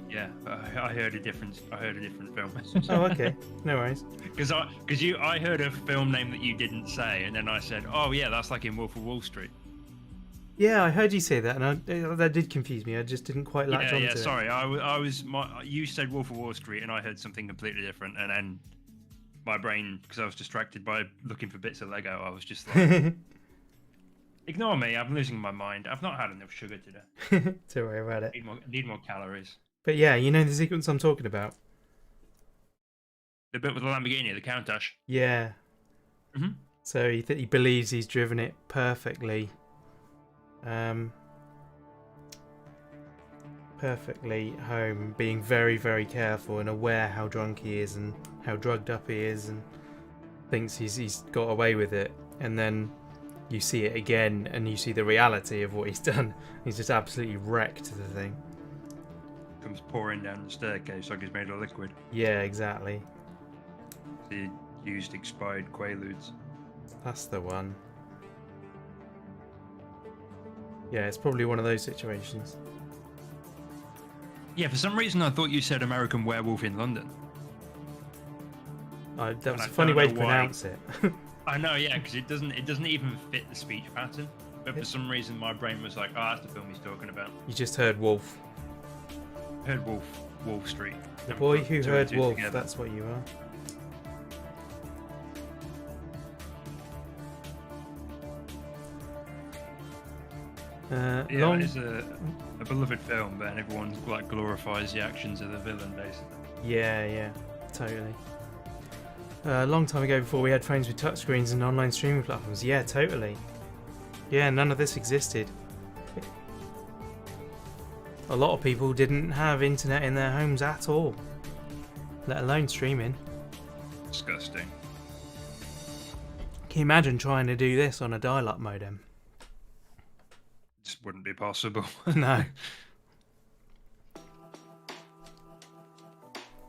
Speaker 2: Yeah, I heard a different film.
Speaker 1: Oh, okay. No worries.
Speaker 2: Because I heard a film name that you didn't say, and then I said, "Oh yeah, that's like in Wolf of Wall Street."
Speaker 1: Yeah, I heard you say that, and that did confuse me. I just didn't quite latch onto it.
Speaker 2: Yeah, sorry. You said Wolf of Wall Street, and I heard something completely different, and then my brain, because I was distracted by looking for bits of Lego, I was just like, "Ignore me. I'm losing my mind. I've not had enough sugar today."
Speaker 1: Don't worry about it.
Speaker 2: Need more calories.
Speaker 1: But yeah, you know the sequence I'm talking about?
Speaker 2: The bit with the Lamborghini, the Countach.
Speaker 1: Yeah.
Speaker 2: Mm-hmm.
Speaker 1: So he believes he's driven it perfectly. Perfectly home, being very, very careful and aware how drunk he is and how drugged up he is, and thinks he's got away with it. And then you see it again, and you see the reality of what he's done. He's just absolutely wrecked the thing.
Speaker 2: Comes pouring down the staircase like he's made of liquid.
Speaker 1: Yeah, exactly.
Speaker 2: He used expired Quaaludes.
Speaker 1: That's the one. Yeah, it's probably one of those situations.
Speaker 2: Yeah, for some reason I thought you said American Werewolf in London.
Speaker 1: That was a funny way to pronounce it.
Speaker 2: I know, yeah, because it doesn't even fit the speech pattern. But for some reason my brain was like, oh, that's the film he's talking about.
Speaker 1: You just heard Wolf.
Speaker 2: Heard Wolf, Wall Street.
Speaker 1: The boy who heard Wolf, that's what you are.
Speaker 2: Yeah, it's a beloved film, but everyone like glorifies the actions of the villain, basically.
Speaker 1: Yeah, totally. A long time ago, before we had phones with touchscreens and online streaming platforms. Yeah, totally. Yeah, none of this existed. A lot of people didn't have internet in their homes at all, let alone streaming.
Speaker 2: Disgusting.
Speaker 1: Can you imagine trying to do this on a dial-up modem?
Speaker 2: just wouldn't be possible.
Speaker 1: No.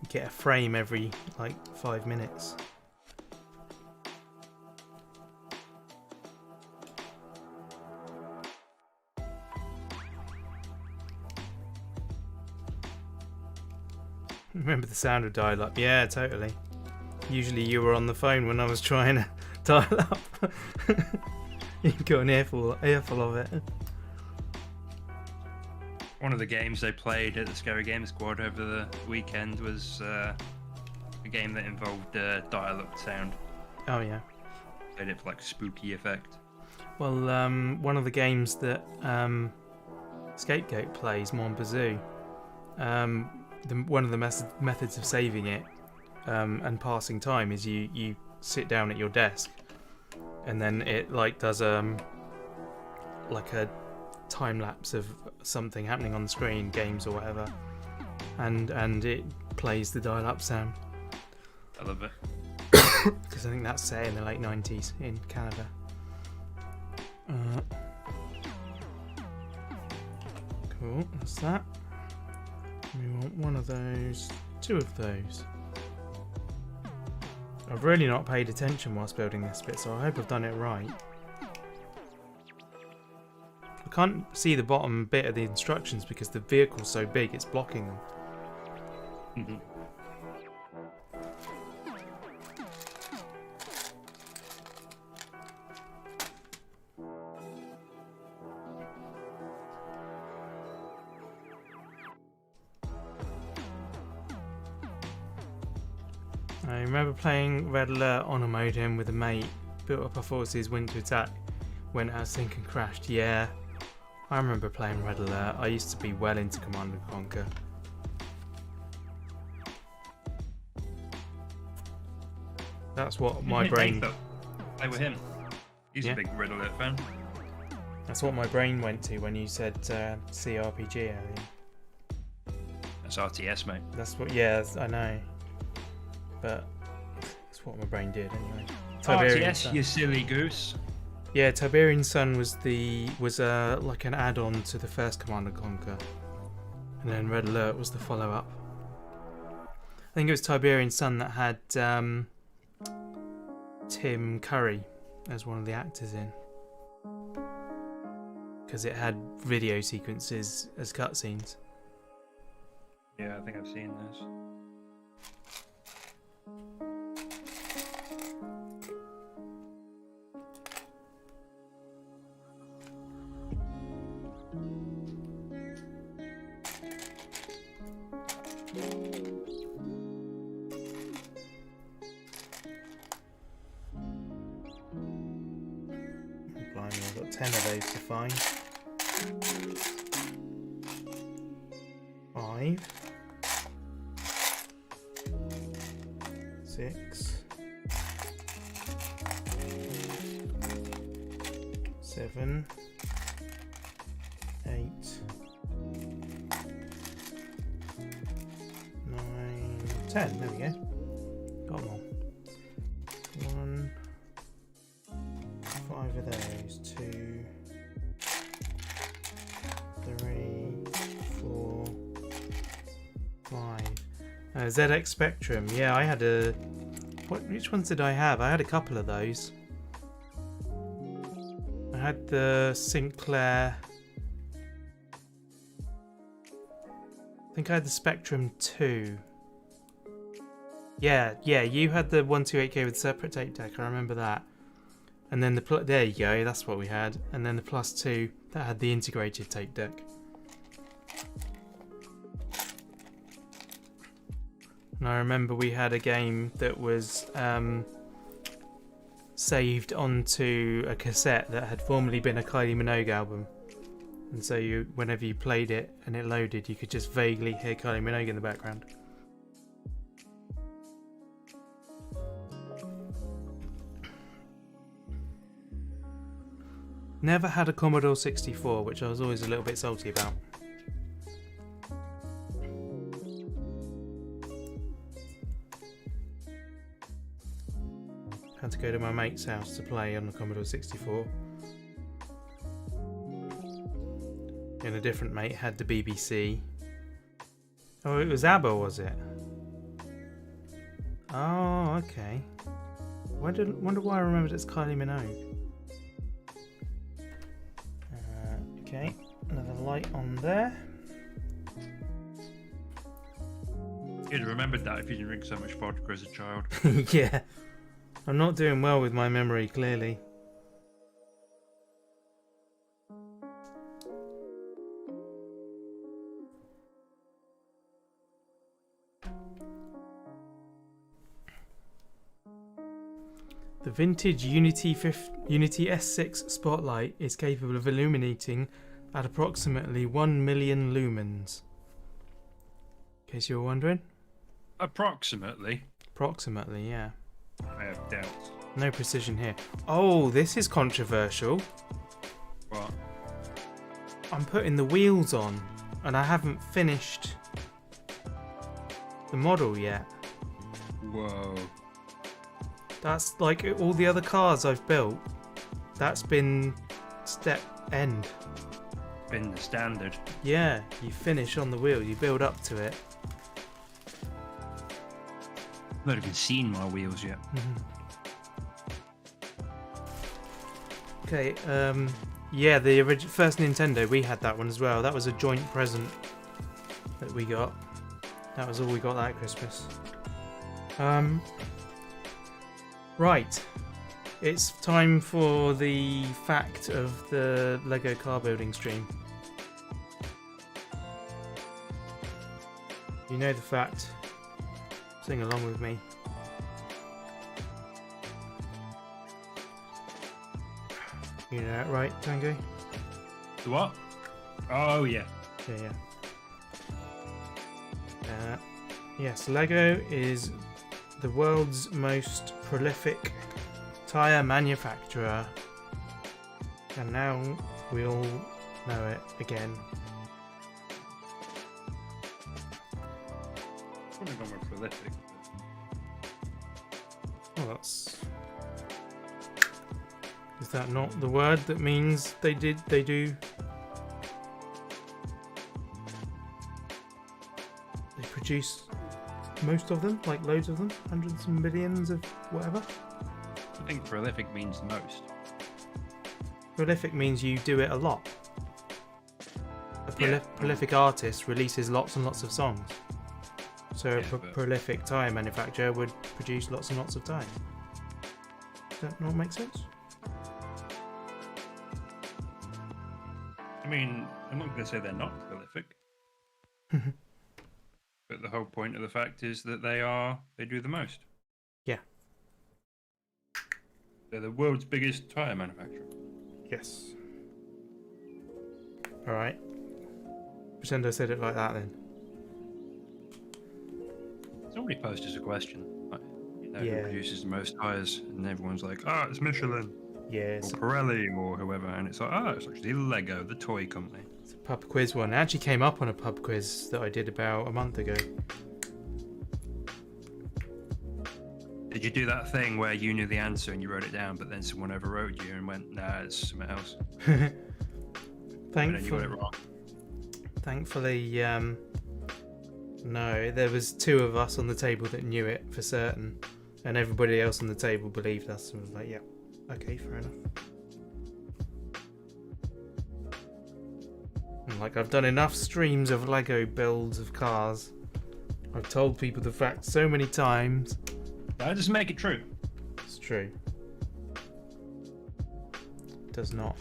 Speaker 1: You get a frame every like 5 minutes. Remember the sound of dial-up? Yeah, totally. Usually you were on the phone when I was trying to dial up. You got an earful of it.
Speaker 2: One of the games they played at the Scary Game Squad over the weekend was a game that involved dial-up sound.
Speaker 1: Oh yeah.
Speaker 2: Played it for like spooky effect.
Speaker 1: Well, one of the games that Scapegoat plays, Mon Bazoo, one of the methods of saving it and passing time is you sit down at your desk, and then it like does like a time lapse of something happening on the screen, games or whatever, and it plays the dial-up sound.
Speaker 2: I love it.
Speaker 1: Because I think that's set in the late 90s in Canada. Cool, that's that. We want one of those, 2 of those. I've really not paid attention whilst building this bit, so I hope I've done it right. I can't see the bottom bit of the instructions because the vehicle's so big it's blocking them.
Speaker 2: Mm-hmm.
Speaker 1: I remember playing Red Alert on a modem with a mate, built up a forces, went to attack, went out of sync and crashed. Yeah, I remember playing Red Alert. I used to be well into Command & Conquer. That's what my brain...
Speaker 2: Play with him. He's a big Red Alert fan.
Speaker 1: That's what my brain went to when you said CRPG earlier.
Speaker 2: That's RTS, mate.
Speaker 1: That's what... Yeah, I know. But that's what my brain did anyway.
Speaker 2: RTS, you silly goose.
Speaker 1: Yeah, Tiberian Sun was like an add-on to the first Command & Conquer, and then Red Alert was the follow-up. I think it was Tiberian Sun that had Tim Curry as one of the actors in, because it had video sequences as cutscenes.
Speaker 2: Yeah, I think I've seen those.
Speaker 1: Blimey, I've got 10 of those to find. 5, 6, 7, 8, 9, 10. There we go. Got them all. 1, 5 of those. 2, 3, 4, 5. ZX Spectrum. Yeah, I had a... Which ones did I have? I had a couple of those. I had the Sinclair... I think I had the Spectrum 2. Yeah, you had the 128K with separate tape deck, I remember that. And then there you go, that's what we had. And then the Plus 2 that had the integrated tape deck. And I remember we had a game that was saved onto a cassette that had formerly been a Kylie Minogue album. And so whenever you played it and it loaded, you could just vaguely hear Kylie Minogue in the background. Never had a Commodore 64, which I was always a little bit salty about. Had to go to my mate's house to play on the Commodore 64. and a different mate had the BBC. Oh, it was ABBA, was it? Oh, okay. Wonder why I remembered it's Kylie Minogue. Okay, another light on there.
Speaker 2: You'd remembered that if you didn't drink so much vodka as a child.
Speaker 1: Yeah. I'm not doing well with my memory, clearly. The vintage Unity S6 spotlight is capable of illuminating at approximately 1 million lumens. In case you were wondering.
Speaker 2: Approximately.
Speaker 1: Approximately, yeah.
Speaker 2: I have doubts.
Speaker 1: No precision here. Oh, this is controversial.
Speaker 2: What?
Speaker 1: I'm putting the wheels on, and I haven't finished the model yet.
Speaker 2: Whoa.
Speaker 1: That's like all the other cars I've built. That's been step end.
Speaker 2: Been the standard.
Speaker 1: Yeah, you finish on the wheel, you build up to it.
Speaker 2: I've not even seen my wheels yet.
Speaker 1: Okay, yeah, the first Nintendo, we had that one as well. That was a joint present that we got. That was all we got that Christmas. Right. It's time for the fact of the Lego car building stream. You know the fact. Sing along with me. You know that, right, Tango?
Speaker 2: The what? Oh, yeah.
Speaker 1: Yeah. Yes, Lego is the world's most prolific tyre manufacturer. And now we all know it again.
Speaker 2: Probably not more prolific.
Speaker 1: Well, that's... Is that not the word that means they do... They produce most of them, like loads of them, hundreds and millions of whatever.
Speaker 2: I think prolific means the most.
Speaker 1: Prolific means you do it a lot. A prolific artist releases lots and lots of songs. So a prolific tyre manufacturer would produce lots and lots of tyres. Does that not make sense?
Speaker 2: I mean, I'm not going to say they're not prolific. But the whole point of the fact is that they do the most.
Speaker 1: Yeah.
Speaker 2: They're the world's biggest tyre manufacturer.
Speaker 1: Yes. Alright. Pretend I said it like that then.
Speaker 2: Somebody posed as a question. Like, who
Speaker 1: Yeah.
Speaker 2: produces the most tyres? And everyone's like, it's Michelin.
Speaker 1: Yes.
Speaker 2: Or Pirelli or whoever. And it's like, it's actually Lego, the toy company.
Speaker 1: It's a pub quiz one. It actually came up on a pub quiz that I did about a month ago.
Speaker 2: Did you do that thing where you knew the answer and you wrote it down, but then someone overrode you and went, nah, it's something else? And then you got it wrong.
Speaker 1: Thankfully, no. There was two of us on the table that knew it for certain, and everybody else on the table believed us and was like, yeah, okay, fair enough. And like, I've done enough streams of Lego builds of cars. I've told people the fact so many times.
Speaker 2: That doesn't make it true.
Speaker 1: It's true. It does not.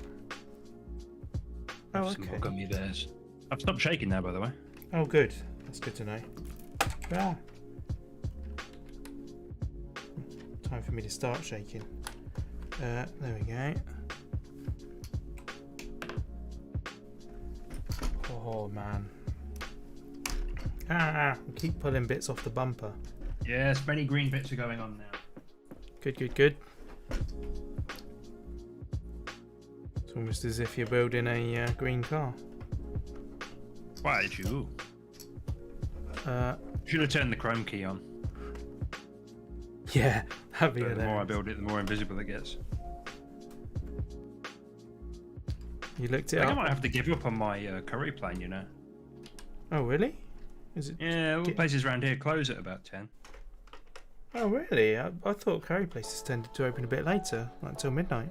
Speaker 1: Oh,
Speaker 2: Some
Speaker 1: okay.
Speaker 2: gummy bears. I've stopped shaking now, by the way.
Speaker 1: Oh, good. That's good to know. Ah. Time for me to start shaking. There we go. Oh, man. I keep pulling bits off the bumper.
Speaker 2: Yes, many green bits are going on now.
Speaker 1: Good. It's almost as if you're building a green car.
Speaker 2: Why did you? Should have turned the chrome key on.
Speaker 1: Yeah, that'd be
Speaker 2: So
Speaker 1: hilarious.
Speaker 2: the more I build it, the more invisible it gets.
Speaker 1: You looked it
Speaker 2: I think I
Speaker 1: up?
Speaker 2: might have to give up on my curry plan, you know.
Speaker 1: Oh, really? Is it?
Speaker 2: Yeah, all the places around here close at about 10.
Speaker 1: Oh, really? I thought curry places tended to open a bit later, like till midnight.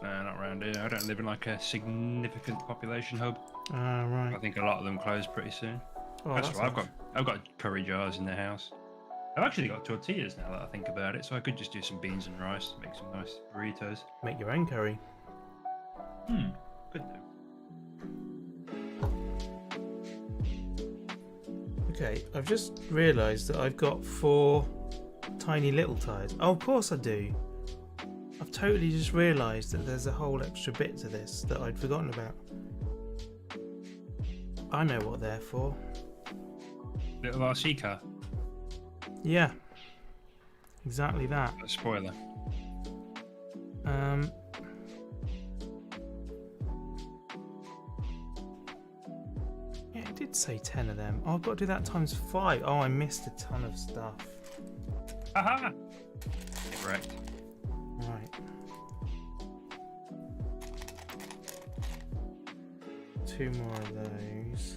Speaker 2: No, not around here. I don't live in like a significant population hub.
Speaker 1: Ah, right.
Speaker 2: I think a lot of them close pretty soon.
Speaker 1: Oh,
Speaker 2: That's
Speaker 1: that's
Speaker 2: right.
Speaker 1: nice.
Speaker 2: I've got curry jars in the house. I've actually got tortillas now that I think about it, so I could just do some beans and rice, make some nice burritos.
Speaker 1: Make your own curry.
Speaker 2: Good though.
Speaker 1: Okay, I've just realised that I've got 4 tiny little tires. Oh, of course I do. I've totally just realised that there's a whole extra bit to this that I'd forgotten about. I know what they're for.
Speaker 2: Little RC car.
Speaker 1: Yeah, exactly that.
Speaker 2: A spoiler.
Speaker 1: Yeah, it did say 10 of them. Oh, I've got to do that times 5. Oh, I missed a ton of stuff.
Speaker 2: Haha! Correct.
Speaker 1: Right. 2 more of those.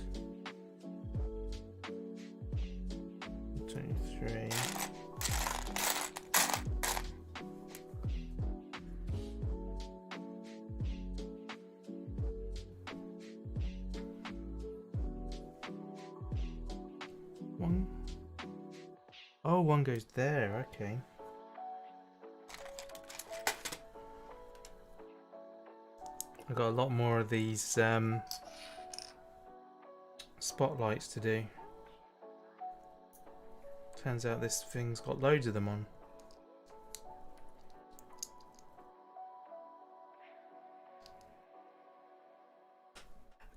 Speaker 1: 23. One. Oh, one goes there. Okay. I've got a lot more of these spotlights to do. Turns out this thing's got loads of them on.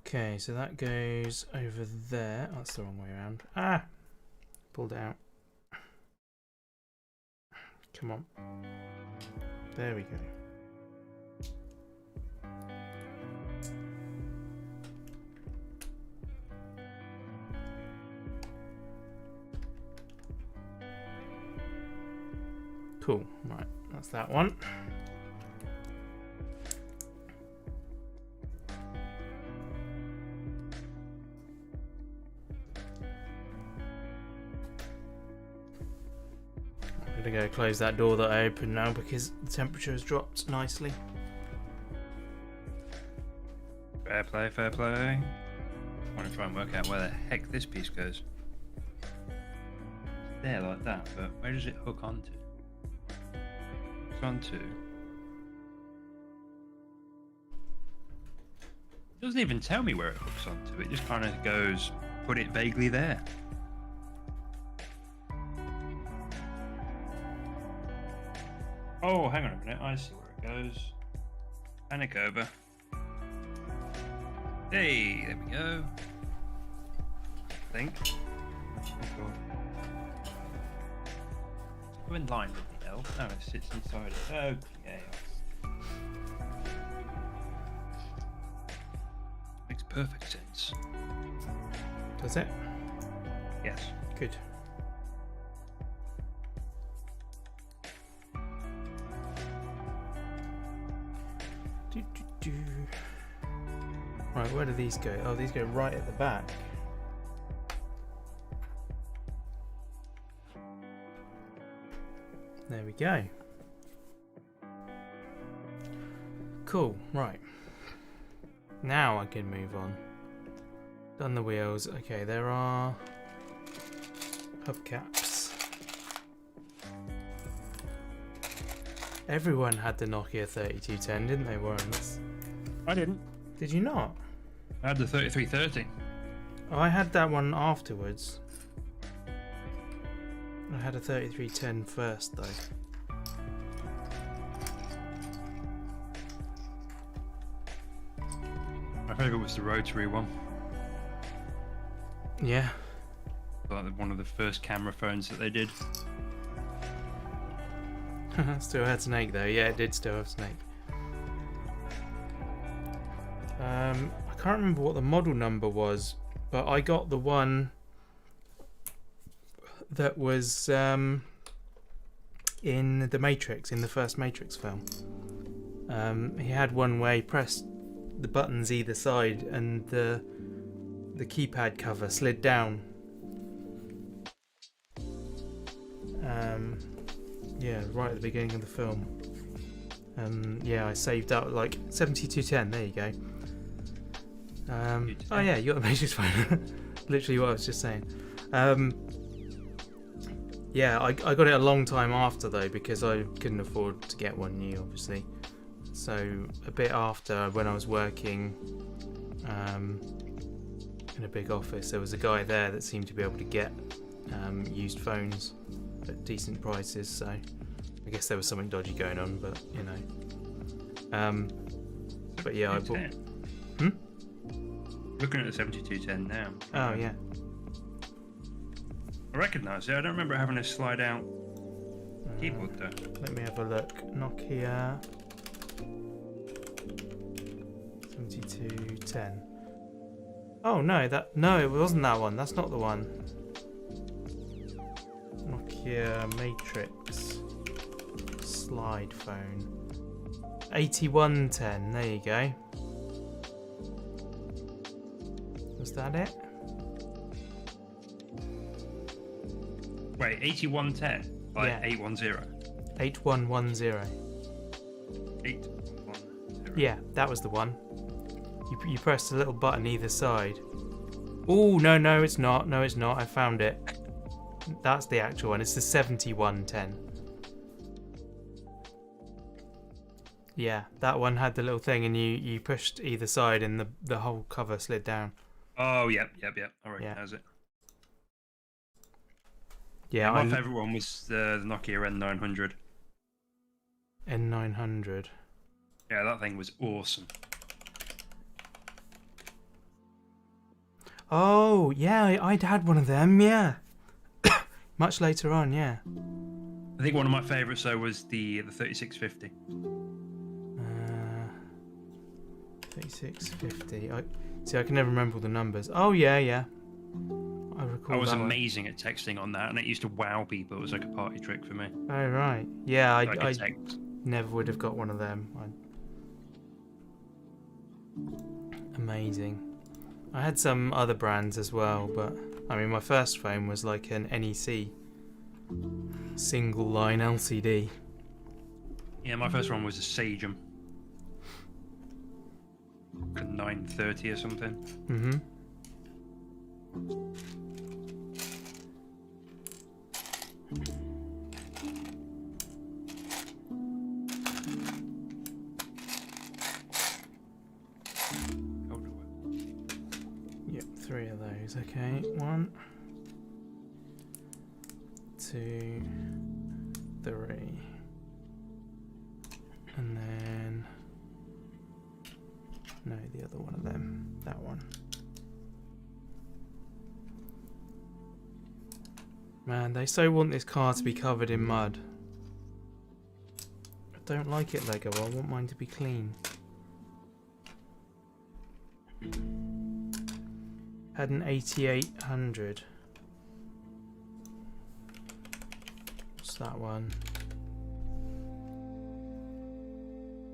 Speaker 1: Okay, so that goes over there. Oh, that's the wrong way around. Ah! Pulled it out. Come on. There we go. Cool, right, that's that one. I'm gonna go close that door that I opened now because the temperature has dropped nicely.
Speaker 2: Fair play, fair play. I want to try and work out where the heck this piece goes. It's there like that, but where does it hook onto? Onto. It doesn't even tell me where it hooks onto. It just kind of goes, put it vaguely there. Oh, hang on a minute. I see where it goes. Panic over. Hey, there we go. I think. Oh, God. Go in line with the L. No, it sits inside it. Okay. Makes perfect sense.
Speaker 1: Does it?
Speaker 2: Yes.
Speaker 1: Good. Right, where do these go? Oh, these go right at the back. There we go. Cool, right. Now I can move on. Done the wheels. Okay, there are hubcaps. Everyone had the Nokia 3210, didn't they, Warrens?
Speaker 2: I didn't.
Speaker 1: Did you not?
Speaker 2: I had the 3330.
Speaker 1: Oh, I had that one afterwards. I had a 3310 first, though.
Speaker 2: My favourite was the rotary one.
Speaker 1: Yeah.
Speaker 2: Like one of the first camera phones that they did.
Speaker 1: Still had Snake, though. Yeah, it did still have Snake. I can't remember what the model number was, but I got the one that was in the Matrix, in the first Matrix film. He had one where he pressed the buttons either side, and the keypad cover slid down. Yeah, right at the beginning of the film. Yeah, I saved up like 7210. There you go. Oh yeah, you got the Matrix phone. Literally what I was just saying. Yeah, I got it a long time after though, because I couldn't afford to get one new, obviously. So a bit after, when I was working in a big office, there was a guy there that seemed to be able to get used phones at decent prices. So I guess there was something dodgy going on, but you know. But yeah, I bought.
Speaker 2: Looking at the 7210 now.
Speaker 1: Oh yeah.
Speaker 2: I recognise it. I don't remember having a slide out keyboard though.
Speaker 1: Let me have a look. Nokia 7210. Oh no, it wasn't that one. That's not the one. Nokia Matrix slide phone. 8110. There you go. Was that it?
Speaker 2: Wait, 8110? Like
Speaker 1: Yeah.
Speaker 2: 810?
Speaker 1: 8110.
Speaker 2: 810.
Speaker 1: Yeah, that was the one. You pressed a little button either side. Oh, no, it's not. No, it's not. I found it. That's the actual one. It's the 7110. Yeah, that one had the little thing, and you pushed either side, and the whole cover slid down.
Speaker 2: Oh, yep. I recognise it.
Speaker 1: Yeah,
Speaker 2: my favourite one was the Nokia N900.
Speaker 1: N900.
Speaker 2: Yeah, that thing was awesome.
Speaker 1: Oh, yeah, I'd had one of them, yeah. Much later on, yeah.
Speaker 2: I think one of my favourites though was the 3650.
Speaker 1: 3650. I can never remember all the numbers. Oh yeah. I recall.
Speaker 2: I was
Speaker 1: that
Speaker 2: amazing at texting on that, and it used to wow people. It was like a party trick for me.
Speaker 1: Oh right. Yeah, I
Speaker 2: text.
Speaker 1: never would have got one of them. Amazing. I had some other brands as well, but I mean, my first phone was like an NEC single line LCD.
Speaker 2: Yeah, my first one was a Sagem. A 930 or something.
Speaker 1: Mm-hmm. Yep, 3 of those. Okay, 1, 2, 3, and then no, the other one of them. That one. Man, they so want this car to be covered in mud. I don't like it, Lego. I want mine to be clean. Had an 8800. What's that one?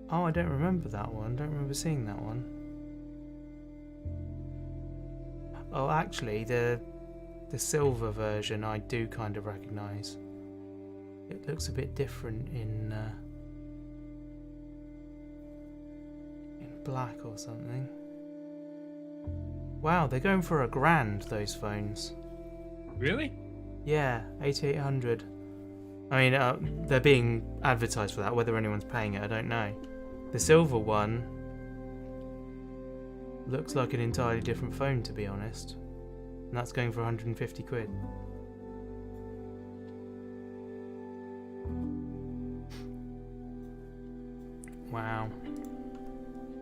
Speaker 1: Oh, I don't remember that one. Don't remember seeing that one. Oh, actually, the silver version I do kind of recognise. It looks a bit different in black or something. Wow, they're going for $1,000, those phones.
Speaker 2: Really?
Speaker 1: Yeah, 8800. I mean, they're being advertised for that. Whether anyone's paying it, I don't know. The silver one looks like an entirely different phone, to be honest. And that's going for 150 quid. Wow.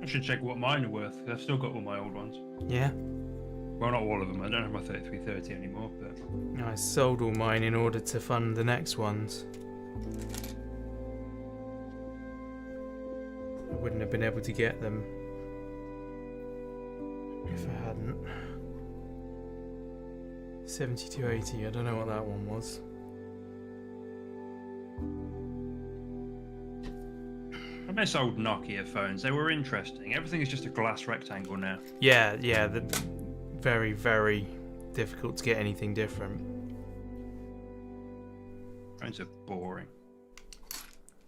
Speaker 2: I should check what mine are worth. I've still got all my old ones.
Speaker 1: Yeah.
Speaker 2: Well, not all of them. I don't have my 3330 anymore, but
Speaker 1: I sold all mine in order to fund the next ones. I wouldn't have been able to get them if I hadn't. 7280, I don't know what that one was.
Speaker 2: I miss old Nokia phones. They were interesting. Everything is just a glass rectangle now.
Speaker 1: Yeah, very, very difficult to get anything different.
Speaker 2: Phones are boring.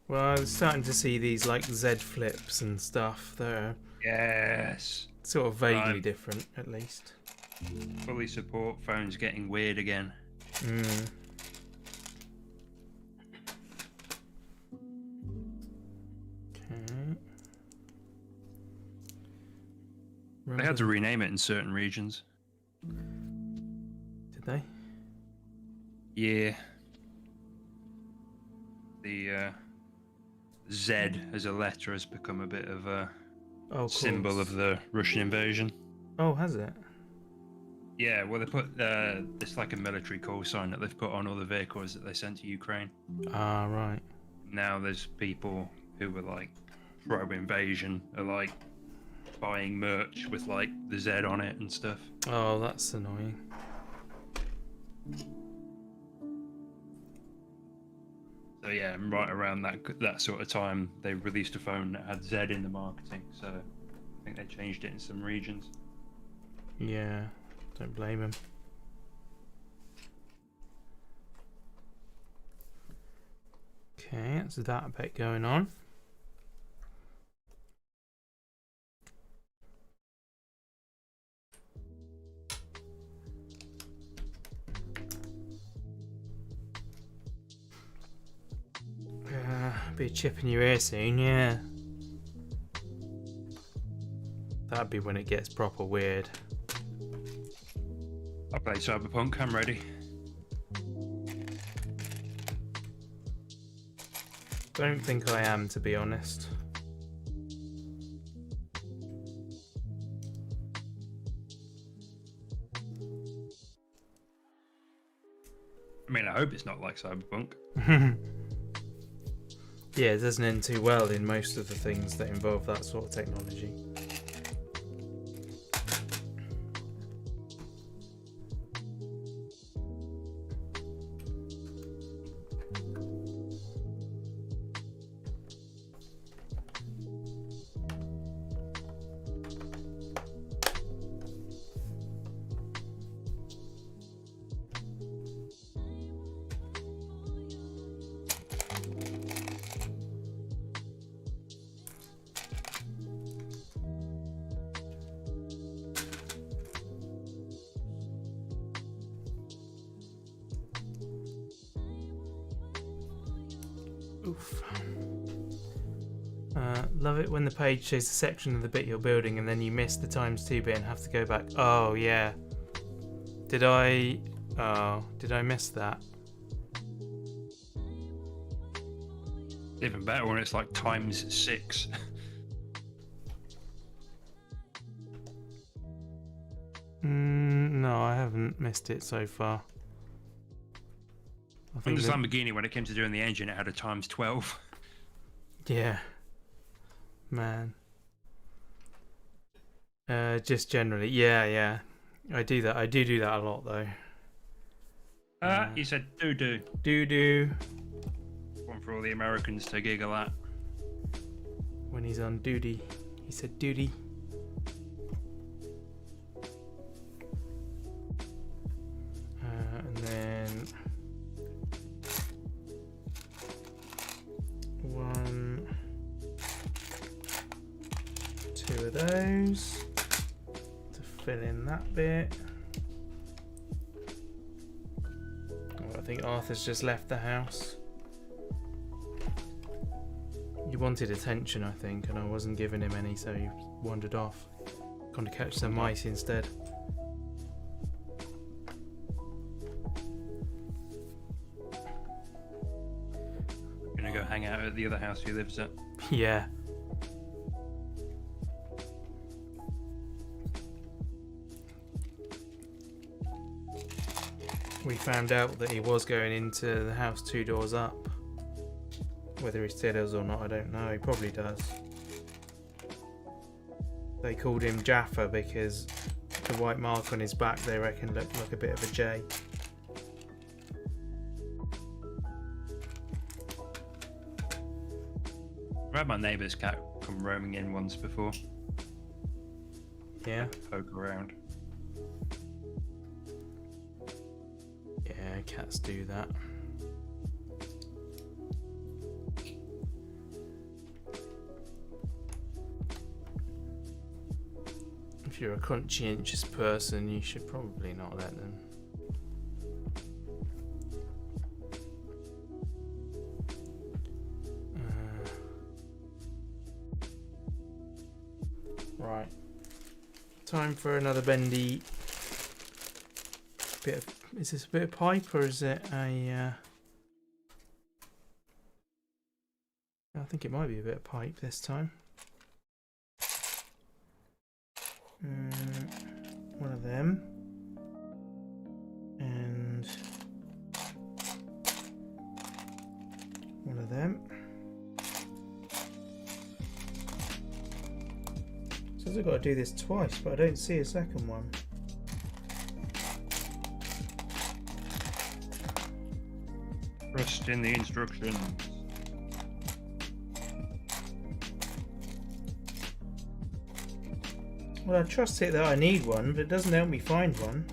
Speaker 1: Well, I was starting to see these like Z flips and stuff that are
Speaker 2: Yes.
Speaker 1: sort of vaguely different, at least.
Speaker 2: Fully support phones getting weird again.
Speaker 1: Mm. Okay.
Speaker 2: They had to rename it in certain regions.
Speaker 1: Did they?
Speaker 2: Yeah. The Z as a letter has become a bit of a symbol of the Russian invasion.
Speaker 1: Oh, has it?
Speaker 2: Yeah, well, they put it's like a military call sign that they've put on all the vehicles that they sent to Ukraine.
Speaker 1: Ah, right.
Speaker 2: Now there's people who were like pro-invasion are like buying merch with like the Z on it and stuff.
Speaker 1: Oh, that's annoying.
Speaker 2: So yeah, right around that sort of time, they released a phone that had Z in the marketing. So I think they changed it in some regions.
Speaker 1: Yeah, don't blame him. Okay, that's that bit going on. Be a chip in your ear soon, yeah. That'd be when it gets proper weird.
Speaker 2: I play Cyberpunk, I'm ready.
Speaker 1: Don't think I am, to be honest.
Speaker 2: I mean, I hope it's not like Cyberpunk.
Speaker 1: Yeah, it doesn't end too well in most of the things that involve that sort of technology. Oof. Love it when the page shows a section of the bit you're building and then you miss the ×2 bit and have to go back. Oh yeah. Did I miss that?
Speaker 2: Even better when it's like ×6.
Speaker 1: No, I haven't missed it so far. I
Speaker 2: On
Speaker 1: think
Speaker 2: this Lamborghini, when it came to doing the engine, it had a ×12.
Speaker 1: Yeah. Man. Just generally, yeah. I do that. I do that a lot though.
Speaker 2: You said doo-doo.
Speaker 1: Doo-doo.
Speaker 2: One for all the Americans to giggle at.
Speaker 1: When he's on duty. He said duty. And then 1, 2 of those to fill in that bit. Oh, I think Arthur's just left the house. He wanted attention, I think, and I wasn't giving him any, so he wandered off. Gone to catch some mice instead.
Speaker 2: Gonna go hang out at the other house he lives at.
Speaker 1: Yeah. We found out that he was going into the house 2 doors up. Whether he still is or not, I don't know. He probably does. They called him Jaffa because the white mark on his back, they reckon, looked like a bit of a J.
Speaker 2: I had my neighbour's cat come roaming in once before.
Speaker 1: Yeah.
Speaker 2: Poke around.
Speaker 1: Yeah, cats do that. If you're a conscientious person, you should probably not let them. Right. Time for another bendy bit of, is this a bit of pipe or is it a I think it might be a bit of pipe this time. One of them, and one of them. Says I've got to do this twice, but I don't see a second one.
Speaker 2: Trust in the instructions.
Speaker 1: Well, I trust it that I need one, but it doesn't help me find one.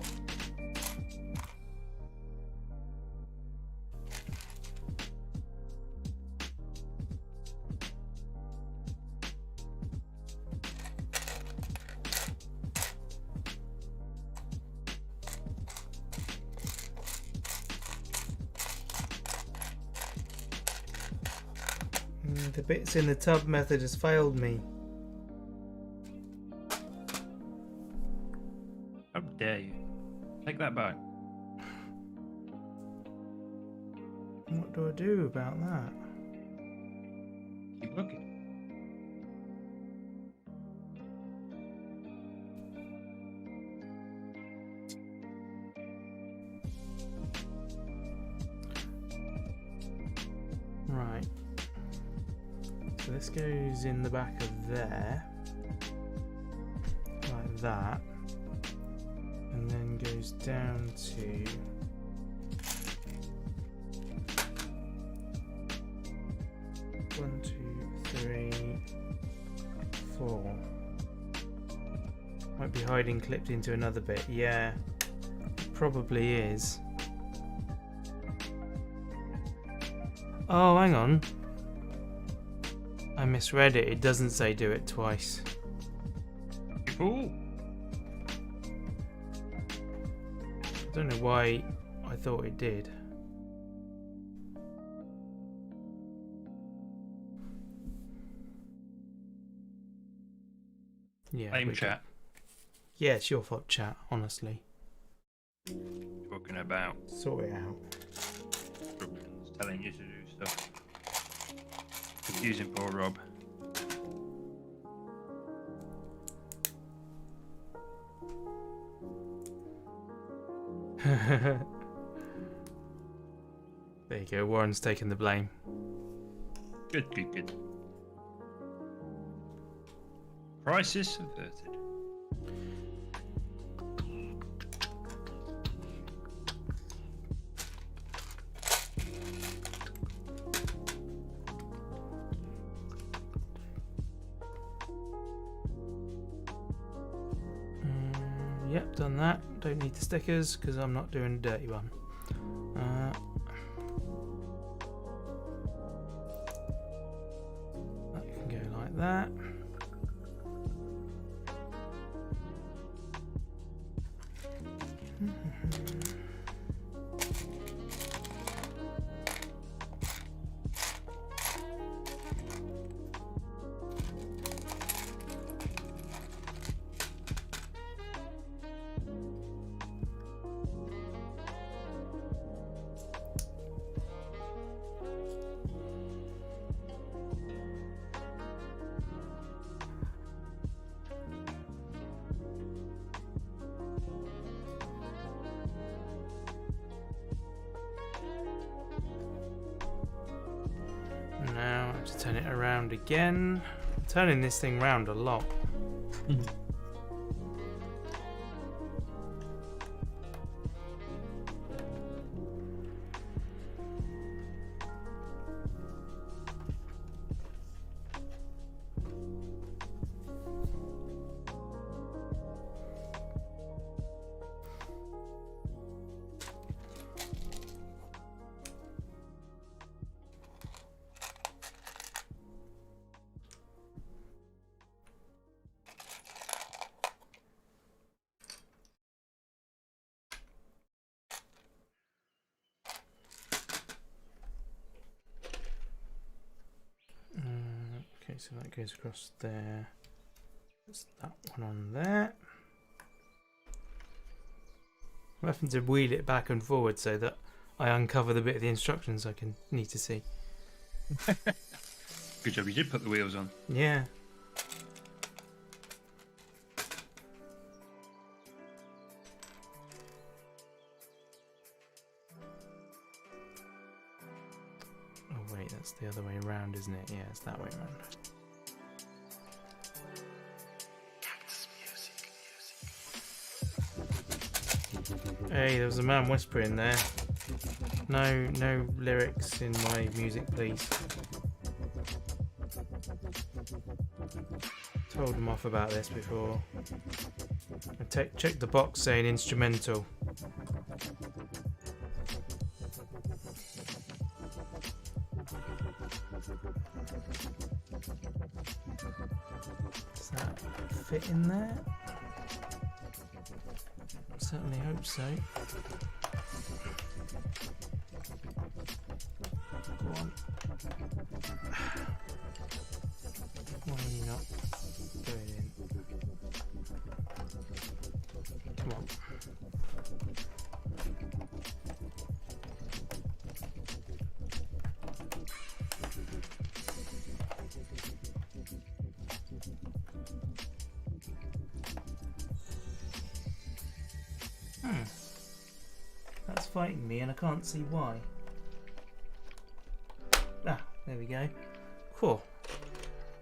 Speaker 1: The bits in the tub method has failed me.
Speaker 2: How dare you? Take that back.
Speaker 1: What do I do about that?
Speaker 2: Keep looking.
Speaker 1: Right. So this goes in the back of there. Like that. And then goes down to one, two, three, four. Might be hiding clipped into another bit. Yeah, it probably is. Oh, hang on. I misread it. It doesn't say do it twice.
Speaker 2: Cool.
Speaker 1: I don't know why I thought it did. Yeah.
Speaker 2: Blame chat.
Speaker 1: Yeah, it's your fault, chat, honestly.
Speaker 2: Talking about
Speaker 1: Sort it out.
Speaker 2: instructions, telling you to do stuff. Confusing poor Rob.
Speaker 1: There you go, Warren's taking the blame.
Speaker 2: Good, good, good. Crisis averted.
Speaker 1: Yep, done that. Don't need the stickers because I'm not doing a dirty one. That can go like that. Now I have to turn it around again. I'm turning this thing round a lot. Okay, so that goes across there. There's that one on there. I'm having to wheel it back and forward so that I uncover the bit of the instructions I can need to see.
Speaker 2: Good job, you did put the wheels on.
Speaker 1: Yeah. Oh wait, that's the other way around, isn't it? Yeah, it's that way around. Hey, there was a man whispering there. No lyrics in my music, please. Told him off about this before. I checked the box saying instrumental. Does that fit in there? Certainly hope so. Go on. Why are you not going in? Come on. That's fighting me and I can't see why. Ah, there we go. Cool.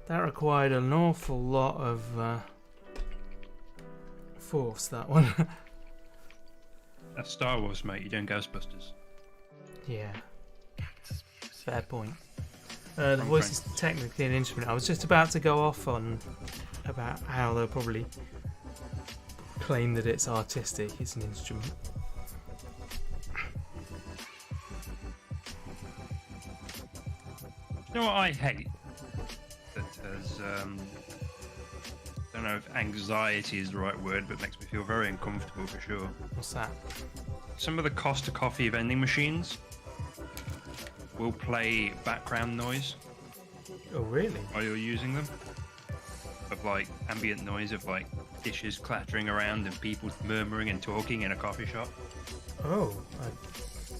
Speaker 1: That required an awful lot of force, that one.
Speaker 2: That's Star Wars, mate. You're doing Ghostbusters.
Speaker 1: Yeah. Fair point. The voice is technically an instrument. I was just about to go off on about how they'll probably claim that it's artistic. It's an instrument.
Speaker 2: You know what I hate? That has, I don't know if anxiety is the right word, but makes me feel very uncomfortable for sure.
Speaker 1: What's that?
Speaker 2: Some of the Costa Coffee vending machines will play background noise
Speaker 1: Oh, really?
Speaker 2: while you're using them. Of like ambient noise of like dishes clattering around and people murmuring and talking in a coffee shop.
Speaker 1: Oh,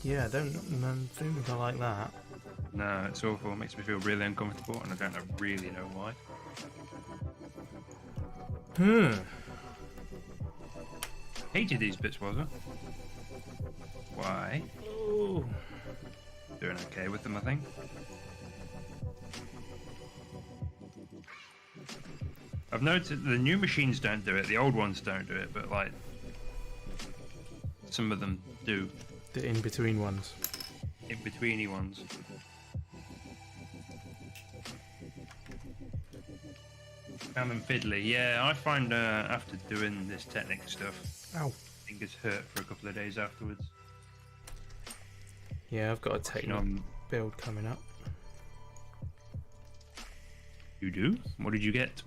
Speaker 1: yeah, I don't think I like that.
Speaker 2: No, it's awful. It makes me feel really uncomfortable and I don't really know why. Hated these bits, was it? Why?
Speaker 1: Oh.
Speaker 2: Doing okay with them, I think. I've noticed the new machines don't do it, the old ones don't do it, but like some of them do.
Speaker 1: The in-between ones.
Speaker 2: In-betweeny ones. Found them fiddly. Yeah, I find after doing this Technic stuff,
Speaker 1: Ow.
Speaker 2: fingers hurt for a couple of days afterwards.
Speaker 1: Yeah, I've got a Technic build coming up.
Speaker 2: You do? What did you get?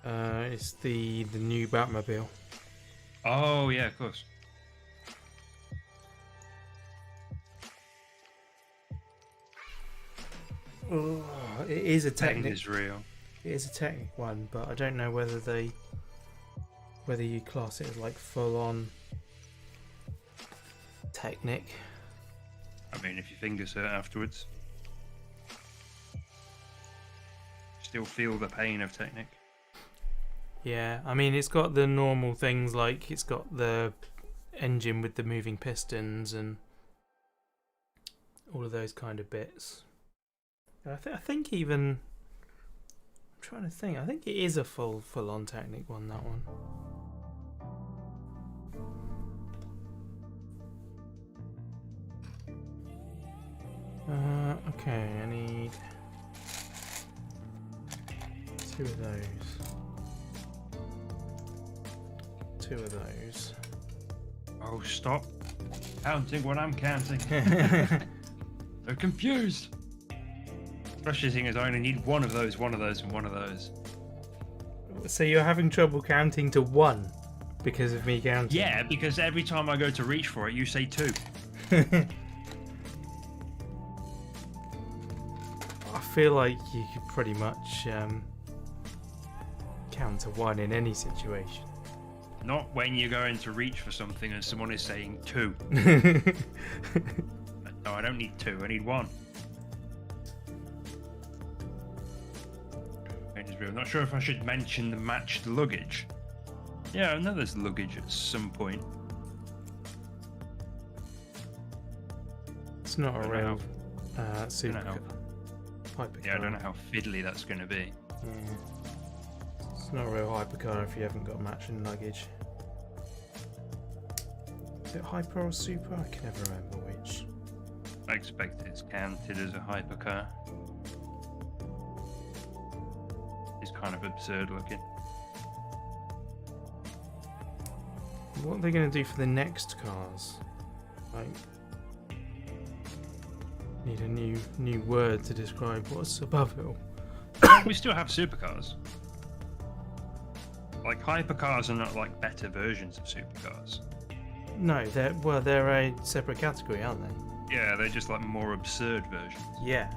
Speaker 1: It's the new Batmobile.
Speaker 2: Oh yeah, of course.
Speaker 1: Oh, it is a
Speaker 2: Pain
Speaker 1: Technic.
Speaker 2: is real.
Speaker 1: It is a Technic one, but I don't know whether you class it as like full-on Technic.
Speaker 2: I mean, if your fingers hurt afterwards, still feel the pain of Technic.
Speaker 1: Yeah, I mean it's got the normal things like it's got the engine with the moving pistons and all of those kind of bits. I think even I'm trying to think. I think it is a full-on Technic one. That one. Okay, I need 2 of those. 2 of those.
Speaker 2: Oh, stop counting when I'm counting. They're confused. Especially seeing as I only need one of those, and one of those.
Speaker 1: So you're having trouble counting to 1 because of me counting?
Speaker 2: Yeah, because every time I go to reach for it, you say 2.
Speaker 1: I feel like you could pretty much counter one in any situation.
Speaker 2: Not when you're going to reach for something and someone is saying 2. No, I don't need 2. I need 1. I'm not sure if I should mention the matched luggage. Yeah, I know there's luggage at some point.
Speaker 1: It's not a real super hypercar.
Speaker 2: Yeah, I don't know how fiddly that's going to be.
Speaker 1: Yeah. It's not a real hypercar if you haven't got matching luggage. Is it hyper or super? I can never remember which.
Speaker 2: I expect it's counted as a hypercar. It's kind of absurd looking.
Speaker 1: What are they going to do for the next cars? Like, need a new word to describe what's above it all.
Speaker 2: We still have supercars. Like hypercars are not like better versions of supercars.
Speaker 1: No, they're a separate category, aren't they?
Speaker 2: Yeah, they're just like more absurd versions.
Speaker 1: Yeah.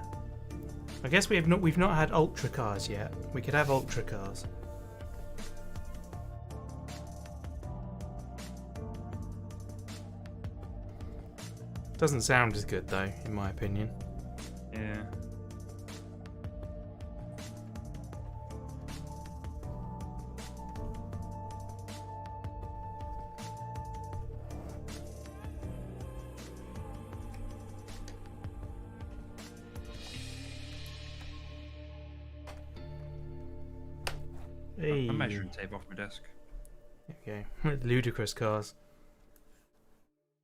Speaker 1: I guess we've not had ultra cars yet. We could have ultra cars. Doesn't sound as good though, in my opinion.
Speaker 2: Yeah.
Speaker 1: Hey.
Speaker 2: A measuring tape off my desk.
Speaker 1: Okay, ludicrous cars.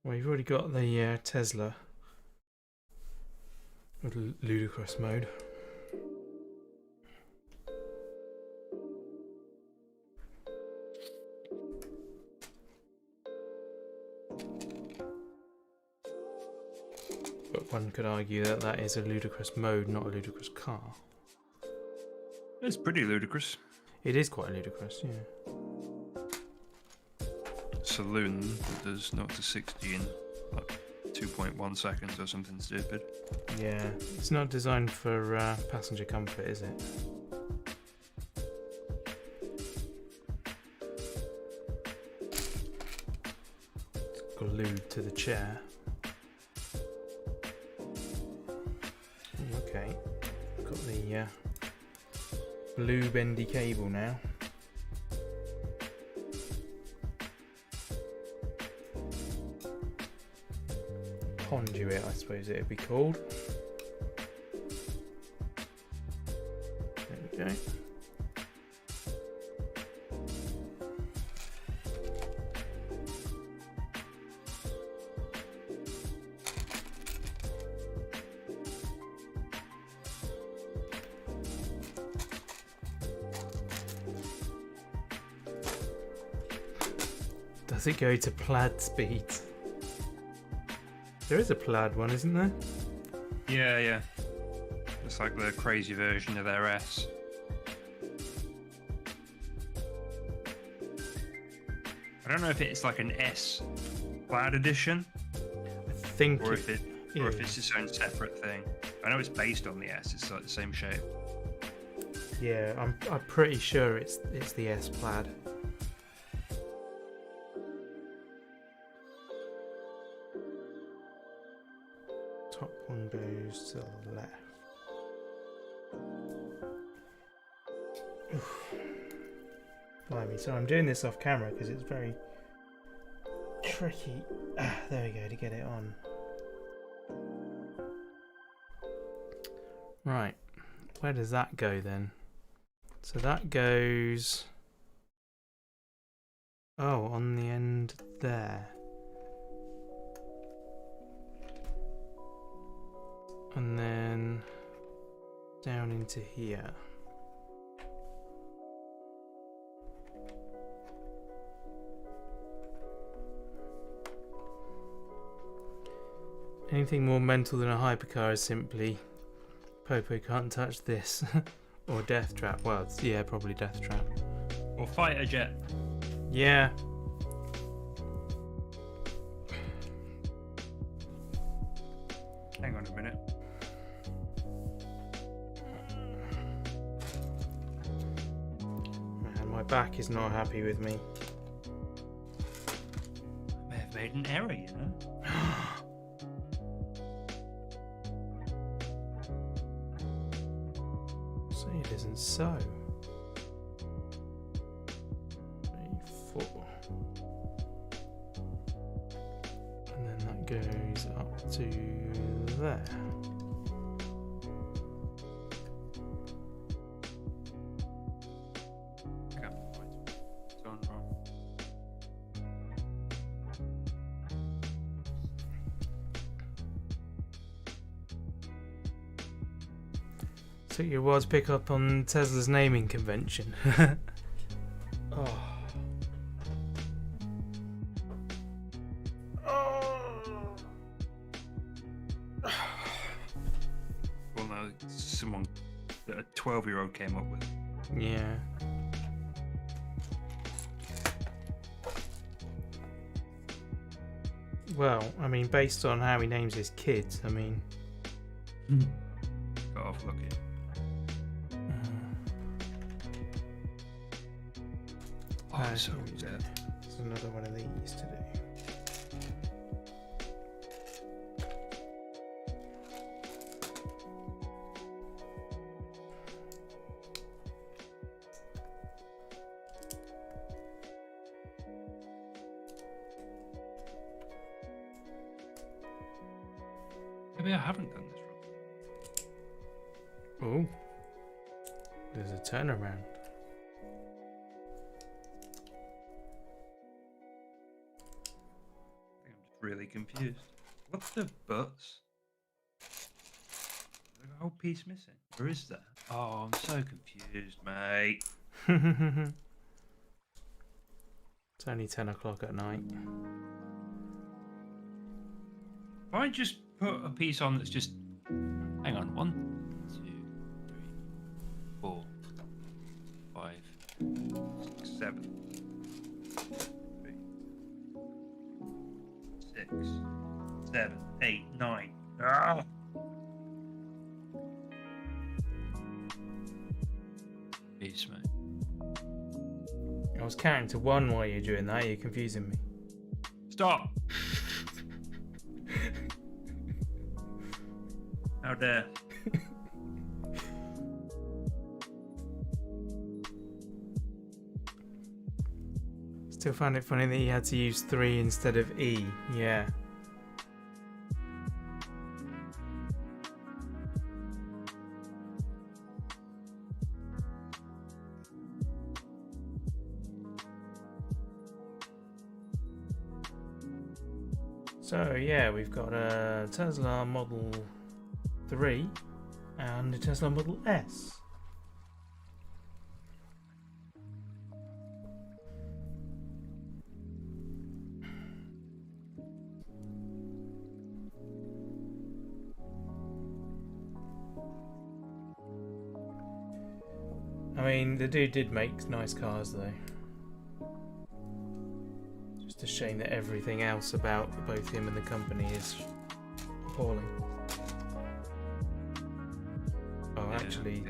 Speaker 1: Well, you've already got the Tesla with ludicrous mode. But one could argue that that is a ludicrous mode, not a ludicrous car.
Speaker 2: It's pretty ludicrous.
Speaker 1: It is quite ludicrous, yeah.
Speaker 2: Saloon that does 0 to 60 in like 2.1 seconds or something stupid.
Speaker 1: Yeah, it's not designed for passenger comfort, is it? It's glued to the chair. Okay, got the blue bendy cable now. Conduit, I suppose it'd be called. There we go. Does it go to plaid speed? There is a plaid one, isn't there?
Speaker 2: Yeah, yeah. It's like the crazy version of their S. I don't know if it's like an S plaid edition,
Speaker 1: I think
Speaker 2: or if it's its own separate thing. I know it's based on the S. It's like the same shape.
Speaker 1: Yeah, I'm pretty sure it's the S plaid. Top one goes to the left. Oof. Blimey, so I'm doing this off camera because it's very tricky. There we go, to get it on. Right, where does that go then? So that goes... Oh, on the end there. And then down into here. Anything more mental than a hypercar is simply Popo can't touch this. Or Death Trap. Well, yeah, probably Death Trap.
Speaker 2: Or fighter jet.
Speaker 1: Yeah.
Speaker 2: Hang on a minute.
Speaker 1: My back is not happy with me.
Speaker 2: I may have made an error, you know.
Speaker 1: Say it isn't so. 3, 4. And then that goes up to there.
Speaker 2: Okay, right. It's on wrong.
Speaker 1: Took you a while to pick up on Tesla's naming convention. Oh.
Speaker 2: Well, no, someone that a 12-year-old came up with.
Speaker 1: Yeah. Well, I mean, based on how he names his kids, I mean...
Speaker 2: Got off lucky. Oh, so dead.
Speaker 1: There's another one of these to do.
Speaker 2: Maybe I haven't done this wrong.
Speaker 1: Oh. There's a turnaround.
Speaker 2: I think I'm just really confused. What's the butts? There's a whole piece missing. Where is that? Oh, I'm so confused, mate.
Speaker 1: It's only 10 o'clock at night.
Speaker 2: If I just put a piece on that's just... Hang on. 1, 2, 3, 4, 5, 6, 7, 3, 6, 7, 8, 9. Ah! Peace, mate.
Speaker 1: I was counting to 1 while you're doing that. You're confusing me.
Speaker 2: Stop! How dare.
Speaker 1: Still found it funny that he had to use 3 instead of E. Yeah. So yeah, we've got a Tesla Model 3 and a Tesla Model S. I mean, the dude did make nice cars though. Just a shame that everything else about both him and the company is appalling. Oh, actually,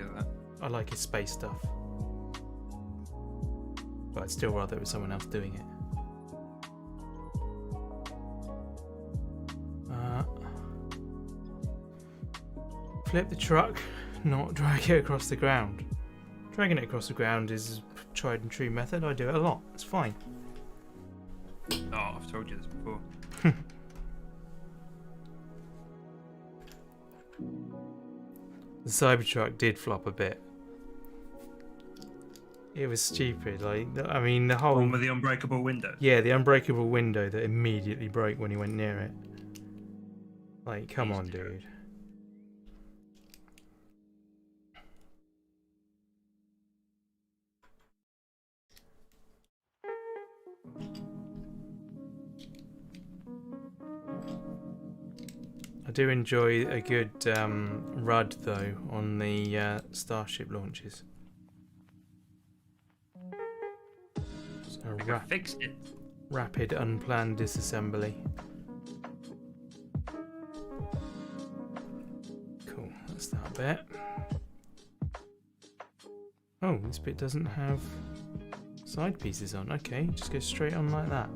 Speaker 1: I like his space stuff. But I'd still rather it was someone else doing it. Flip the truck, not drag it across the ground. Dragging it across the ground is a tried and true method. I do it a lot. It's fine.
Speaker 2: Oh, I've told you this before.
Speaker 1: The Cybertruck did flop a bit. It was stupid. Like, I mean, the whole
Speaker 2: One with the unbreakable window.
Speaker 1: yeah, the unbreakable window that immediately broke when he went near it. Like, come on, dude. I do enjoy a good RUD though on the Starship launches. So
Speaker 2: I fixed it.
Speaker 1: rapid unplanned disassembly. Cool, that's that bit. Oh, this bit doesn't have Side pieces on. Okay, just go straight on like that.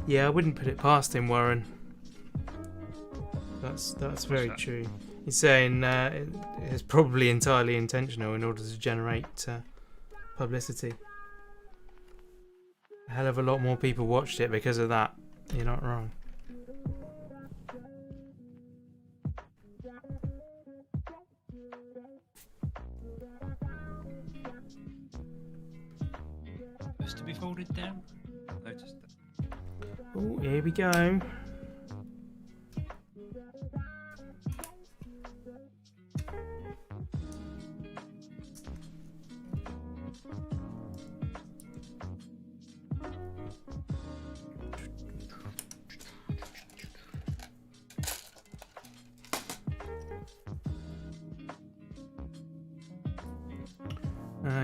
Speaker 1: Yeah, I wouldn't put it past him, Warren. That's very true. He's saying it's probably entirely intentional in order to generate publicity. A hell of a lot more people watched it because of that. You're not wrong.
Speaker 2: Supposed to be folded down? Noticed that.
Speaker 1: Oh, here we go.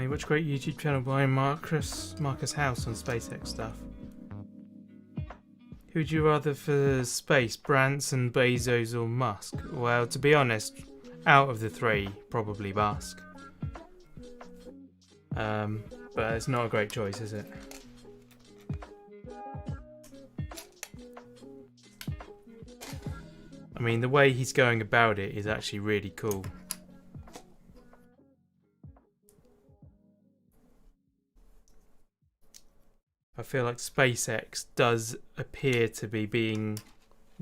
Speaker 1: You watch a great YouTube channel by Marcus House on SpaceX stuff. Who would you rather for space, Branson, Bezos or Musk? Well, to be honest, out of the three, probably Musk. But it's not a great choice, is it? I mean, the way he's going about it is actually really cool. I feel like SpaceX does appear to be being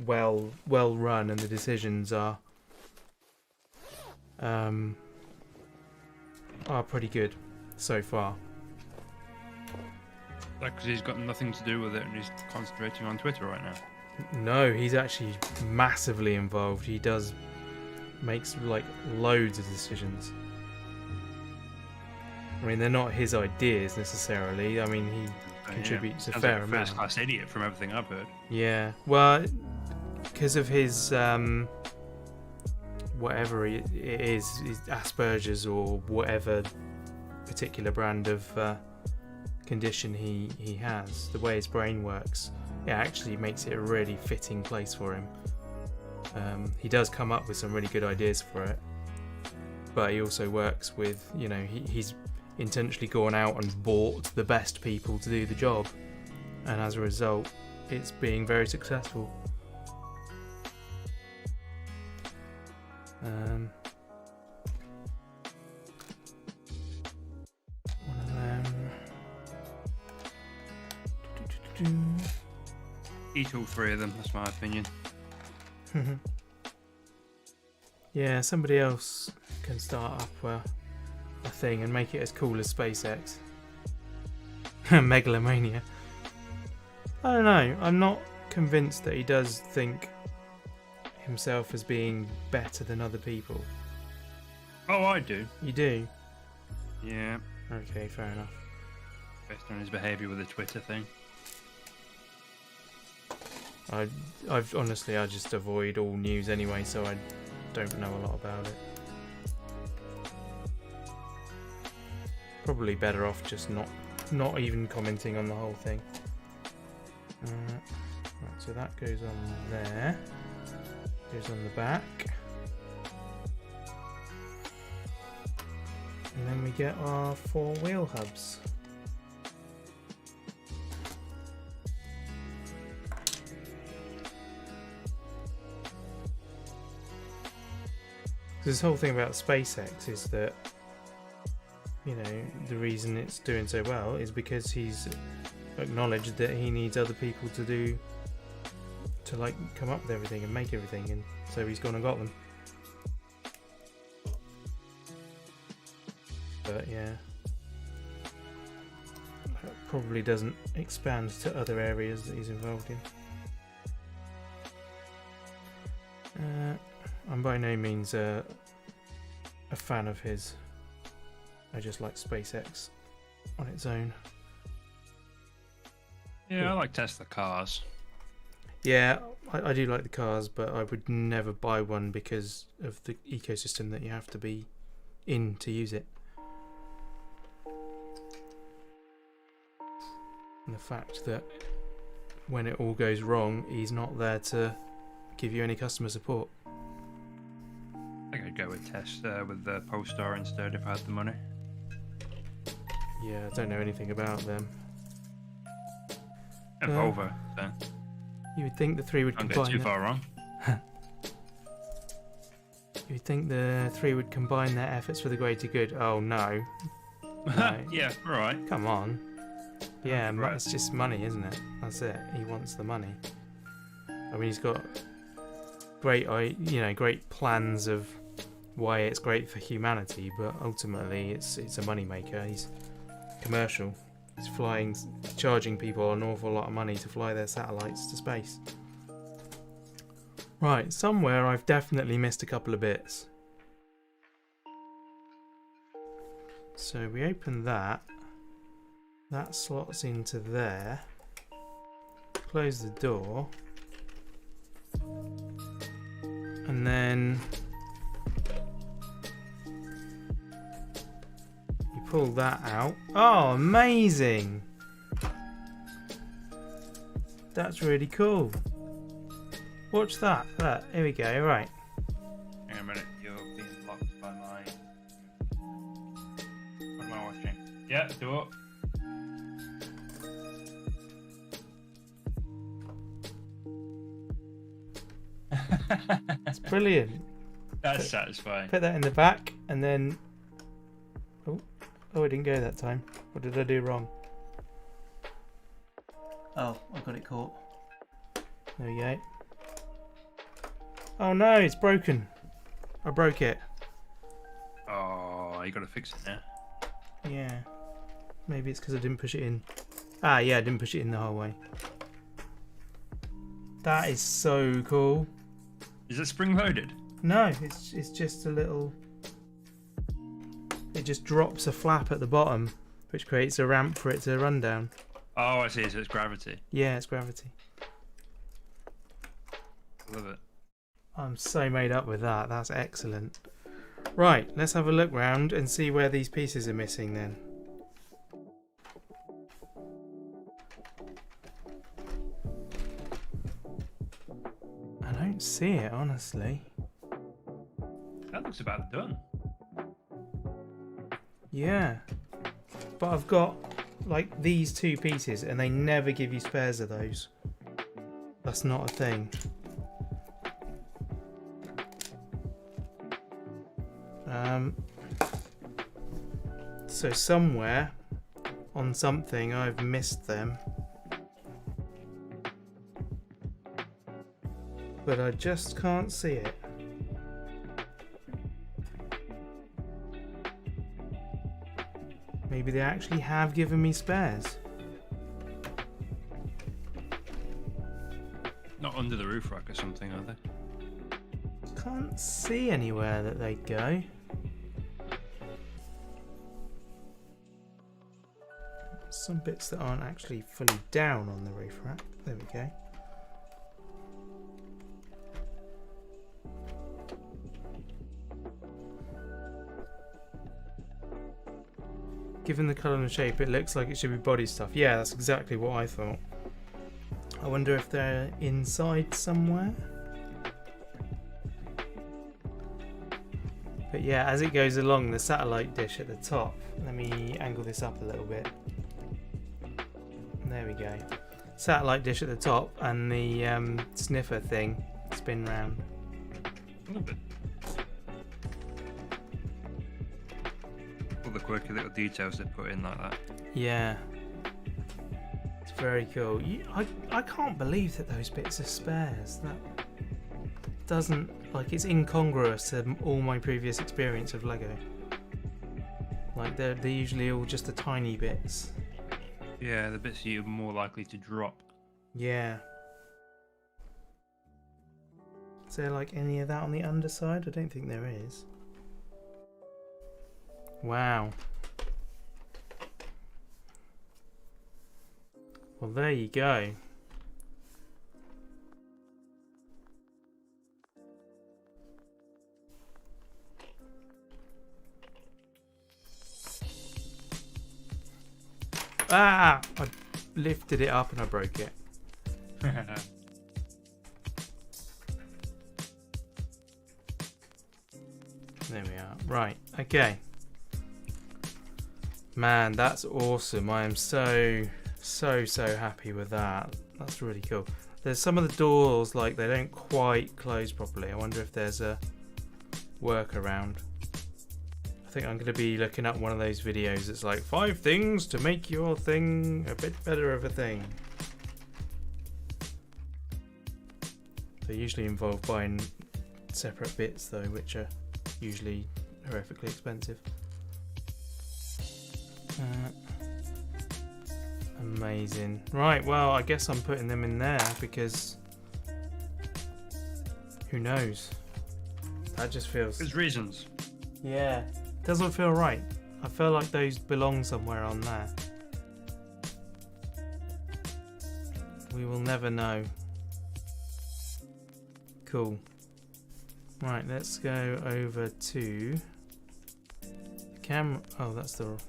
Speaker 1: well run, and the decisions are pretty good so far.
Speaker 2: Like, because he's got nothing to do with it and he's concentrating on Twitter right now.
Speaker 1: No, he's actually massively involved. He makes like loads of decisions. I mean, they're not his ideas necessarily. I mean, he contributes a fair amount.
Speaker 2: First class idiot from everything I've heard.
Speaker 1: Yeah, well, because of his whatever it is, his Asperger's or whatever particular brand of condition he has, the way his brain works, it actually makes it a really fitting place for him. He does come up with some really good ideas for it, but he also works with, you know, he's intentionally gone out and bought the best people to do the job, and as a result it's being very successful. One of them.
Speaker 2: Eat all three of them, that's my opinion.
Speaker 1: Yeah, somebody else can start up a thing and make it as cool as SpaceX. Megalomania. I don't know. I'm not convinced that he does think himself as being better than other people.
Speaker 2: Oh, I do.
Speaker 1: You do?
Speaker 2: Yeah.
Speaker 1: Okay, fair enough.
Speaker 2: Based on his behaviour with the Twitter thing.
Speaker 1: I've honestly, I just avoid all news anyway, so I don't know a lot about it. Probably better off just not even commenting on the whole thing. Right, so that goes on there. Goes on the back. And then we get our 4 wheel hubs. This whole thing about SpaceX is that, you know, the reason it's doing so well is because he's acknowledged that he needs other people to like come up with everything and make everything, and so he's gone and got them. But yeah, that probably doesn't expand to other areas that he's involved in. I'm by no means a fan of his. I just like SpaceX on its own.
Speaker 2: Yeah, I like Tesla cars.
Speaker 1: Yeah, I do like the cars, but I would never buy one because of the ecosystem that you have to be in to use it. And the fact that when it all goes wrong, he's not there to give you any customer support.
Speaker 2: I think I'd go with Tesla with the Polestar instead if I had the money.
Speaker 1: Yeah, I don't know anything about them.
Speaker 2: And Volvo, so
Speaker 1: You would think the three would
Speaker 2: can't
Speaker 1: combine.
Speaker 2: get too far wrong.
Speaker 1: You would think the three would combine their efforts for the greater good. Oh no. No.
Speaker 2: Yeah, right.
Speaker 1: Come on. Yeah,
Speaker 2: Right.
Speaker 1: it's just money, isn't it? That's it. He wants the money. I mean, he's got great plans of why it's great for humanity, but ultimately it's a money maker. He's commercial. He's charging people an awful lot of money to fly their satellites to space. Right, somewhere I've definitely missed a couple of bits. So we open that. That slots into there. Close the door. And then you pull that out. Oh, amazing! That's really cool. Watch that. Look, here we go. Right.
Speaker 2: Hang on a minute, you're being blocked by my... What am I watching? Yeah, door.
Speaker 1: It's brilliant.
Speaker 2: That's satisfying.
Speaker 1: Put that in the back and then... Oh, I didn't go that time. What did I do wrong? Oh, I got it caught. There we go. Oh no, it's broken. I broke it.
Speaker 2: Oh, you gotta fix it now.
Speaker 1: Yeah. Maybe it's because I didn't push it in. Ah, yeah, I didn't push it in the whole way. That is so cool.
Speaker 2: Is it spring loaded?
Speaker 1: No, it's just a little... It just drops a flap at the bottom, which creates a ramp for it to run down.
Speaker 2: Oh, I see, so it's gravity.
Speaker 1: Yeah, it's gravity.
Speaker 2: Love it.
Speaker 1: I'm so made up with that. That's excellent. Right, let's have a look round and see where these pieces are missing then. I don't see it, honestly.
Speaker 2: That looks about done.
Speaker 1: Yeah. But I've got, like, these two pieces and they never give you spares of those. That's not a thing. So somewhere on something I've missed them, but I just can't see it. Maybe they actually have given me spares.
Speaker 2: Not under the roof rack or something, are they?
Speaker 1: Can't see anywhere that they go. Some bits that aren't actually fully down on the roof rack. There we go. Given the colour and shape, it looks like it should be body stuff. Yeah, that's exactly what I thought. I wonder if they're inside somewhere. But yeah, as it goes along, the satellite dish at the top. Let me angle this up a little bit. There we go. Satellite dish at the top and the sniffer thing spin round.
Speaker 2: A little bit. All the quirky little details they put in like that.
Speaker 1: Yeah. It's very cool. I can't believe that those bits are spares. That doesn't... Like, it's incongruous to all my previous experience of Lego. Like, they're usually all just the tiny bits.
Speaker 2: Yeah, the bits you're more likely to drop.
Speaker 1: Yeah. Is there, like, any of that on the underside? I don't think there is. Wow. Well, there you go. Ah! I lifted it up and I broke it. There we are. Right, okay. Man, that's awesome. I am so happy with that. That's really cool. There's some of the doors, like, they don't quite close properly. I wonder if there's a workaround. I think I'm going to be looking up one of those videos. It's like 5 things to make your thing a bit better of a thing. They usually involve buying separate bits though, which are usually horrifically expensive. Amazing. Right, well, I guess I'm putting them in there because who knows? That just feels...
Speaker 2: There's reasons.
Speaker 1: Yeah. Doesn't feel right. I feel like those belong somewhere on there. We will never know. Cool. Right, let's go over to the camera. Oh, that's the...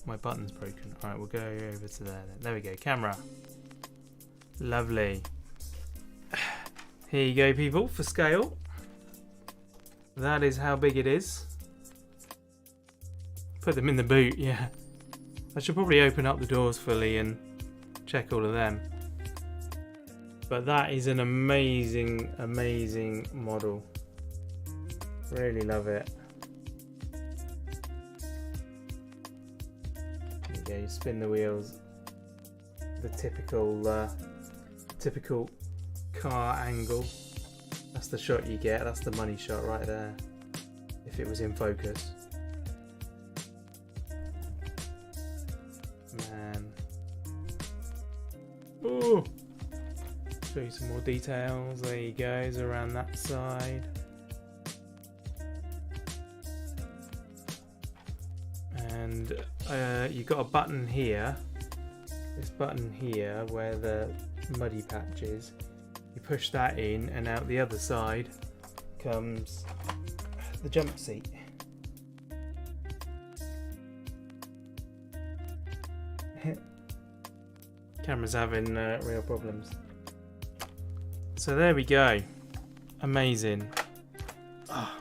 Speaker 1: My button's broken. Alright, we'll go over to there then. There we go, camera. Lovely. Here you go, people, for scale. That is how big it is. Put them in the boot, yeah. I should probably open up the doors fully and check all of them. But that is an amazing, amazing model. Really love it. There you go, you spin the wheels. The typical car angle. That's the shot you get, that's the money shot right there. If it was in focus. Man. Ooh! Show you some more details. There you go, it's around that side. And you've got a button here. This button here where the muddy patch is. You push that in and out the other side comes the jump seat. Camera's having real problems. So there we go. Amazing. Oh.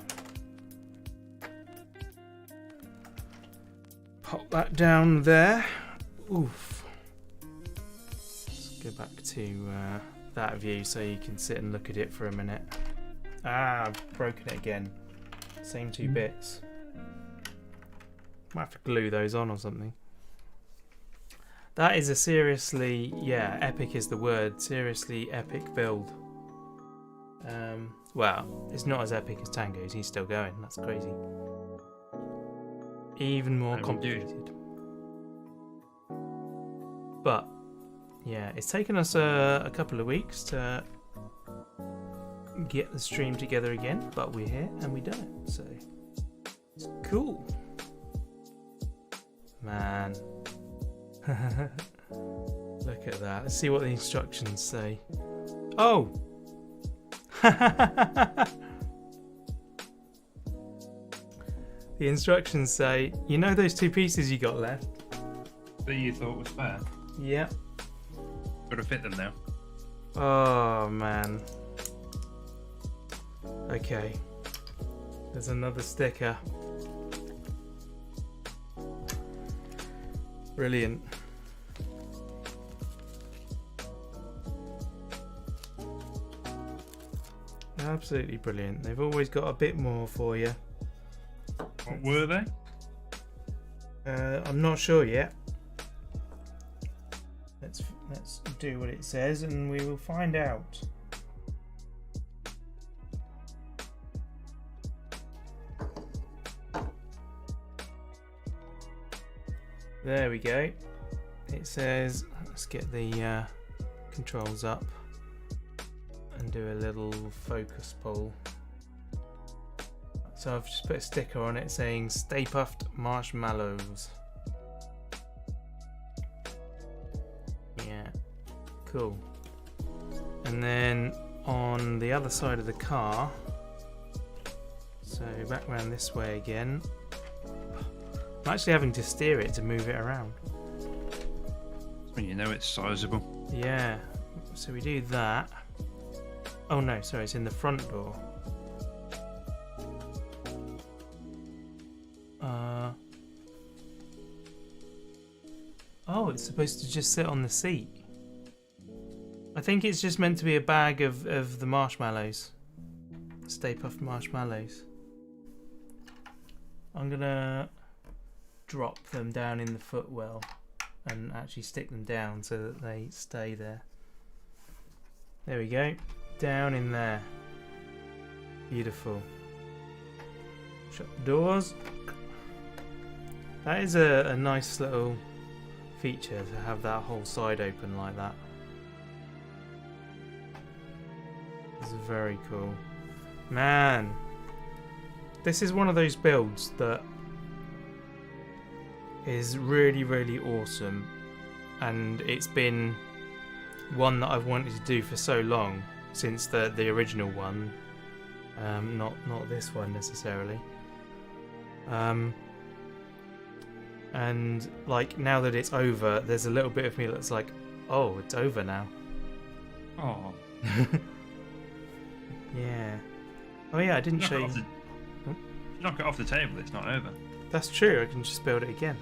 Speaker 1: Pop that down there. Oof. Let's go back to that view so you can sit and look at it for a minute. Ah, I've broken it again. Same 2 bits. Might have to glue those on or something. That is a seriously, yeah, epic is the word. Seriously epic build. Well, it's not as epic as Tango's. He's still going. That's crazy. Even more complicated. But yeah, it's taken us a couple of weeks to get the stream together again, but we're here and we done it. So it's cool, man. Look at that. Let's see what the instructions say. Oh. The instructions say, you know those 2 pieces you got left?
Speaker 2: That you thought was fair?
Speaker 1: Yeah.
Speaker 2: Got to fit them now.
Speaker 1: Oh, man. Okay. There's another sticker. Brilliant. Absolutely brilliant. They've always got a bit more for you.
Speaker 2: What were they?
Speaker 1: I'm not sure yet. Let's do what it says and we will find out. There we go. It says, let's get the controls up and do a little focus pull. So I've just put a sticker on it saying Stay Puffed Marshmallows. Yeah, cool. And then on the other side of the car, so back around this way again, I'm actually having to steer it to move it around.
Speaker 2: When you know it's sizable.
Speaker 1: Yeah, so we do that. Oh no, sorry, it's in the front door. Oh, it's supposed to just sit on the seat. I think it's just meant to be a bag of the marshmallows. Stay Puft Marshmallows. I'm gonna drop them down in the footwell and actually stick them down so that they stay there. There we go. Down in there. Beautiful. Shut the doors. That is a nice little feature to have that whole side open like that. It's very cool. Man, this is one of those builds that is really, really awesome, and it's been one that I've wanted to do for so long, since the original one, not this one necessarily. And like now that it's over, there's a little bit of me that's like, oh, it's over now.
Speaker 2: Oh.
Speaker 1: Yeah. Oh yeah, I didn't show you.
Speaker 2: If you knock it off the table, it's not over.
Speaker 1: That's true. I can just build it again.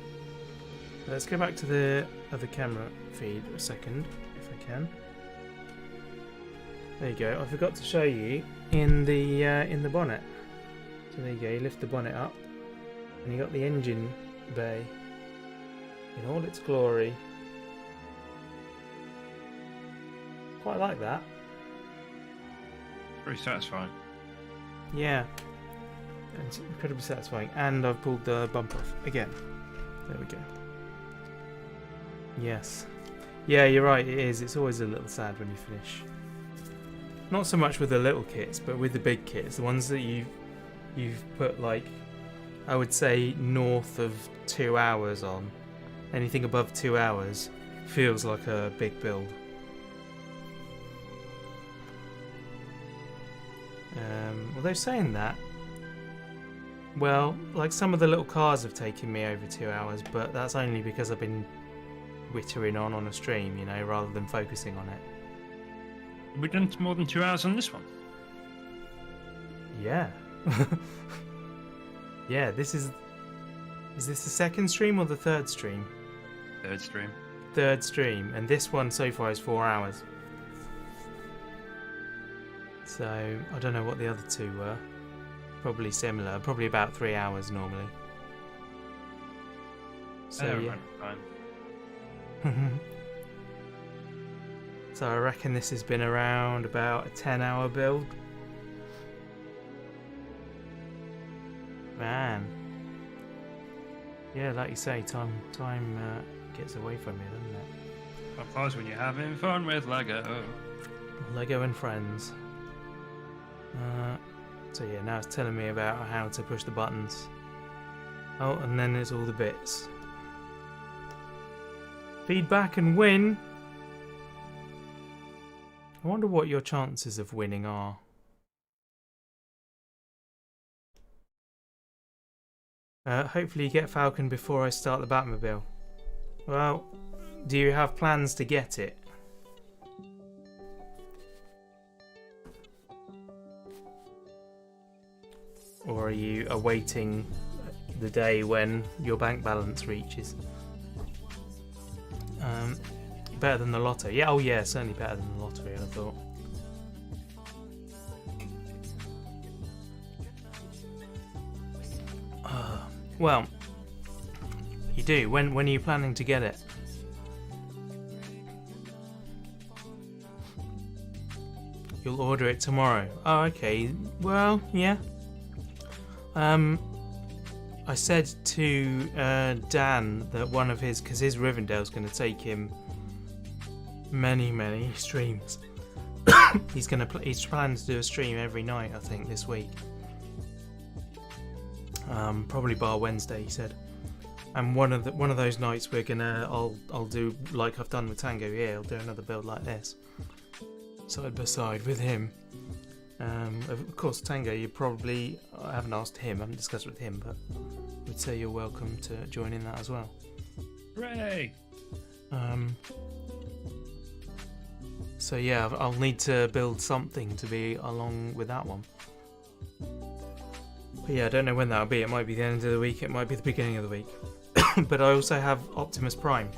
Speaker 1: Let's go back to the other camera feed a second, if I can. There you go. I forgot to show you in the bonnet. So there you go. You lift the bonnet up, and you got the engine bay in all its glory. Quite like that.
Speaker 2: Very satisfying.
Speaker 1: Yeah. It's incredibly satisfying. And I've pulled the bump off again. There we go. Yes. Yeah, you're right, it is. It's always a little sad when you finish. Not so much with the little kits, but with the big kits. The ones that you've put, like, I would say north of 2 hours on. Anything above 2 hours feels like a big build. Although saying that, well, like some of the little cars have taken me over 2 hours, but that's only because I've been wittering on a stream, you know, rather than focusing on it.
Speaker 2: We've done more than 2 hours on this one.
Speaker 1: Yeah. Yeah, this is this the second stream or the third stream?
Speaker 2: Third stream.
Speaker 1: Third stream, and this one so far is 4 hours. So, I don't know what the other two were. Probably similar, probably about 3 hours normally. So, yeah. So I reckon this has been around about a 10-hour build. Man. Yeah, like you say, time gets away from you, doesn't it?
Speaker 2: Sometimes when you're having fun with Lego.
Speaker 1: Lego and friends. So yeah, now it's telling me about how to push the buttons. Oh, and then there's all the bits. Feedback and win. I wonder what your chances of winning are. Hopefully you get Falcon before I start the Batmobile. Well, do you have plans to get it? Or are you awaiting the day when your bank balance reaches? Better than the lotto. Yeah, oh yeah, certainly better than the lottery, I thought. Well, you do. When are you planning to get it? You'll order it tomorrow. Oh, okay. Well, yeah. I said to Dan that one of his, because his Rivendell's going to take him many streams. He's planning to do a stream every night, I think, this week. Probably bar Wednesday, he said. And one of those nights I'll do like I've done with Tango here. I'll do another build like this, side by side with him. Of course, Tango, I haven't asked him, I haven't discussed it with him, but I would say you're welcome to join in that as well.
Speaker 2: Hooray!
Speaker 1: So yeah, I'll need to build something to be along with that one. But yeah, I don't know when that'll be. It might be the end of the week, it might be the beginning of the week. But I also have Optimus Prime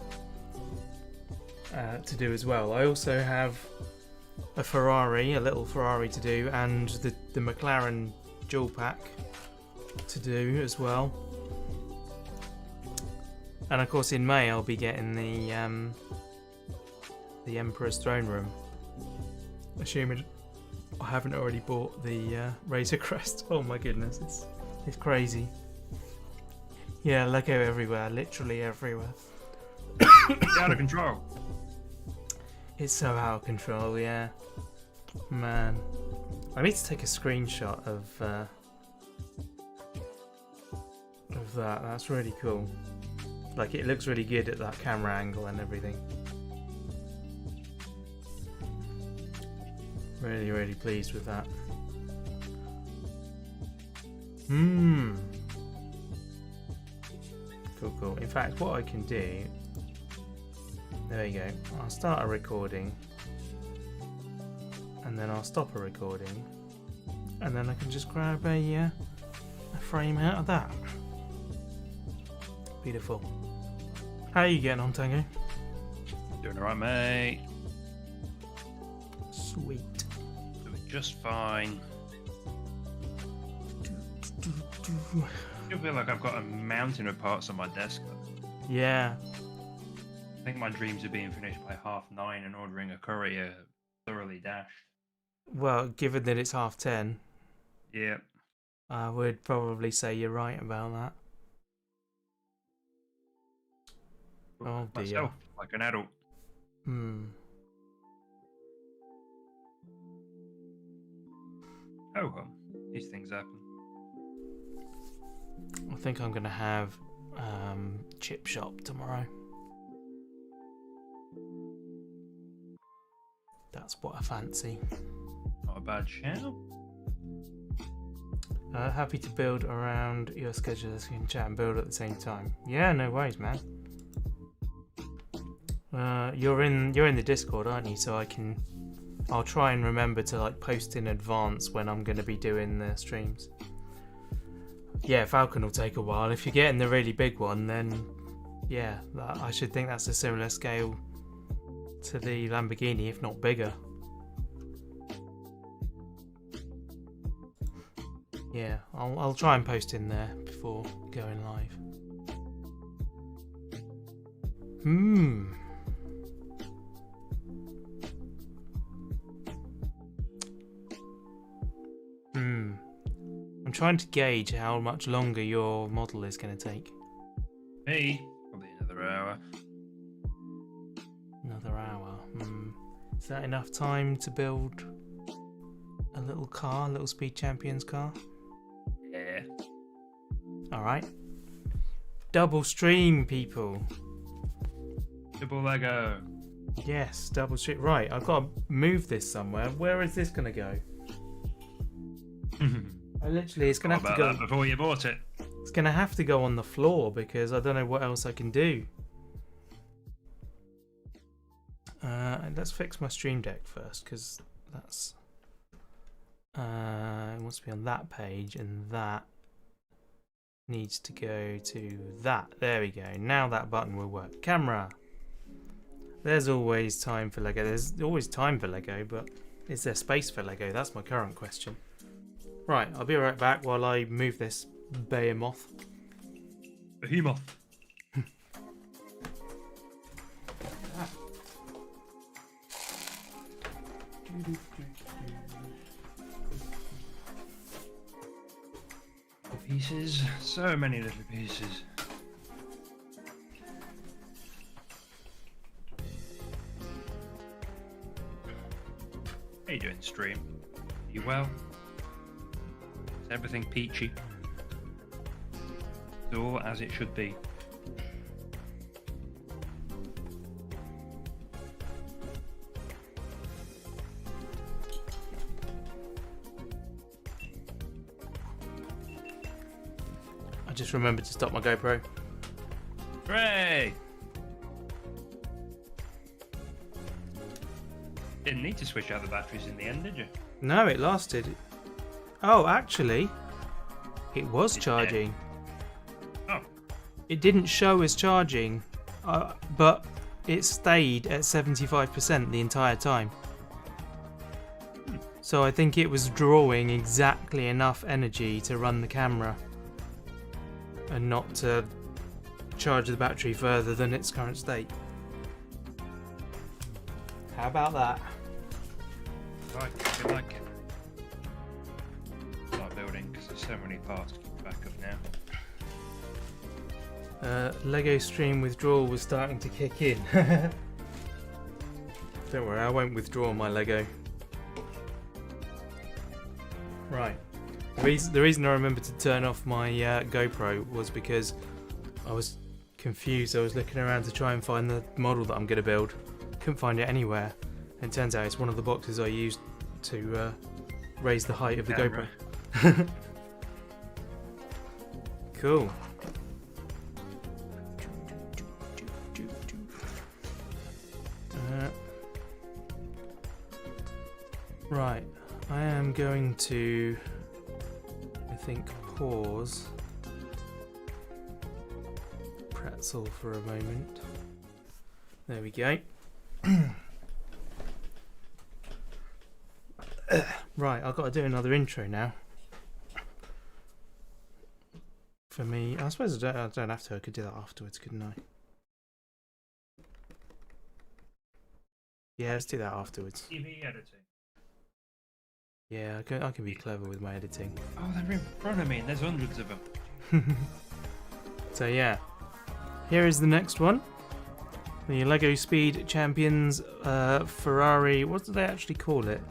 Speaker 1: to do as well. I also have a Ferrari, a little Ferrari to do, and the McLaren dual pack to do as well. And of course in May I'll be getting the Emperor's Throne Room, assuming I haven't already bought the Razor Crest. Oh my goodness, it's crazy. Yeah, Lego everywhere, literally everywhere.
Speaker 2: It's out of control.
Speaker 1: It's so out of control, yeah. Man, I need to take a screenshot of that. That's really cool. Like, it looks really good at that camera angle and everything. Really, really pleased with that. Cool, cool. In fact, what I can do... There you go. I'll start a recording. And then I'll stop a recording. And then I can just grab a frame out of that. Beautiful. How are you getting on, Tango?
Speaker 2: Doing alright, mate.
Speaker 1: Sweet.
Speaker 2: Doing just fine. I feel like I've got a mountain of parts on my desk.
Speaker 1: Yeah.
Speaker 2: I think my dreams are being finished by 9:30 and ordering a courier thoroughly dashed.
Speaker 1: Well, given that it's 10:30,
Speaker 2: Yeah.
Speaker 1: I would probably say you're right about that. Oh dear.
Speaker 2: Myself, like an adult. Oh well, these things happen.
Speaker 1: I think I'm gonna have chip shop tomorrow. That's what I fancy.
Speaker 2: Not a bad shout.
Speaker 1: Happy to build around your schedule so you can chat and build at the same time. Yeah, no worries, man. You're in the Discord, aren't you? So I'll try and remember to like post in advance when I'm going to be doing the streams. Yeah, Falcon will take a while. If you're getting the really big one, then yeah, I should think that's a similar scale to the Lamborghini, if not bigger. Yeah, I'll try and post in there before going live. I'm trying to gauge how much longer your model is going to take.
Speaker 2: Hey, probably another hour.
Speaker 1: Another hour. Is that enough time to build a little car, a little Speed Champions car?
Speaker 2: Yeah.
Speaker 1: Alright. Double stream, people.
Speaker 2: Double Lego.
Speaker 1: Yes, double stream. Right, I've got to move this somewhere. Where is this going to go? It's going to have to go...
Speaker 2: that before you bought it.
Speaker 1: It's going to have to go on the floor because I don't know what else I can do. Let's fix my stream deck first because that's... it wants to be on that page and that needs to go to that. There we go. Now that button will work. Camera. There's always time for Lego. There's always time for Lego, but is there space for Lego? That's my current question. Right, I'll be right back while I move this behemoth.
Speaker 2: Behemoth. Pieces, so many little pieces. How you doing, stream? You well? Is everything peachy? It's all as it should be.
Speaker 1: I just remembered to stop my GoPro.
Speaker 2: Hooray! Didn't need to switch out the batteries in the end, did you?
Speaker 1: No, it lasted. Oh, actually, it was charging.
Speaker 2: Oh.
Speaker 1: It didn't show as charging, but it stayed at 75% the entire time. So I think it was drawing exactly enough energy to run the camera and not to charge the battery further than its current state. How about that?
Speaker 2: I like it. Start building because there's so many parts to keep back up now.
Speaker 1: Lego stream withdrawal was starting to kick in. Don't worry, I won't withdraw my Lego. Right. The reason I remembered to turn off my GoPro was because I was confused. I was looking around to try and find the model that I'm going to build. Couldn't find it anywhere. And it turns out it's one of the boxes I used to raise the height of the GoPro. Cool. Right, I am going to, I think, pause pretzel for a moment. There we go. Right, I've got to do another intro now. For me, I suppose I don't have to. I could do that afterwards, couldn't I? Yeah, let's do that afterwards.
Speaker 2: TV editing.
Speaker 1: Yeah, I can be clever with my editing.
Speaker 2: Oh, they're in front of me and there's hundreds of them.
Speaker 1: So yeah, here is the next one. The Lego Speed Champions Ferrari, what do they actually call it?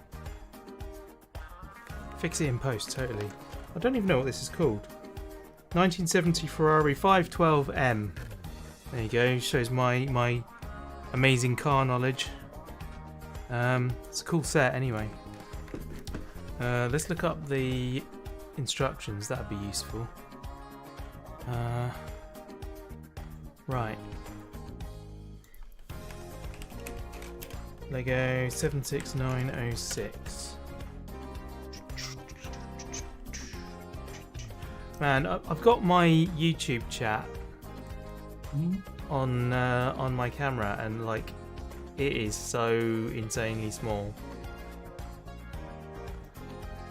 Speaker 1: Fix it in post, totally. I don't even know what this is called. 1970 Ferrari 512M. There you go, shows my amazing car knowledge. It's a cool set anyway. Let's look up the instructions, that'd be useful. Right. Lego 76906. Man, I've got my YouTube chat on my camera, and like, it is so insanely small.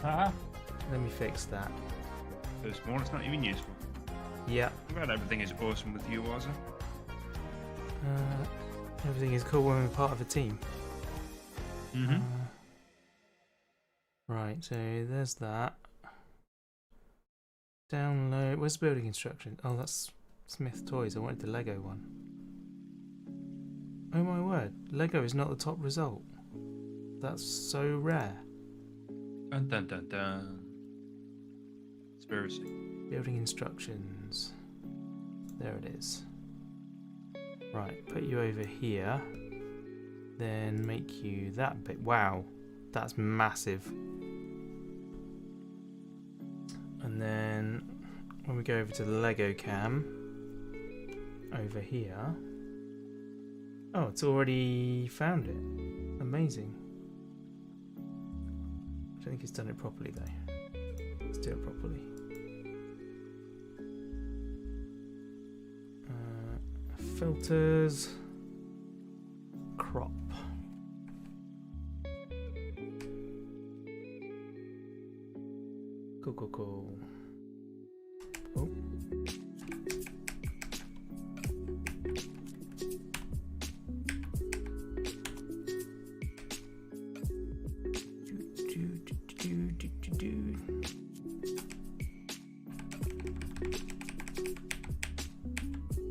Speaker 1: Let me fix that.
Speaker 2: So small, it's not even useful.
Speaker 1: Yeah.
Speaker 2: I'm glad everything is awesome with you, Waza.
Speaker 1: Everything is cool when we're part of a team. Right, so there's that. Download. Where's building instruction? Oh, that's Smith Toys. I wanted the Lego one. Oh my word. Lego is not the top result. That's so rare.
Speaker 2: Dun dun dun dun. Conspiracy.
Speaker 1: Building instructions. There it is. Right, put you over here. Then make you that bit. Wow, that's massive. And then when we go over to the Lego cam, over here. Oh, it's already found it. Amazing. I don't think it's done it properly though. Let's do it properly. Filters. Crop. Cool. Oh.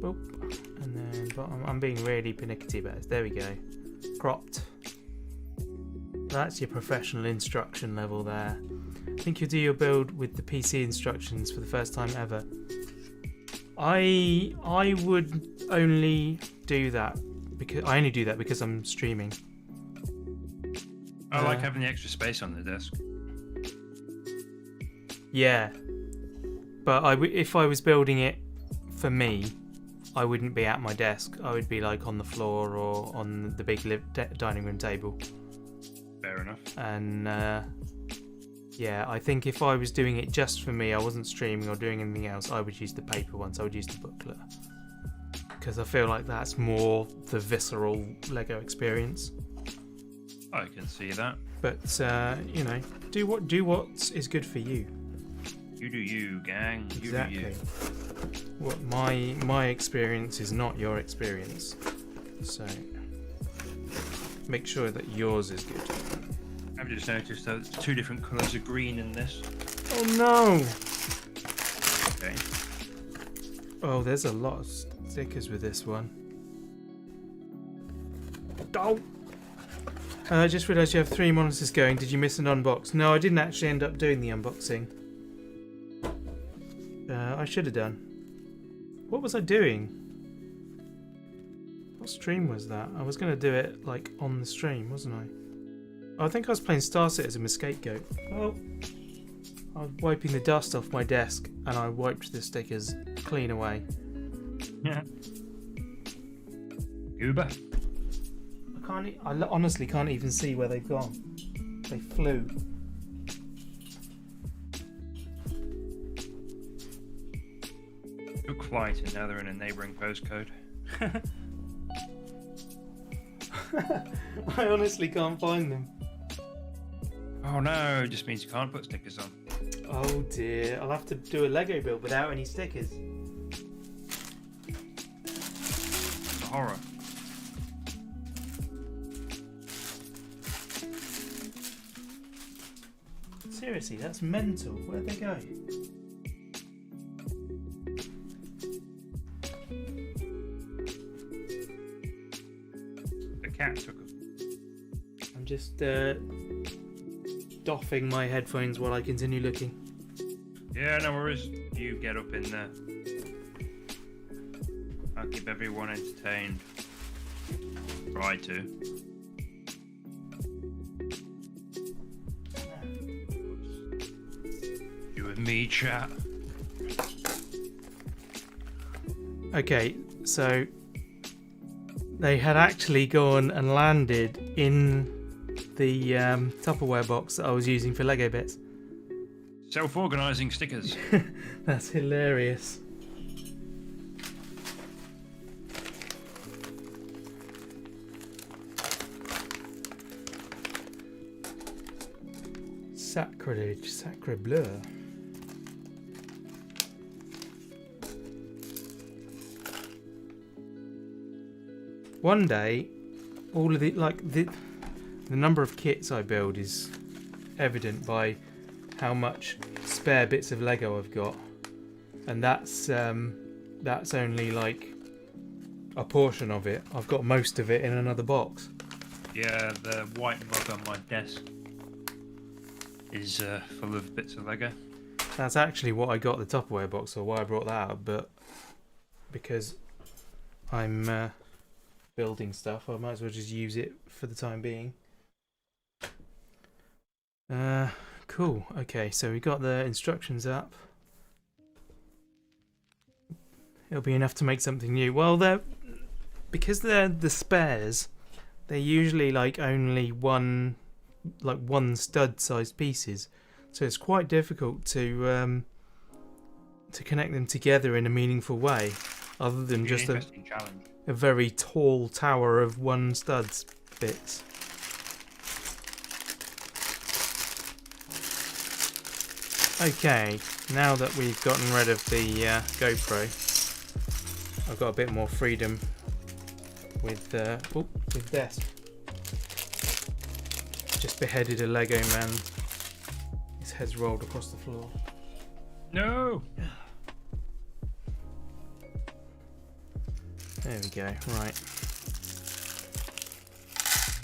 Speaker 1: Boop. And then bottom. I'm being really pernickety about this. There we go. Cropped. That's your professional instruction level there. I think you'll do your build with the PC instructions for the first time ever. I would only do that because I'm streaming.
Speaker 2: I like having the extra space on the desk.
Speaker 1: Yeah, but if I was building it for me, I wouldn't be at my desk. I would be like on the floor or on the big dining room table.
Speaker 2: Fair enough.
Speaker 1: And yeah, I think if I was doing it just for me, I wasn't streaming or doing anything else, I would use the paper ones. I would use the booklet because I feel like that's more the visceral Lego experience.
Speaker 2: I can see that.
Speaker 1: But you know, do what is good for you.
Speaker 2: You do you, gang. You
Speaker 1: Exactly.
Speaker 2: do you.
Speaker 1: What my experience is not your experience, so make sure that yours is good.
Speaker 2: I've just noticed that there's 2 different colours of green in this.
Speaker 1: Oh no!
Speaker 2: Okay.
Speaker 1: Oh, there's a lot of stickers with this one. Oh! I just realised you have 3 monitors going. Did you miss an unbox? No, I didn't actually end up doing the unboxing. I should have done. What was I doing? What stream was that? I was going to do it like on the stream, wasn't I? I think I was playing Star Citizen with Scapegoat. Oh, I was wiping the dust off my desk and I wiped the stickers clean away.
Speaker 2: Yeah. Uber.
Speaker 1: I honestly can't even see where they've gone. They flew.
Speaker 2: Took flight and now they're in a neighbouring postcode.
Speaker 1: I honestly can't find them.
Speaker 2: Oh no, it just means you can't put stickers on.
Speaker 1: Oh dear, I'll have to do a Lego build without any stickers.
Speaker 2: It's a horror.
Speaker 1: Seriously, that's mental. Where'd they go?
Speaker 2: The cat took them.
Speaker 1: I'm just doffing my headphones while I continue looking.
Speaker 2: Yeah, no worries. You get up in there. I'll keep everyone entertained. Try to. You and me, chat.
Speaker 1: Okay, so they had actually gone and landed in the Tupperware box that I was using for Lego bits.
Speaker 2: Self-organising stickers.
Speaker 1: That's hilarious. Sacrilege, sacre bleu. One day, all of the the number of kits I build is evident by how much spare bits of Lego I've got, and that's only like a portion of it. I've got most of it in another box.
Speaker 2: Yeah, the white mug on my desk is full of bits of Lego.
Speaker 1: That's actually what I got the Tupperware box, or why I brought that out. But because I'm building stuff, I might as well just use it for the time being. Cool. Okay, so we got the instructions up. It'll be enough to make something new. Well, because they're the spares, they're usually like only one stud-sized pieces, so it's quite difficult to connect them together in a meaningful way, other than just a very tall tower of one studs bits. Okay, now that we've gotten rid of the GoPro, I've got a bit more freedom with desk. Just beheaded a Lego man. His head's rolled across the floor.
Speaker 2: No!
Speaker 1: There we go, right.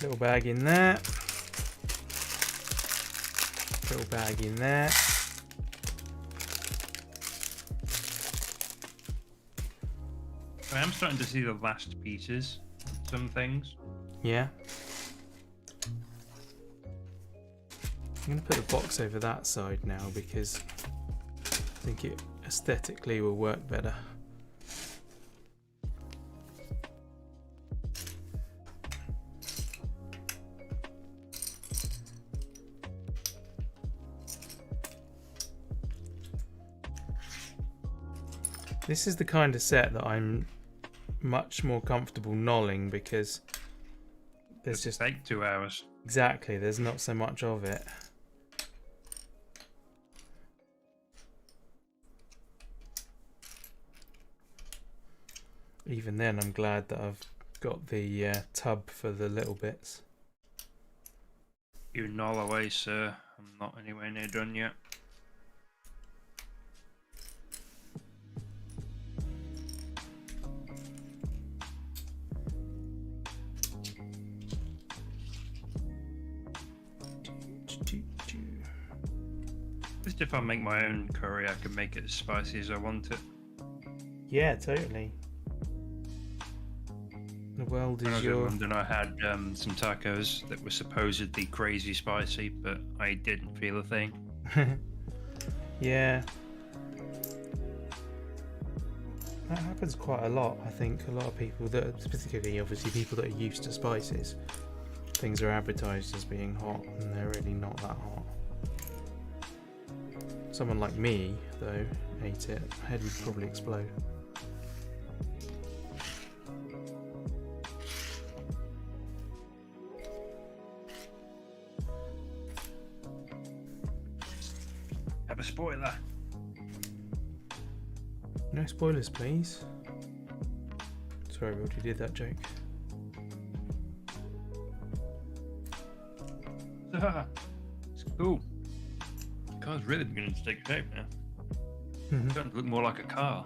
Speaker 1: Little bag in there. Little bag in there.
Speaker 2: I am starting to see the last pieces, some things.
Speaker 1: Yeah. I'm going to put the box over that side now because I think it aesthetically will work better. This is the kind of set that I'm much more comfortable nolling because there's just
Speaker 2: take 2 hours.
Speaker 1: exactly there's not so much of it. Even then, I'm glad that I've got the tub for the little bits.
Speaker 2: You null away, sir. I'm not anywhere near done yet. Just if I make my own curry, I can make it as spicy as I want it.
Speaker 1: Yeah, totally. The world
Speaker 2: When I
Speaker 1: is
Speaker 2: was in
Speaker 1: your...
Speaker 2: London, I had some tacos that were supposedly crazy spicy, but I didn't feel a thing.
Speaker 1: Yeah. That happens quite a lot, I think. A lot of people that, particularly obviously people that are used to spices, things are advertised as being hot and they're really not that hot. Someone like me, though, ate it, head would probably explode.
Speaker 2: Have a spoiler.
Speaker 1: No spoilers, please. Sorry, we already did that joke.
Speaker 2: It's cool. The car's really beginning to take shape now. It's starting to look more like a car.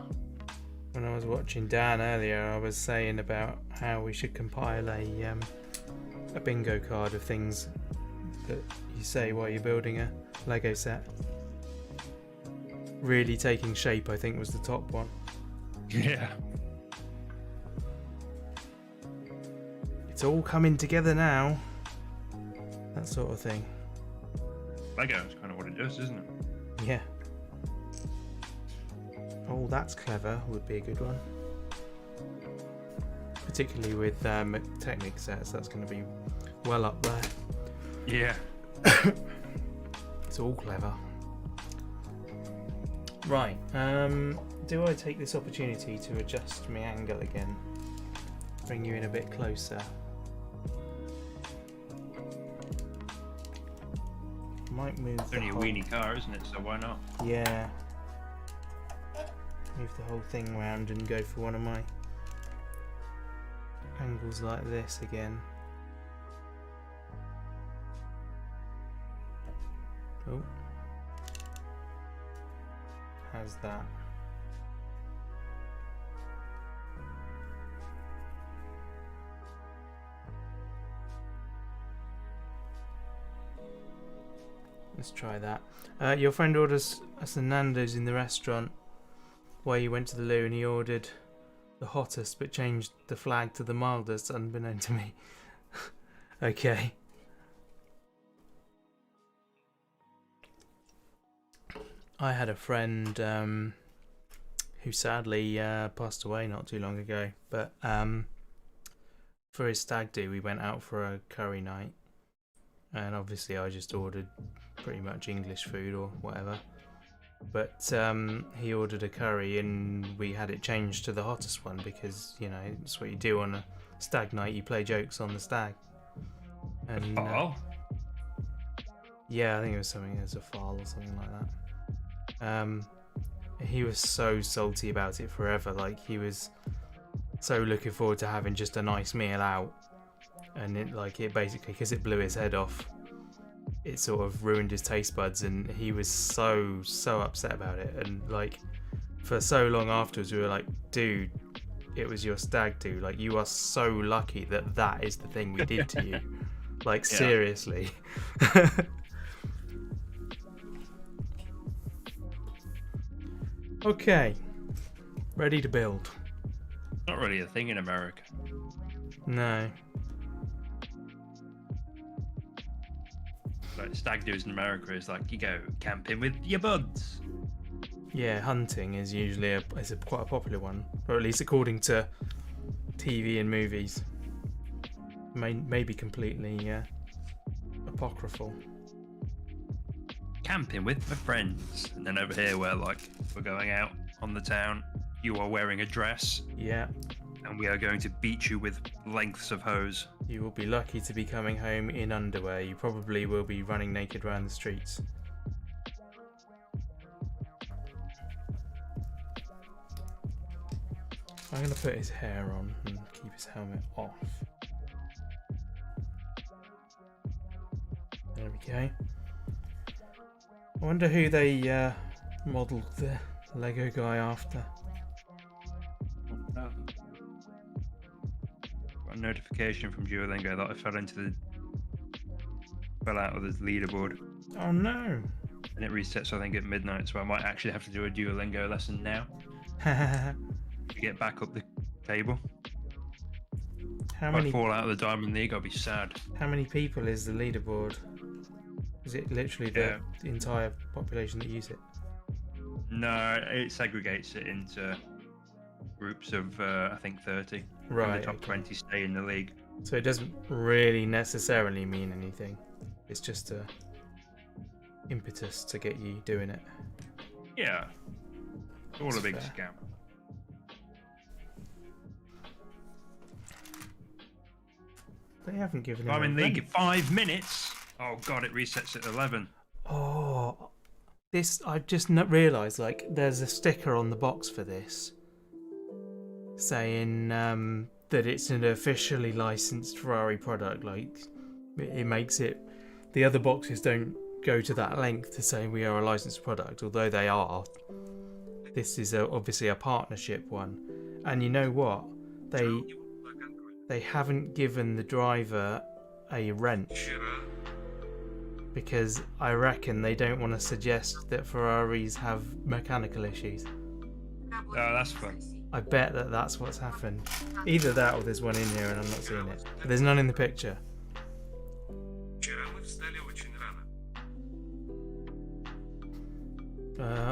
Speaker 1: When I was watching Dan earlier, I was saying about how we should compile a bingo card of things that you say while you're building a Lego set. Really taking shape, I think, was the top one.
Speaker 2: Yeah.
Speaker 1: It's all coming together now. That sort of thing.
Speaker 2: Lego is kind of what it does, isn't it?
Speaker 1: Yeah. Oh, that's clever would be a good one. Particularly with Technic sets, that's going to be well up there.
Speaker 2: Yeah.
Speaker 1: It's all clever. Right, do I take this opportunity to adjust my angle again? Bring you in a bit closer. Might move
Speaker 2: It's only a weenie car, isn't it? So why not?
Speaker 1: Yeah. Move the whole thing round and go for one of my angles like this again. Oh. How's that? Let's try that. Your friend orders us a Nando's in the restaurant where you went to the loo, and he ordered the hottest but changed the flag to the mildest, unbeknown to me. Okay. I had a friend who sadly passed away not too long ago, but for his stag do we went out for a curry night, and obviously I just ordered pretty much English food or whatever, but he ordered a curry and we had it changed to the hottest one because, you know, it's what you do on a stag night, you play jokes on the stag. And yeah, I think it was something as a file or something like that. He was so salty about it forever. Like, he was so looking forward to having just a nice meal out, and it basically, because it blew his head off, it sort of ruined his taste buds, and he was so upset about it. And like, for so long afterwards, we were like, dude, it was your stag do. Like, you are so lucky that that is the thing we did to you. Like, seriously. Okay, ready to build.
Speaker 2: Not really a thing in America.
Speaker 1: No.
Speaker 2: Like, stag do's in America is like, you go camping with your buds.
Speaker 1: Yeah, hunting is usually quite a popular one, or at least according to TV and movies. Maybe completely apocryphal.
Speaker 2: Camping with my friends. And then over here we're like, we're going out on the town you are wearing a dress,
Speaker 1: Yeah.
Speaker 2: and we are going to beat you with lengths of hose.
Speaker 1: You will be lucky to be coming home in underwear. You probably will be running naked around the streets. I'm going to put his hair on and keep his helmet off. There we go. I wonder who they modelled the Lego guy after.
Speaker 2: Got a notification from Duolingo that I fell out of the leaderboard,
Speaker 1: Oh no!
Speaker 2: and it resets I think at midnight. So I might actually have to do a Duolingo lesson now to get back up the table.
Speaker 1: How
Speaker 2: If
Speaker 1: many?
Speaker 2: I fall out of the Diamond League, I'll be sad.
Speaker 1: How many people is the leaderboard? Is it literally the entire population that use it?
Speaker 2: No, it segregates it into groups of I think 30.
Speaker 1: Right.
Speaker 2: And the top
Speaker 1: Okay.
Speaker 2: 20 stay in the league.
Speaker 1: So it doesn't really necessarily mean anything. It's just a impetus to get you doing it.
Speaker 2: Yeah, it's all
Speaker 1: That's
Speaker 2: a big
Speaker 1: fair.
Speaker 2: scam.
Speaker 1: They haven't given him
Speaker 2: I'm
Speaker 1: a
Speaker 2: in league in
Speaker 1: length.
Speaker 2: 5 minutes. Oh god, it resets at 11.
Speaker 1: Oh, this I just realised. Like, there's a sticker on the box for this, saying that it's an officially licensed Ferrari product. Like, it makes it. The other boxes don't go to that length to say we are a licensed product, although they are. This is obviously a partnership one, and you know what? They haven't given the driver a wrench because I reckon they don't want to suggest that Ferraris have mechanical issues.
Speaker 2: Oh, that's fun.
Speaker 1: I bet that that's what's happened. Either that or there's one in here and I'm not seeing it. But there's none in the picture.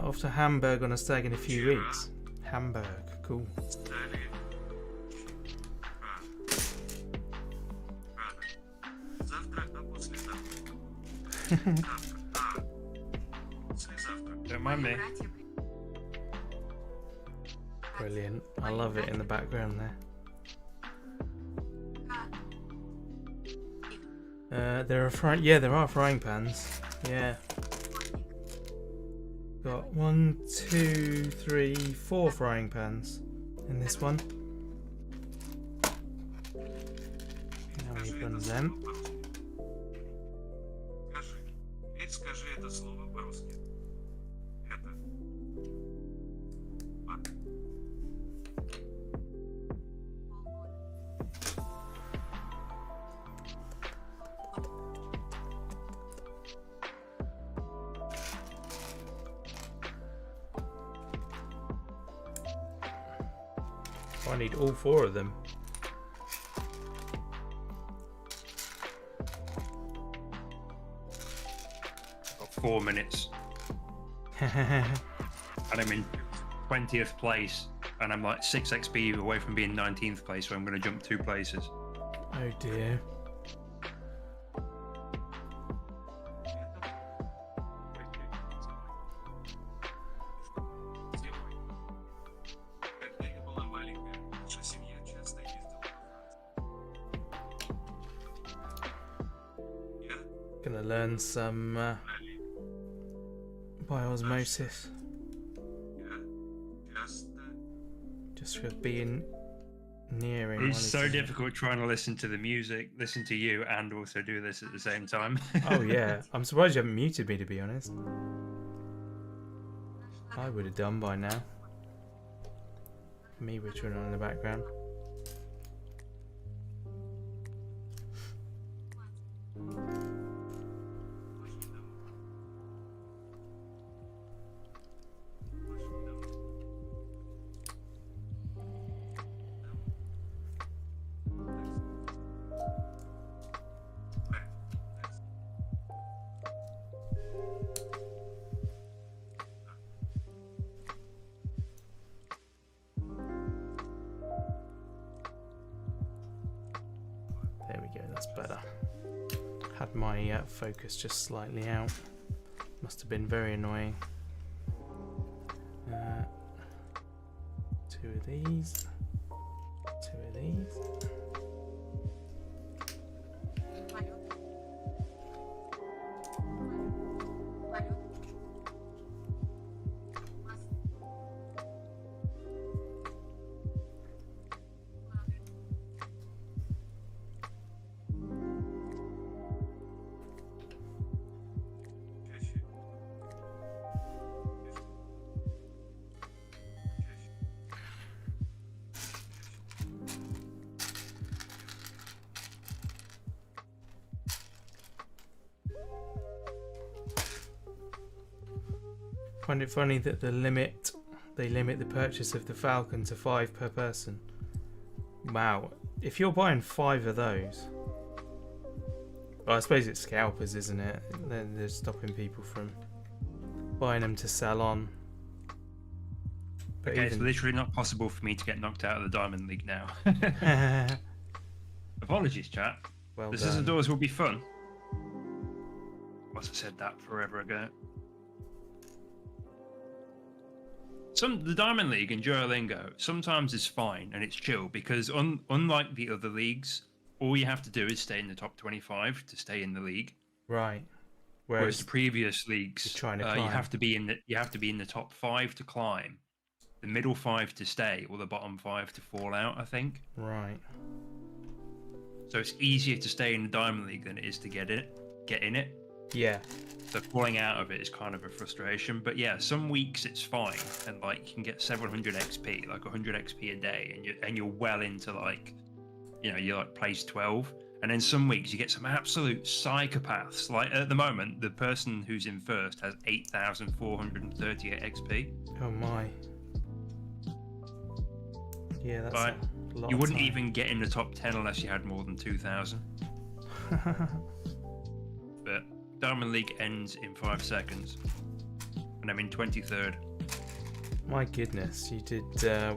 Speaker 1: Off to Hamburg on a stag in a few weeks. Hamburg, cool.
Speaker 2: Don't mind me.
Speaker 1: Brilliant. I love it in the background there. There are frying pans. Yeah. Got 1, 2, 3, 4 frying pans in this one. Now we run them. I need all 4 of them.
Speaker 2: Got 4 minutes. And I'm in 20th place. And I'm like 6 XP away from being 19th place, so I'm going to jump 2 places.
Speaker 1: Oh dear. Gonna learn some by osmosis. Just for being near him.
Speaker 2: It's so difficult trying to listen to the music, listen to you, and also do this at the same time.
Speaker 1: Oh yeah, I'm surprised you haven't muted me, to be honest. I would have done by now. Me wittering on in the background. There we go, that's better. Had my focus just slightly out. Must have been very annoying. 2 of these. 2 of these. Find it funny that they limit the purchase of the Falcon to 5 per person. Wow, if you're buying 5 of those, well, I suppose it's scalpers, isn't it? They're stopping people from buying them to sell on. But
Speaker 2: Okay, it's literally not possible for me to get knocked out of the Diamond League now. Apologies, chat.
Speaker 1: Well
Speaker 2: the
Speaker 1: done.
Speaker 2: scissor doors will be fun. Must have said that forever ago. The Diamond League in Duolingo sometimes is fine and it's chill because unlike the other leagues, all you have to do is stay in the top 25 to stay in the league.
Speaker 1: Right.
Speaker 2: Whereas the previous leagues,
Speaker 1: trying to
Speaker 2: you
Speaker 1: climb.
Speaker 2: have to be in the top 5 to climb, the middle 5 to stay, or the bottom 5 to fall out, I think.
Speaker 1: Right.
Speaker 2: So it's easier to stay in the Diamond League than it is to get in it.
Speaker 1: Yeah.
Speaker 2: So falling out of it is kind of a frustration. But yeah, some weeks it's fine, and like you can get 700 XP, like 100 XP a day, and you're well into like, you're like place 12. And then some weeks you get some absolute psychopaths. Like at the moment, the person who's in first has 8,438 XP.
Speaker 1: Oh my. Yeah, that's
Speaker 2: Right.
Speaker 1: a lot.
Speaker 2: You
Speaker 1: of
Speaker 2: wouldn't
Speaker 1: time.
Speaker 2: even get in the top 10 unless you had more than 2,000. But Diamond League ends in 5 seconds, and I'm in 23rd.
Speaker 1: My goodness, you did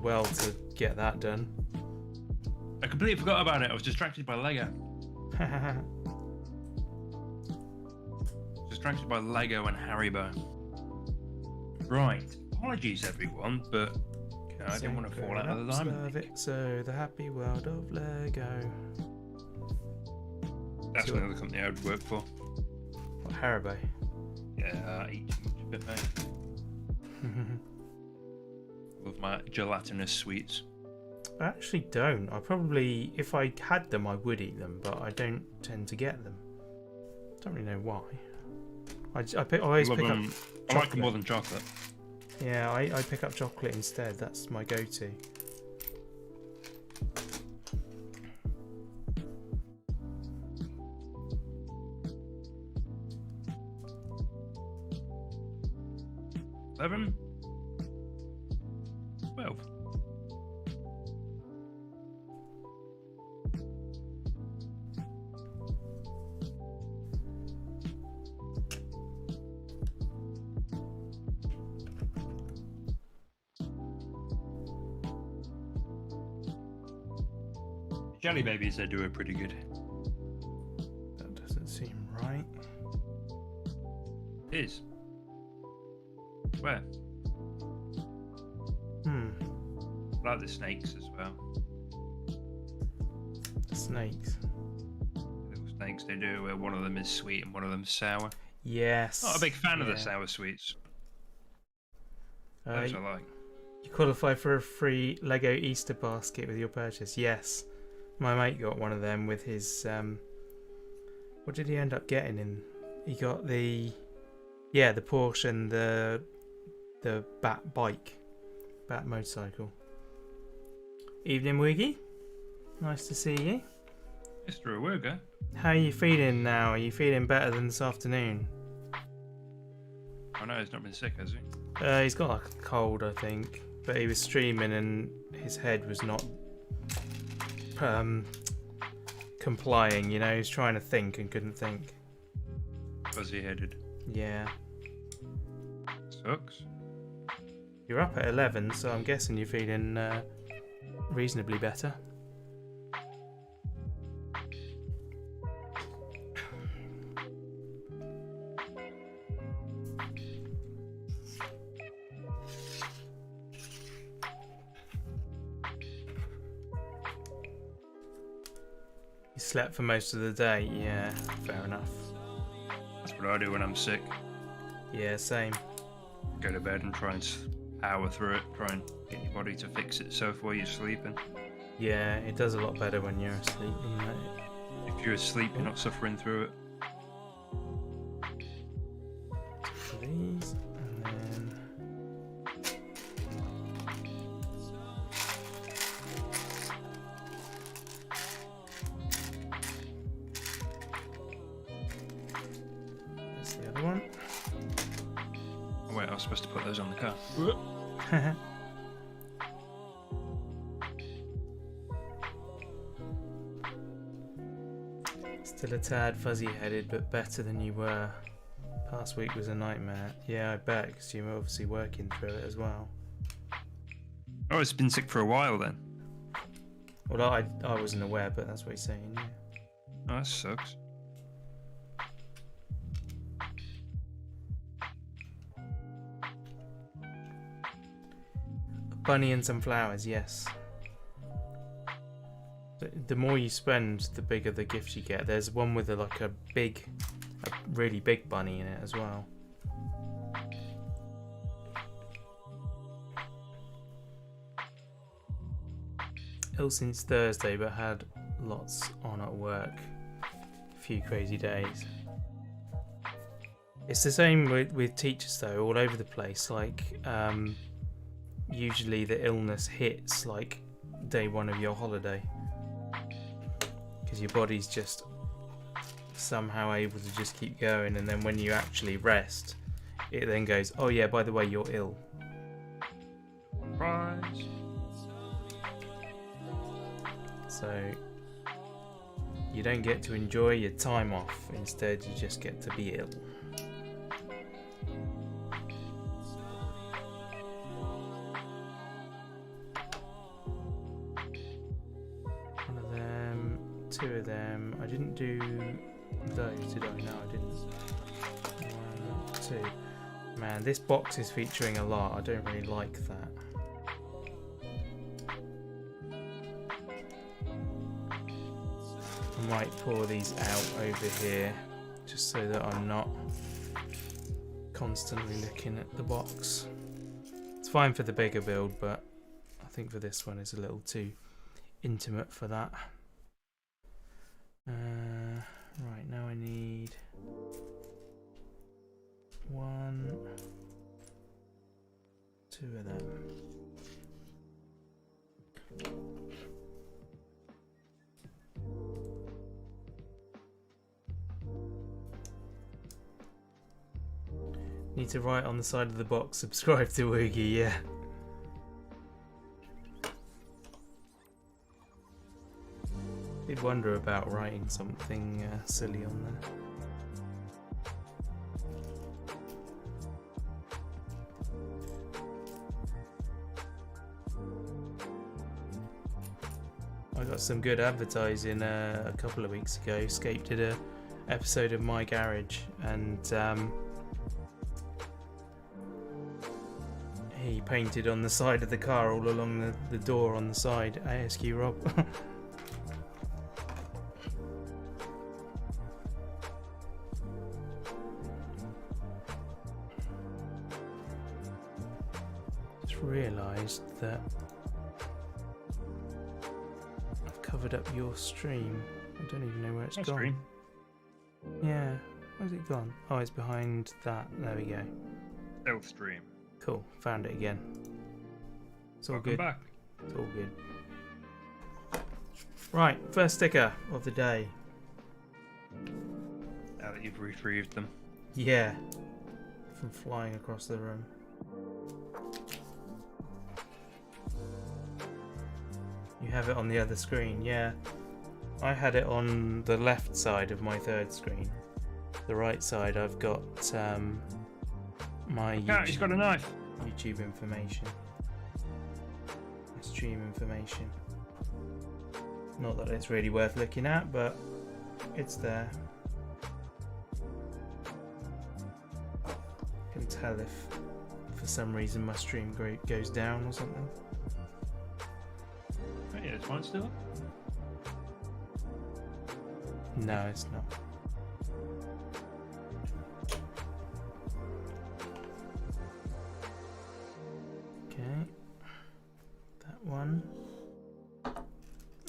Speaker 1: well to get that done.
Speaker 2: I completely forgot about it. I was distracted by Lego. Distracted by Lego and Haribo. Right. Apologies, everyone, but I didn't want to fall out of the Diamond League.
Speaker 1: So the happy world of Lego.
Speaker 2: That's another company I would work for.
Speaker 1: What, Haribo?
Speaker 2: Yeah, I eat too much of it, mate. Love my gelatinous sweets.
Speaker 1: I actually don't. I probably, if I had them, I would eat them, but I don't tend to get them. Don't really know why. I always pick up.
Speaker 2: I like them more than chocolate.
Speaker 1: Yeah, I pick up chocolate instead. That's my go-to. $11, $12. Jelly babies, they do it pretty good. That doesn't seem right.
Speaker 2: It is. Where? I like the snakes as well.
Speaker 1: The snakes.
Speaker 2: Little snakes they do, where one of them is sweet and one of them's sour.
Speaker 1: Yes.
Speaker 2: Not a big fan of the sour sweets. Those I like.
Speaker 1: You qualify for a free Lego Easter basket with your purchase. Yes. My mate got one of them with his what did he end up getting in? He got the Porsche and the Bat motorcycle. Evening, Wiggy. Nice to see you.
Speaker 2: Mr. Awurga.
Speaker 1: How are you feeling now? Are you feeling better than this afternoon?
Speaker 2: I know he's not been sick, has he?
Speaker 1: He's got like a cold, I think. But he was streaming and his head was not complying, he was trying to think and couldn't think.
Speaker 2: Fuzzy-headed.
Speaker 1: Yeah.
Speaker 2: Sucks.
Speaker 1: You're up at 11, so I'm guessing you're feeling reasonably better. You slept for most of the day. Yeah, fair enough.
Speaker 2: That's what I do when I'm sick.
Speaker 1: Yeah, same.
Speaker 2: Go to bed and try and power through it. Try and get your body to fix itself while you're sleeping.
Speaker 1: Yeah, it does a lot better when you're asleep, doesn't it?
Speaker 2: If you're asleep, you're not suffering through it.
Speaker 1: These, and then that's the other one.
Speaker 2: Oh wait, I was supposed to put those on the car.
Speaker 1: Still a tad fuzzy-headed, but better than you were. Past week was a nightmare. Yeah, I bet, because you were obviously working through it as well.
Speaker 2: Oh, it's been sick for a while then.
Speaker 1: Well, I wasn't aware, but that's what he's saying, yeah.
Speaker 2: Oh, that sucks.
Speaker 1: A bunny and some flowers, yes. The more you spend, the bigger the gift you get. There's one with a really big bunny in it as well. Ill since Thursday, but had lots on at work. A few crazy days. It's the same with teachers though, all over the place. Like, usually the illness hits like day one of your holiday. Because your body's just somehow able to just keep going, and then when you actually rest, it then goes, oh yeah, by the way, you're ill.
Speaker 2: Surprise.
Speaker 1: So you don't get to enjoy your time off, instead you just get to be ill. One of them, two of them. I didn't do those, did I? No, I didn't. 1, 2. Man, this box is featuring a lot. I don't really like that. I might pour these out over here just so that I'm not constantly looking at the box. It's fine for the bigger build, but I think for this one it's a little too intimate for that. Right, now I need 1, 2 of them. Need to write on the side of the box, subscribe to Woogie, yeah. Did wonder about writing something silly on there. I got some good advertising a couple of weeks ago. Scape did a episode of My Garage, and he painted on the side of the car all along the door on the side, ASQ Rob. Just realised that I've covered up your stream. I don't even know where it's gone.
Speaker 2: Stream.
Speaker 1: Yeah, where's it gone? Oh, it's behind that. There we go.
Speaker 2: Stealth stream.
Speaker 1: Cool, found it again. It's all
Speaker 2: Welcome
Speaker 1: good.
Speaker 2: back.
Speaker 1: It's all good. Right, first sticker of the day.
Speaker 2: Now that you've retrieved them.
Speaker 1: Yeah, from flying across the room. You have it on the other screen, yeah. I had it on the left side of my third screen. The right side I've got my
Speaker 2: Yeah, he's got a knife.
Speaker 1: YouTube information. Stream information. Not that it's really worth looking at, but it's there. Can tell if for some reason my stream goes down or something.
Speaker 2: Oh, yeah, is mine still up?
Speaker 1: No, it's not. Okay. That one.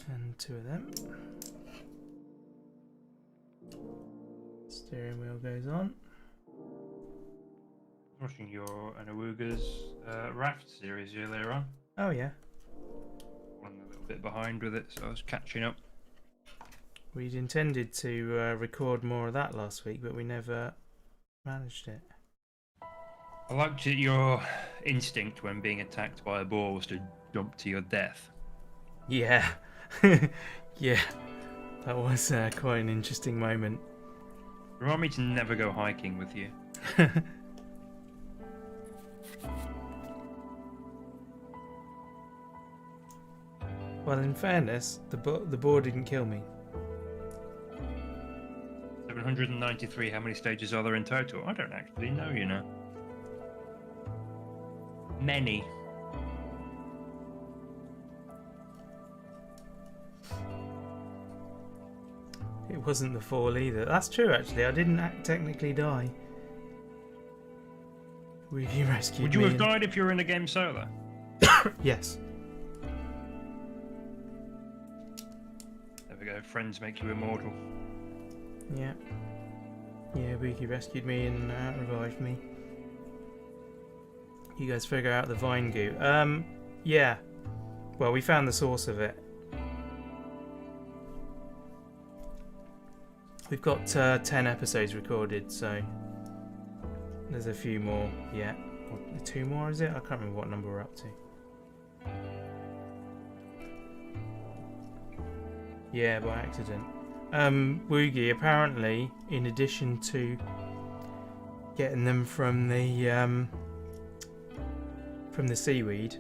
Speaker 1: And 2 of them. Steering wheel goes on.
Speaker 2: Watching your Anawuga's Raft series earlier on.
Speaker 1: Oh yeah.
Speaker 2: I'm a little bit behind with it, so I was catching up.
Speaker 1: We'd intended to record more of that last week, but we never managed it.
Speaker 2: I liked your instinct when being attacked by a boar was to jump to your death.
Speaker 1: Yeah. Yeah. That was quite an interesting moment.
Speaker 2: Remind me to never go hiking with you.
Speaker 1: Well, in fairness, the boar didn't kill me.
Speaker 2: 793, how many stages are there in total? I don't actually know, you know. Many.
Speaker 1: It wasn't the fall either. That's true, actually. I didn't technically die. You rescued me.
Speaker 2: Would you have died if you were in the game solo?
Speaker 1: Yes.
Speaker 2: There we go. Friends make you immortal.
Speaker 1: Yeah. Yeah, Wookie rescued me and revived me. You guys figure out the vine goo. Yeah. Well, we found the source of it. We've got 10 episodes recorded, so there's a few more yet. Or 2 more, is it? I can't remember what number we're up to. Yeah, by accident. Woogie, apparently, in addition to getting them from the seaweed,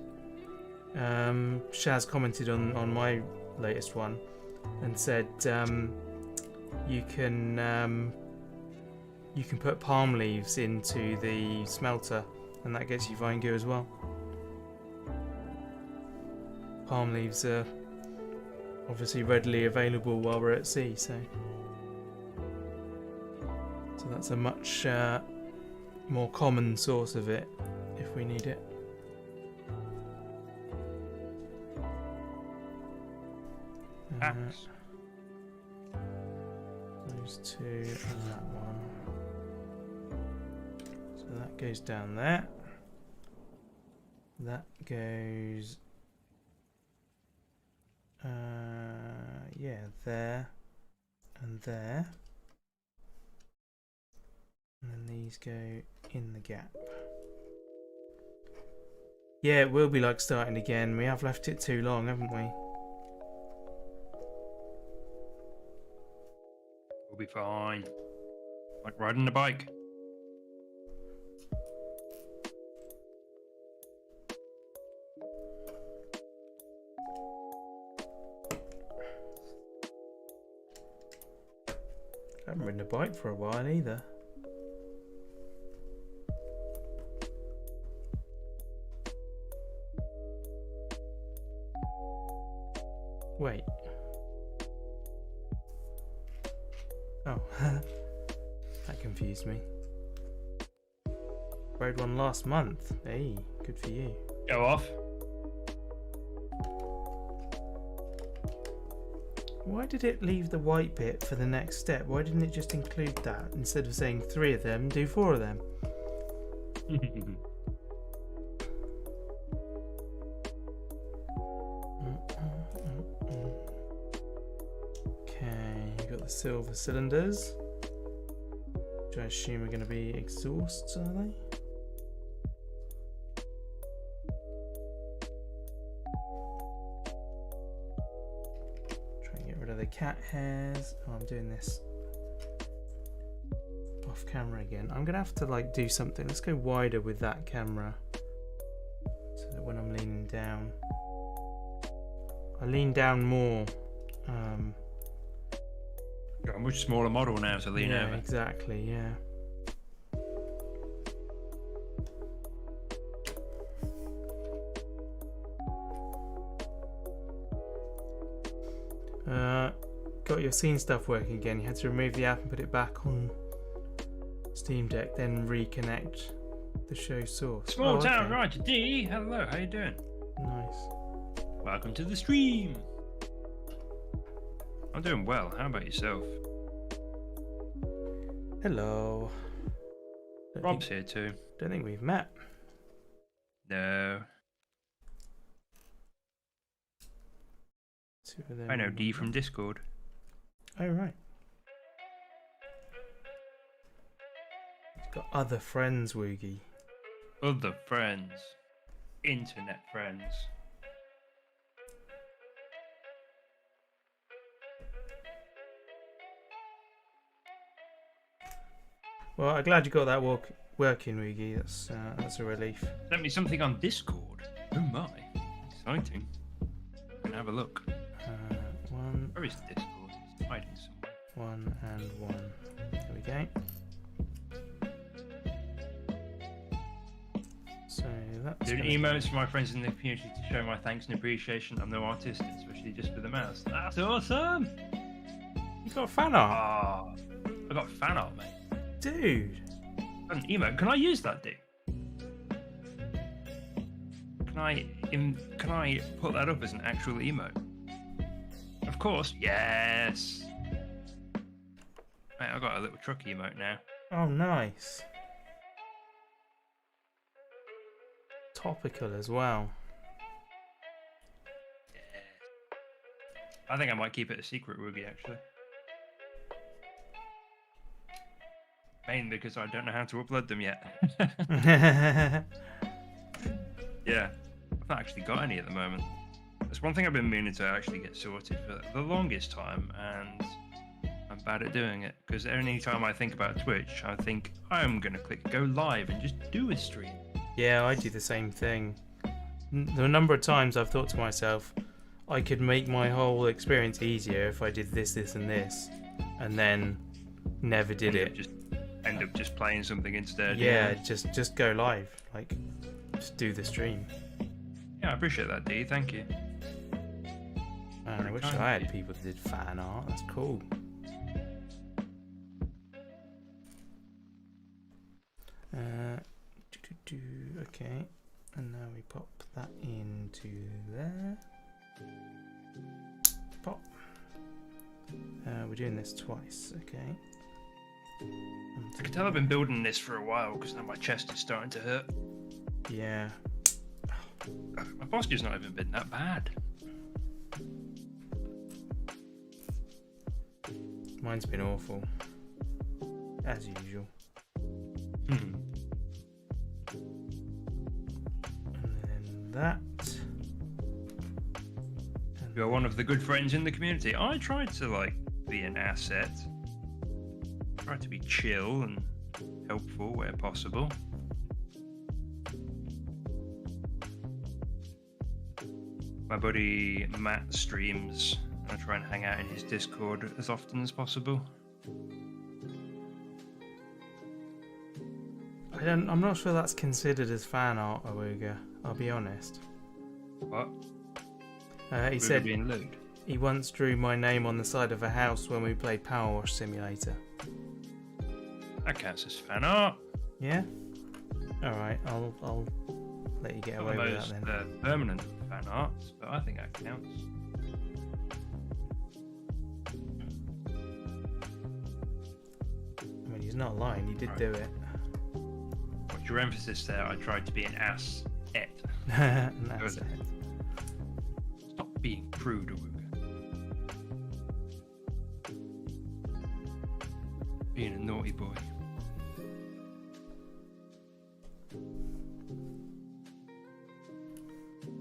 Speaker 1: Shaz commented on my latest one and said you can put palm leaves into the smelter and that gets you vine goo as well. Palm leaves are obviously readily available while we're at sea, so that's a much more common source of it if we need it.
Speaker 2: Axe.
Speaker 1: Those 2 and that one. So that goes down there. That goes yeah, there and there. And then these go in the gap. Yeah, it will be like starting again. We have left it too long, haven't we?
Speaker 2: We'll be fine. Like riding a bike.
Speaker 1: I haven't ridden a bike for a while either. Wait. Oh, that confused me. Rode one last month. Hey, good for you.
Speaker 2: Go off.
Speaker 1: Why did it leave the white bit for the next step? Why didn't it just include that? Instead of saying 3 of them, do 4 of them. Okay, you got the silver cylinders, which I assume are going to be exhausts, are they? The cat hairs. Oh, I'm doing this off camera again. I'm gonna have to like do something. Let's go wider with that camera so that when I'm leaning down, I lean down more.
Speaker 2: Got a much smaller model now to lean
Speaker 1: yeah,
Speaker 2: over.
Speaker 1: Exactly. Yeah. got your scene stuff working again. You had to remove the app and put it back on Steam Deck, then reconnect the show source.
Speaker 2: Small town, right? D. Hello, how you doing?
Speaker 1: Nice.
Speaker 2: Welcome to the stream. I'm doing well. How about yourself?
Speaker 1: Hello.
Speaker 2: Rob's here too.
Speaker 1: Don't think we've met.
Speaker 2: No.
Speaker 1: Two of them.
Speaker 2: I know D from Discord.
Speaker 1: Oh, right. He's got other friends, Woogie.
Speaker 2: Other friends. Internet friends.
Speaker 1: Well, I'm glad you got that working, Woogie. That's a relief.
Speaker 2: Sent me something on Discord. Oh my. Exciting. Can have a look.
Speaker 1: One.
Speaker 2: Where is Discord? It's hiding somewhere.
Speaker 1: 1 and 1. There we go. So that's.
Speaker 2: Doing emotes for my friends in the community to show my thanks and appreciation. I'm no artist, especially just for the mouse. That's awesome!
Speaker 1: You got fan art?
Speaker 2: Ah, I got fan art, mate.
Speaker 1: Dude.
Speaker 2: An emote. Can I use that, dude? Can I put that up as an actual emote? Of course. Yes. Mate, I got a little truck emote now.
Speaker 1: Oh, nice. Topical as well.
Speaker 2: Yeah. I think I might keep it a secret, Woogie, actually. Mainly because I don't know how to upload them yet. Yeah, I've not actually got any at the moment. That's one thing I've been meaning to actually get sorted for the longest time, and I'm bad at doing it. Because any time I think about Twitch, I think I'm going to click go live and just do a stream.
Speaker 1: Yeah, I do the same thing. The number of times I've thought to myself, I could make my whole experience easier if I did this, this, and this, and then never did it.
Speaker 2: Just end up just playing something instead.
Speaker 1: Yeah, just go live. Like, just do the stream.
Speaker 2: Yeah, I appreciate that, D. Thank you.
Speaker 1: Man, I wish I had people that did fan art. That's cool. Okay, and now we pop that into there. Pop. We're doing this twice. Okay.
Speaker 2: I can tell I've been building this for a while because now my chest is starting to hurt.
Speaker 1: Yeah.
Speaker 2: My posture's not even been that bad.
Speaker 1: Mine's been awful. As usual.
Speaker 2: Hmm.
Speaker 1: And then that. And
Speaker 2: You're one of the good friends in the community. I tried to, like, be an asset. Tried to be chill and helpful where possible. My buddy Matt streams. I try and hang out in his Discord as often as possible.
Speaker 1: I'm not sure that's considered as fan art, Awuga. I'll be honest.
Speaker 2: What?
Speaker 1: He said
Speaker 2: being lewd.
Speaker 1: he once drew my name on the side of a house when we played Power Wash Simulator.
Speaker 2: That counts as fan art.
Speaker 1: Yeah? Alright, I'll let you get away with that then.
Speaker 2: Permanent fan art, but I think that counts.
Speaker 1: I mean, he's not lying, he did do it.
Speaker 2: What's your emphasis there? I tried to be an ass.
Speaker 1: And that's it.
Speaker 2: Stop being crude, Awuga. Being a naughty boy.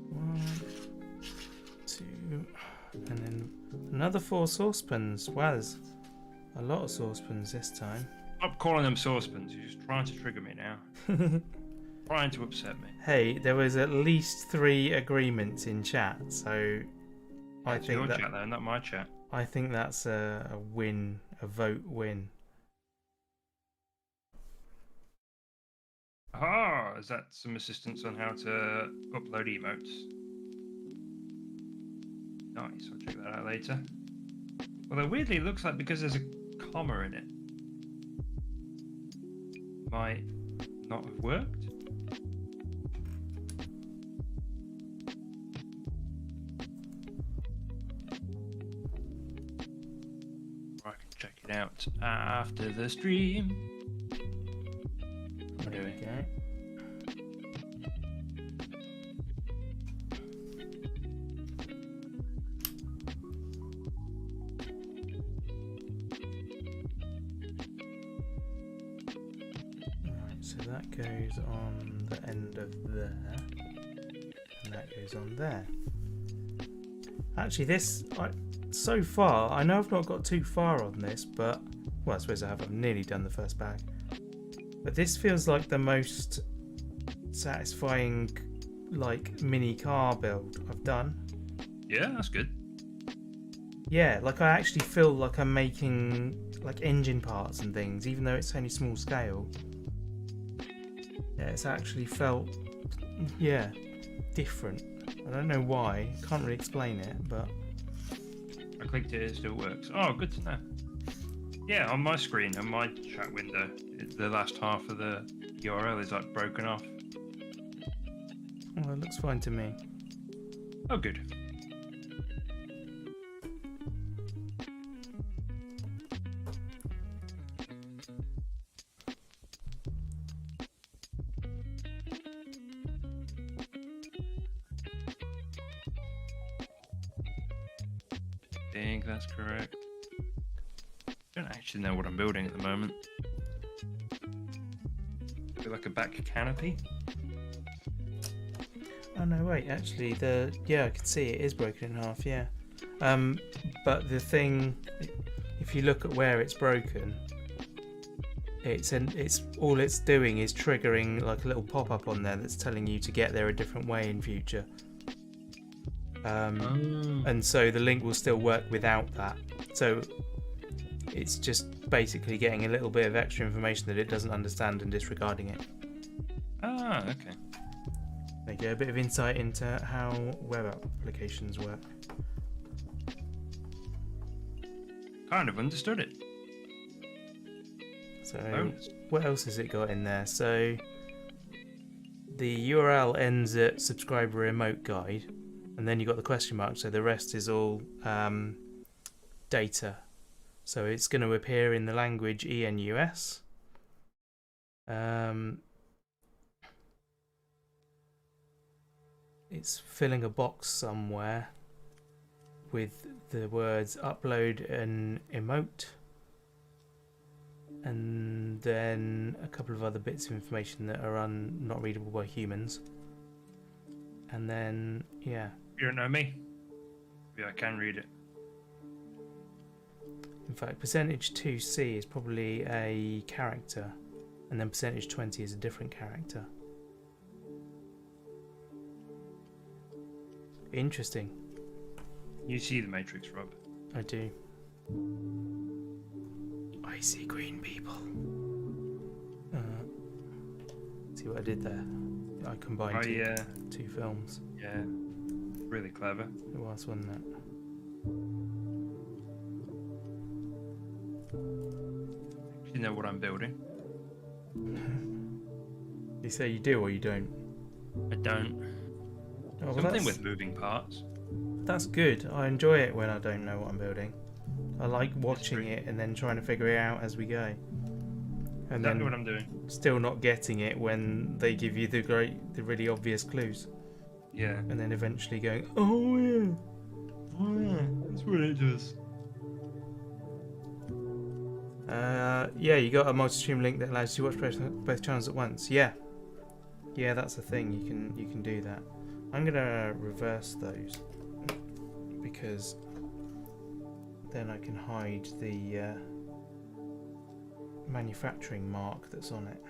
Speaker 1: One, two, and then another 4 saucepans. Wow, there's a lot of saucepans this time.
Speaker 2: Stop calling them saucepans. You're just trying to trigger me now. Trying to upset me.
Speaker 1: Hey, there was at least 3 agreements in chat, so I
Speaker 2: It's
Speaker 1: think
Speaker 2: your
Speaker 1: that
Speaker 2: chat though, not my chat.
Speaker 1: I think that's a win, a vote win.
Speaker 2: Ah, is that some assistance on how to upload emotes? Nice, I'll check that out later. Although weirdly, it looks like because there's a comma in it, might not have worked. I can check it out after the stream.
Speaker 1: There we go. Right, so that goes on the end of there, and that goes on there. Actually, so far, I know I've not got too far on this, but well, I suppose I have. I've nearly done the first bag. But this feels like the most satisfying, like, mini car build I've done.
Speaker 2: Yeah, that's good.
Speaker 1: Yeah, like I actually feel like I'm making like engine parts and things, even though it's only small scale. Yeah, it's actually felt, yeah, different. I don't know why. Can't really explain it, but
Speaker 2: I clicked it, it still works. Oh, good to know. Yeah, on my screen, on my chat window, the last half of the URL is like broken off.
Speaker 1: well, it looks fine to me.
Speaker 2: Oh, good. I think that's correct. I don't actually know what I'm building at the moment. Feel like a back canopy.
Speaker 1: Oh no, wait, actually I can see it is broken in half, yeah. But the thing, if you look at where it's broken, it's all it's doing is triggering like a little pop-up on there that's telling you to get there a different way in future. And so the link will still work without that. So it's just basically getting a little bit of extra information that it doesn't understand and disregarding it.
Speaker 2: Ah, okay.
Speaker 1: There you go, a bit of insight into how web applications work.
Speaker 2: Kind of understood it.
Speaker 1: So
Speaker 2: Bonus.
Speaker 1: what else has it got in there? So the URL ends at subscriber remote guide, and then you've got the question mark, so the rest is all data. So it's going to appear in the language ENUS. It's filling a box somewhere with the words upload an emote, and then a couple of other bits of information that are not readable by humans. And then, yeah.
Speaker 2: You don't know me. Maybe I can read it.
Speaker 1: In fact, percentage 2C is probably a character, and then percentage 20 is a different character. Interesting.
Speaker 2: You see the Matrix, Rob.
Speaker 1: I do. I see green people. See what I did there? I combined two films.
Speaker 2: Yeah. Really clever.
Speaker 1: It was, wasn't it?
Speaker 2: You know what I'm building?
Speaker 1: You say you do or you don't?
Speaker 2: I don't.
Speaker 1: Oh, well,
Speaker 2: Something with moving parts.
Speaker 1: That's good. I enjoy it when I don't know what I'm building. I like watching it and then trying to figure it out as we go. And
Speaker 2: Exactly
Speaker 1: then
Speaker 2: what I'm doing.
Speaker 1: Still not getting it when they give you the really obvious clues.
Speaker 2: Yeah.
Speaker 1: And then eventually going, oh yeah.
Speaker 2: Oh yeah, that's what it does.
Speaker 1: Yeah, you got a multi-stream link that allows you to watch both channels at once. Yeah, that's the thing. You can do that. I'm gonna reverse those because then I can hide the manufacturing mark that's on it.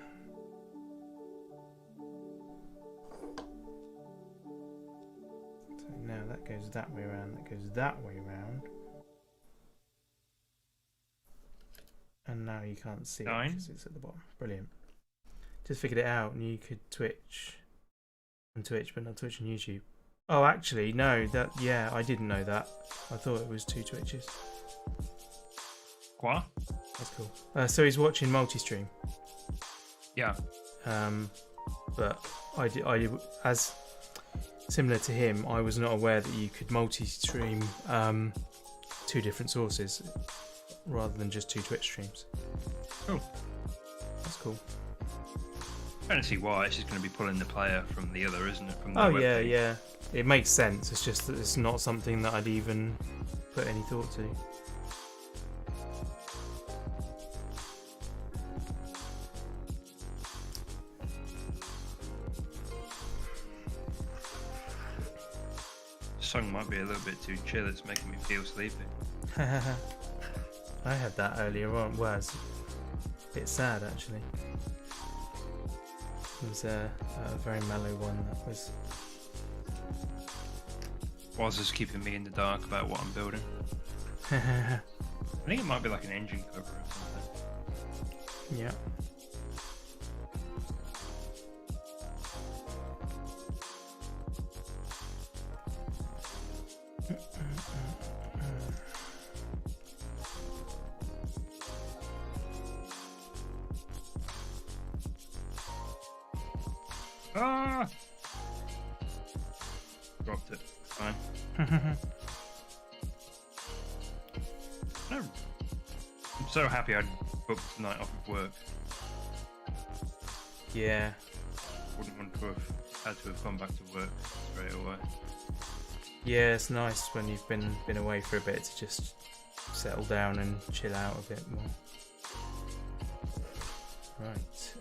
Speaker 1: So now that goes that way around. That goes that way around. And now you can't see it because it's at the bottom. Brilliant. Just figured it out, and you could Twitch and Twitch, but not Twitch and YouTube. Oh, actually, no. I didn't know that. I thought it was two Twitches.
Speaker 2: Quoi?
Speaker 1: That's cool. So he's watching multi-stream.
Speaker 2: Yeah.
Speaker 1: But as similar to him, I was not aware that you could multi-stream 2 different sources rather than just 2 Twitch streams.
Speaker 2: Cool.
Speaker 1: That's cool.
Speaker 2: I don't see why. It's just going to be pulling the player from the other, isn't it? From the
Speaker 1: Oh
Speaker 2: web
Speaker 1: yeah,
Speaker 2: page.
Speaker 1: yeah. It makes sense. It's just that it's not something that I'd even put any thought to.
Speaker 2: The song might be a little bit too chill. It's making me feel sleepy.
Speaker 1: I had that earlier on. Well, it's a bit sad actually. It was a very mellow one that was.
Speaker 2: Was just keeping me in the dark about what I'm building. I think it might be like an engine cover or something.
Speaker 1: Yeah.
Speaker 2: Ah! Dropped it. Fine. No. I'm so happy I booked tonight off of work.
Speaker 1: Yeah.
Speaker 2: Wouldn't want to have had to have gone back to work straight away.
Speaker 1: Yeah, it's nice when you've been away for a bit to just settle down and chill out a bit more. Right.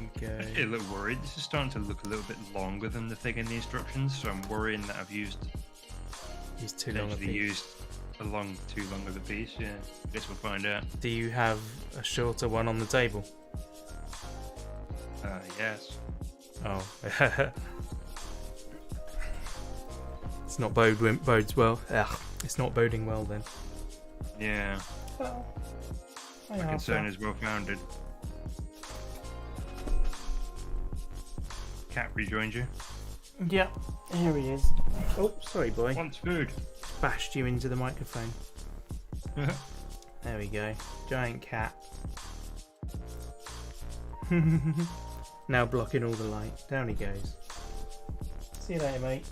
Speaker 1: You go.
Speaker 2: I'm actually a little worried. This is starting to look a little bit longer than the thing in the instructions, so I'm worrying that I've used
Speaker 1: too long a
Speaker 2: potentially
Speaker 1: piece.
Speaker 2: used too long of a piece. Yeah, guess we'll find out.
Speaker 1: Do you have a shorter one on the table?
Speaker 2: Yes.
Speaker 1: Oh. It's not bodes well. Ugh, it's not boding well then.
Speaker 2: Yeah.
Speaker 1: Well,
Speaker 2: My concern is well founded. Cat rejoined you.
Speaker 1: Yeah, here he is. Oh, sorry, boy.
Speaker 2: Wants food.
Speaker 1: Bashed you into the microphone. There we go. Giant cat. Now blocking all the light. Down he goes. See you later, mate.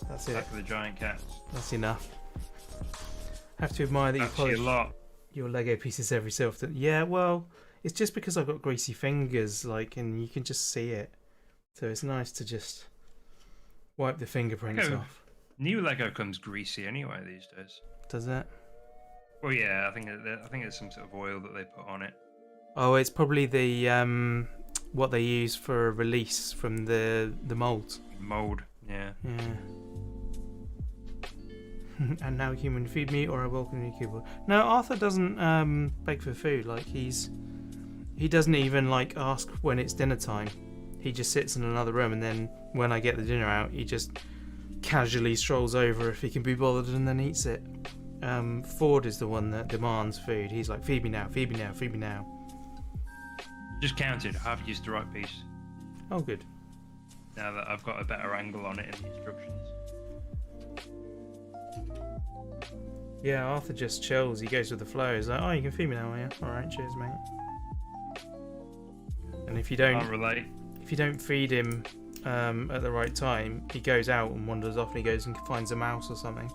Speaker 1: That's it.
Speaker 2: Back to the giant cats.
Speaker 1: That's enough. Have to admire that you
Speaker 2: Actually,
Speaker 1: polish
Speaker 2: a lot.
Speaker 1: your Lego pieces every so often. Yeah, well, it's just because I've got greasy fingers, like, and you can just see it. So it's nice to just wipe the fingerprints
Speaker 2: Lego.
Speaker 1: off.
Speaker 2: New Lego comes greasy anyway these days.
Speaker 1: Does it?
Speaker 2: Well, yeah, I think it's some sort of oil that they put on it.
Speaker 1: Oh, it's probably the what they use for a release from the mold.
Speaker 2: Mold. Yeah.
Speaker 1: Yeah. And now human feed me or I welcome you keyboard. No, Arthur doesn't beg for food. Like he doesn't even like ask when it's dinner time. He just sits in another room, and then when I get the dinner out, he just casually strolls over if he can be bothered and then eats it. Ford is the one that demands food. He's like, feed me now, feed me now, feed me now.
Speaker 2: Just counted. I've used the right piece.
Speaker 1: Oh, good.
Speaker 2: Now that I've got a better angle on it in the instructions.
Speaker 1: Yeah, Arthur just chills. He goes with the flow. He's like, oh, you can feed me now, yeah? All right, cheers, mate. And if you
Speaker 2: Can't relate.
Speaker 1: feed him at the right time, he goes out and wanders off, and he goes and finds a mouse or something.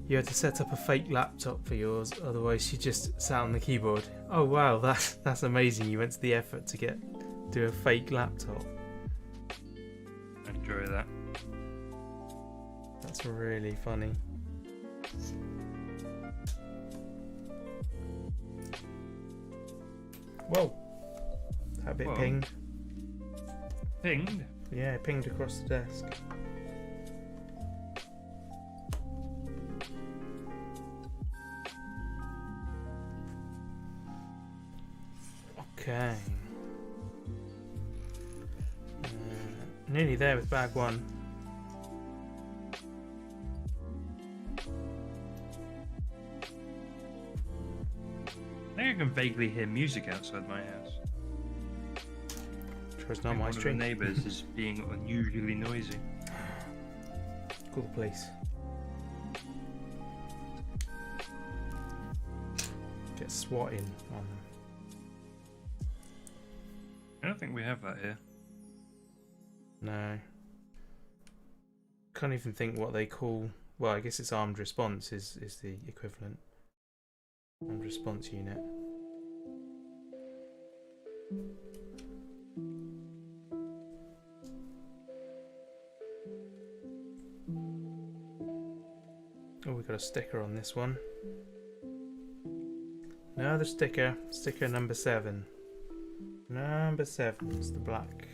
Speaker 1: You had to set up a fake laptop for yours, otherwise you just sat on the keyboard. Oh wow, that's amazing. You went to the effort to do a fake laptop.
Speaker 2: Enjoy that.
Speaker 1: That's really funny. Whoa. That bit
Speaker 2: Whoa.
Speaker 1: pinged.
Speaker 2: Pinged.
Speaker 1: Yeah, it pinged across the desk. Okay. Nearly there with bag one.
Speaker 2: I think I can vaguely hear music outside my house.
Speaker 1: Sure, it's not my
Speaker 2: One of the
Speaker 1: stream.
Speaker 2: neighbours is being unusually noisy.
Speaker 1: Call the police. Get swatting on them.
Speaker 2: I don't think we have that here.
Speaker 1: No. Can't even think what they call. Well, I guess it's armed response is the equivalent. Armed response unit. Oh, we got a sticker on this one. Another sticker. Sticker number 7. Number 7 is the black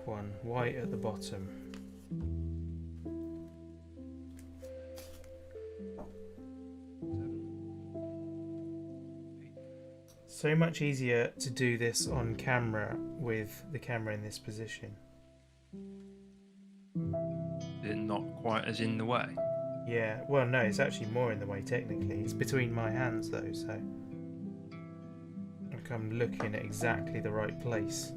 Speaker 1: one. White at the bottom. So much easier to do this on camera with the camera in this position.
Speaker 2: Is it not quite as in the way?
Speaker 1: Yeah, well no, it's actually more in the way technically. It's between my hands though, so like I'm looking at exactly the right place.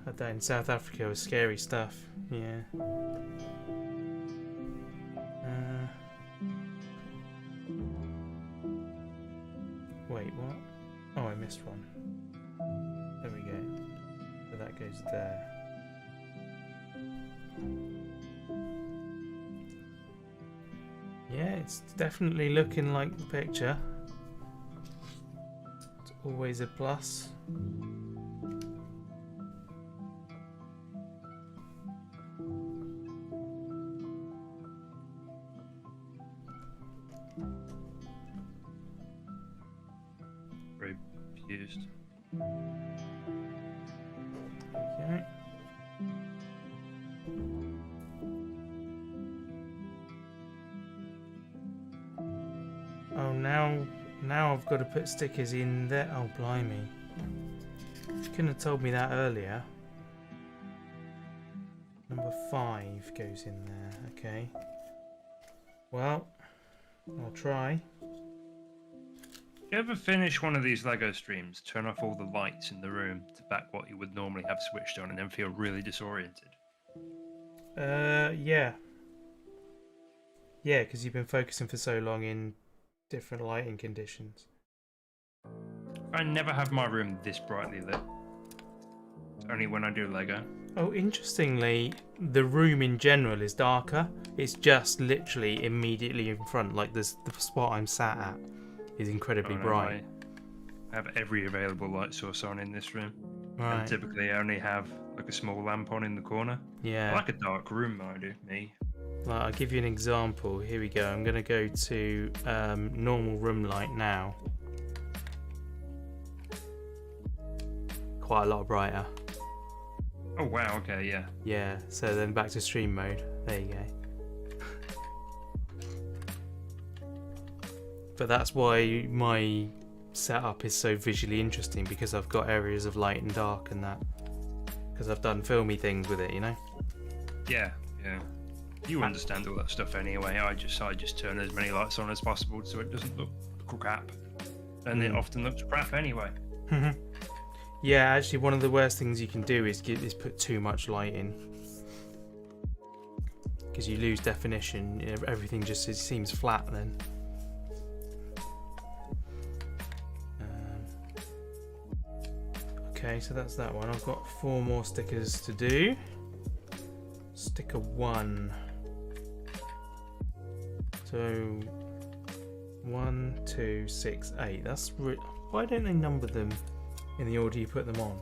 Speaker 1: Had that in South Africa with scary stuff. Yeah. Wait, what? Oh, I missed one. There we go. So that goes there. Yeah, it's definitely looking like the picture. It's always a plus.
Speaker 2: Very confused.
Speaker 1: Okay. Oh, now I've got to put stickers in there. Oh, blimey. You couldn't have told me that earlier. Number 5 goes in there. Okay. Well, I'll try.
Speaker 2: You ever finish one of these Lego streams, turn off all the lights in the room to back what you would normally have switched on and then feel really disoriented?
Speaker 1: Yeah. Yeah, because you've been focusing for so long in different lighting conditions.
Speaker 2: I never have my room this brightly lit. It's only when I do Lego.
Speaker 1: Oh, interestingly, the room in general is darker. It's just literally immediately in front, like this, the spot I'm sat at is incredibly bright.
Speaker 2: I have every available light source on in this room.
Speaker 1: Right.
Speaker 2: And typically I only have like a small lamp on in the corner.
Speaker 1: Yeah.
Speaker 2: I like a dark room, I do, me.
Speaker 1: Like, I'll give you an example. Here we go. I'm going to go to normal room light now. Quite a lot brighter.
Speaker 2: Oh wow, okay, yeah.
Speaker 1: Yeah, so then back to stream mode. There you go. But that's why my setup is so visually interesting, because I've got areas of light and dark and that. Because I've done filmy things with it, you know?
Speaker 2: Yeah, yeah. You understand all that stuff anyway. I just turn as many lights on as possible so it doesn't look crap. And it often looks crap anyway.
Speaker 1: Yeah, actually one of the worst things you can do is put too much light in. Because you lose definition, everything just seems flat then. Okay, so that's that one. I've got 4 more stickers to do. Sticker 1. So 1, 2, 6, 8. That's why don't they number them in the order you put them on?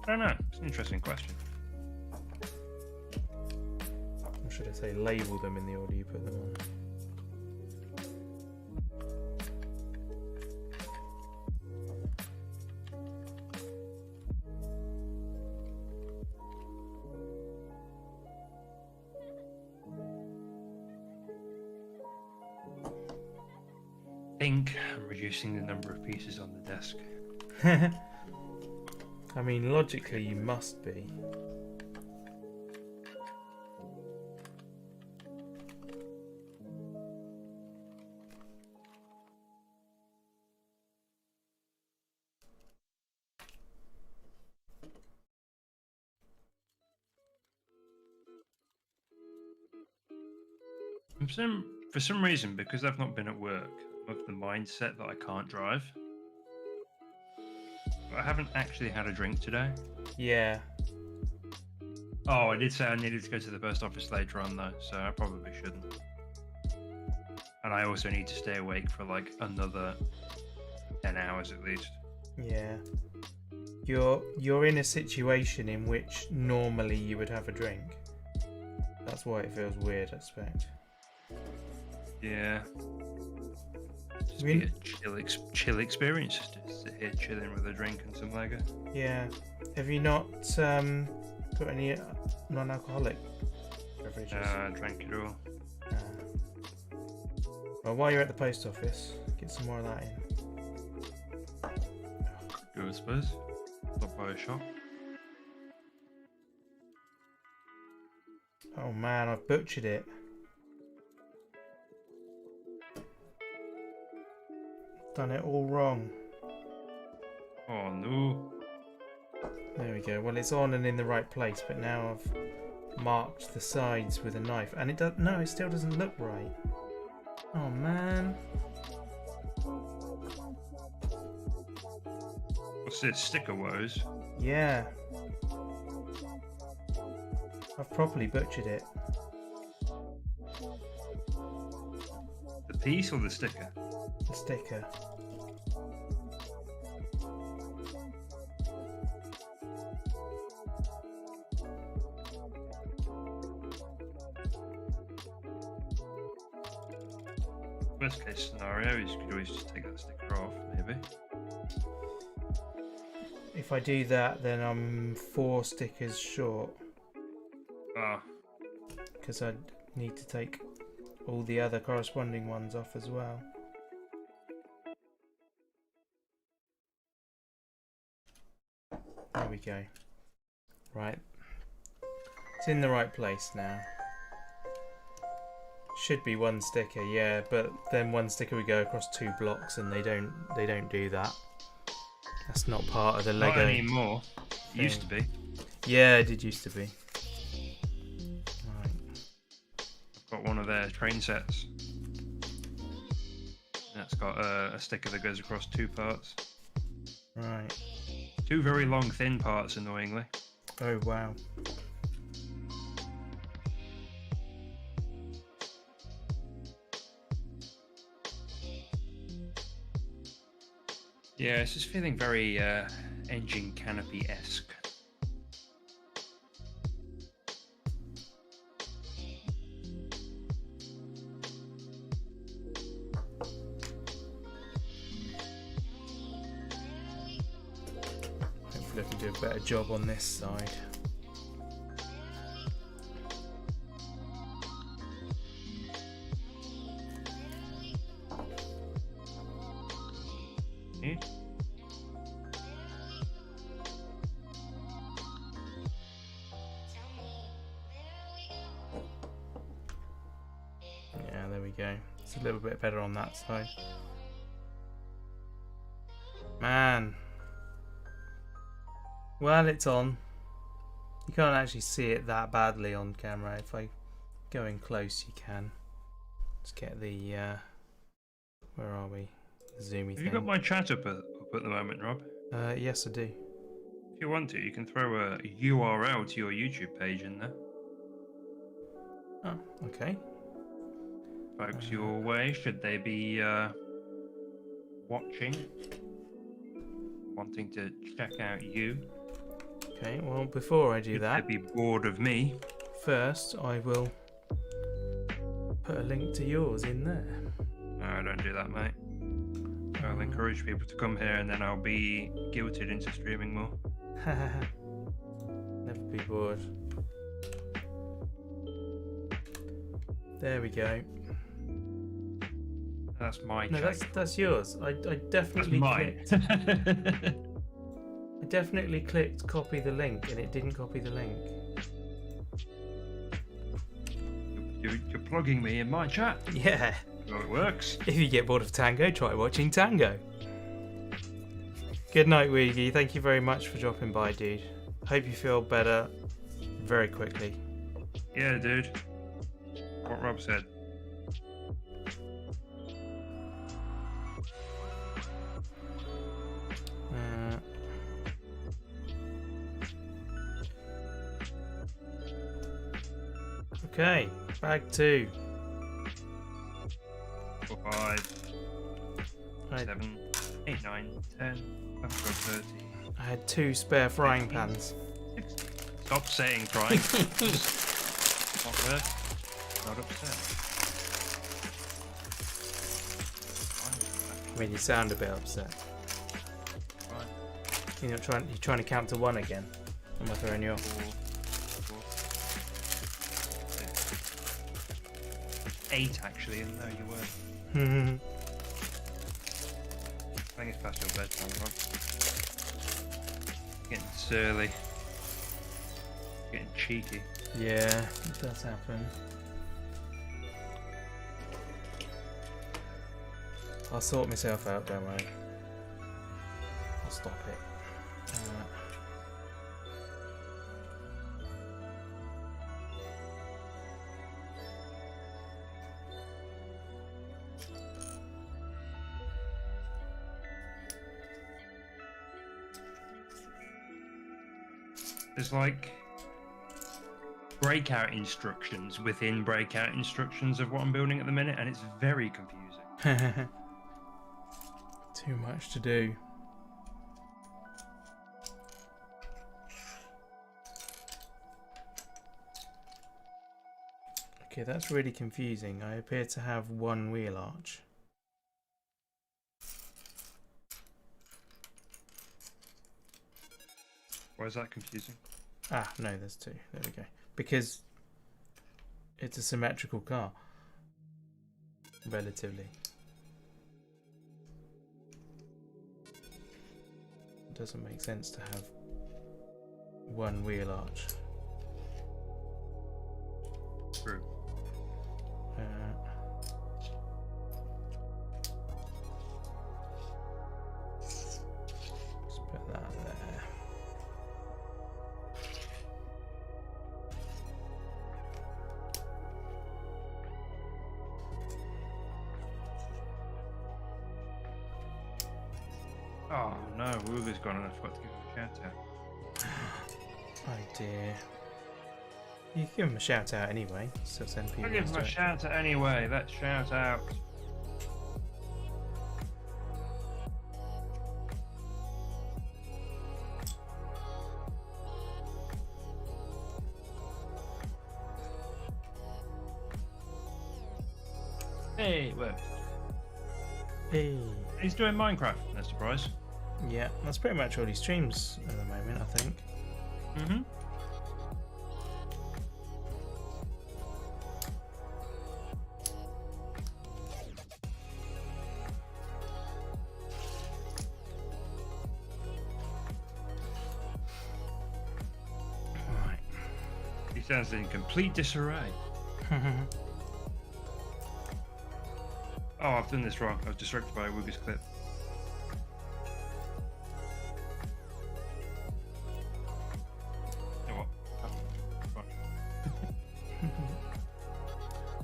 Speaker 2: I don't know. It's an interesting question.
Speaker 1: Or should I say label them in the order you put them on?
Speaker 2: I'm reducing the number of pieces on the desk.
Speaker 1: I mean, logically you must be.
Speaker 2: For some reason, because I've not been at work, I'm of the mindset that I can't drive. I haven't actually had a drink today.
Speaker 1: Yeah.
Speaker 2: Oh, I did say I needed to go to the post office later on though, so I probably shouldn't. And I also need to stay awake for like another 10 hours at least.
Speaker 1: Yeah. You're in a situation in which normally you would have a drink. That's why it feels weird, I expect.
Speaker 2: Yeah. Just be a chill experience, just to sit here chilling with a drink and some Lego.
Speaker 1: Yeah. Have you not got any non-alcoholic beverages?
Speaker 2: Drank it all.
Speaker 1: Well, while you're at the post office, get some more of that in.
Speaker 2: I suppose. Not by a shop.
Speaker 1: Oh man, I've butchered it. Done it all wrong.
Speaker 2: Oh no.
Speaker 1: There we go. Well, it's on and in the right place, but now I've marked the sides with a knife, and it does. No, it still doesn't look right. Oh man.
Speaker 2: What's this? Sticker woes?
Speaker 1: Yeah. I've properly butchered it.
Speaker 2: The piece or the sticker?
Speaker 1: The sticker.
Speaker 2: Worst case scenario is you could always just take that sticker off, maybe.
Speaker 1: If I do that, then I'm 4 stickers short.
Speaker 2: Ah.
Speaker 1: Because I need to take all the other corresponding ones off as well. There we go. Right. It's in the right place now. Should be 1 sticker, yeah, but then 1 sticker would go across 2 blocks, and they don't do that. That's not part of the Lego.
Speaker 2: Not anymore. It used to be.
Speaker 1: Yeah, it did used to be. Right.
Speaker 2: I've got one of their train sets. That's got a sticker that goes across 2 parts.
Speaker 1: Right.
Speaker 2: 2 very long, thin parts, annoyingly.
Speaker 1: Oh wow.
Speaker 2: Yeah, it's just feeling very engine canopy-esque.
Speaker 1: Hopefully I can do a better job on this side. Yeah, there we go. It's a little bit better on that side. Man. Well, it's on. You can't actually see it that badly on camera. If I go in close, you can. Let's get the... where are we? The zoomy
Speaker 2: Have
Speaker 1: thing.
Speaker 2: you got my chat up at the moment, Rob?
Speaker 1: Yes, I do.
Speaker 2: If you want to, you can throw a URL to your YouTube page in there.
Speaker 1: Oh, okay.
Speaker 2: Folks your way, should they be watching, wanting to check out you.
Speaker 1: Okay, well, before I do
Speaker 2: Should
Speaker 1: that,
Speaker 2: they be bored of me?
Speaker 1: first I will put a link to yours in there.
Speaker 2: No, don't do that, mate. I'll encourage people to come here and then I'll be guilted into streaming more.
Speaker 1: Never be bored. There we go.
Speaker 2: That's my
Speaker 1: No,
Speaker 2: check.
Speaker 1: that's yours. I
Speaker 2: That's
Speaker 1: definitely
Speaker 2: mine.
Speaker 1: clicked. I definitely clicked copy the link and it didn't copy the link.
Speaker 2: You're plugging me in my chat.
Speaker 1: Yeah.
Speaker 2: So it works.
Speaker 1: If you get bored of Tango, try watching Tango. Good night, Weegie. Thank you very much for dropping by, dude. Hope you feel better very quickly.
Speaker 2: Yeah, dude. What Rob said.
Speaker 1: Okay, bag 2.
Speaker 2: 4, 5,
Speaker 1: I,
Speaker 2: 7, 8, 9, 10, 11, 12, 13.
Speaker 1: I had 2 spare frying pans.
Speaker 2: Stop saying frying pans. Not good. Not upset.
Speaker 1: I mean, you sound a bit upset.
Speaker 2: Right.
Speaker 1: You're trying to count to 1 again. Am I throwing you off?
Speaker 2: 4, 8 actually, and no, you weren't. I think it's past your bedtime, Rob. Getting surly. Getting cheeky.
Speaker 1: Yeah, it does happen. I'll sort myself out, don't worry. I'll stop it.
Speaker 2: There's like breakout instructions within breakout instructions of what I'm building at the minute, and it's very confusing.
Speaker 1: Too much to do. Okay, that's really confusing. I appear to have 1 wheel arch.
Speaker 2: Why is that confusing?
Speaker 1: Ah, no, there's 2. There we go. Because it's a symmetrical car. Relatively. It doesn't make sense to have 1 wheel arch.
Speaker 2: True.
Speaker 1: Let's put that there.
Speaker 2: Oh no, Wooger's gone and I forgot to give him a shout out.
Speaker 1: Oh dear. You can give him a shout out anyway. Still send people.
Speaker 2: I'll give him a shout out anyway. Let's shout out. Hey, where?
Speaker 1: Hey.
Speaker 2: He's doing Minecraft. No surprise.
Speaker 1: Yeah, that's pretty much all he streams at the moment, I think.
Speaker 2: Mm-hmm.
Speaker 1: Right.
Speaker 2: He sounds in complete disarray. Oh, I've done this wrong. I was distracted by a Wooger's clip. You know what?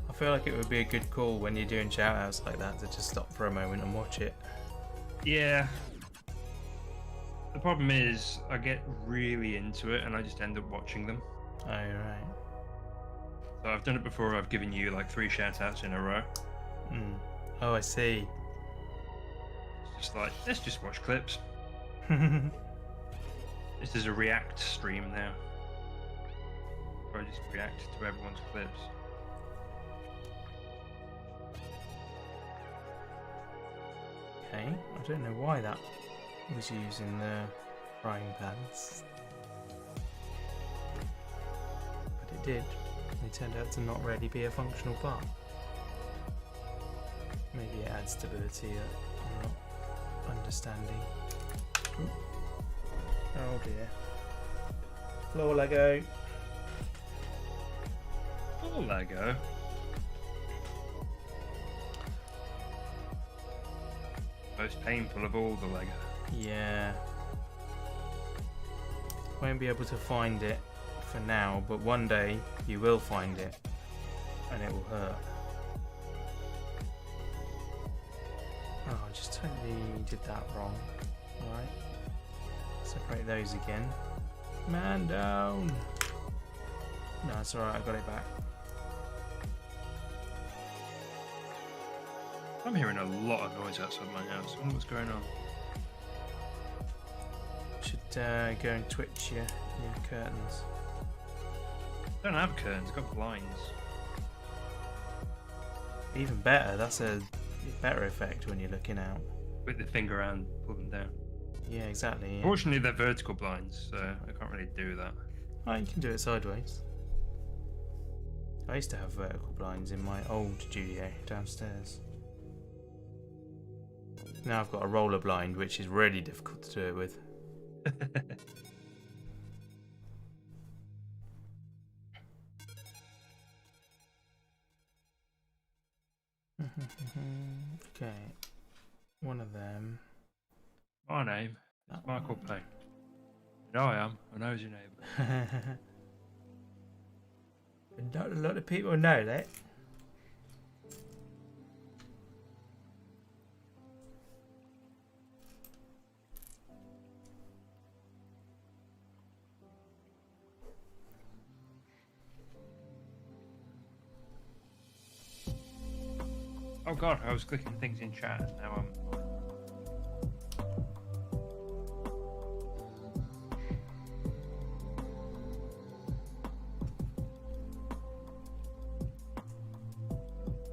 Speaker 1: I feel like it would be a good call when you're doing shout outs like that to just stop for a moment and watch it.
Speaker 2: Yeah. The problem is, I get really into it and I just end up watching them.
Speaker 1: Oh, right.
Speaker 2: So I've done it before. I've given you like 3 shout outs in a row.
Speaker 1: Mm. Oh, I see.
Speaker 2: It's just like, let's just watch clips. This is a react stream now. Where I just react to everyone's clips.
Speaker 1: Okay, I don't know why that was using the frying pans. But it did. It turned out to not really be a functional part. Maybe it adds stability that I'm not understanding. Ooh. Oh dear. Floor Lego.
Speaker 2: Oh, Lego. Most painful of all the Lego.
Speaker 1: Yeah. Won't be able to find it for now, but one day you will find it and it will hurt. Oh, I just totally did that wrong. Alright. Separate those again. Man down! No, it's alright, I got it back.
Speaker 2: I'm hearing a lot of noise outside my house. I wonder what's going on.
Speaker 1: Should go and twitch your curtains.
Speaker 2: I don't have curtains, I've got blinds.
Speaker 1: Even better, that's a better effect when you're looking out.
Speaker 2: With the finger and pull them down.
Speaker 1: Yeah, exactly. Yeah.
Speaker 2: Fortunately, they're vertical blinds, so I can't really do that.
Speaker 1: Oh, you can do it sideways. I used to have vertical blinds in my old studio downstairs. Now I've got a roller blind, which is really difficult to do it with. Okay, one of them.
Speaker 2: My name is Michael Payne. And I am a nosy neighbour.
Speaker 1: Not a lot of people know that.
Speaker 2: Oh god, I was clicking things in chat and now I'm...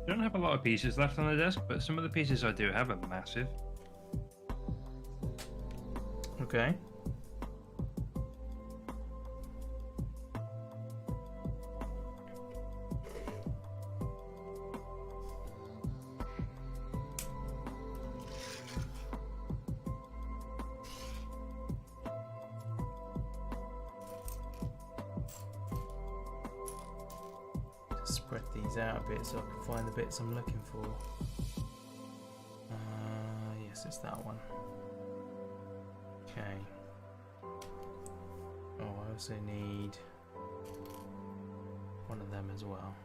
Speaker 2: I don't have a lot of pieces left on the desk, but some of the pieces I do have are massive.
Speaker 1: Okay. Spread these out a bit so I can find the bits I'm looking for. Yes, it's that one. Okay. Oh, I also need one of them as well.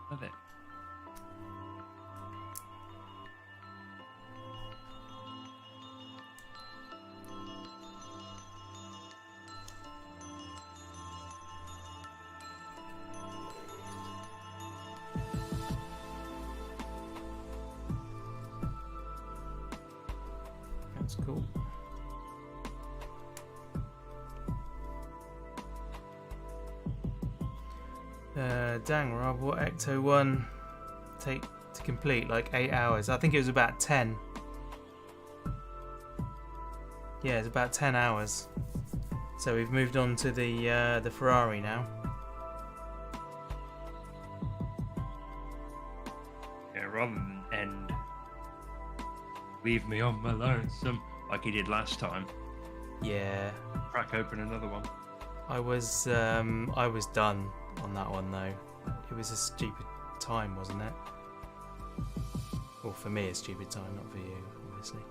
Speaker 2: Love it.
Speaker 1: That's cool. Dang, Rob, what ECTO-1 take to complete? Like 8 hours. I think it was about 10. Yeah, it's about 10 hours. So we've moved on to the Ferrari now.
Speaker 2: Yeah, rather than end, leave me on my lonesome like he did last time.
Speaker 1: Yeah.
Speaker 2: Crack open another one.
Speaker 1: I was done on that one though. It was a stupid time, wasn't it? Well, for me, a stupid time, not for you, obviously.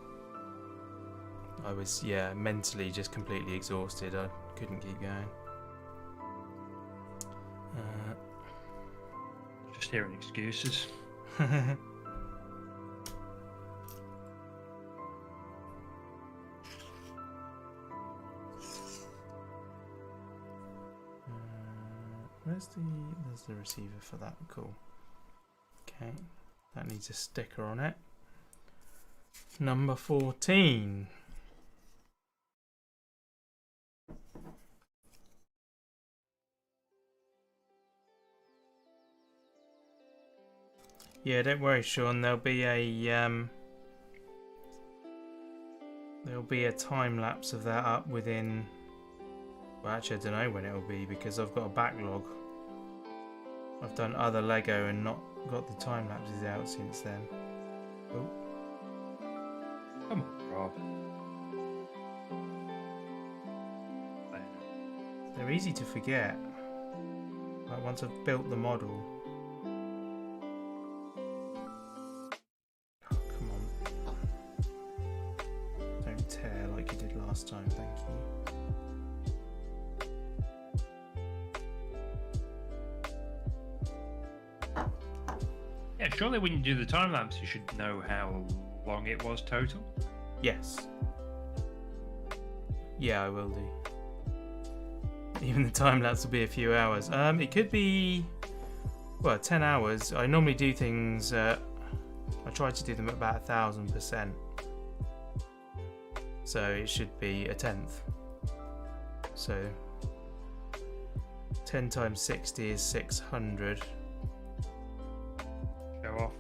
Speaker 1: I was, yeah, mentally just completely exhausted. I couldn't keep going.
Speaker 2: Just hearing excuses.
Speaker 1: There's the receiver for that. Cool. Okay, that needs a sticker on it. Number 14. Yeah, don't worry, Sean. There'll be a time lapse of that up within. Well, actually, I don't know when it will be because I've got a backlog. I've done other Lego and not got the time lapses out since then. Oh.
Speaker 2: Come on, Rob.
Speaker 1: They're easy to forget. Like once I've built the model. Oh, come on. Don't tear like you did last time, thank you.
Speaker 2: Yeah, surely when you do the time lapse, you should know how long it was total.
Speaker 1: Yes. Yeah, I will do. Even the time lapse will be a few hours. It could be, well, 10 hours. I normally do things. I try to do them at about 1,000%. So it should be a tenth. So 10 times 60 is 600.
Speaker 2: Show off.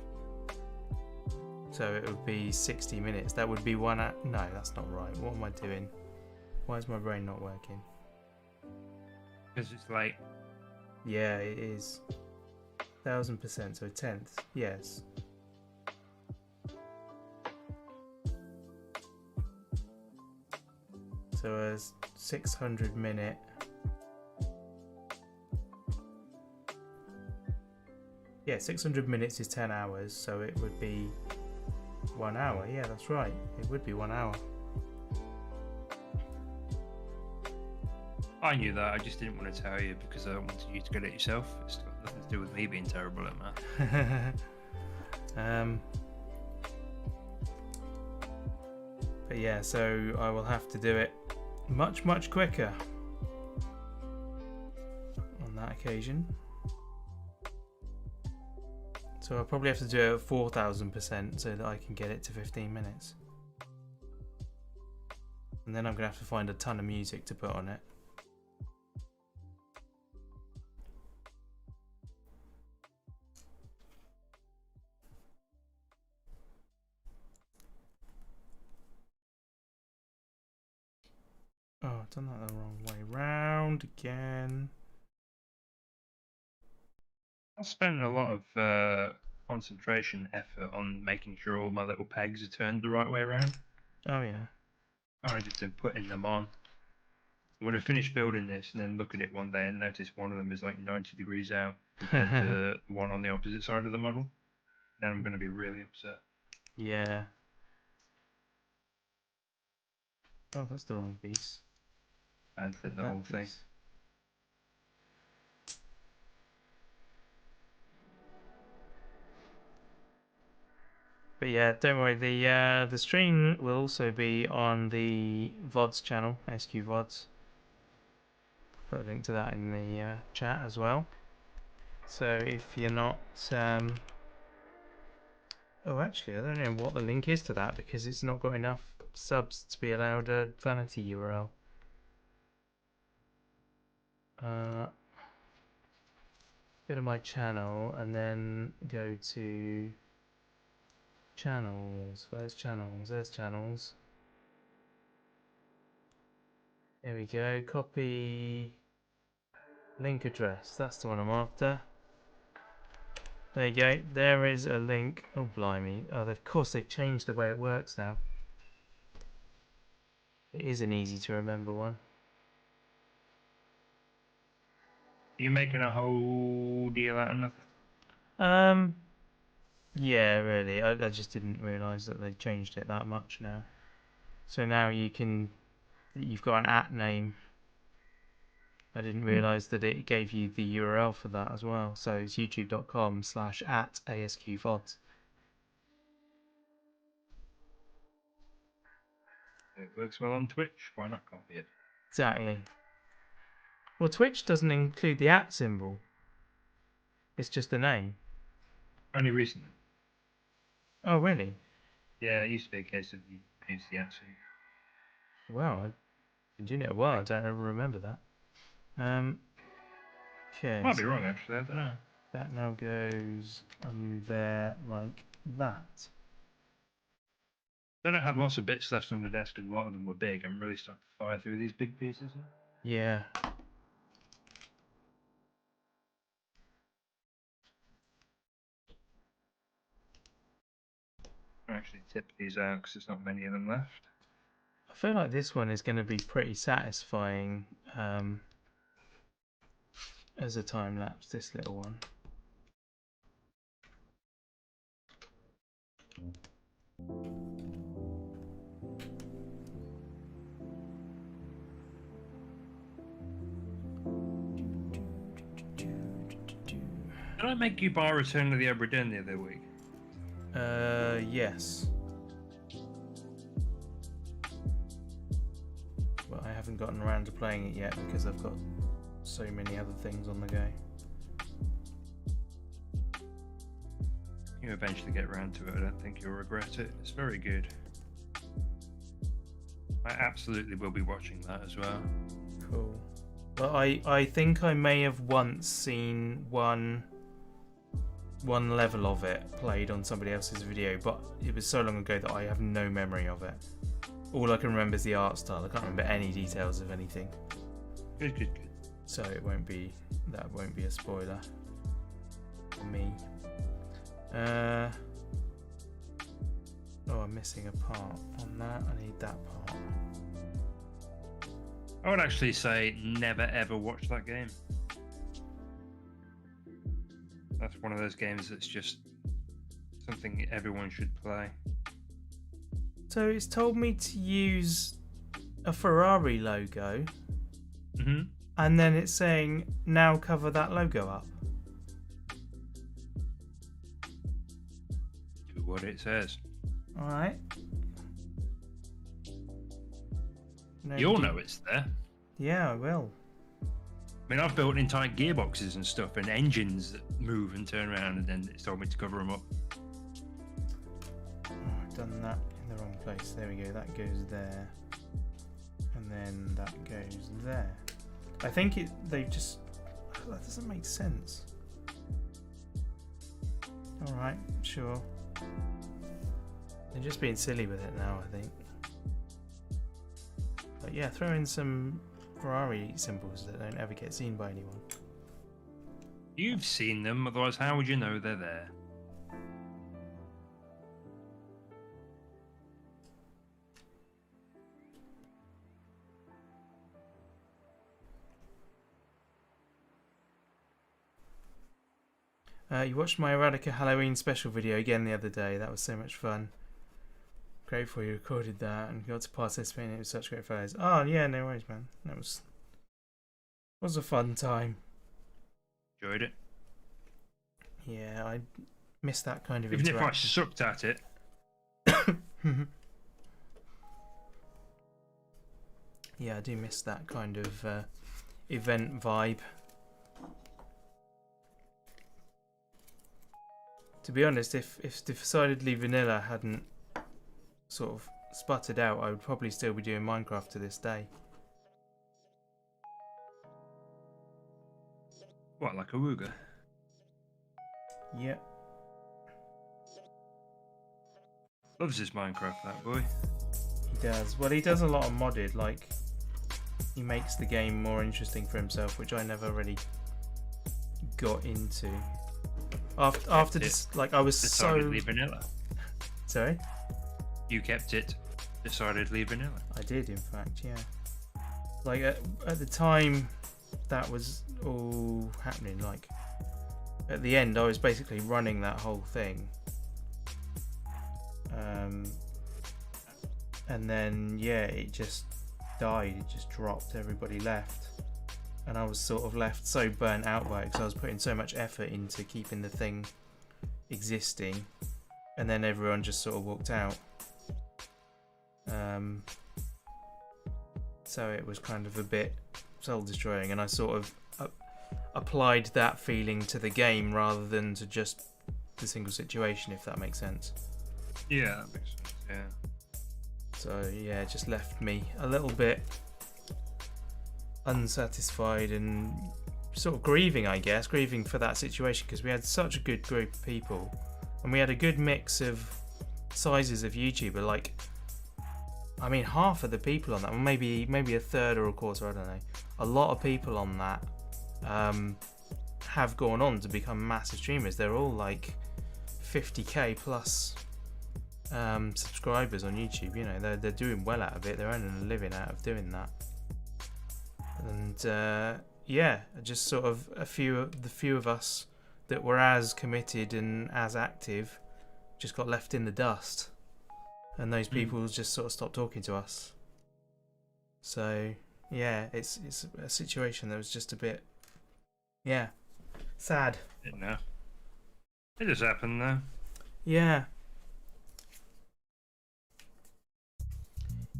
Speaker 1: So it would be 60 minutes. That would be 1 hour. No, that's not right. What am I doing? Why is my brain not working?
Speaker 2: Because it's late.
Speaker 1: Yeah, it is. 1,000%, so a tenth. Yes. So a 600 minute. Yeah, 600 minutes is 10 hours, so it would be 1 hour. Yeah, that's right. It would be 1 hour.
Speaker 2: I knew that. I just didn't want to tell you because I wanted you to get it yourself. It's got nothing to do with me being terrible at math.
Speaker 1: But yeah, so I will have to do it much quicker on that occasion. So I'll probably have to do it at 4,000% so that I can get it to 15 minutes. And then I'm going to have to find a ton of music to put on it. Oh, I've done that the wrong way round again.
Speaker 2: I spent a lot of concentration effort on making sure all my little pegs are turned the right way around.
Speaker 1: Oh yeah.
Speaker 2: I just been putting them on. I'm going to finish building this and then look at it one day and notice one of them is like 90 degrees out compared to the one on the opposite side of the model. Then I'm going to be really upset.
Speaker 1: Yeah. Oh, that's the wrong piece.
Speaker 2: And did the whole thing.
Speaker 1: But yeah, don't worry. The stream will also be on the VODs channel, SQ VODs. Put a link to that in the chat as well. So if you're not, oh, actually, I don't know what the link is to that because it's not got enough subs to be allowed a vanity URL. Go to my channel and then go to channels. Where's channels? There's channels. There we go. Copy link address. That's the one I'm after. There you go. There is a link. Oh, blimey. Oh, of course they've changed the way it works now. It is an easy to remember one.
Speaker 2: Are you making a whole deal out of nothing?
Speaker 1: Yeah, really. I just didn't realise that they changed it that much now. So now you've got an @ name. I didn't realise that it gave you the URL for that as well. So it's youtube.com/@ASQVods.
Speaker 2: It works well on Twitch. Why not copy it?
Speaker 1: Exactly. Well, Twitch doesn't include the @ symbol. It's just the name.
Speaker 2: Only recently.
Speaker 1: Oh, really?
Speaker 2: Yeah, it used to be a case of you use the @ symbol.
Speaker 1: Wow, I've been doing it a while. I don't ever remember that. Okay.
Speaker 2: Might be wrong actually. I don't know.
Speaker 1: That now goes there like that.
Speaker 2: Then I had lots of bits left on the desk and a lot of them were big. I'm really starting to fire through these big pieces now.
Speaker 1: Yeah.
Speaker 2: I'll actually tip these out because there's not many of them left.
Speaker 1: I feel like this one is going to be pretty satisfying as a time lapse, this little one.
Speaker 2: Did I make you buy Return of the Obra Dinn the other week?
Speaker 1: Yes. But I haven't gotten around to playing it yet because I've got so many other things on the go.
Speaker 2: You eventually get around to it. I don't think you'll regret it. It's very good. I absolutely will be watching that as well.
Speaker 1: Cool. But I think I may have once seen one level of it played on somebody else's video, but it was so long ago that I have no memory of it. All I can remember is the art style. I can't remember any details of anything.
Speaker 2: Good.
Speaker 1: So that won't be a spoiler for me. Oh, I'm missing a part on that. I need that part.
Speaker 2: I would actually say never ever watch that game. That's one of those games that's just something everyone should play.
Speaker 1: So it's told me to use a Ferrari logo, and then it's saying now cover that logo up.
Speaker 2: Do what it says.
Speaker 1: All right.
Speaker 2: You'll know it's there.
Speaker 1: Yeah, I will.
Speaker 2: I mean, I've built entire gearboxes and stuff and engines that move and turn around, and then it's told me to cover them up.
Speaker 1: Oh, I've done that in the wrong place. There we go. That goes there, and then that goes there. I think they've just. That doesn't make sense. All right, sure. They're just being silly with it now, I think. But yeah, throw in some Ferrari symbols that don't ever get seen by anyone.
Speaker 2: You've seen them, otherwise how would you know they're there?
Speaker 1: You watched my Erotica Halloween special video again the other day. That was so much fun. Grateful you recorded that and got to participate in it with such great photos. Oh yeah, no worries, man. That was a fun time.
Speaker 2: Enjoyed it.
Speaker 1: Yeah, I miss that kind of
Speaker 2: Even
Speaker 1: interaction.
Speaker 2: if I sucked at it.
Speaker 1: Yeah, I do miss that kind of event vibe. To be honest, if Decidedly Vanilla hadn't sort of sputtered out, I would probably still be doing Minecraft to this day.
Speaker 2: What, like a Wooga?
Speaker 1: Yep.
Speaker 2: Loves his Minecraft, that boy.
Speaker 1: He does. Well, he does a lot of modded, like he makes the game more interesting for himself, which I never really got into. After this, like I was
Speaker 2: Decidedly vanilla.
Speaker 1: Sorry?
Speaker 2: You kept it decidedly vanilla.
Speaker 1: I did, in fact, yeah. Like at the time that was all happening, like at the end I was basically running that whole thing. And then yeah, it just died, it just dropped, everybody left. And I was sort of left so burnt out by it because I was putting so much effort into keeping the thing existing, and then everyone just sort of walked out. So it was kind of a bit soul destroying, and I sort of applied that feeling to the game rather than to just the single situation, if that makes sense.
Speaker 2: Yeah, that makes sense, yeah.
Speaker 1: So yeah, it just left me a little bit unsatisfied and sort of grieving, I guess, grieving for that situation, because we had such a good group of people and we had a good mix of sizes of YouTuber. Like, I mean, half of the people on that, maybe a third or a quarter, I don't know, a lot of people on that have gone on to become massive streamers. They're all like 50k plus subscribers on YouTube. You know, they're doing well out of it, they're earning a living out of doing that. And yeah, just sort of the few of us that were as committed and as active just got left in the dust, and those people just sort of stopped talking to us. So yeah, it's a situation that was just a bit, yeah, sad.
Speaker 2: No. It just happened though.
Speaker 1: Yeah.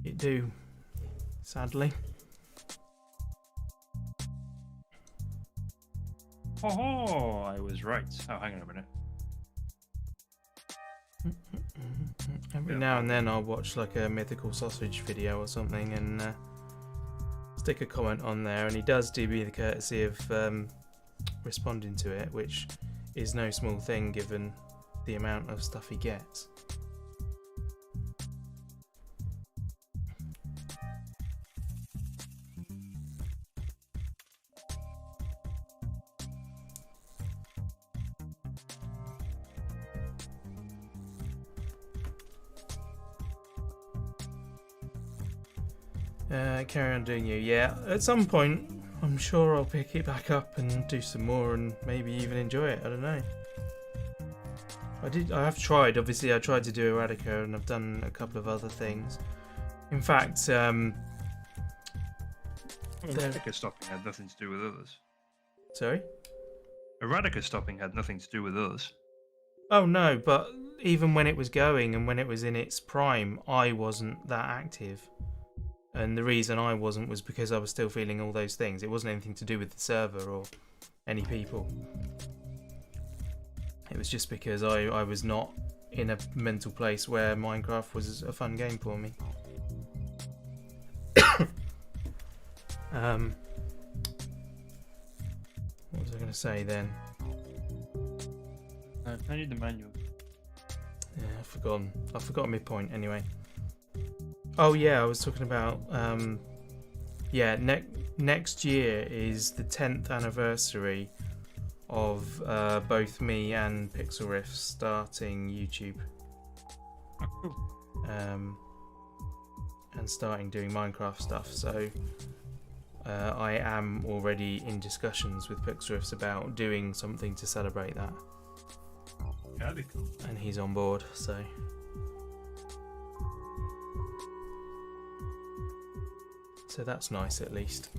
Speaker 1: It do. Sadly.
Speaker 2: Oh, I was right. Oh, hang on a minute.
Speaker 1: Every
Speaker 2: Yeah.
Speaker 1: now and then I'll watch like a mythical sausage video or something and stick a comment on there, and he does do me the courtesy of responding to it, which is no small thing given the amount of stuff he gets. Carry on doing you. Yeah, at some point I'm sure I'll pick it back up and do some more and maybe even enjoy it. I don't know. I have tried. Obviously I tried to do Eradicate and I've done a couple of other things. In fact,
Speaker 2: Eradicate stopping had nothing to do with others.
Speaker 1: sorry?
Speaker 2: Eradicate stopping had nothing to do with us.
Speaker 1: Oh no, but even when it was going and when it was in its prime, I wasn't that active. And the reason I wasn't was because I was still feeling all those things. It wasn't anything to do with the server or any people. It was just because I was not in a mental place where Minecraft was a fun game for me. What was I going to say then?
Speaker 2: I need the manual.
Speaker 1: Yeah, I've forgotten my point anyway. Oh yeah, I was talking about yeah, next year is the 10th anniversary of both me and Pixel Riff starting YouTube.
Speaker 2: Oh, cool.
Speaker 1: And starting doing Minecraft stuff, so I am already in discussions with Pixel Riffs about doing something to celebrate that.
Speaker 2: Yeah, that'd be cool.
Speaker 1: And he's on board, so that's nice at least.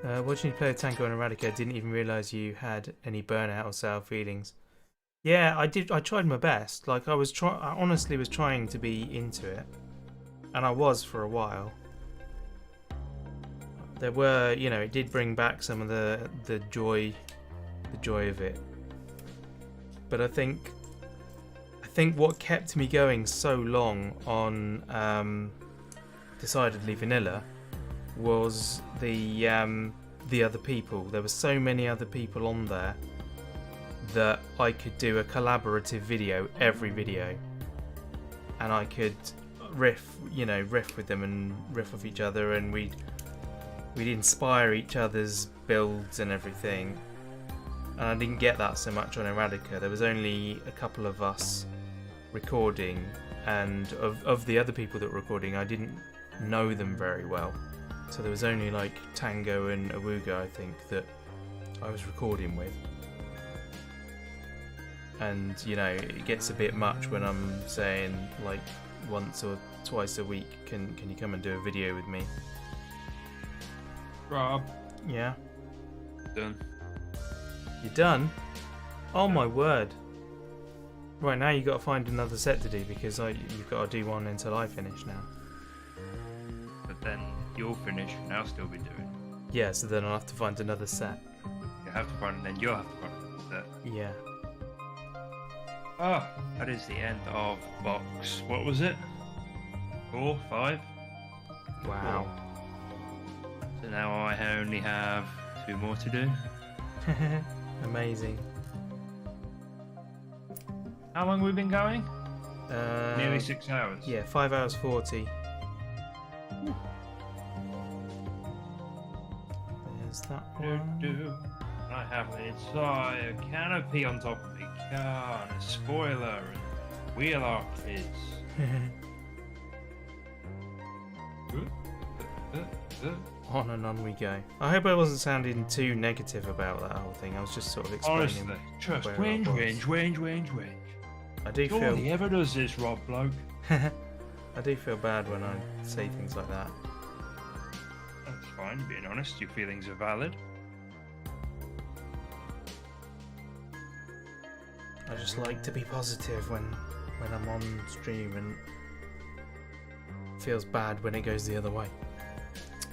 Speaker 1: Watching you play Tango and Eradicate, didn't even realise you had any burnout or sour feelings. Yeah, I did. I tried my best. Like I honestly was trying to be into it, and I was for a while. There were, you know, it did bring back some of the joy of it. But I think what kept me going so long on Decidedly Vanilla was the other people. There were so many other people on there that I could do a collaborative video every video, and I could riff with them and riff off each other, and we'd inspire each other's builds and everything. And I didn't get that so much on Eradicate. There was only a couple of us recording, and of the other people that were recording, I didn't know them very well. So there was only like Tango and Awuga, I think, that I was recording with. And you know, it gets a bit much when I'm saying like once or twice a week, can you come and do a video with me?
Speaker 2: Rob.
Speaker 1: Yeah.
Speaker 2: Done.
Speaker 1: You're done? Oh my word. Right, now you've got to find another set to do, because you've got to do one until I finish now.
Speaker 2: But then you'll finish and I'll still be doing.
Speaker 1: Yeah, so then I'll have to find another set.
Speaker 2: You have to find, and then you'll have to find another set.
Speaker 1: Yeah.
Speaker 2: Oh, that is the end of box. What was it? 4, 5?
Speaker 1: Wow.
Speaker 2: So now I only have 2 more to do.
Speaker 1: Amazing.
Speaker 2: How long have we been going? Nearly 6 hours.
Speaker 1: Yeah, 5 hours 40. There's that one.
Speaker 2: I have an entire canopy on top of the car, and a spoiler, and wheel arches.
Speaker 1: On and on we go. I hope I wasn't sounding too negative about that whole thing. I was just sort of explaining.
Speaker 2: Honestly, just
Speaker 1: where I
Speaker 2: whinge.
Speaker 1: I do
Speaker 2: All
Speaker 1: feel.
Speaker 2: he ever does is Rob bloke.
Speaker 1: I do feel bad when I say things like that.
Speaker 2: That's fine, being honest. Your feelings are valid.
Speaker 1: I just like to be positive when I'm on stream, and it feels bad when it goes the other way.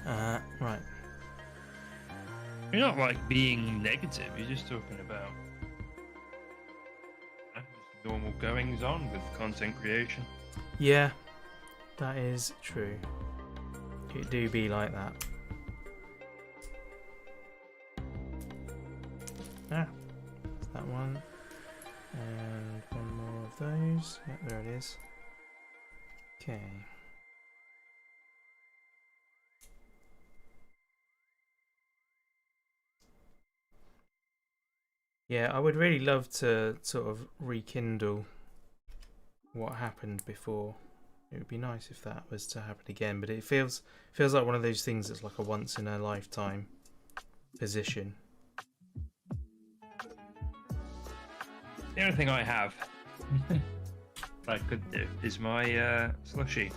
Speaker 1: Right.
Speaker 2: You're not like being negative, you're just talking about normal goings on with content creation.
Speaker 1: Yeah, that is true. It do be like that. That's that one. And one more of those. Yep, there it is. Okay. Yeah, I would really love to sort of rekindle what happened before. It would be nice if that was to happen again, but it feels like one of those things that's like a once in a lifetime position.
Speaker 2: The only thing I have I could do is my slushy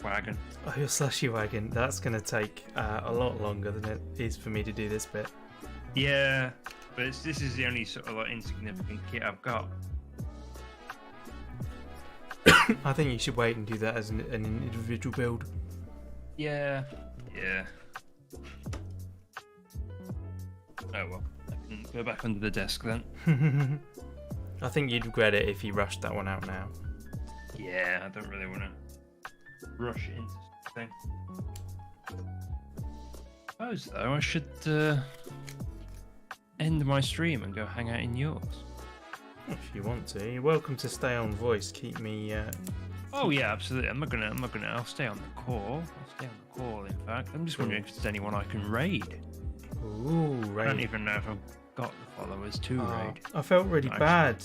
Speaker 2: wagon.
Speaker 1: Oh, your slushy wagon. That's going to take a lot longer than it is for me to do this bit.
Speaker 2: Yeah, but this is the only sort of like insignificant kit I've got.
Speaker 1: I think you should wait and do that as an individual build.
Speaker 2: Yeah. Oh well, I can go back under the desk then.
Speaker 1: I think you'd regret it if you rushed that one out now.
Speaker 2: Yeah, I don't really want to rush into something. I suppose though I should end my stream and go hang out in yours.
Speaker 1: If you want to, you're welcome to stay on voice. Keep me.
Speaker 2: Oh yeah, absolutely. I'm not gonna. I'll stay on the call. In fact, I'm just wondering if there's anyone I can raid.
Speaker 1: Ooh, raid.
Speaker 2: I don't even know if I've got the followers to raid.
Speaker 1: I felt really bad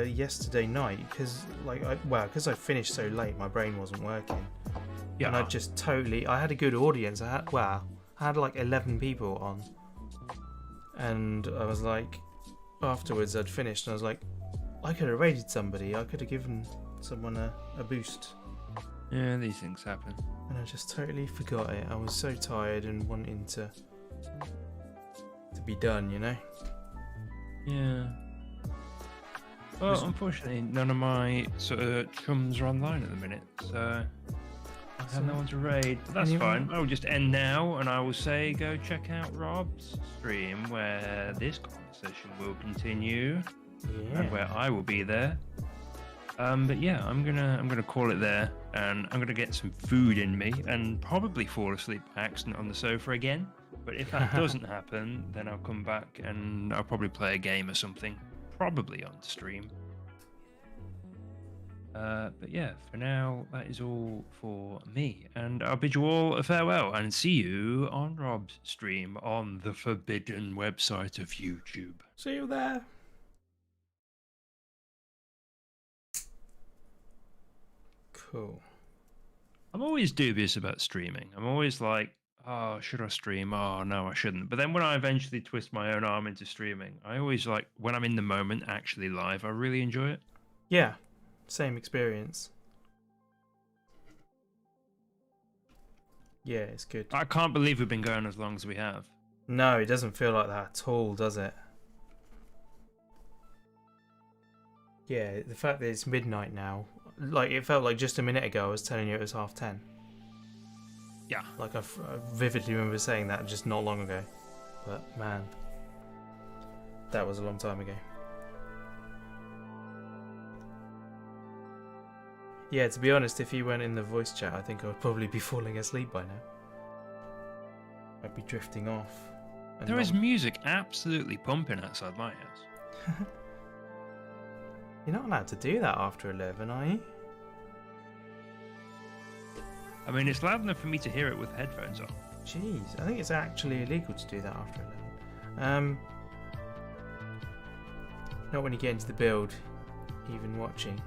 Speaker 1: yesterday night because, because I finished so late, my brain wasn't working.
Speaker 2: Yeah.
Speaker 1: And I just totally. I had a good audience. I had like 11 people on, and I was like, afterwards I'd finished, and I was like, I could have raided somebody. I could have given someone a boost.
Speaker 2: Yeah, these things happen.
Speaker 1: And I just totally forgot it. I was so tired and wanting to be done, you know?
Speaker 2: Yeah. Well, unfortunately, none of my sort of chums are online at the minute, so I have no one to raid. But that's fine. I'll just end now, and I will say go check out Rob's stream where this conversation will continue, and where I will be there. But yeah, I'm gonna call it there, and I'm gonna get some food in me, and probably fall asleep by accident on the sofa again. But if that doesn't happen, then I'll come back and I'll probably play a game or something, probably on stream. But yeah, for now, that is all for me, and I'll bid you all a farewell, and see you on Rob's stream on the forbidden website of YouTube.
Speaker 1: See you there. Cool.
Speaker 2: I'm always dubious about streaming. I'm always like, oh, should I stream? Oh, no, I shouldn't. But then when I eventually twist my own arm into streaming, I always like, when I'm in the moment, actually live, I really enjoy it.
Speaker 1: Yeah, same experience. Yeah, it's good.
Speaker 2: I can't believe we've been going as long as we have.
Speaker 1: No, it doesn't feel like that at all, does it? Yeah, the fact that it's midnight now, like it felt like just a minute ago I was telling you it was 10:30.
Speaker 2: Yeah.
Speaker 1: Like I vividly remember saying that just not long ago. But man, that was a long time ago. Yeah, to be honest, if you weren't in the voice chat, I think I would probably be falling asleep by now. I'd be drifting off.
Speaker 2: There is music absolutely pumping outside my house.
Speaker 1: You're not allowed to do that after 11, are you?
Speaker 2: I mean, it's loud enough for me to hear it with headphones on.
Speaker 1: Jeez, I think it's actually illegal to do that after 11. Not when you get into the build, even watching.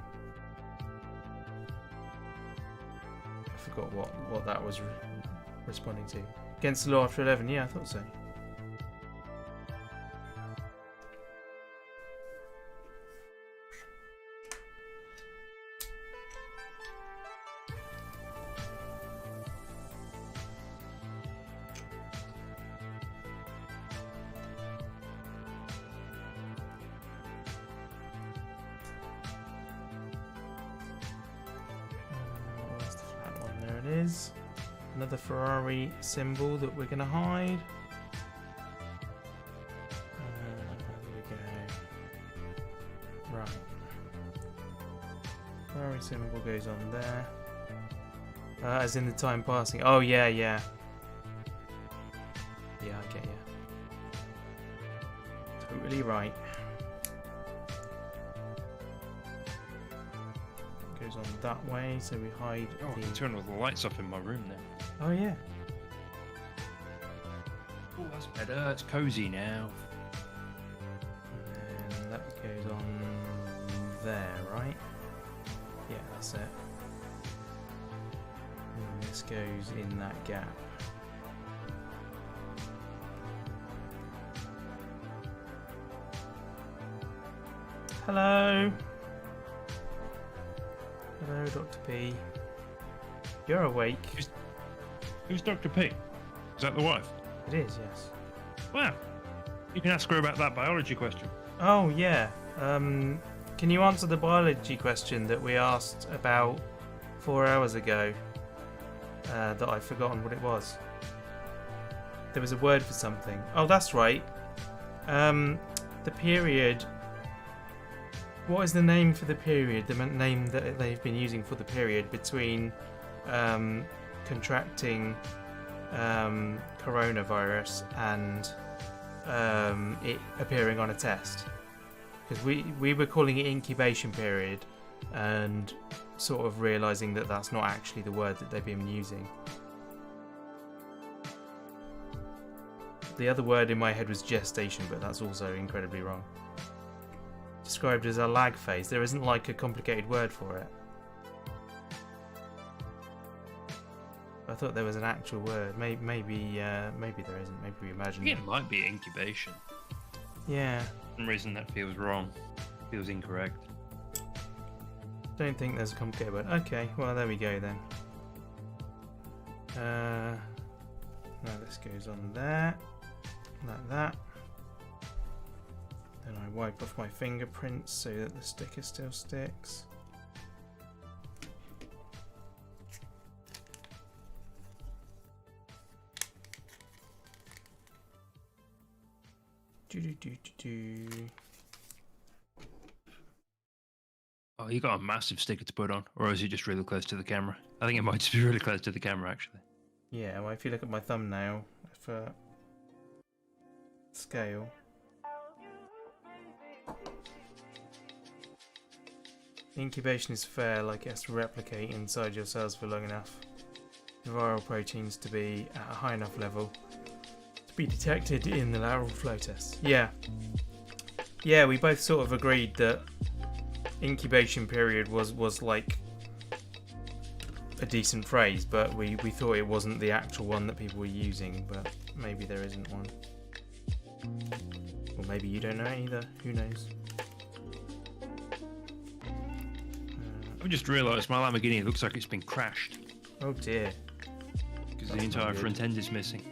Speaker 1: I forgot what that was responding to. Against the law after 11, yeah, I thought so. is. Another Ferrari symbol that we're going to hide. There we go. Right. Ferrari symbol goes on there. As in the time passing. Oh, yeah, yeah. Yeah, I get you. Totally right. Goes on that way, so we hide
Speaker 2: Oh, I can turn all the lights off in my room now.
Speaker 1: Oh, yeah.
Speaker 2: Oh, that's better. It's cozy now.
Speaker 1: And that goes on there, right? Yeah, that's it. And this goes in that gap. Hello. Hello, Dr. P. You're awake.
Speaker 2: Who's Dr. P? Is that the wife?
Speaker 1: It is, yes.
Speaker 2: Wow. You can ask her about that biology question.
Speaker 1: Oh, yeah. Can you answer the biology question that we asked about 4 hours ago? That I've forgotten what it was. There was a word for something. Oh, that's right. The period. What is the name for the period? The name that they've been using for the period between contracting coronavirus and it appearing on a test. Because we were calling it incubation period and sort of realising that that's not actually the word that they've been using. The other word in my head was gestation, but that's also incredibly wrong. Described as a lag phase. There isn't like a complicated word for it. I thought there was an actual word. Maybe there isn't. Maybe we
Speaker 2: I
Speaker 1: imagined
Speaker 2: think
Speaker 1: it.
Speaker 2: it might be incubation.
Speaker 1: Yeah.
Speaker 2: For some reason that feels wrong. Feels incorrect.
Speaker 1: Don't think there's a complicated word. Okay, well there we go then. Now this goes on there. Like that. Then I wipe off my fingerprints so that the sticker still sticks.
Speaker 2: Oh, you got a massive sticker to put on, or is it just really close to the camera? I think it might just be really close to the camera, actually.
Speaker 1: Yeah, well if you look at my thumbnail for scale. Incubation is fair, like it has to replicate inside your cells for long enough. The viral proteins to be at a high enough level to be detected in the lateral flow test. Yeah. Yeah, we both sort of agreed that incubation period was like a decent phrase, but we thought it wasn't the actual one that people were using, but maybe there isn't one. Or maybe you don't know it either, who knows?
Speaker 2: I've just realised my Lamborghini looks like it's been crashed.
Speaker 1: Oh dear.
Speaker 2: Because the entire front end is missing.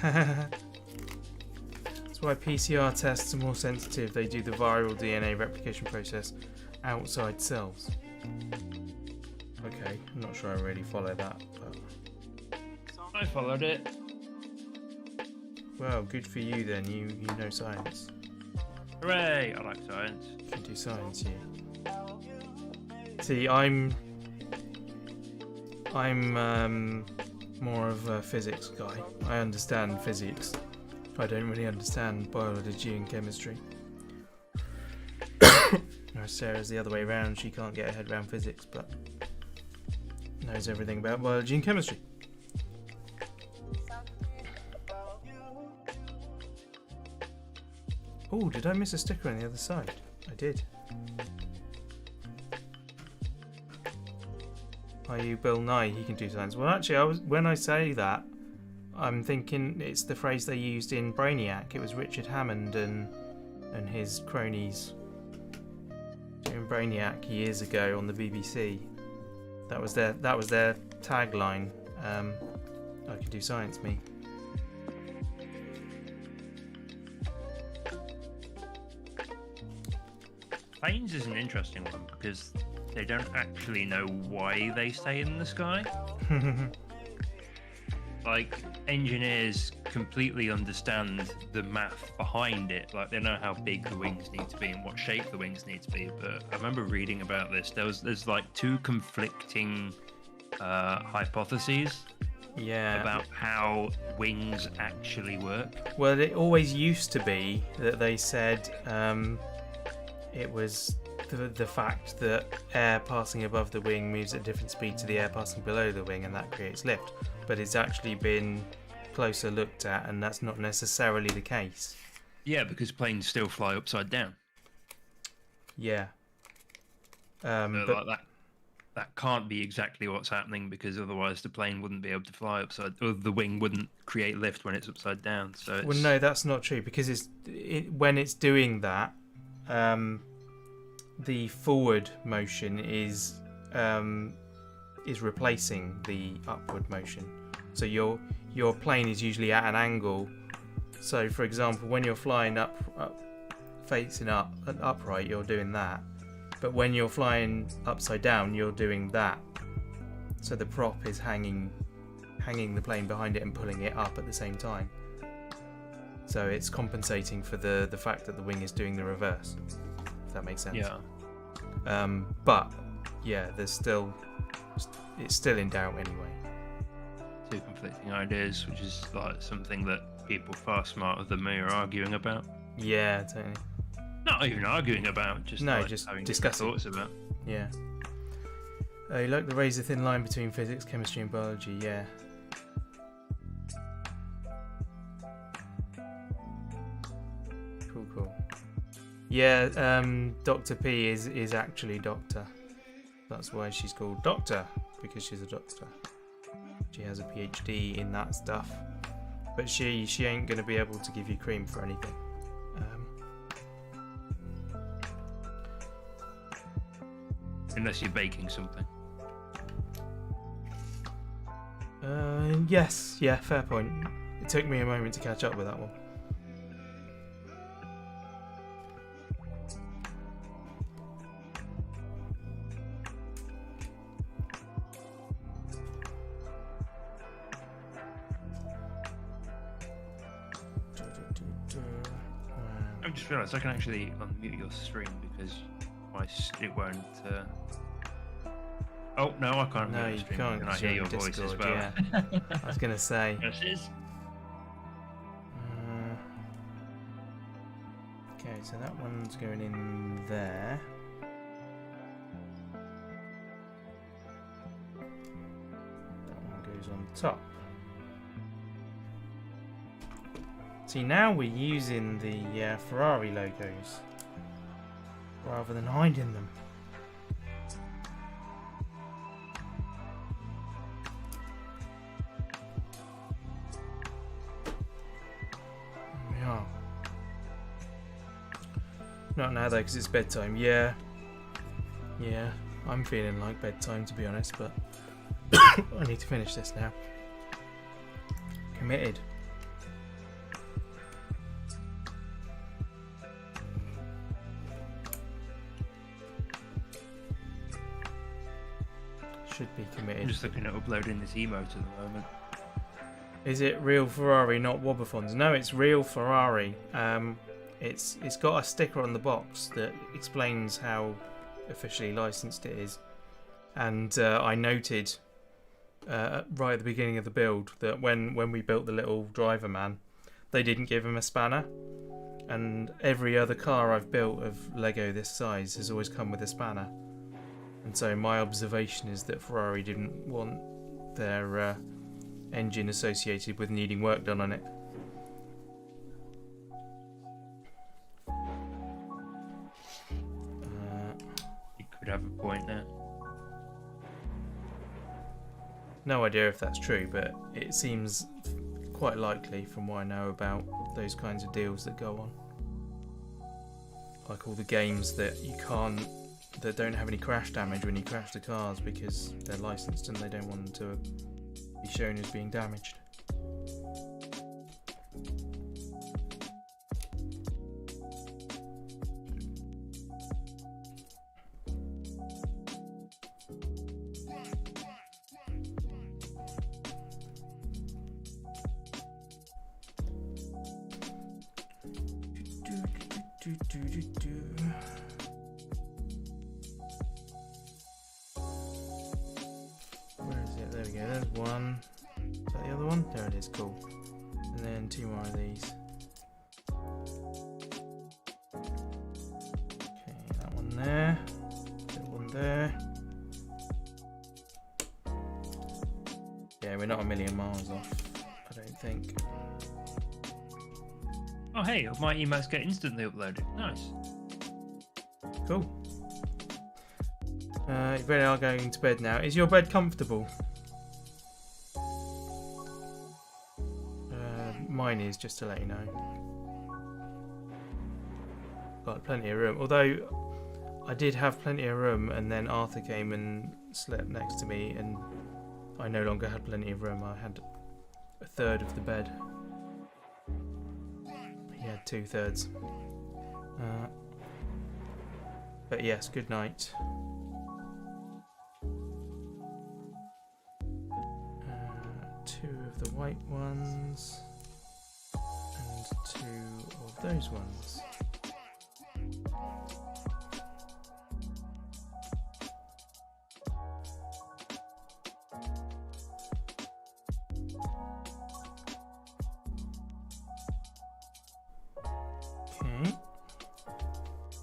Speaker 1: That's why PCR tests are more sensitive. They do the viral DNA replication process outside cells. Okay, I'm not sure I really follow that, but...
Speaker 2: I followed it.
Speaker 1: Well, good for you then, you know science.
Speaker 2: Hooray! I like science.
Speaker 1: You can do science, you. See, I'm more of a physics guy. I understand physics. I don't really understand biology and chemistry. Whereas Sarah's the other way around. She can't get her head around physics, but knows everything about biology and chemistry. Oh, did I miss a sticker on the other side? I did. Are you Bill Nye? He can do science. Well, actually, when I say that, I'm thinking it's the phrase they used in Brainiac. It was Richard Hammond and his cronies doing Brainiac years ago on the BBC. That was their tagline. I can do science, me.
Speaker 2: planes is an interesting one because they don't actually know why they stay in the sky. Like, engineers completely understand the math behind it. Like, they know how big the wings need to be and what shape the wings need to be. But I remember reading about this. There's like two conflicting hypotheses about how wings actually work.
Speaker 1: Well, it always used to be that they said it was the fact that air passing above the wing moves at a different speed to the air passing below the wing, and that creates lift. But it's actually been closer looked at, and that's not necessarily the case.
Speaker 2: Yeah, because planes still fly upside down.
Speaker 1: Yeah.
Speaker 2: So like that can't be exactly what's happening, because otherwise the plane wouldn't be able to fly upside, or the wing wouldn't create lift when it's upside down. So
Speaker 1: well, no, that's not true, because when it's doing that, the forward motion is replacing the upward motion. So your plane is usually at an angle. So, for example, when you're flying up facing up upright, you're doing that. But when you're flying upside down, you're doing that. So the prop is hanging the plane behind it and pulling it up at the same time. So it's compensating for the fact that the wing is doing the reverse. If that makes sense.
Speaker 2: Yeah.
Speaker 1: But yeah, it's still in doubt anyway.
Speaker 2: Two conflicting ideas, which is like something that people far smarter than me are arguing about.
Speaker 1: Yeah, totally.
Speaker 2: Not even arguing about, just
Speaker 1: just
Speaker 2: having
Speaker 1: discussing
Speaker 2: thoughts about.
Speaker 1: Yeah. You like the razor thin line between physics, chemistry, and biology. Yeah. Cool. Yeah. Dr. P is actually Doctor. That's why she's called Doctor, because she's a doctor. She has a PhD in that stuff, but she ain't gonna be able to give you cream for anything.
Speaker 2: Unless you're baking something.
Speaker 1: Yes, yeah, fair point. It took me a moment to catch up with that one.
Speaker 2: I just realised I can actually unmute your stream because it won't. Oh no, I can't.
Speaker 1: No,
Speaker 2: you
Speaker 1: can't.
Speaker 2: Can I hear your voice as well?
Speaker 1: Yeah. I was gonna say.
Speaker 2: Yes, it is.
Speaker 1: Okay, so that one's going in there. That one goes on top. See, now we're using the Ferrari logos rather than hiding them. There we are. Not now though, because it's bedtime. Yeah, I'm feeling like bedtime, to be honest, but I need to finish this now. Committed. Should be committed.
Speaker 2: I'm just looking at uploading this emote at the moment.
Speaker 1: Is it real Ferrari, not Wobberfons? No, it's real Ferrari. It's got a sticker on the box that explains how officially licensed it is. And I noted right at the beginning of the build that when we built the little driver man, they didn't give him a spanner. And every other car I've built of Lego this size has always come with a spanner. And so my observation is that Ferrari didn't want their engine associated with needing work done on it.
Speaker 2: You could have a point there.
Speaker 1: No idea if that's true, but it seems quite likely from what I know about those kinds of deals that go on. Like all the games that that don't have any crash damage when you crash the cars because they're licensed and they don't want them to be shown as being damaged. Where is it? There we go. There's one. Is that the other one? There it is. Cool. And then 2 more of these. Okay, that one there. That one there. Yeah, we're not a million miles off, I don't think.
Speaker 2: Oh, hey, my emails get instantly uploaded. Nice.
Speaker 1: Cool. You really are going to bed now. Is your bed comfortable? Mine is, just to let you know. Got plenty of room. Although I did have plenty of room, and then Arthur came and slept next to me, and I no longer had plenty of room. I had a third of the bed. He had 2/3. But yes, good night. 2 of the white ones and 2 of those ones. Okay,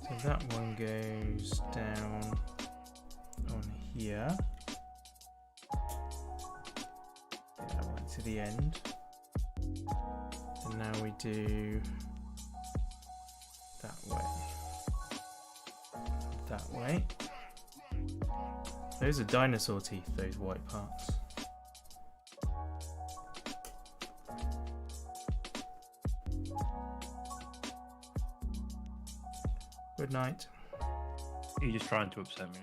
Speaker 1: so that one goes down on here. To the end, and now we do that way. Those are dinosaur teeth, those white parts. Good night.
Speaker 2: You're just trying to upset me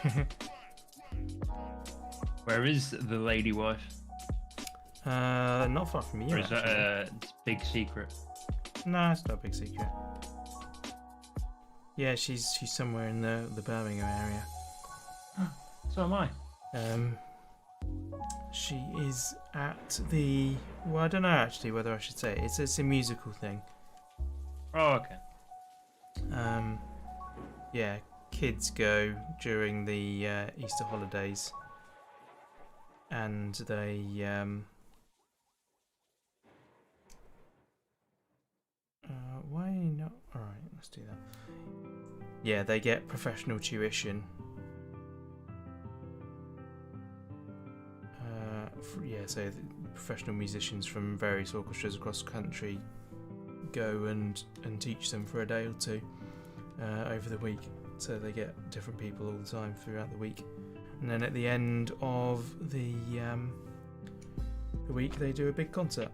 Speaker 2: now. Where is the lady wife?
Speaker 1: Not far from you.
Speaker 2: Or is that a big secret?
Speaker 1: No, it's not a big secret. Yeah, she's somewhere in the Birmingham area.
Speaker 2: So am I.
Speaker 1: She is at the. Well, I don't know actually whether I should say it. It's a musical thing.
Speaker 2: Oh, okay.
Speaker 1: Yeah, kids go during the Easter holidays, and they why not? All right, let's do that. Yeah, they get professional tuition. Yeah, so the professional musicians from various orchestras across the country go and teach them for a day or two over the week. So they get different people all the time throughout the week, and then at the end of the week they do a big concert.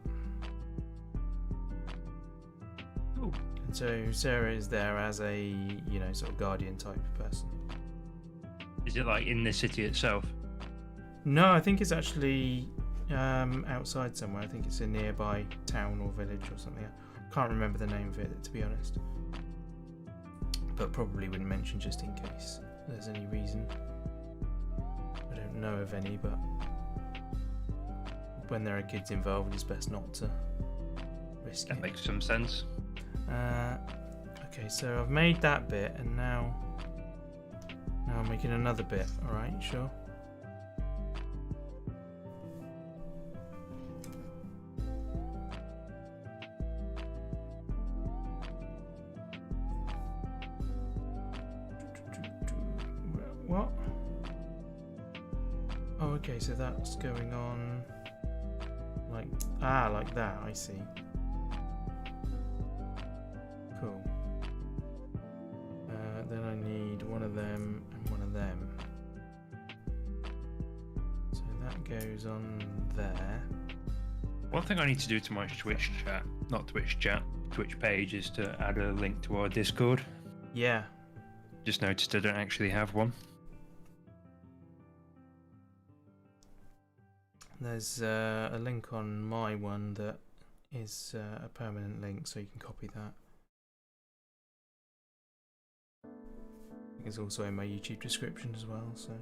Speaker 2: Cool.
Speaker 1: And so Sarah is there as a sort of guardian type person.
Speaker 2: Is it like in the city itself?
Speaker 1: No, I think it's actually outside somewhere. I think it's a nearby town or village or something. I can't remember the name of it, to be honest. But probably wouldn't mention just in case there's any reason. I don't know of any, but when there are kids involved, it's best not to risk it.
Speaker 2: That makes some sense.
Speaker 1: Okay, so I've made that bit, and now I'm making another bit. All right, sure. What? Oh, okay, so that's going on like that, I see. Cool. Then I need one of them and one of them. So that goes on there.
Speaker 2: One thing I need to do to my Twitch page is to add a link to our Discord.
Speaker 1: Yeah.
Speaker 2: Just noticed I don't actually have one.
Speaker 1: There's a link on my one that is a permanent link, so you can copy that. It's also in my YouTube description as well, so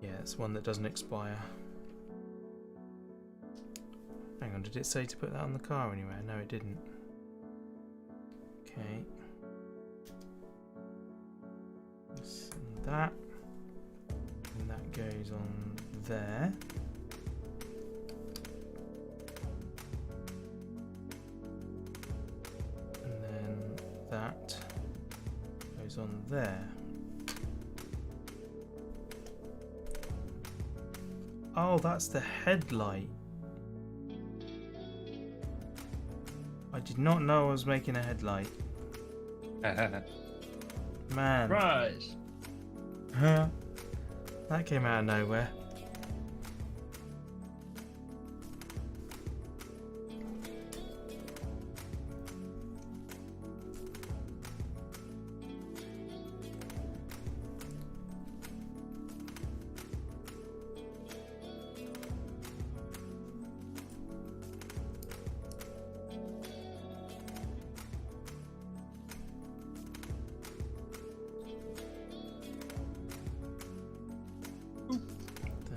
Speaker 1: yeah, it's one that doesn't expire. Hang on, did it say to put that on the car anywhere? No, it didn't. Okay. This and that. And that goes on there. And then that goes on there. Oh, that's the headlight. I did not know I was making a headlight. Man.
Speaker 2: Surprise!
Speaker 1: Huh? That came out of nowhere.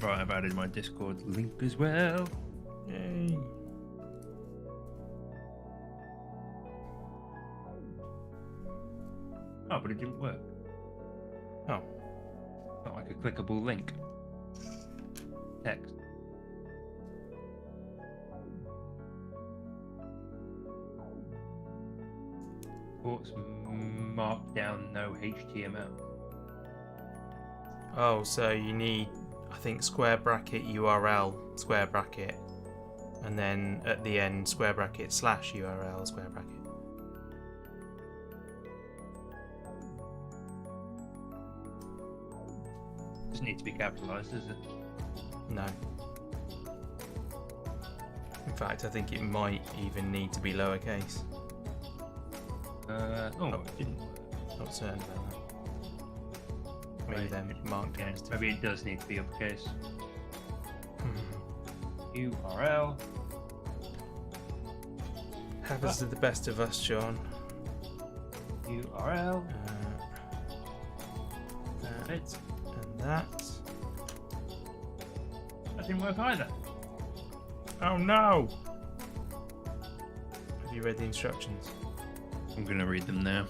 Speaker 2: Right, I've added my Discord link as well.
Speaker 1: Yay.
Speaker 2: Oh, but it didn't work.
Speaker 1: Oh.
Speaker 2: Not like a clickable link. Text. Ports markdown, no HTML.
Speaker 1: Oh, so you need, I think, square bracket URL, square bracket, and then at the end, square bracket / URL, square bracket.
Speaker 2: Doesn't need to be capitalized, does it?
Speaker 1: No. In fact, I think it might even need to be lowercase.
Speaker 2: It didn't work.
Speaker 1: Not certain about that. Maybe
Speaker 2: Right.
Speaker 1: then marked
Speaker 2: Yeah,
Speaker 1: down as
Speaker 2: maybe it does need to be uppercase.
Speaker 1: different.
Speaker 2: URL.
Speaker 1: Happens to the best of us, John.
Speaker 2: URL.
Speaker 1: That
Speaker 2: It.
Speaker 1: and that.
Speaker 2: That didn't work either.
Speaker 1: Oh no! Have you read the instructions?
Speaker 2: I'm gonna read them now.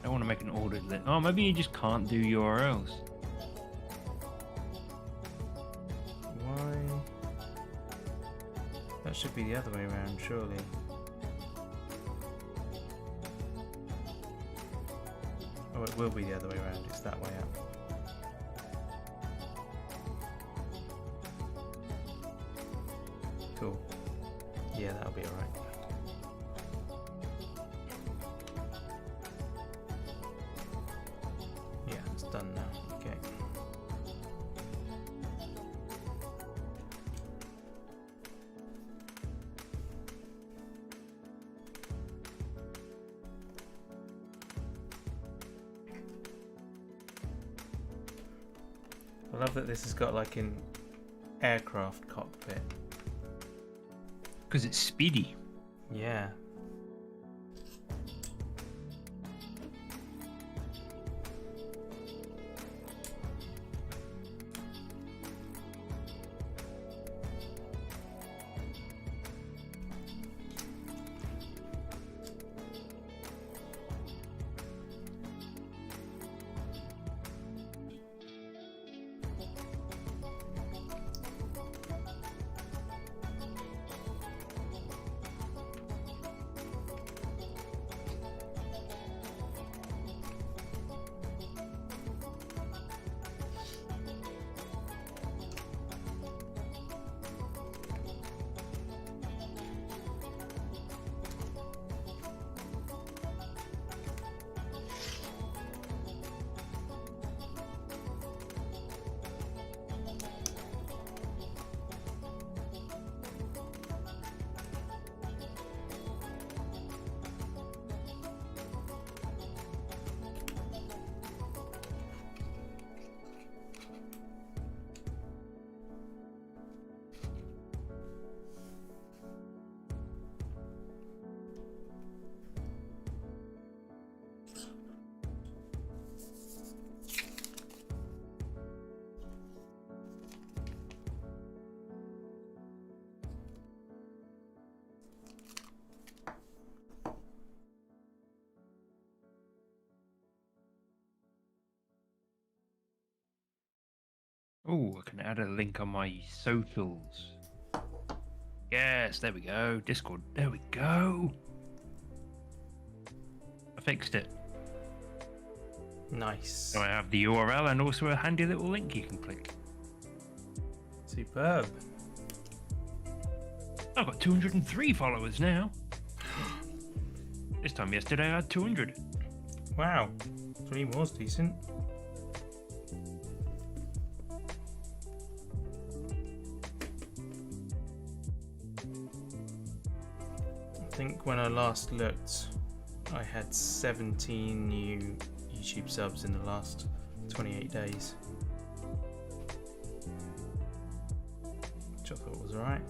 Speaker 2: I want to make an ordered list. Oh, maybe you just can't do URLs.
Speaker 1: Why? That should be the other way around, surely. Oh, it will be the other way around. It's that way up. Cool. Yeah, that'll be alright. Yeah, it's done now. Okay. I love that this has got like an aircraft cockpit.
Speaker 2: Because it's speedy.
Speaker 1: Yeah.
Speaker 2: Oh, I can add a link on my socials. Yes, there we go. Discord. There we go. I fixed it.
Speaker 1: Nice.
Speaker 2: So I have the URL and also a handy little link you can click.
Speaker 1: Superb.
Speaker 2: I've got 203 followers now. This time yesterday I had 200.
Speaker 1: Wow. 3 more's decent. I think when I last looked, I had 17 new YouTube subs in the last 28 days. Which I thought was alright.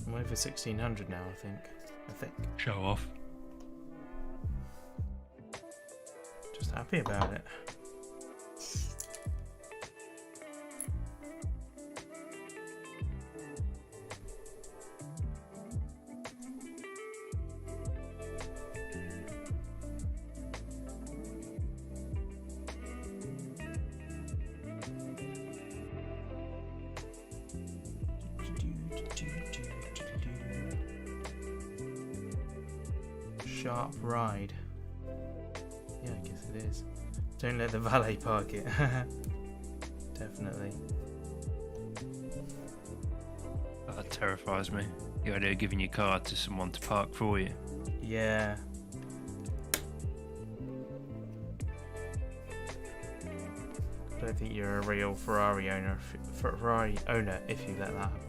Speaker 1: I'm over 1600 now, I think.
Speaker 2: Show off.
Speaker 1: Just happy about it. Sharp ride. Yeah, I guess it is. Don't let the valet park it. Definitely.
Speaker 2: Oh, that terrifies me. The idea of giving your car to someone to park for you.
Speaker 1: Yeah. I don't think you're a real Ferrari owner if you let that happen.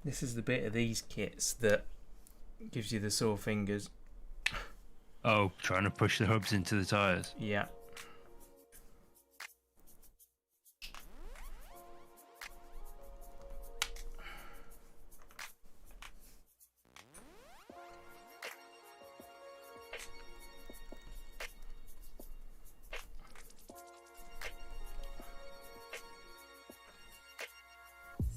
Speaker 1: This is the bit of these kits that gives you the sore fingers.
Speaker 2: Oh, trying to push the hubs into the tyres.
Speaker 1: Yeah.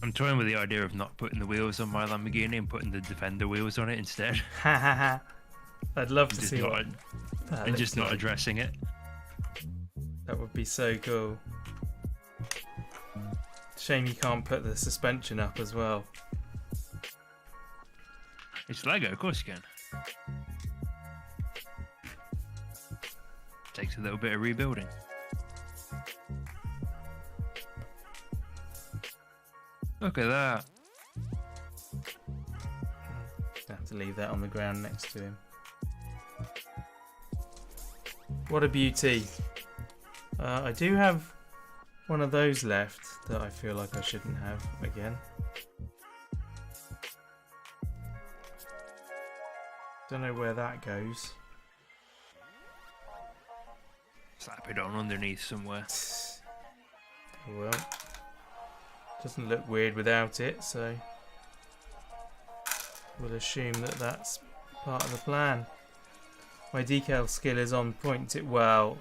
Speaker 2: I'm toying with the idea of not putting the wheels on my Lamborghini and putting the Defender wheels on it instead.
Speaker 1: I'd love to
Speaker 2: Just
Speaker 1: see
Speaker 2: not-
Speaker 1: what that
Speaker 2: and
Speaker 1: looks
Speaker 2: just not
Speaker 1: like.
Speaker 2: addressing it.
Speaker 1: That would be so cool. Shame you can't put the suspension up as well.
Speaker 2: It's Lego, of course you can. Takes a little bit of rebuilding. Look at that.
Speaker 1: I have to leave that on the ground next to him. What a beauty. I do have one of those left that I feel like I shouldn't have again. Don't know where that goes.
Speaker 2: Slap it on underneath somewhere.
Speaker 1: Oh well. Doesn't look weird without it, so we'll assume that that's part of the plan. My decal skill is on point. Well,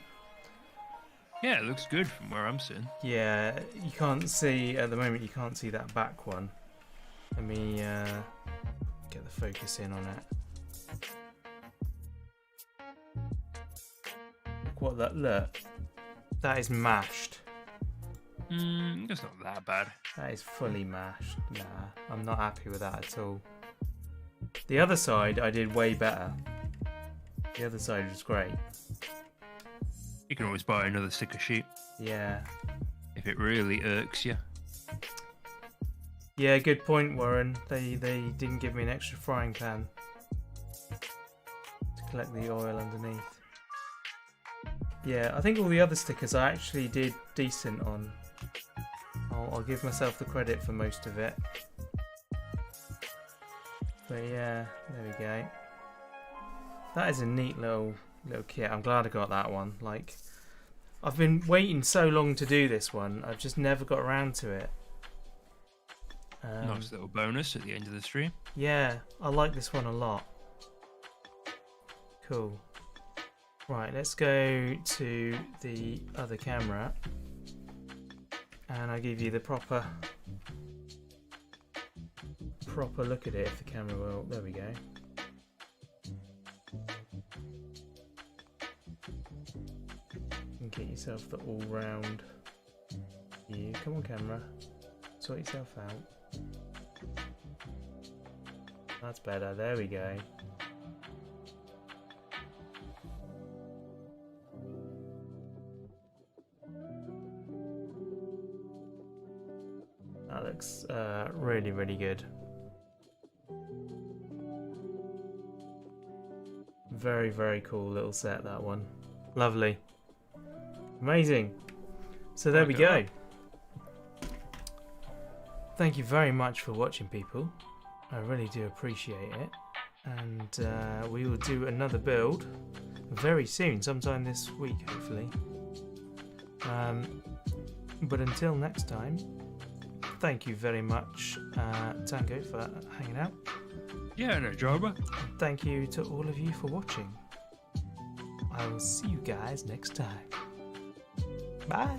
Speaker 2: Yeah, it looks good from where I'm sitting.
Speaker 1: yeah, you can't see at the moment. You can't see that back one. Let me get the focus in on it. Look what that look. That is mashed.
Speaker 2: It's not that bad.
Speaker 1: That is fully mashed. Nah, I'm not happy with that at all. The other side I did way better. The other side was great.
Speaker 2: You can always buy another sticker sheet
Speaker 1: Yeah.
Speaker 2: if it really irks you.
Speaker 1: Yeah, good point, Warren. They didn't give me an extra frying pan to collect the oil underneath. Yeah, I think all the other stickers I actually did decent on. I'll give myself the credit for most of it. But yeah, there we go. That is a neat little kit. I'm glad I got that one. Like, I've been waiting so long to do this one. I've just never got around to it.
Speaker 2: Nice little bonus at the end of the stream.
Speaker 1: Yeah, I like this one a lot. Cool. Right, let's go to the other camera. and I'll give you the proper look at it if the camera will. There we go. And get yourself the all-round view. Come on, camera. Sort yourself out. That's better. There we go. That looks really, really good. Very, very cool little set, that one. Lovely. Amazing. So there we go. Thank you very much for watching, people. I really do appreciate it. And we will do another build very soon, sometime this week, hopefully. But until next time, thank you very much, Tango, for hanging out.
Speaker 2: Yeah, no drama.
Speaker 1: Thank you to all of you for watching. I will see you guys next time. Bye.